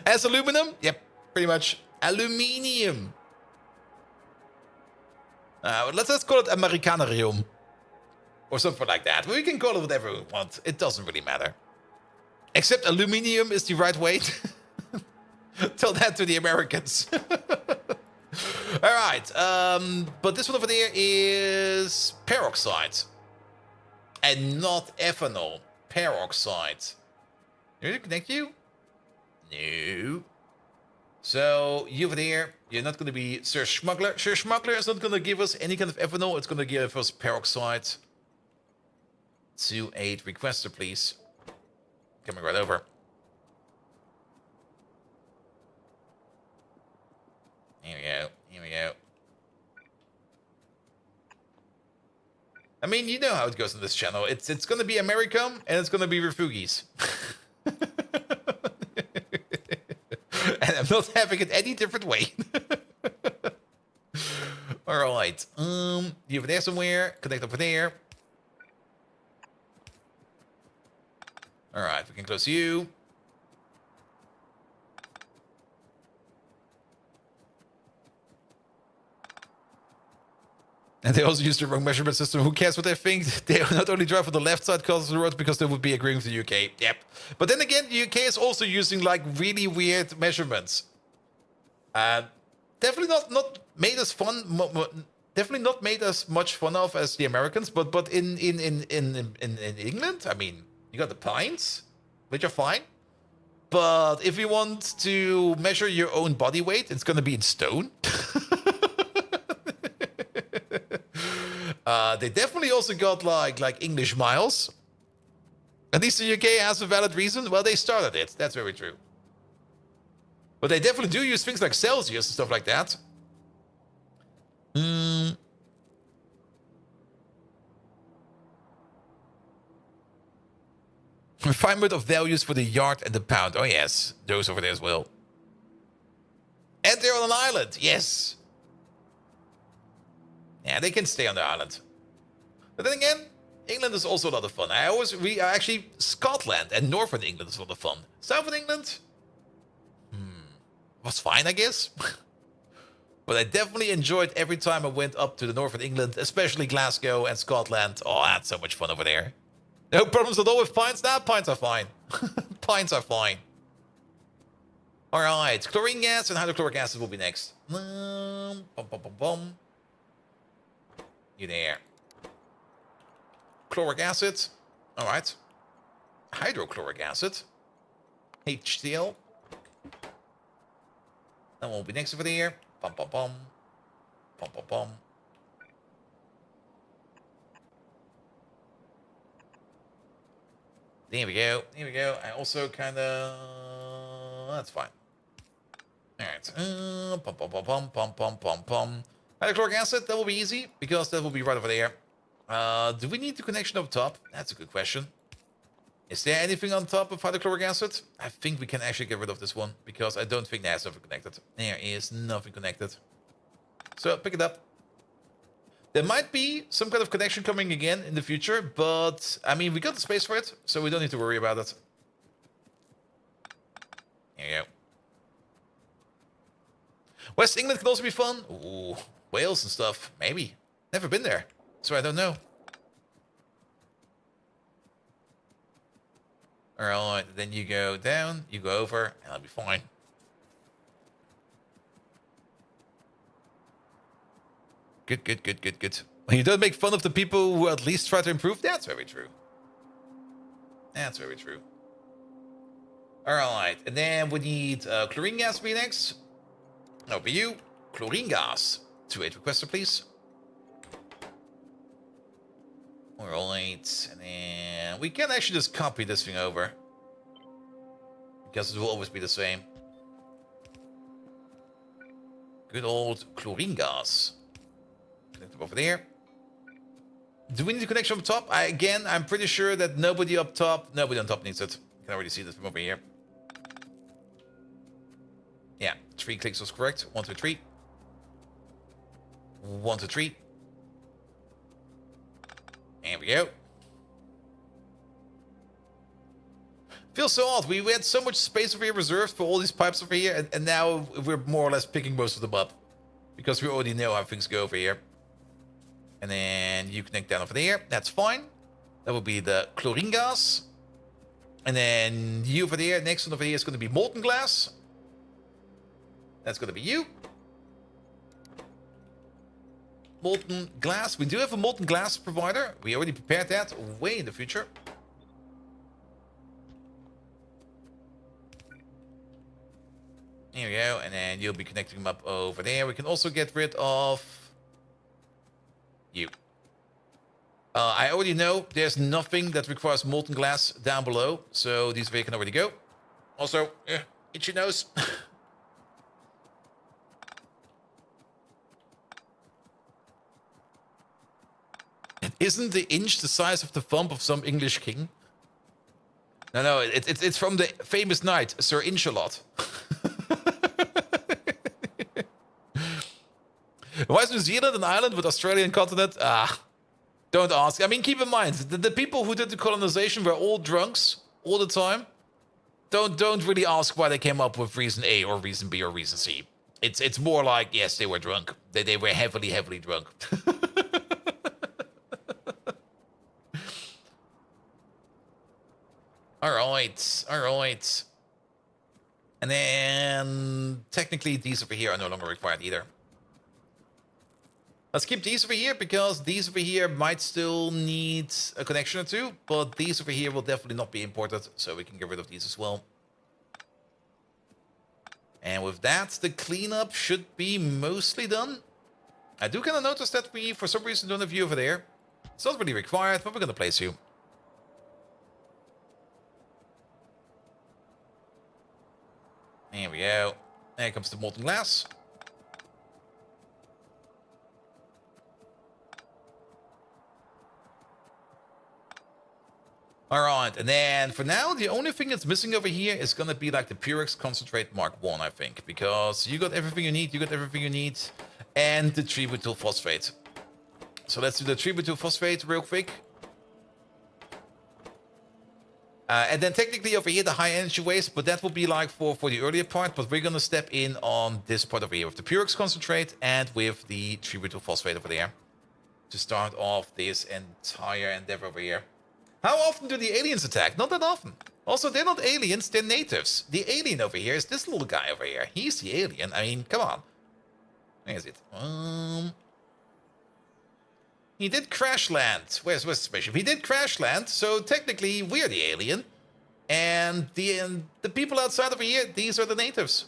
As aluminum? Yep, pretty much. Aluminium. Let's call it Americanarium. Or something like that. We can call it whatever we want. It doesn't really matter. Except aluminium is the right weight. Tell that to the Americans. All right. But this one over there is peroxide. And not ethanol. Peroxide. Did it connect you? No. So, you over there, you're not going to be Sir Schmuggler. Sir Schmuggler is not going to give us any kind of ethanol. It's going to give us peroxide. 2-8 requester, please. Coming right over. Here we go. Here we go. I mean, you know how it goes on this channel. It's going to be Americum and it's going to be Refugis. And I'm not having it any different way. All right. You over there somewhere. Connect over there. All right. We can close you. And they also use the wrong measurement system. Who cares what they think? They not only drive on the left side of the road because they would be agreeing with the UK. Yep. But then again, the UK is also using like really weird measurements. Definitely not made us fun. Definitely not made us much fun of as the Americans. But in England, I mean, you got the pints, which are fine. But if you want to measure your own body weight, it's going to be in stone. They definitely also got like English miles. At least the UK has a valid reason. Well, they started it. That's very true. But they definitely do use things like Celsius and stuff like that. Refinement of values for the yard and the pound. Oh, yes. Those over there as well. And they're on an island. Yes. Yeah, they can stay on the island. But then again, England is also a lot of fun. Actually, Scotland and Northern England is a lot of fun. Southern England was fine, I guess. But I definitely enjoyed every time I went up to the Northern England, especially Glasgow and Scotland. Oh, I had so much fun over there. No problems at all with pints? Nah, pints are fine. Pints are fine. All right, chlorine gas and hydrochloric acid will be next. You there. Chloric acid. All right. Hydrochloric acid. HCl. That will be next over there. Bum, bum, bum. Bum, bum, bum. There we go. There we go. I also kind of... That's fine. All right. Pum, pum, pum, pum, pum, pum, pum, pum. Hydrochloric acid, that will be easy, because that will be right over there. Do we need the connection up top? That's a good question. Is there anything on top of hydrochloric acid? I think we can actually get rid of this one, because I don't think there's something connected. There is nothing connected. So, pick it up. There might be some kind of connection coming again in the future, but, I mean, we got the space for it, so we don't need to worry about it. Here you go. West England can also be fun. Ooh, Wales and stuff. Maybe. Never been there, so I don't know. Alright, then you go down, you go over, and I'll be fine. Good, good, good, good, good. When you don't make fun of the people who at least try to improve, that's very true. That's very true. Alright, and then we need chlorine gas for next. Over you. Chlorine gas. 2-8 requester, please. Alright, and then we can actually just copy this thing over. Because it will always be the same. Good old chlorine gas. Connect them over there. Do we need a connection up top? I'm pretty sure that nobody on top needs it. You can already see this from over here. Yeah, 3 clicks was correct. 1, 2, 3. 1, 2, 3. There we go. Feels so odd. We had so much space over here reserved for all these pipes over here, and now we're more or less picking most of them up. Because we already know how things go over here. And then you connect down over there. That's fine. That will be the chlorine gas. And then you over there. Next one over here is going to be molten glass. That's going to be you. Molten glass. We do have a molten glass provider. We already prepared that way in the future. Here we go. And then you'll be connecting them up over there. We can also get rid of you. I already know there's nothing that requires molten glass down below. So these way can already go. Also, itchy nose. Isn't the inch the size of the thumb of some English king? No, it's from the famous knight, Sir Inch-a-Lot. Why is New Zealand an island with Australian continent? Don't ask. I mean, keep in mind, the people who did the colonization were all drunks all the time. Don't really ask why they came up with reason A or reason B or reason C. It's more like, yes, they were drunk. They were heavily drunk. Alright. And then technically these over here are no longer required either. Let's keep these over here because these over here might still need a connection or two, but these over here will definitely not be imported, so we can get rid of these as well. And with that, the cleanup should be mostly done. I do kind of notice that we, for some reason, don't have you over there. It's not really required, but we're going to place you. There we go. There comes the molten glass. Alright, and then for now, the only thing that's missing over here is going to be like the Purex Concentrate Mark 1, I think. Because you got everything you need, and the tributyl phosphate. So let's do the tributyl phosphate real quick. And then technically over here, the high energy waste, but that will be like for the earlier part, but we're going to step in on this part over here with the Purex Concentrate and with the tributyl phosphate over there. To start off this entire endeavor over here. How often do the aliens attack? Not that often. Also, they're not aliens, they're natives. The alien over here is this little guy over here. He's the alien. I mean, come on. Where is it? He did crash land. Where's the spaceship? He did crash land, so technically we're the alien. And the people outside over here, these are the natives.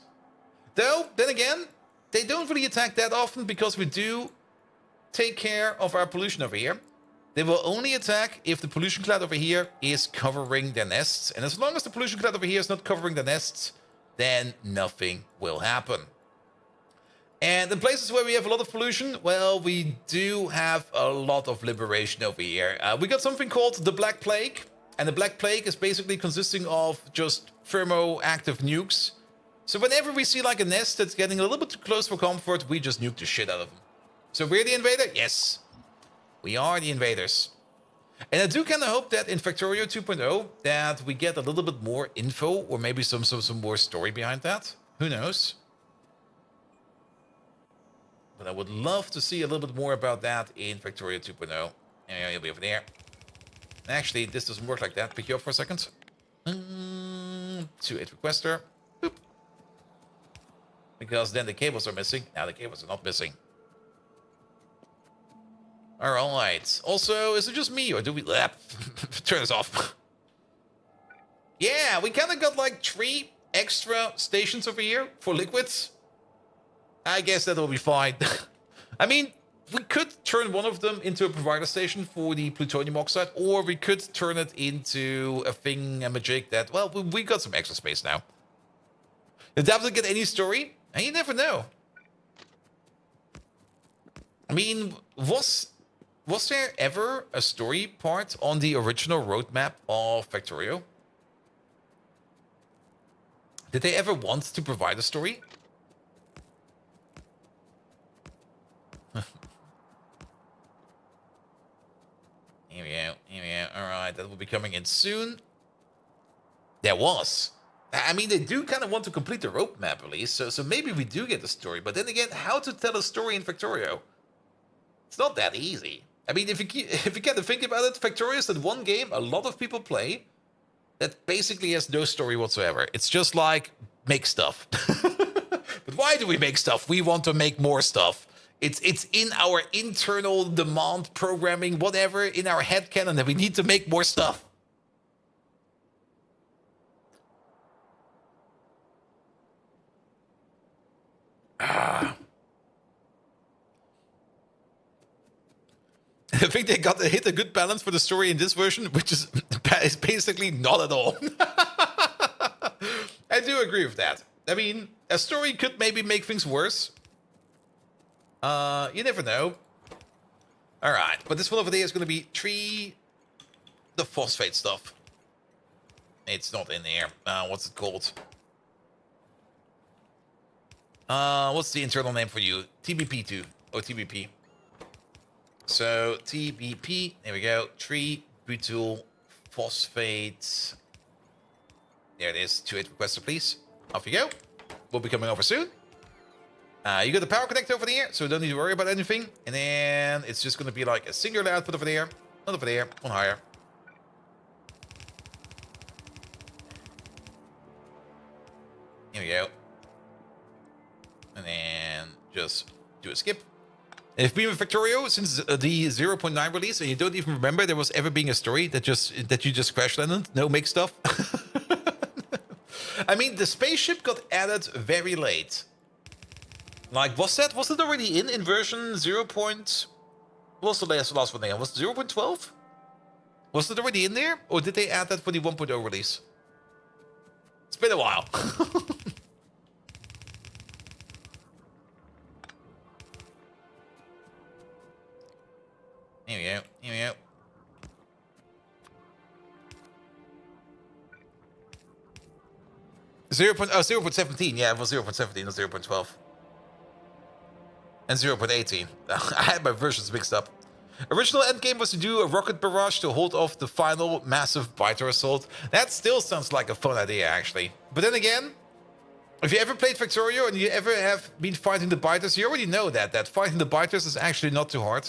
Though, then again, they don't really attack that often because we do take care of our pollution over here. They will only attack if the pollution cloud over here is covering their nests. And as long as the pollution cloud over here is not covering the nests, then nothing will happen. And in places where we have a lot of pollution, well, we do have a lot of liberation over here. We got something called the Black Plague. And the Black Plague is basically consisting of just thermoactive nukes. So whenever we see like a nest that's getting a little bit too close for comfort, we just nuke the shit out of them. So we're the invader? Yes. We are the invaders. And I do kind of hope that in Factorio 2.0 that we get a little bit more info or maybe some more story behind that. Who knows? But I would love to see a little bit more about that in Factorio 2.0. And you'll be over there. Actually, this doesn't work like that. Pick you up for a second. To it requester. Boop. Because then the cables are missing. Now the cables are not missing. Alright. Also, is it just me or do we... turn this off. Yeah, we kind of got like 3 extra stations over here for liquids. I guess that'll be fine. I mean, we could turn one of them into a provider station for the plutonium oxide, or we could turn it into a thing, a magic that, well, we got some extra space now. You'll definitely get any story, and you never know. I mean, was there ever a story part on the original roadmap of Factorio? Did they ever want to provide a story? Here we go, here we go. Alright, that will be coming in soon. There was. I mean, they do kind of want to complete the roadmap at least, so maybe we do get a story. But then again, how to tell a story in Factorio? It's not that easy. I mean, if you kind of think about it, Factorio is that one game a lot of people play that basically has no story whatsoever. It's just like, make stuff. But why do we make stuff? We want to make more stuff. It's in our internal demand programming, whatever, in our headcanon that we need to make more stuff. I think they hit a good balance for the story in this version, which is basically not at all. I do agree with that. I mean, a story could maybe make things worse. You never know. Alright, but this one over there is going to be the phosphate stuff. It's not in there. What's it called? What's the internal name for you? TBP2 or TBP. So TBP, there we go. Butyl phosphate. There it is. 2-8 requester, please. Off you go. We'll be coming over soon. You got the power connector over there, so don't need to worry about anything. And then it's just going to be like a singular output over there, not over there, one higher. Here we go. And then just do a skip. And if you've been with Factorio since the 0.9 release and you don't even remember there was ever being a story that you just crash landed, no make stuff. I mean, the spaceship got added very late. Like, was it already in version 0. What was the last one there? Was it 0.12? Was it already in there? Or did they add that for the 1.0 release? It's been a while. Here we go, here we go. Oh, 0.17, yeah, it was 0.17, not 0.12. And 0.18. I had my versions mixed up. Original endgame was to do a rocket barrage to hold off the final massive biter assault. That still sounds like a fun idea, actually. But then again, if you ever played Factorio and you ever have been fighting the biters, you already know that fighting the biters is actually not too hard.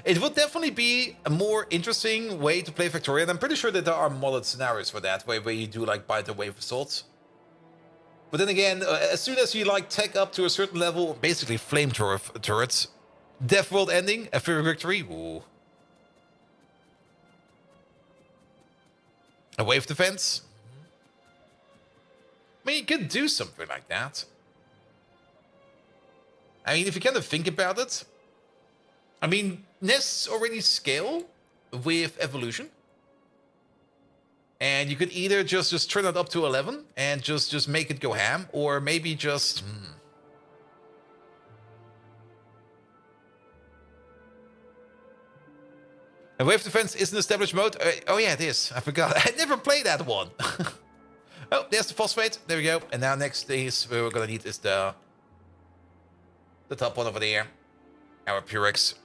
It would definitely be a more interesting way to play Factorio, and I'm pretty sure that there are modded scenarios for that, where you do like biter wave assaults. But then again, as soon as you like tech up to a certain level, basically flame turrets, Death World ending, a Fury Victory, ooh. A wave defense. I mean, you could do something like that. I mean, if you kind of think about it, I mean, nests already scale with evolution. And you could either just turn it up to 11 and just make it go ham, or maybe just... A wave defense is an established mode? Oh yeah, it is. I forgot. I never played that one. Oh, there's the phosphate. There we go. And now next is where we're gonna need is the top one over there. Our Purex.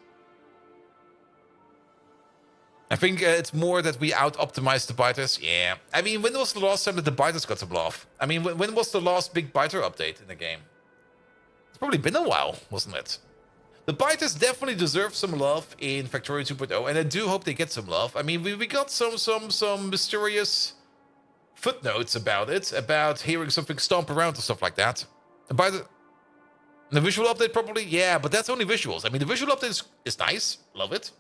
I think it's more that we out-optimize the biters. Yeah. I mean, when was the last time that the biters got some love? I mean, when was the last big biter update in the game? It's probably been a while, wasn't it? The biters definitely deserve some love in Factorio 2.0, and I do hope they get some love. I mean, we got some mysterious footnotes about it, about hearing something stomp around or stuff like that. And by the visual update, probably, yeah, but that's only visuals. I mean, the visual update is nice, love it.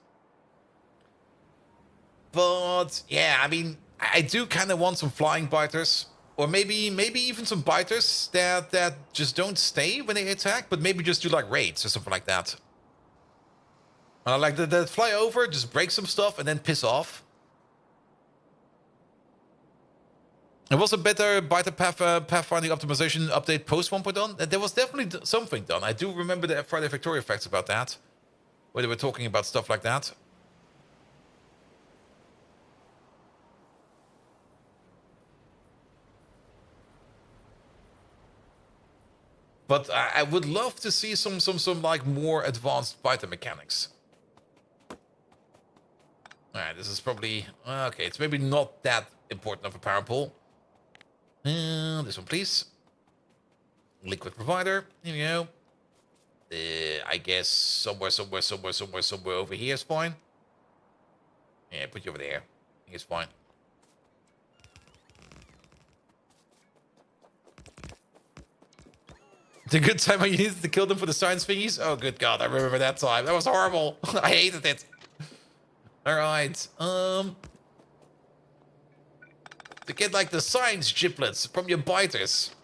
But yeah, I mean, I do kind of want some flying biters. Or maybe even some biters that just don't stay when they attack, but maybe just do like raids or something like that. Like that fly over, just break some stuff, and then piss off. There was a better biter pathfinding optimization update post 1.0. There was definitely something done. I do remember the Friday Factorio facts about that, where they were talking about stuff like that. But I would love to see some like more advanced biter mechanics. Alright, this is probably okay, it's maybe not that important of a power pool. This one, please. Liquid provider. Here we go. I guess somewhere over here is fine. Yeah, put you over there. I think it's fine. It's a good time when you needed to kill them for the science thingies. Oh, good God, I remember that time. That was horrible. I hated it. All right. To get like the science giblets from your biters.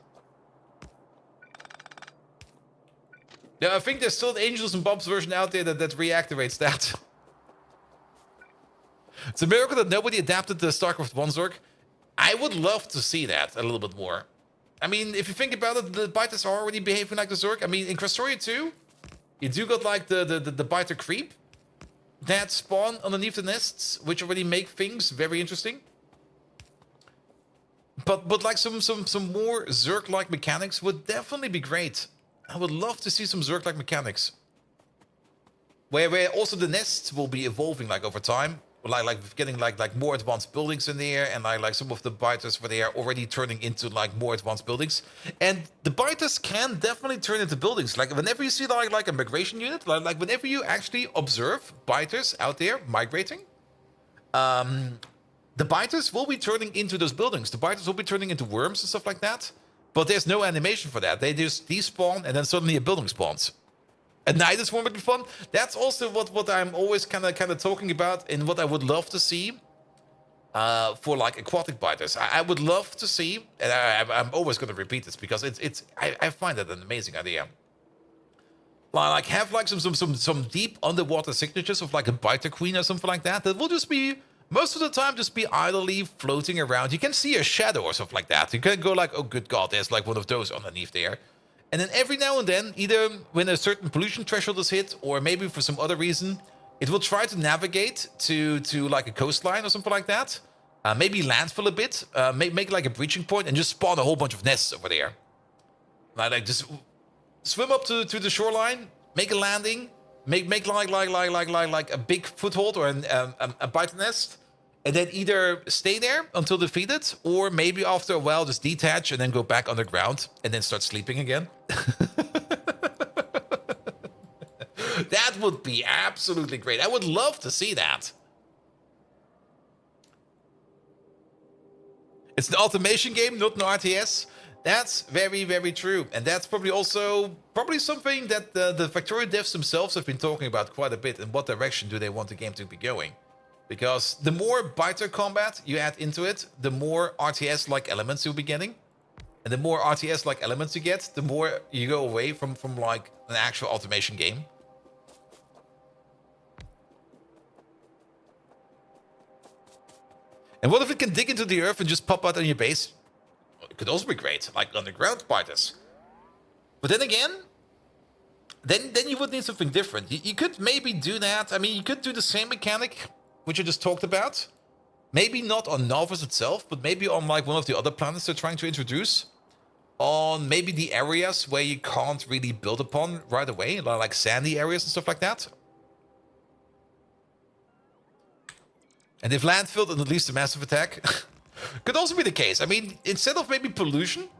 Yeah, I think there's still an Angels and Bobs version out there that reactivates that. It's a miracle that nobody adapted the StarCraft 1 Zerg. I would love to see that a little bit more. I mean, if you think about it, the biters are already behaving like the Zerg. I mean, in Factorio 2, you do got like the biter creep that spawn underneath the nests, which already make things very interesting. But like some more Zerg-like mechanics would definitely be great. I would love to see some Zerg-like mechanics. Where also the nests will be evolving like over time. Like getting like more advanced buildings in there, and like some of the biters where they are already turning into like more advanced buildings. And the biters can definitely turn into buildings. Like whenever you see like a migration unit, like whenever you actually observe biters out there migrating, the biters will be turning into those buildings. The biters will be turning into worms and stuff like that. But there's no animation for that. They just despawn and then suddenly a building spawns. At night is one would be fun. That's also what I'm always kind of talking about, and what I would love to see for like aquatic biters. I would love to see, and I'm always going to repeat this because I find that an amazing idea. Like have like some deep underwater signatures of like a biter queen or something like that. That will just be most of the time just be idly floating around. You can see a shadow or something like that. You can go like, oh good God, there's like one of those underneath there. And then every now and then, either when a certain pollution threshold is hit, or maybe for some other reason, it will try to navigate to like a coastline or something like that. Maybe landfill a bit, make like a breaching point, and just spawn a whole bunch of nests over there. Like just swim up to the shoreline, make a landing, make like a big foothold or a biter nest, and then either stay there until defeated, or maybe after a while just detach and then go back underground and then start sleeping again. That would be absolutely great. I would love to see that. It's an automation game, not an RTS. That's very, very true. And that's probably something that the Factorio devs themselves have been talking about quite a bit. In what direction do they want the game to be going? Because the more biter combat you add into it, the more RTS-like elements you'll be getting. And the more RTS-like elements you get, the more you go away from like an actual automation game. And what if it can dig into the earth and just pop out on your base? It could also be great, like underground biters. But then again, then you would need something different. You could maybe do that. I mean, you could do the same mechanic which I just talked about. Maybe not on Novus itself, but maybe on like one of the other planets they're trying to introduce. On maybe the areas where you can't really build upon right away, like sandy areas and stuff like that. And if land filled and at least a massive attack, could also be the case. I mean, instead of maybe pollution,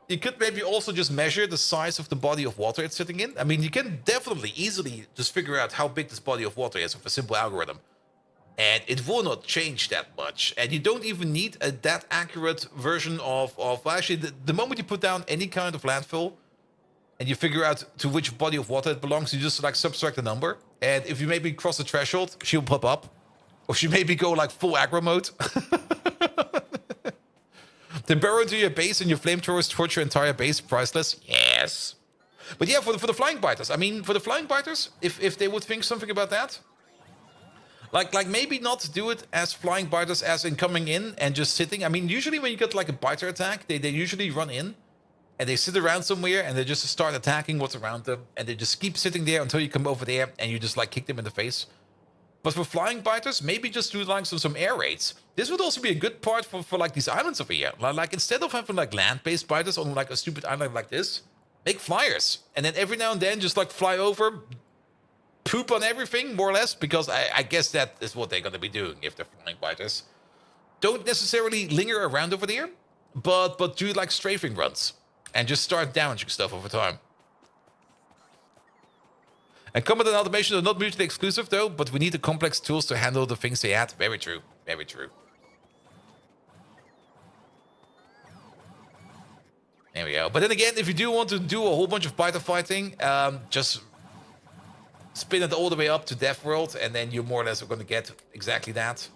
You could maybe also just measure the size of the body of water it's sitting in. I mean, you can definitely easily just figure out how big this body of water is with a simple algorithm. And it will not change that much. And you don't even need a that accurate version of actually, the moment you put down any kind of landfill and you figure out to which body of water it belongs, you just like subtract the number. And if you maybe cross the threshold, she'll pop up. Or she maybe go like full aggro mode. The burrow into your base and your flamethrowers torch your entire base, priceless. Yes. But yeah, for the flying biters. I mean, for the flying biters, if they would think something about that, like maybe not do it as flying biters as in coming in and just sitting. I mean, usually when you get like a biter attack, they usually run in and they sit around somewhere and they just start attacking what's around them and they just keep sitting there until you come over there and you just like kick them in the face. But for flying biters, maybe just do like some air raids. This would also be a good part for like these islands over here. Like instead of having like land-based biters on like a stupid island like this, make flyers. And then every now and then just like fly over, poop on everything, more or less, because I guess that is what they're going to be doing if they're flying biters. Don't necessarily linger around over there, but do like strafing runs and just start damaging stuff over time. And combat and automation are not mutually exclusive though, but we need the complex tools to handle the things they add. Very true. Very true. There we go. But then again, if you do want to do a whole bunch of biter fighting, just spin it all the way up to Death World, and then you more or less are going to get exactly that.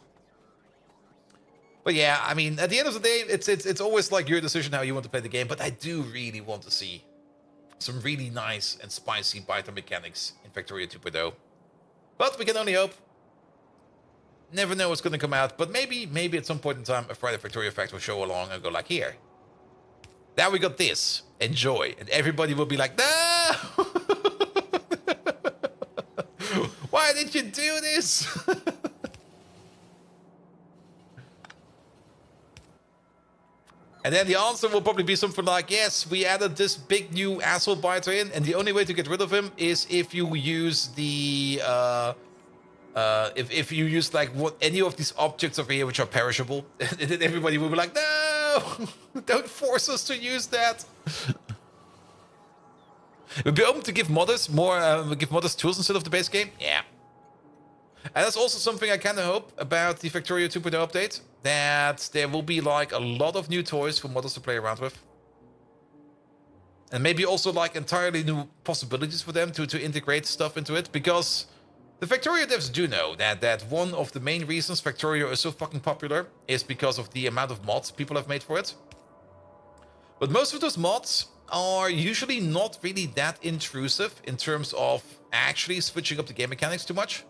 But yeah, I mean, at the end of the day, it's always like your decision how you want to play the game. But I do really want to see some really nice and spicy biter mechanics in Factorio 2.0. But we can only hope. Never know what's going to come out. But maybe at some point in time, a Friday Factorio Fact will show along and go like, here. Now we got this. Enjoy. And everybody will be like, no! Why did you do this? And then the answer will probably be something like, yes, we added this big new asshole biter in, and the only way to get rid of him is if you use the, if you use like any of these objects over here which are perishable. And then everybody will be like, no, don't force us to use that. We'll be open to give modders tools instead of the base game. Yeah. And that's also something I kind of hope about the Factorio 2.0 update, that there will be like a lot of new toys for modders to play around with. And maybe also like entirely new possibilities for them to integrate stuff into it, because the Factorio devs do know that one of the main reasons Factorio is so fucking popular is because of the amount of mods people have made for it. But most of those mods are usually not really that intrusive in terms of actually switching up the game mechanics too much.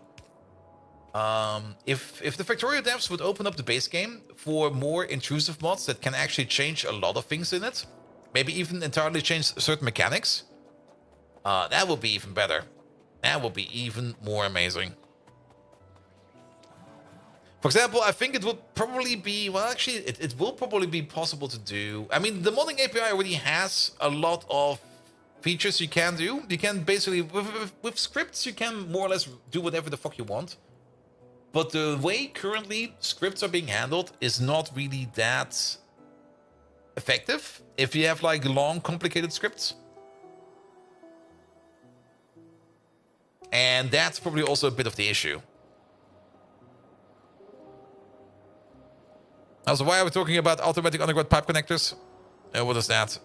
If the Factorio devs would open up the base game for more intrusive mods that can actually change a lot of things in it, maybe even entirely change certain mechanics, that would be even better. That would be even more amazing. For example, I think it would probably be, well, actually, it will probably be possible to do. I mean, the modding API already has a lot of features you can do. You can basically, with scripts, you can more or less do whatever the fuck you want. But the way currently scripts are being handled is not really that effective if you have like long, complicated scripts. And that's probably also a bit of the issue. Also, why are we talking about automatic underground pipe connectors? What is that?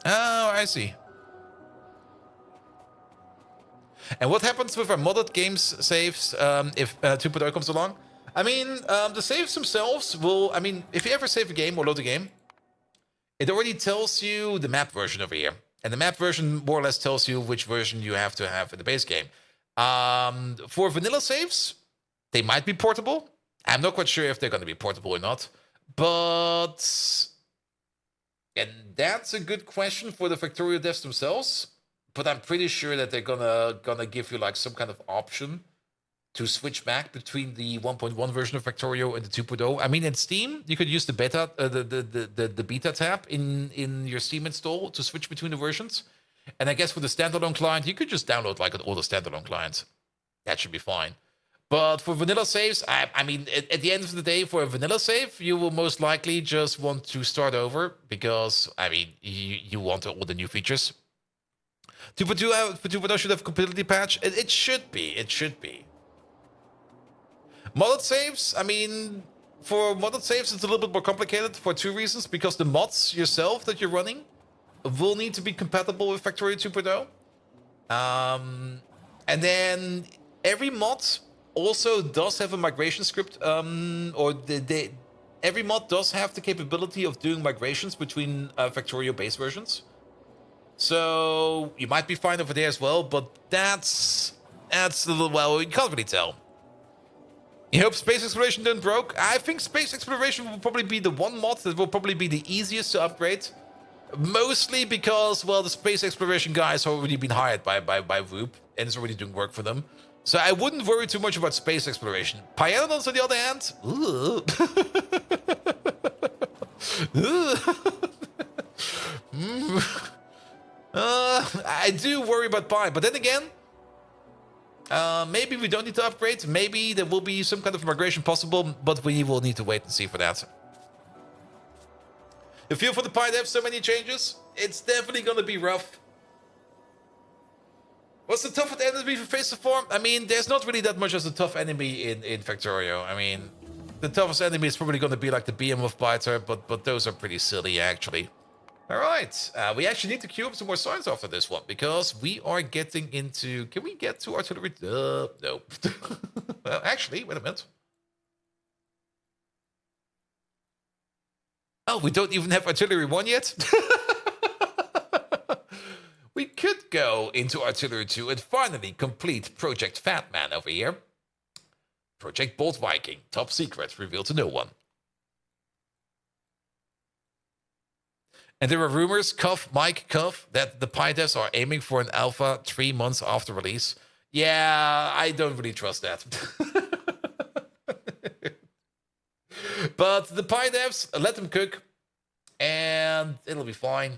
Oh, I see. And what happens with our modded games saves if 2.0 comes along? I mean, the saves themselves will... I mean, if you ever save a game or load a game, it already tells you the map version over here. And the map version more or less tells you which version you have to have in the base game. For vanilla saves, they might be portable. I'm not quite sure if they're going to be portable or not. But... and that's a good question for the Factorio devs themselves. But I'm pretty sure that they're gonna give you like some kind of option to switch back between the 1.1 version of Factorio and the 2.0. I mean, in Steam, you could use the beta, the beta tab in your Steam install to switch between the versions. And I guess for the standalone client, you could just download like an older standalone client. That should be fine. But for vanilla saves, I mean, at the end of the day, for a vanilla save, you will most likely just want to start over because, I mean, you want all the new features. 2.2 should have completely patched. It should be. It should be. Modded saves, I mean, for modded saves, it's a little bit more complicated for two reasons. Because the mods yourself that you're running will need to be compatible with Factorio 2.0. And then every mod also does have a migration script, every mod does have the capability of doing migrations between Factorio base versions. So you might be fine over there as well, but that's a little, well, you can't really tell. You hope space exploration didn't broke? I think space exploration will probably be the one mod that will probably be the easiest to upgrade. Mostly because, well, the space exploration guys have already been hired by Whoop, and it's already doing work for them. So I wouldn't worry too much about space exploration. Pyanodons, on the other hand, I do worry about Pi. But then again, maybe we don't need to upgrade. Maybe there will be some kind of migration possible, but we will need to wait and see for that. You feel for the Pi devs, so many changes? It's definitely gonna be rough. What's the toughest enemy for Face of Form? I mean, there's not really that much as a tough enemy in Factorio. I mean, the toughest enemy is probably gonna be like the Behemoth Biter, but those are pretty silly, actually. Alright, we actually need to queue up some more signs after this one, because we are getting into... Can we get to artillery? No. Well, actually, wait a minute. Oh, we don't even have Artillery 1 yet? We could go into Artillery 2 and finally complete Project Fat Man over here. Project Bolt Viking, top secret, revealed to no one. And there are rumors, Mike, that the Pi devs are aiming for an alpha 3 months after release. Yeah, I don't really trust that. But the Pi devs, let them cook, and it'll be fine.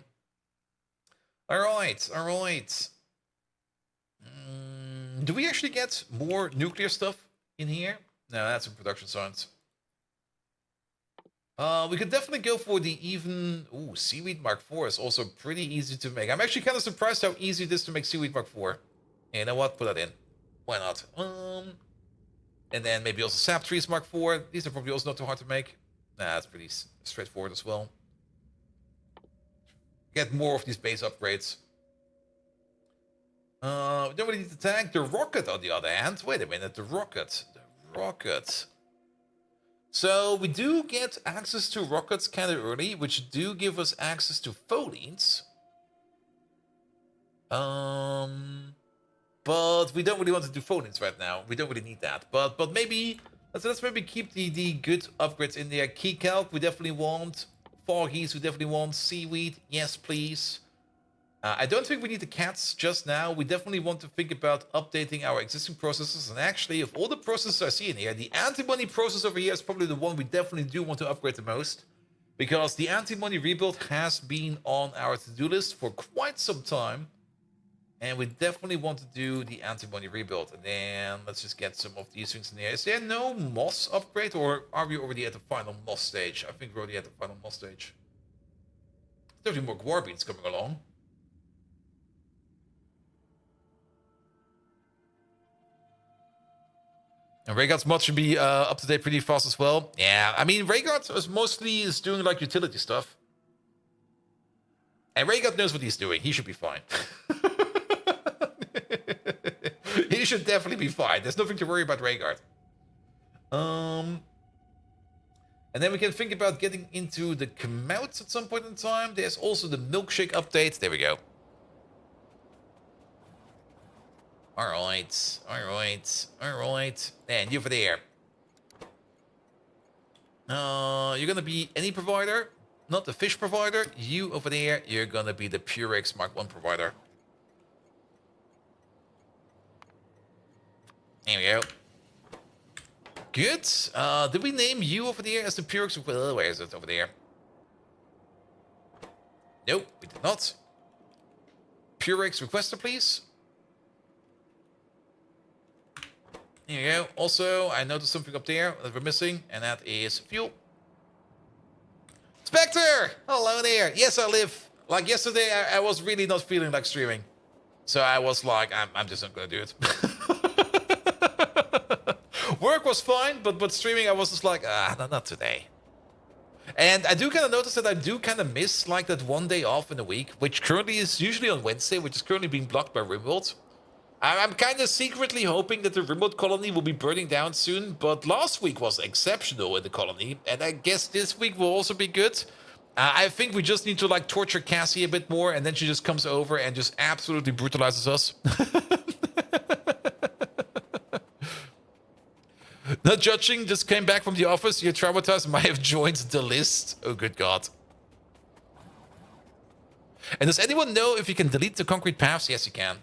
All right. Do we actually get more nuclear stuff in here? No, that's in production science. We could definitely go for the even... Ooh, Seaweed Mark IV is also pretty easy to make. I'm actually kind of surprised how easy it is to make Seaweed Mark IV. You know what? Put that in. Why not? And then maybe also Sap Trees Mark IV. These are probably also not too hard to make. Nah, that's pretty straightforward as well. Get more of these base upgrades. We don't really need the tank. The rocket, on the other hand. Wait a minute, the rocket. So we do get access to rockets kind of early, which do give us access to Folines. But we don't really want to do Folines right now. We don't really need that. But maybe let's maybe keep the good upgrades in there. Key Calc we definitely want. Foggies we definitely want. Seaweed, yes please. I don't think we need the cats just now. We definitely want to think about updating our existing processes. And actually, of all the processes I see in here, the anti-money process over here is probably the one we definitely do want to upgrade the most. Because the anti-money rebuild has been on our to-do list for quite some time. And we definitely want to do the anti-money rebuild. And then let's just get some of these things in here. Is there no moss upgrade? Or are we already at the final moss stage? I think we're already at the final moss stage. There's definitely more Guar beans coming along. And Rhaegar's mod should be up to date pretty fast as well. Yeah, I mean, Rhaegar is mostly doing like utility stuff. And Rhaegar knows what he's doing. He should be fine. He should definitely be fine. There's nothing to worry about Rhaegar. And then we can think about getting into the Kamouts at some point in time. There's also the milkshake update. There we go. Alright. And you over there. You're gonna be any provider, not the fish provider. You over there, you're gonna be the Purex Mark 1 provider. There we go. Good. Did we name you over there as the Purex? Well, where is it over there? Nope, we did not. Purex requester, please. Here you go. Also, I noticed something up there that we're missing, and that is fuel. Spectre! Hello there. Yes, I live. Like yesterday, I was really not feeling like streaming. So I was like, I'm just not gonna do it. Work was fine, but streaming, I was just like, not today. And I do kind of notice that I do kind of miss like that one day off in a week, which currently is usually on Wednesday, which is currently being blocked by Rimworld. I'm kind of secretly hoping that the Rimworld colony will be burning down soon, but last week was exceptional in the colony, and I guess this week will also be good. I think we just need to like torture Cassie a bit more, and then she just comes over and just absolutely brutalizes us. Not judging, just came back from the office. You're traumatized, might have joined the list. Oh, good God. And does anyone know if you can delete the concrete paths? Yes, you can.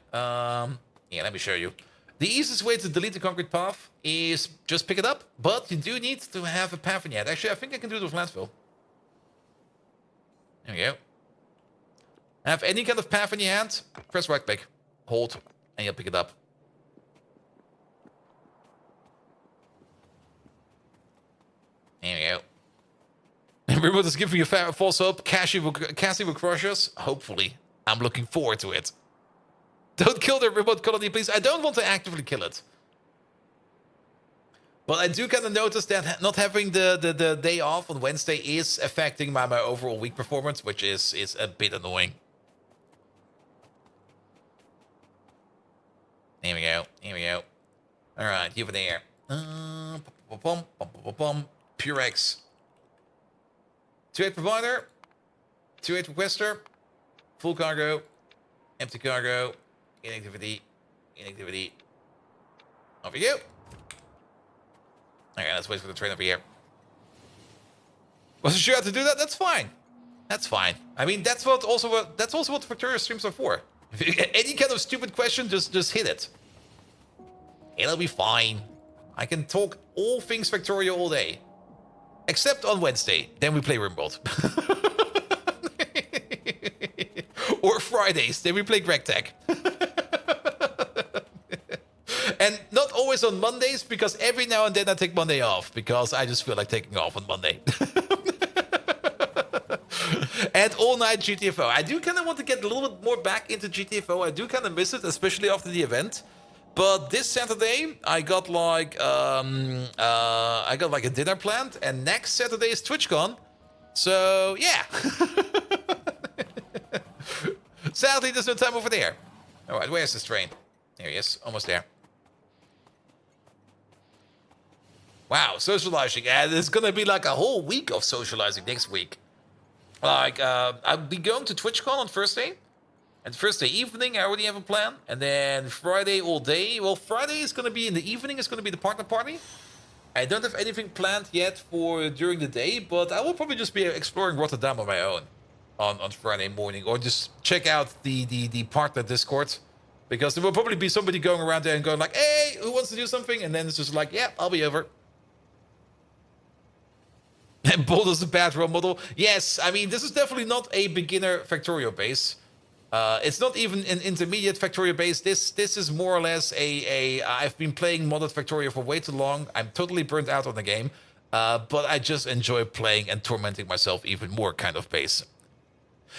Yeah, let me show you. The easiest way to delete the concrete path is just pick it up, but you do need to have a path in your hand. Actually, I think I can do it with landfill. There we go. Have any kind of path in your hand, press right click, hold, and you'll pick it up. There we go. Remote is giving you false hope. Cassie will crush us. Hopefully. I'm looking forward to it. Don't kill the remote colony, please. I don't want to actively kill it. But I do kind of notice that not having the day off on Wednesday is affecting my overall week performance, which is a bit annoying. Here we go. Here we go. All right, over there. Purex. 2-8 provider. 2-8 requester. Full cargo. Empty cargo. Inactivity. Inactivity. Over you go. Okay, let's wait for the train over here. Wasn't sure how to do that? That's fine. That's fine. I mean, that's also what Factorio streams are for. If you get any kind of stupid question, just hit it. It'll be fine. I can talk all things Factorio all day. Except on Wednesday. Then we play Rimworld. Or Fridays. Then we play GregTech. And not always on Mondays, because every now and then I take Monday off, because I just feel like taking off on Monday. And all night GTFO. I do kind of want to get a little bit more back into GTFO. I do kind of miss it, especially after the event. But this Saturday, I got like a dinner planned, and next Saturday is TwitchCon. So yeah. Sadly, there's no time over there. All right, where's this train? There he is, almost there. Wow, socializing. And it's gonna be like a whole week of socializing next week. Like, I'll be going to TwitchCon on Thursday. And Thursday evening, I already have a plan. And then Friday all day. Well, Friday is gonna be in the evening. It's gonna be the partner party. I don't have anything planned yet for during the day, but I will probably just be exploring Rotterdam on my own on Friday morning, or just check out the partner Discord, because there will probably be somebody going around there and going like, "Hey, who wants to do something?" And then it's just like, "Yeah, I'll be over." And Boulder's a bad role model. Yes, I mean, this is definitely not a beginner Factorio base. It's not even an intermediate Factorio base. This is more or less I've been playing modded Factorio for way too long. I'm totally burnt out on the game. But I just enjoy playing and tormenting myself even more kind of base.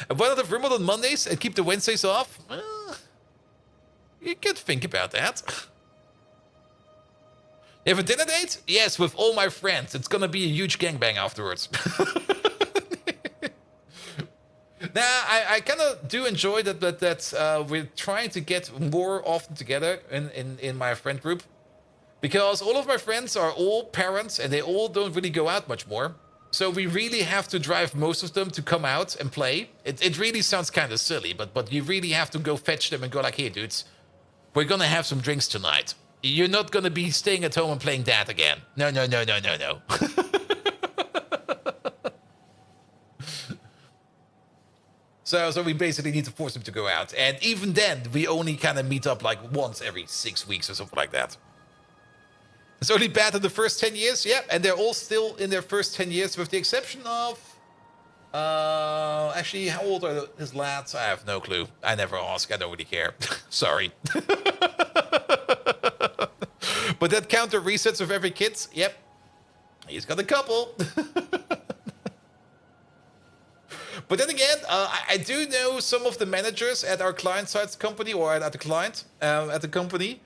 And why not have remote on Mondays and keep the Wednesdays off? You could think about that. You have a dinner date? Yes, with all my friends. It's gonna be a huge gangbang afterwards. Nah, I kind of do enjoy that we're trying to get more often together in my friend group. Because all of my friends are all parents and they all don't really go out much more. So we really have to drive most of them to come out and play. It really sounds kind of silly, but you really have to go fetch them and go like, "Hey dudes, we're gonna have some drinks tonight. You're not gonna be staying at home and playing that again. No, no, no, no, no, no." So we basically need to force them to go out. And even then, we only kind of meet up like once every 6 weeks or something like that. It's only bad in the first 10 years, yeah. And they're all still in their first 10 years, with the exception of... actually, how old are his lads? I have no clue. I never ask. I don't really care. Sorry. But that counter resets with every kit. Yep. He's got a couple. But then again, I do know some of the managers at our client sites company or at the client at the company.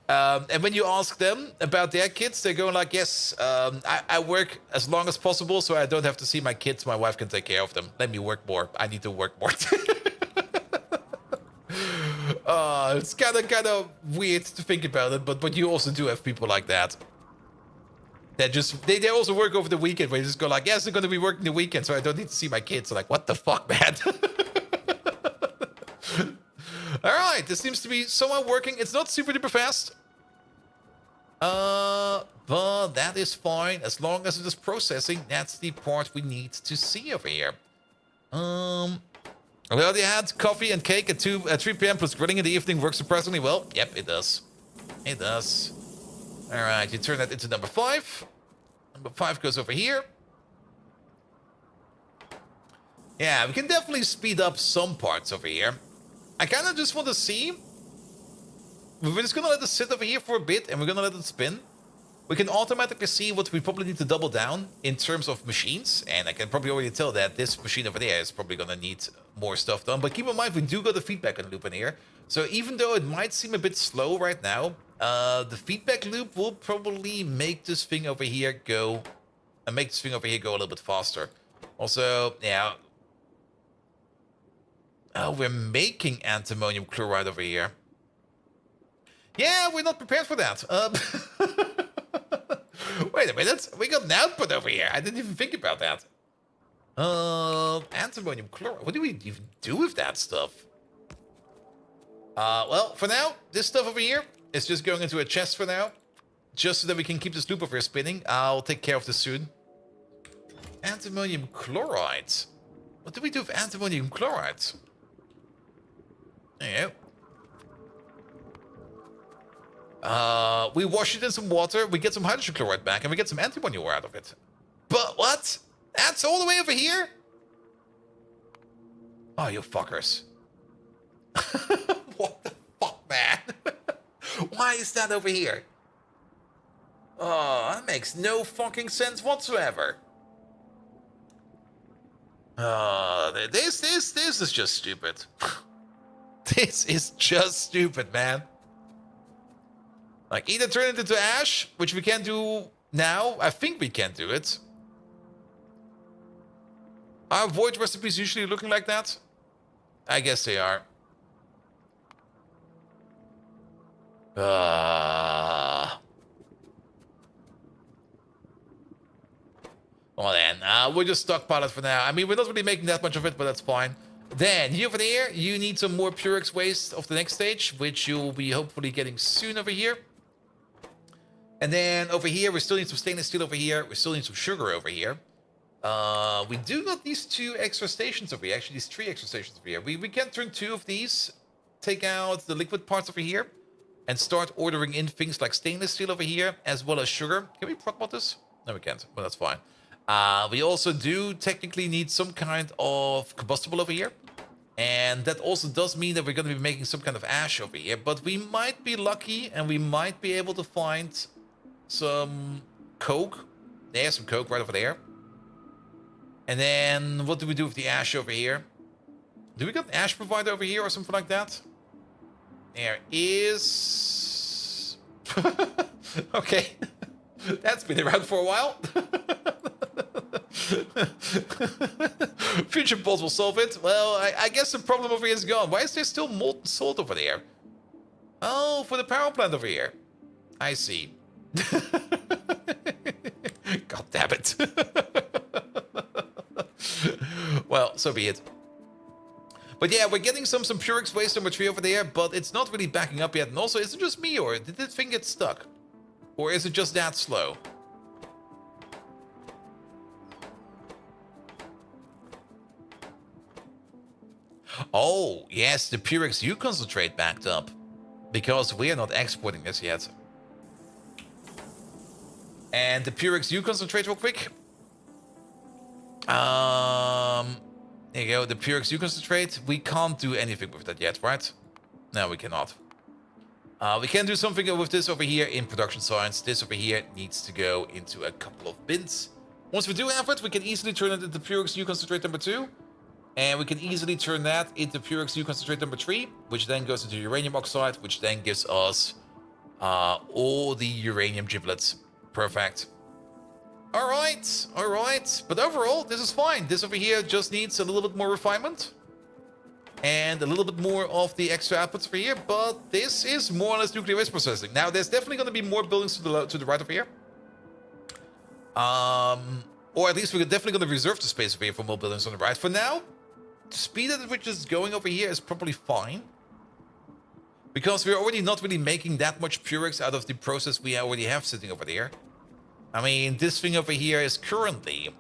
And when you ask them about their kids, they're going like, yes, I work as long as possible so I don't have to see my kids. My wife can take care of them. Let me work more. I need to work more. It's kind of weird to think about it, but you also do have people like that. They also work over the weekend where you just go like, yes, they're going to be working the weekend, so I don't need to see my kids. I'm like, what the fuck, man? All right, this seems to be somewhat working. It's not super duper fast. But that is fine. As long as it is processing, that's the part we need to see over here. We already had coffee and cake at 3 p.m. plus grilling in the evening works surprisingly well. Yep, it does. It does. All right, you turn that into number 5. Number 5 goes over here. Yeah, we can definitely speed up some parts over here. I kind of just want to see. We're just going to let it sit over here for a bit, and we're going to let it spin. We can automatically see what we probably need to double down in terms of machines. And I can probably already tell that this machine over there is probably going to need more stuff done. But keep in mind, we do got the feedback loop in here. So even though it might seem a bit slow right now, the feedback loop will probably make this thing over here go... a little bit faster. Also, yeah... Oh, we're making antimonium chloride over here. Yeah, we're not prepared for that. Wait a minute. We got an output over here. I didn't even think about that. Antimonium chloride. What do we even do with that stuff? Well, for now, this stuff over here is just going into a chest for now. Just so that we can keep this loop over here spinning. I'll take care of this soon. Antimonium chloride. What do we do with antimonium chloride? There you go. We wash it in some water, we get some hydrogen chloride back, and we get some antimony ore out of it. But what? That's all the way over here? Oh, you fuckers. What the fuck, man? Why is that over here? Oh, that makes no fucking sense whatsoever. This is just stupid. This is just stupid, man. Like, either turn it into ash, which we can't do now. I think we can do it. Are void recipes usually looking like that? I guess they are. Well then, we'll just stockpile it for now. I mean, we're not really making that much of it, but that's fine. Then, here over there, you need some more Purex waste of the next stage, which you'll be hopefully getting soon over here. And then over here, we still need some stainless steel over here. We still need some sugar over here. We do got these 2 extra stations over here. Actually, these 3 extra stations over here. We can turn 2 of these, take out the liquid parts over here, and start ordering in things like stainless steel over here, as well as sugar. Can we proc about this? No, we can't, but that's fine. We also do technically need some kind of combustible over here. And that also does mean that we're going to be making some kind of ash over here. But we might be lucky and we might be able to find some coke. There's some coke right over there. And then what do we do with the ash over here? Do we got an ash provider over here or something like that? There is... Okay. That's been around for a while. Future pods will solve it. Well, I guess the problem over here is gone. Why is there still molten salt over there? Oh, for the power plant over here. I see. God damn it. Well, so be it. But yeah, we're getting some Purex waste number 3 over there, but it's not really backing up yet. And also, is it just me, or did this thing get stuck? Or is it just that slow? Oh, yes, the Purex U concentrate backed up. Because we are not exporting this yet. And the Purex U concentrate real quick. There you go, the Purex U concentrate. We can't do anything with that yet, right? No, we cannot. We can do something with this over here in production science. This over here needs to go into a couple of bins. Once we do have it, we can easily turn it into Purex U concentrate number 2. And we can easily turn that into Purex U concentrate number 3, which then goes into uranium oxide, which then gives us all the uranium giblets. Perfect. Alright, alright. But overall, this is fine. This over here just needs a little bit more refinement. And a little bit more of the extra outputs over here. But this is more or less nuclear waste processing. Now, there's definitely going to be more buildings to the right over here. Or at least we're definitely going to reserve the space over here for more buildings on the right. For now, the speed at which it's going over here is probably fine. Because we're already not really making that much Purex out of the process we already have sitting over there. I mean, this thing over here is currently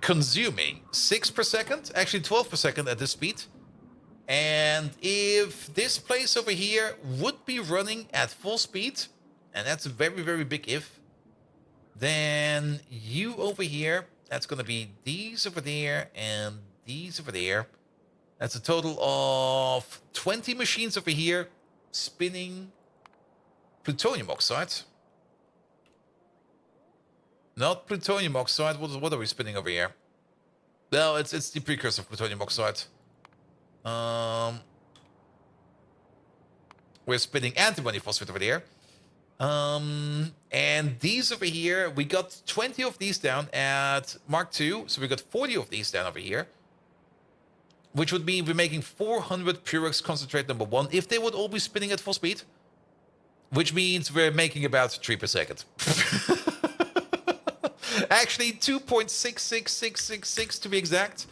consuming 6 per second, actually 12 per second at this speed. And if this place over here would be running at full speed, and that's a very, very big if, then you over here, that's going to be these over there and these over there. That's a total of 20 machines over here spinning plutonium oxide. Not plutonium oxide. What are we spinning over here? Well, it's the precursor of plutonium oxide. We're spinning antimony phosphate over there. And these over here, we got 20 of these down at Mark II. So we got 40 of these down over here. Which would mean we're making 400 Purex concentrate number 1 if they would all be spinning at full speed. Which means we're making about 3 per second. Actually, 2.66666 to be exact.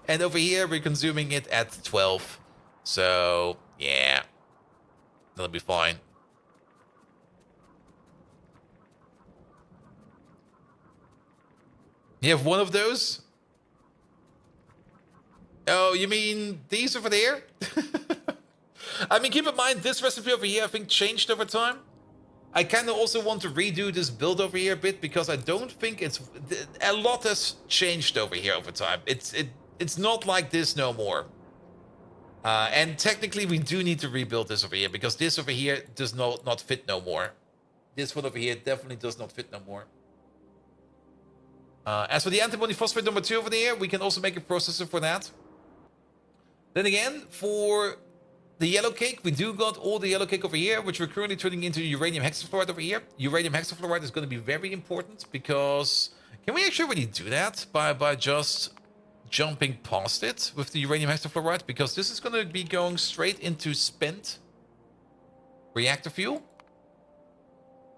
And over here, we're consuming it at 12. So, yeah. That'll be fine. You have one of those? Oh, you mean these over there? I mean, keep in mind, this recipe over here, I think, changed over time. I kind of also want to redo this build over here a bit, because I don't think it's... A lot has changed over here over time. It's not like this no more. And technically, we do need to rebuild this over here, because this over here does not fit no more. This one over here definitely does not fit no more. As for the antimony phosphate number 2 over there, we can also make a processor for that. Then again, for the yellow cake, we do got all the yellow cake over here, which we're currently turning into uranium hexafluoride over here. Uranium hexafluoride is going to be very important, because... Can we actually already do that by just jumping past it with the uranium hexafluoride? Because this is going to be going straight into spent reactor fuel.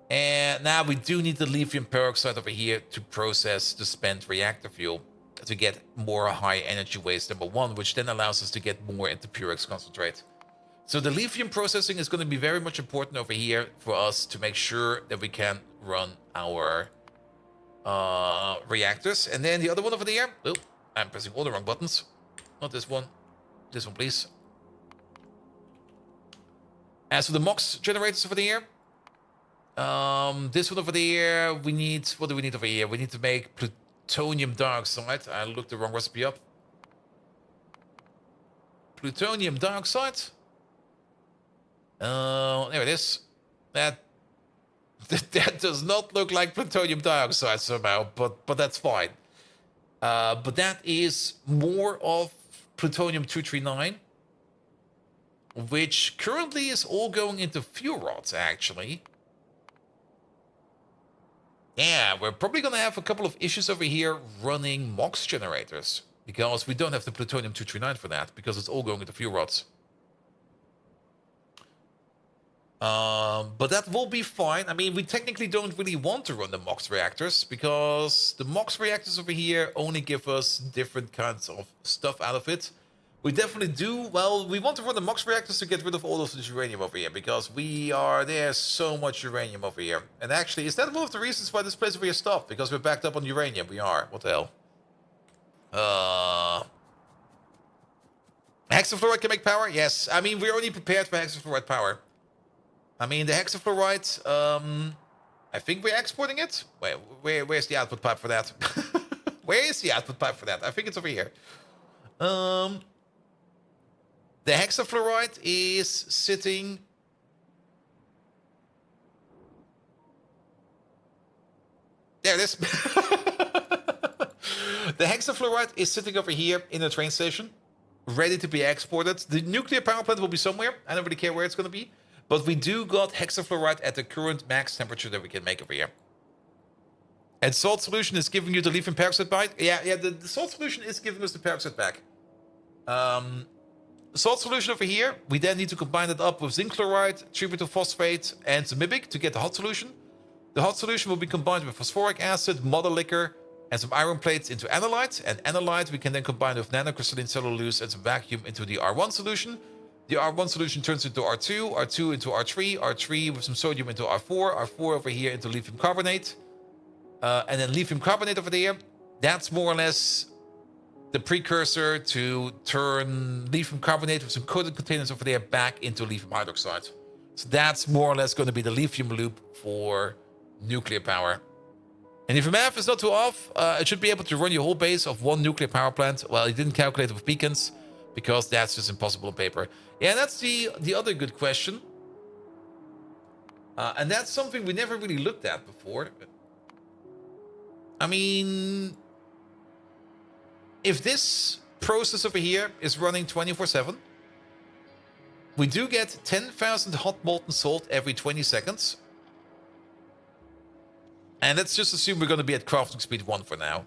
And now we do need the lithium peroxide over here to process the spent reactor fuel to get more high energy waste number 1, which then allows us to get more into Purex concentrate. So the lithium processing is going to be very much important over here for us to make sure that we can run our reactors. And then the other one over there, oh, I'm pressing all the wrong buttons. Not this one. This one, please. As for the MOX generators over there, this one over there, we need... What do we need over here? We need to make plutonium dioxide. I looked the wrong recipe up. Plutonium dioxide. There it is. That does not look like plutonium dioxide somehow, but that's fine. But that is more of plutonium-239, which currently is all going into fuel rods, actually. Yeah, we're probably going to have a couple of issues over here running MOX generators, because we don't have the plutonium-239 for that, because it's all going into fuel rods. But that will be fine. I mean, we technically don't really want to run the MOX reactors, because the MOX reactors over here only give us different kinds of stuff out of it. We definitely do. Well, we want to run the MOX reactors to get rid of all of this uranium over here, because there's so much uranium over here. And actually, is that one of the reasons why this place over here stopped? Because we're backed up on uranium. We are. What the hell? Hexafluoride can make power? Yes. I mean, we're already prepared for hexafluoride power. I mean, the hexafluoride, I think we're exporting it. Where's the output pipe for that? Where is the output pipe for that? I think it's over here. The hexafluoride is sitting There it is. The hexafluoride is sitting over here in the train station, ready to be exported. The nuclear power plant will be somewhere. I don't really care where it's going to be. But we do got hexafluoride at the current max temperature that we can make over here. And salt solution is giving you the lithium peroxide back. Yeah, the salt solution is giving us the peroxide back. Salt solution over here. We then need to combine it up with zinc chloride, tributyl phosphate, and some mibic to get the hot solution. The hot solution will be combined with phosphoric acid, mother liquor, and some iron plates into analyte. And analyte we can then combine with nanocrystalline cellulose and some vacuum into the R1 solution. The R1 solution turns into R2, R2 into R3, R3 with some sodium into R4, R4 over here into lithium carbonate. And then lithium carbonate over there. That's more or less the precursor to turn lithium carbonate with some coated containers over there back into lithium hydroxide. So that's more or less going to be the lithium loop for nuclear power. And if your math is not too off, it should be able to run your whole base of one nuclear power plant. Well, it didn't calculate it with beacons because that's just impossible on paper. Yeah, that's the other good question. And that's something we never really looked at before. I mean, if this process over here is running 24/7, we do get 10,000 hot molten salt every 20 seconds. And let's just assume we're going to be at crafting speed 1 for now.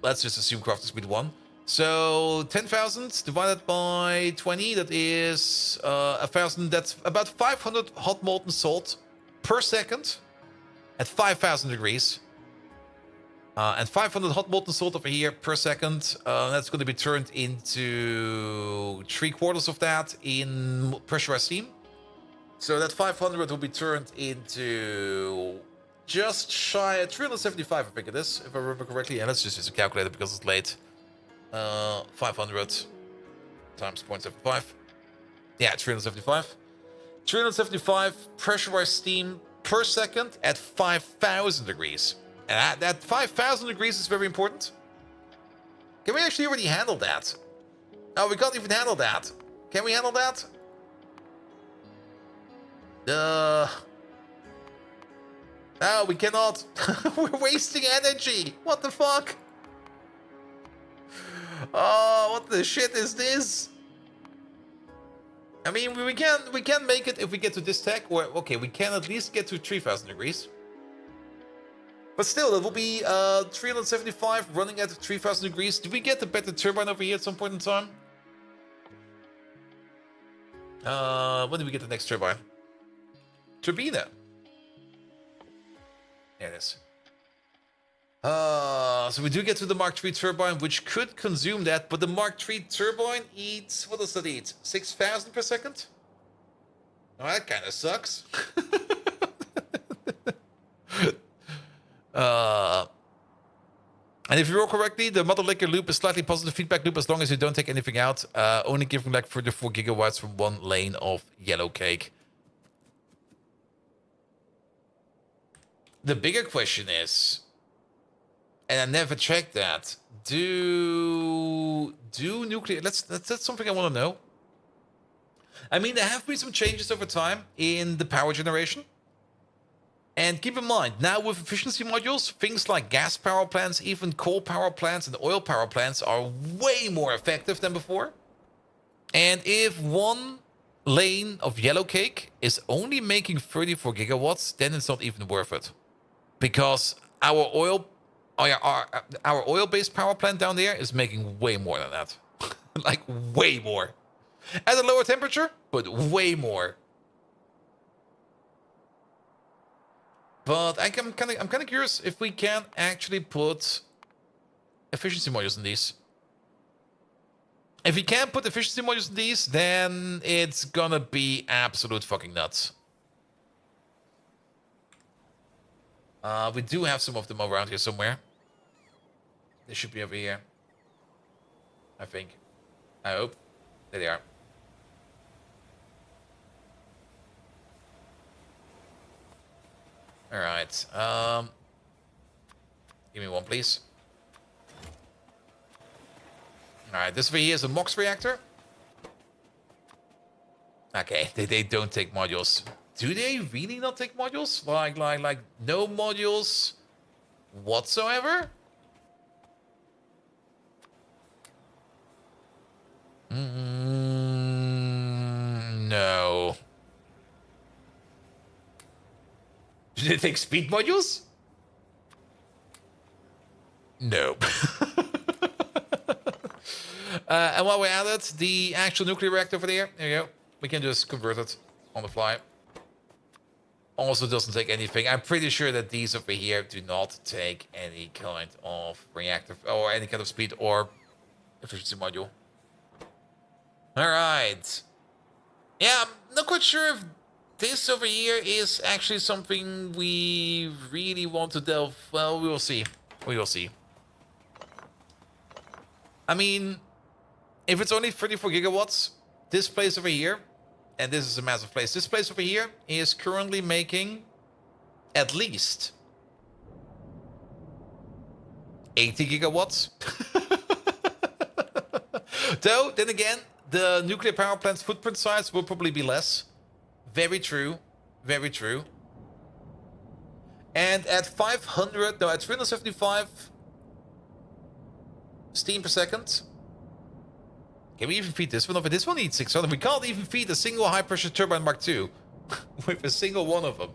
Let's just assume crafting speed 1. So 10,000 divided by 20, that is 1,000. That's about 500 hot molten salt per second at 5,000 degrees. And 500 hot molten salt over here per second. That's going to be turned into 3/4 of that in pressurized steam. So that 500 will be turned into just shy of 375, I think it is, if I remember correctly. And let's just use a calculator because it's late. 500 times 0.75. Yeah, 375. 375 pressurized steam per second at 5,000 degrees. And that 5,000 degrees is very important. Can we actually already handle that? Oh, we can't even handle that. Can we handle that? No, we cannot. We're wasting energy. What the fuck? Oh, what the shit is this? I mean, we can make it if we get to this tech. Or okay, we can at least get to 3,000 degrees. But still, that will be 375 running at 3,000 degrees. Do we get the better turbine over here at some point in time? When do we get the next turbine? Turbina. There it is. So we do get to the Mark III turbine, which could consume that, but the Mark III turbine eats, what does that eat? 6,000 per second? Oh, that kind of sucks. And if you roll correctly, the mother liquor loop is slightly positive feedback loop as long as you don't take anything out, only giving like further 4 gigawatts from one lane of yellow cake. The bigger question is, and I never checked that, do nuclear, that's something I want to know. I mean, there have been some changes over time in the power generation. And keep in mind, now with efficiency modules, things like gas power plants, even coal power plants and oil power plants are way more effective than before. And if one lane of yellow cake is only making 34 gigawatts, then it's not even worth it. Because our oil-based power plant down there is making way more than that. Like, way more. At a lower temperature, but way more. But I'm kind of curious if we can actually put efficiency modules in these. If we can't put efficiency modules in these, then it's gonna be absolute fucking nuts. We do have some of them around here somewhere. They should be over here. I think. I hope. There they are. All right. Give me one, please. All right. This over here is a MOX reactor. Okay. They don't take modules. do they really not take modules? Like no modules whatsoever? No. Do they take speed modules? Nope. And while we're at it, the actual nuclear reactor over there you go. We can just convert it on the fly. Also doesn't take anything. I'm pretty sure that these over here do not take any kind of reactor or any kind of speed or efficiency module. All right. Yeah, I'm not quite sure if this over here is actually something we really want to delve. Well, we will see. We will see. I mean, if it's only 34 gigawatts, this place over here, and this is a massive place, this place over here is currently making at least 80 gigawatts. Though, then again, the nuclear power plant's footprint size will probably be less. Very true. Very true. And at 375 steam per second. Can we even feed this one over? This one needs 600. We can't even feed a single high pressure turbine Mark II with a single one of them.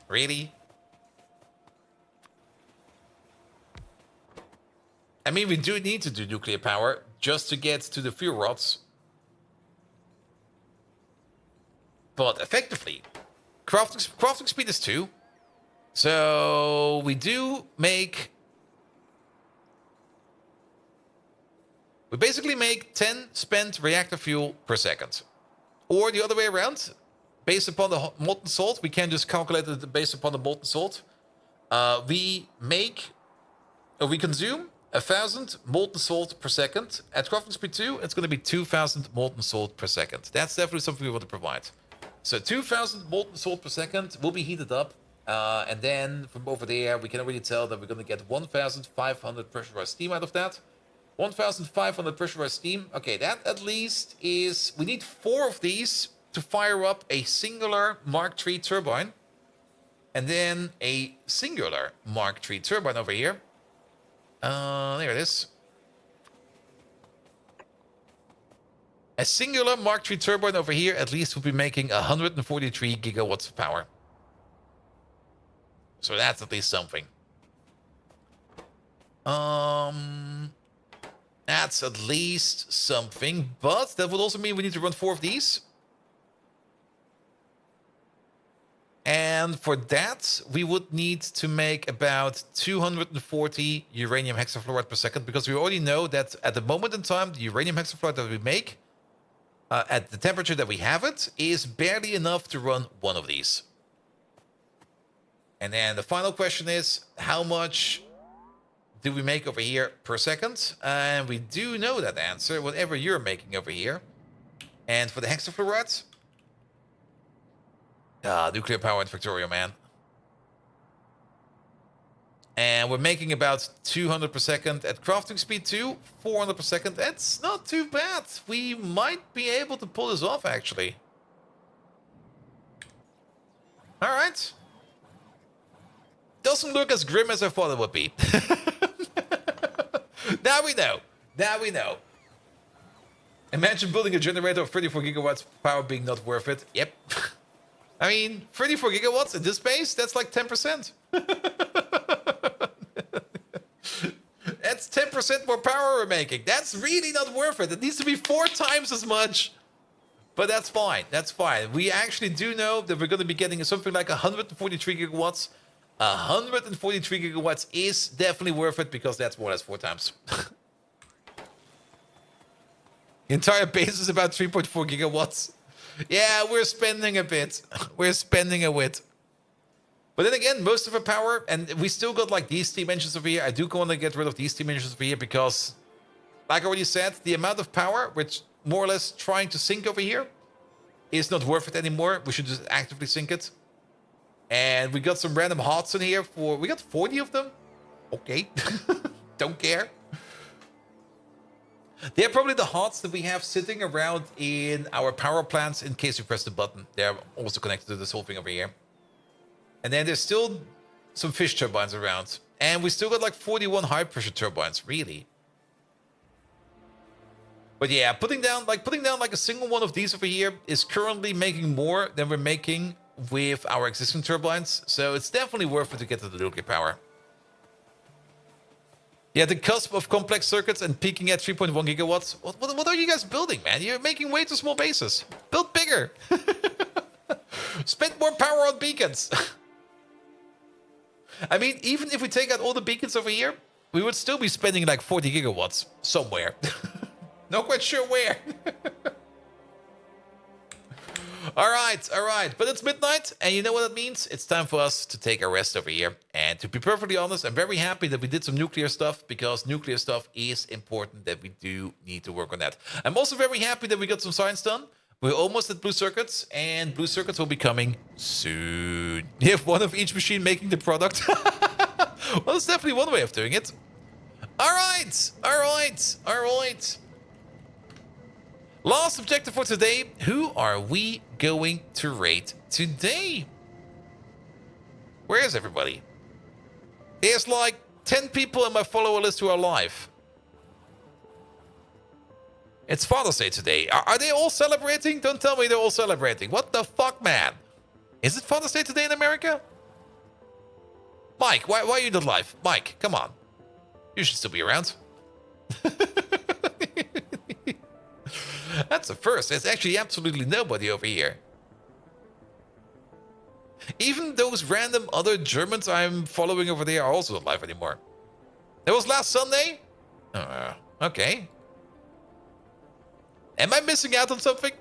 Really? I mean, we do need to do nuclear power just to get to the fuel rods. But effectively, crafting speed is 2. So we do make... We basically make 10 spent reactor fuel per second. Or the other way around, based upon the molten salt, we can just calculate it based upon the molten salt. We consume 1,000 molten salt per second. At crafting speed 2, it's going to be 2,000 molten salt per second. That's definitely something we want to provide. So 2,000 molten salt per second will be heated up. And then from over there, we can already tell that we're going to get 1,500 pressurized steam out of that. 1,500 pressurized steam. Okay, that at least is... We need 4 of these to fire up a singular Mark III turbine. And then a singular Mark III turbine over here. There it is. A singular Mark III turbine over here at least will be making 143 gigawatts of power. So that's at least something. That's at least something, but that would also mean we need to run 4 of these. And for that, we would need to make about 240 uranium hexafluoride per second, because we already know that at the moment in time, the uranium hexafluoride that we make, at the temperature that we have it, is barely enough to run 1 of these. And then the final question is, how much do we make over here per second? And we do know that answer, whatever you're making over here. And for the hexafluoride, nuclear power in Factorio, man. And we're making about 200 per second at crafting speed 2, 400 per second. That's not too bad. We might be able to pull this off, actually. All right. Doesn't look as grim as I thought it would be. Now we know. Now we know. Imagine building a generator of 34 gigawatts of power being not worth it. Yep. I mean, 34 gigawatts in this space, that's like 10%. That's 10% more power we're making. That's really not worth it. It needs to be 4 times as much. But that's fine. That's fine. We actually do know that we're going to be getting something like 143 gigawatts. 143 gigawatts is definitely worth it, because that's more or less 4 times. The entire base is about 3.4 gigawatts. Yeah, we're spending a bit. We're spending a bit. But then again, most of our power, and we still got like these steam engines over here. I do want to get rid of these steam engines over here because, like I already said, the amount of power which more or less trying to sink over here is not worth it anymore. We should just actively sink it. And we got some random hots in here for... We got 40 of them? Okay. Don't care. They're probably the hearts that we have sitting around in our power plants in case you press the button. They're also connected to this whole thing over here. And then there's still some fish turbines around. And we still got like 41 high pressure turbines, really. But yeah, putting down like a single one of these over here is currently making more than we're making with our existing turbines. So it's definitely worth it to get to the nuclear power. Yeah, the cusp of complex circuits and peaking at 3.1 gigawatts. What are you guys building, man? You're making way too small bases. Build bigger. Spend more power on beacons. I mean, even if we take out all the beacons over here, we would still be spending like 40 gigawatts somewhere. Not quite sure where. All right. But it's midnight, and you know what that means? It's time for us to take a rest over here. And to be perfectly honest, I'm very happy that we did some nuclear stuff, because nuclear stuff is important, that we do need to work on that. I'm also very happy that we got some science done. We're almost at blue circuits, and blue circuits will be coming soon. You have one of each machine making the product. Well, that's definitely one way of doing it. All right. Last objective for today. Who are we going to raid today? Where is everybody? There's like 10 people on my follower list who are live. It's Father's Day today. Are they all celebrating? Don't tell me they're all celebrating. What the fuck, man? Is it Father's Day today in America? Mike, why are you not live? Mike, come on. You should still be around. That's the first. There's actually absolutely nobody over here. Even those random other Germans I'm following over there are also not live anymore. That was last Sunday? Okay. Am I missing out on something?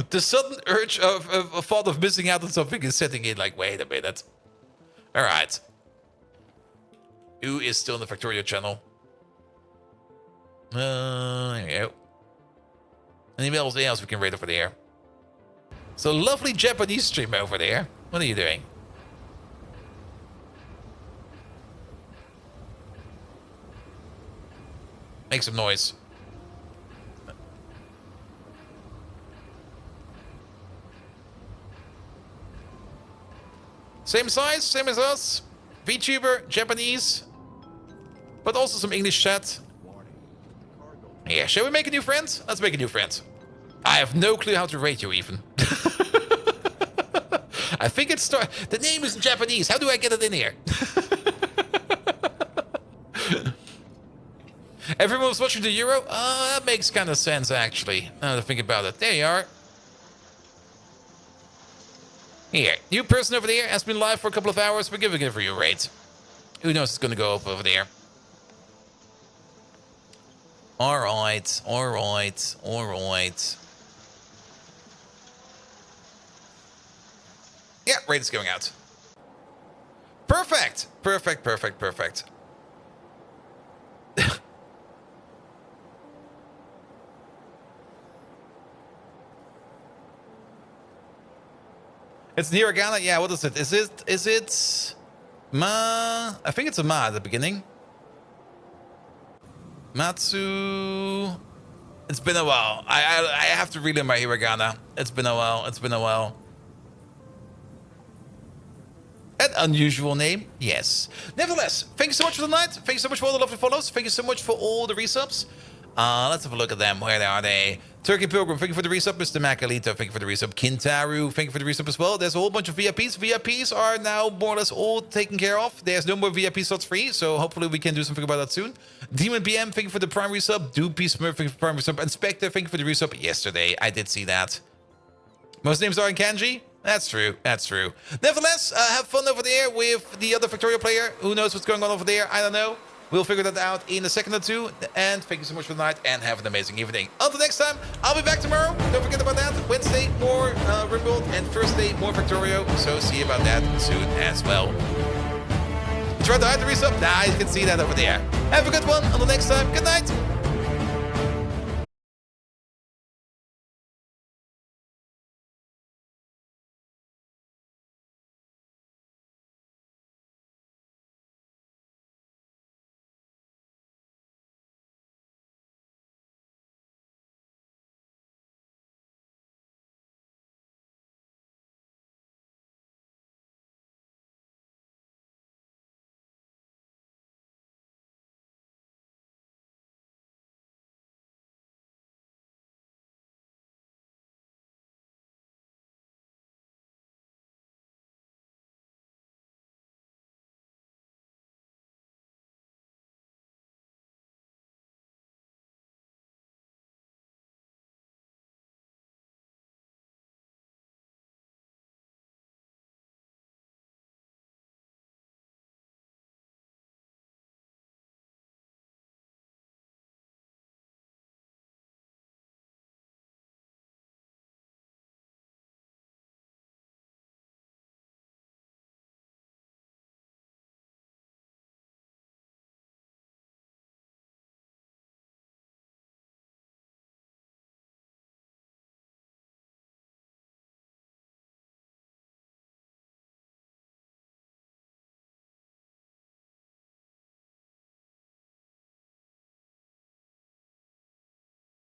The sudden urge of a thought of missing out on something is setting in like, wait a minute. All right. Who is still in the Factorio channel? There you go. Anything else we can raid over there? So lovely Japanese streamer over there. What are you doing? Make some noise. Same size, same as us. VTuber, Japanese. But also some English chat. Yeah, shall we make a new friend? Let's make a new friend. I have no clue how to rate you even. I think it's... The name is in Japanese. How do I get it in here? Everyone was watching the Euro? That makes kind of sense, actually. Now to think about it. There you are. Here, new person over there has been live for a couple of hours. We're giving it for you a rate. Who knows it's going to go up over there. All right. Yeah, rate is going out. Perfect. It's the hiragana. Yeah, what is it? Is it ma? I think it's a ma at the beginning. Matsu. It's been a while. I have to relearn my hiragana. It's been a while. An unusual name, yes. Nevertheless, thank you so much for the night. Thank you so much for all the lovely follows. Thank you so much for all the resubs. Let's have a look at them. Where are they? Turkey Pilgrim, thank you for the resub. Mr. Macalito, thank you for the resub. Kintaru, thank you for the resub as well. There's a whole bunch of VIPs. VIPs are now more or less all taken care of. There's no more VIP slots free, so hopefully we can do something about that soon. Demon BM, thank you for the prime resub. Doopy Smurf, thank you for the prime resub. Inspector, thank you for the resub yesterday. I did see that. Most names are in kanji. That's true. Nevertheless, have fun over there with the other Factorio player. Who knows what's going on over there? I don't know. We'll figure that out in a second or two. And thank you so much for the night and have an amazing evening. Until next time, I'll be back tomorrow. Don't forget about that. Wednesday, more Rimworld, and Thursday, more Factorio. So see you about that soon as well. Try to hide the resub? Nah, you can see that over there. Have a good one. Until next time, good night.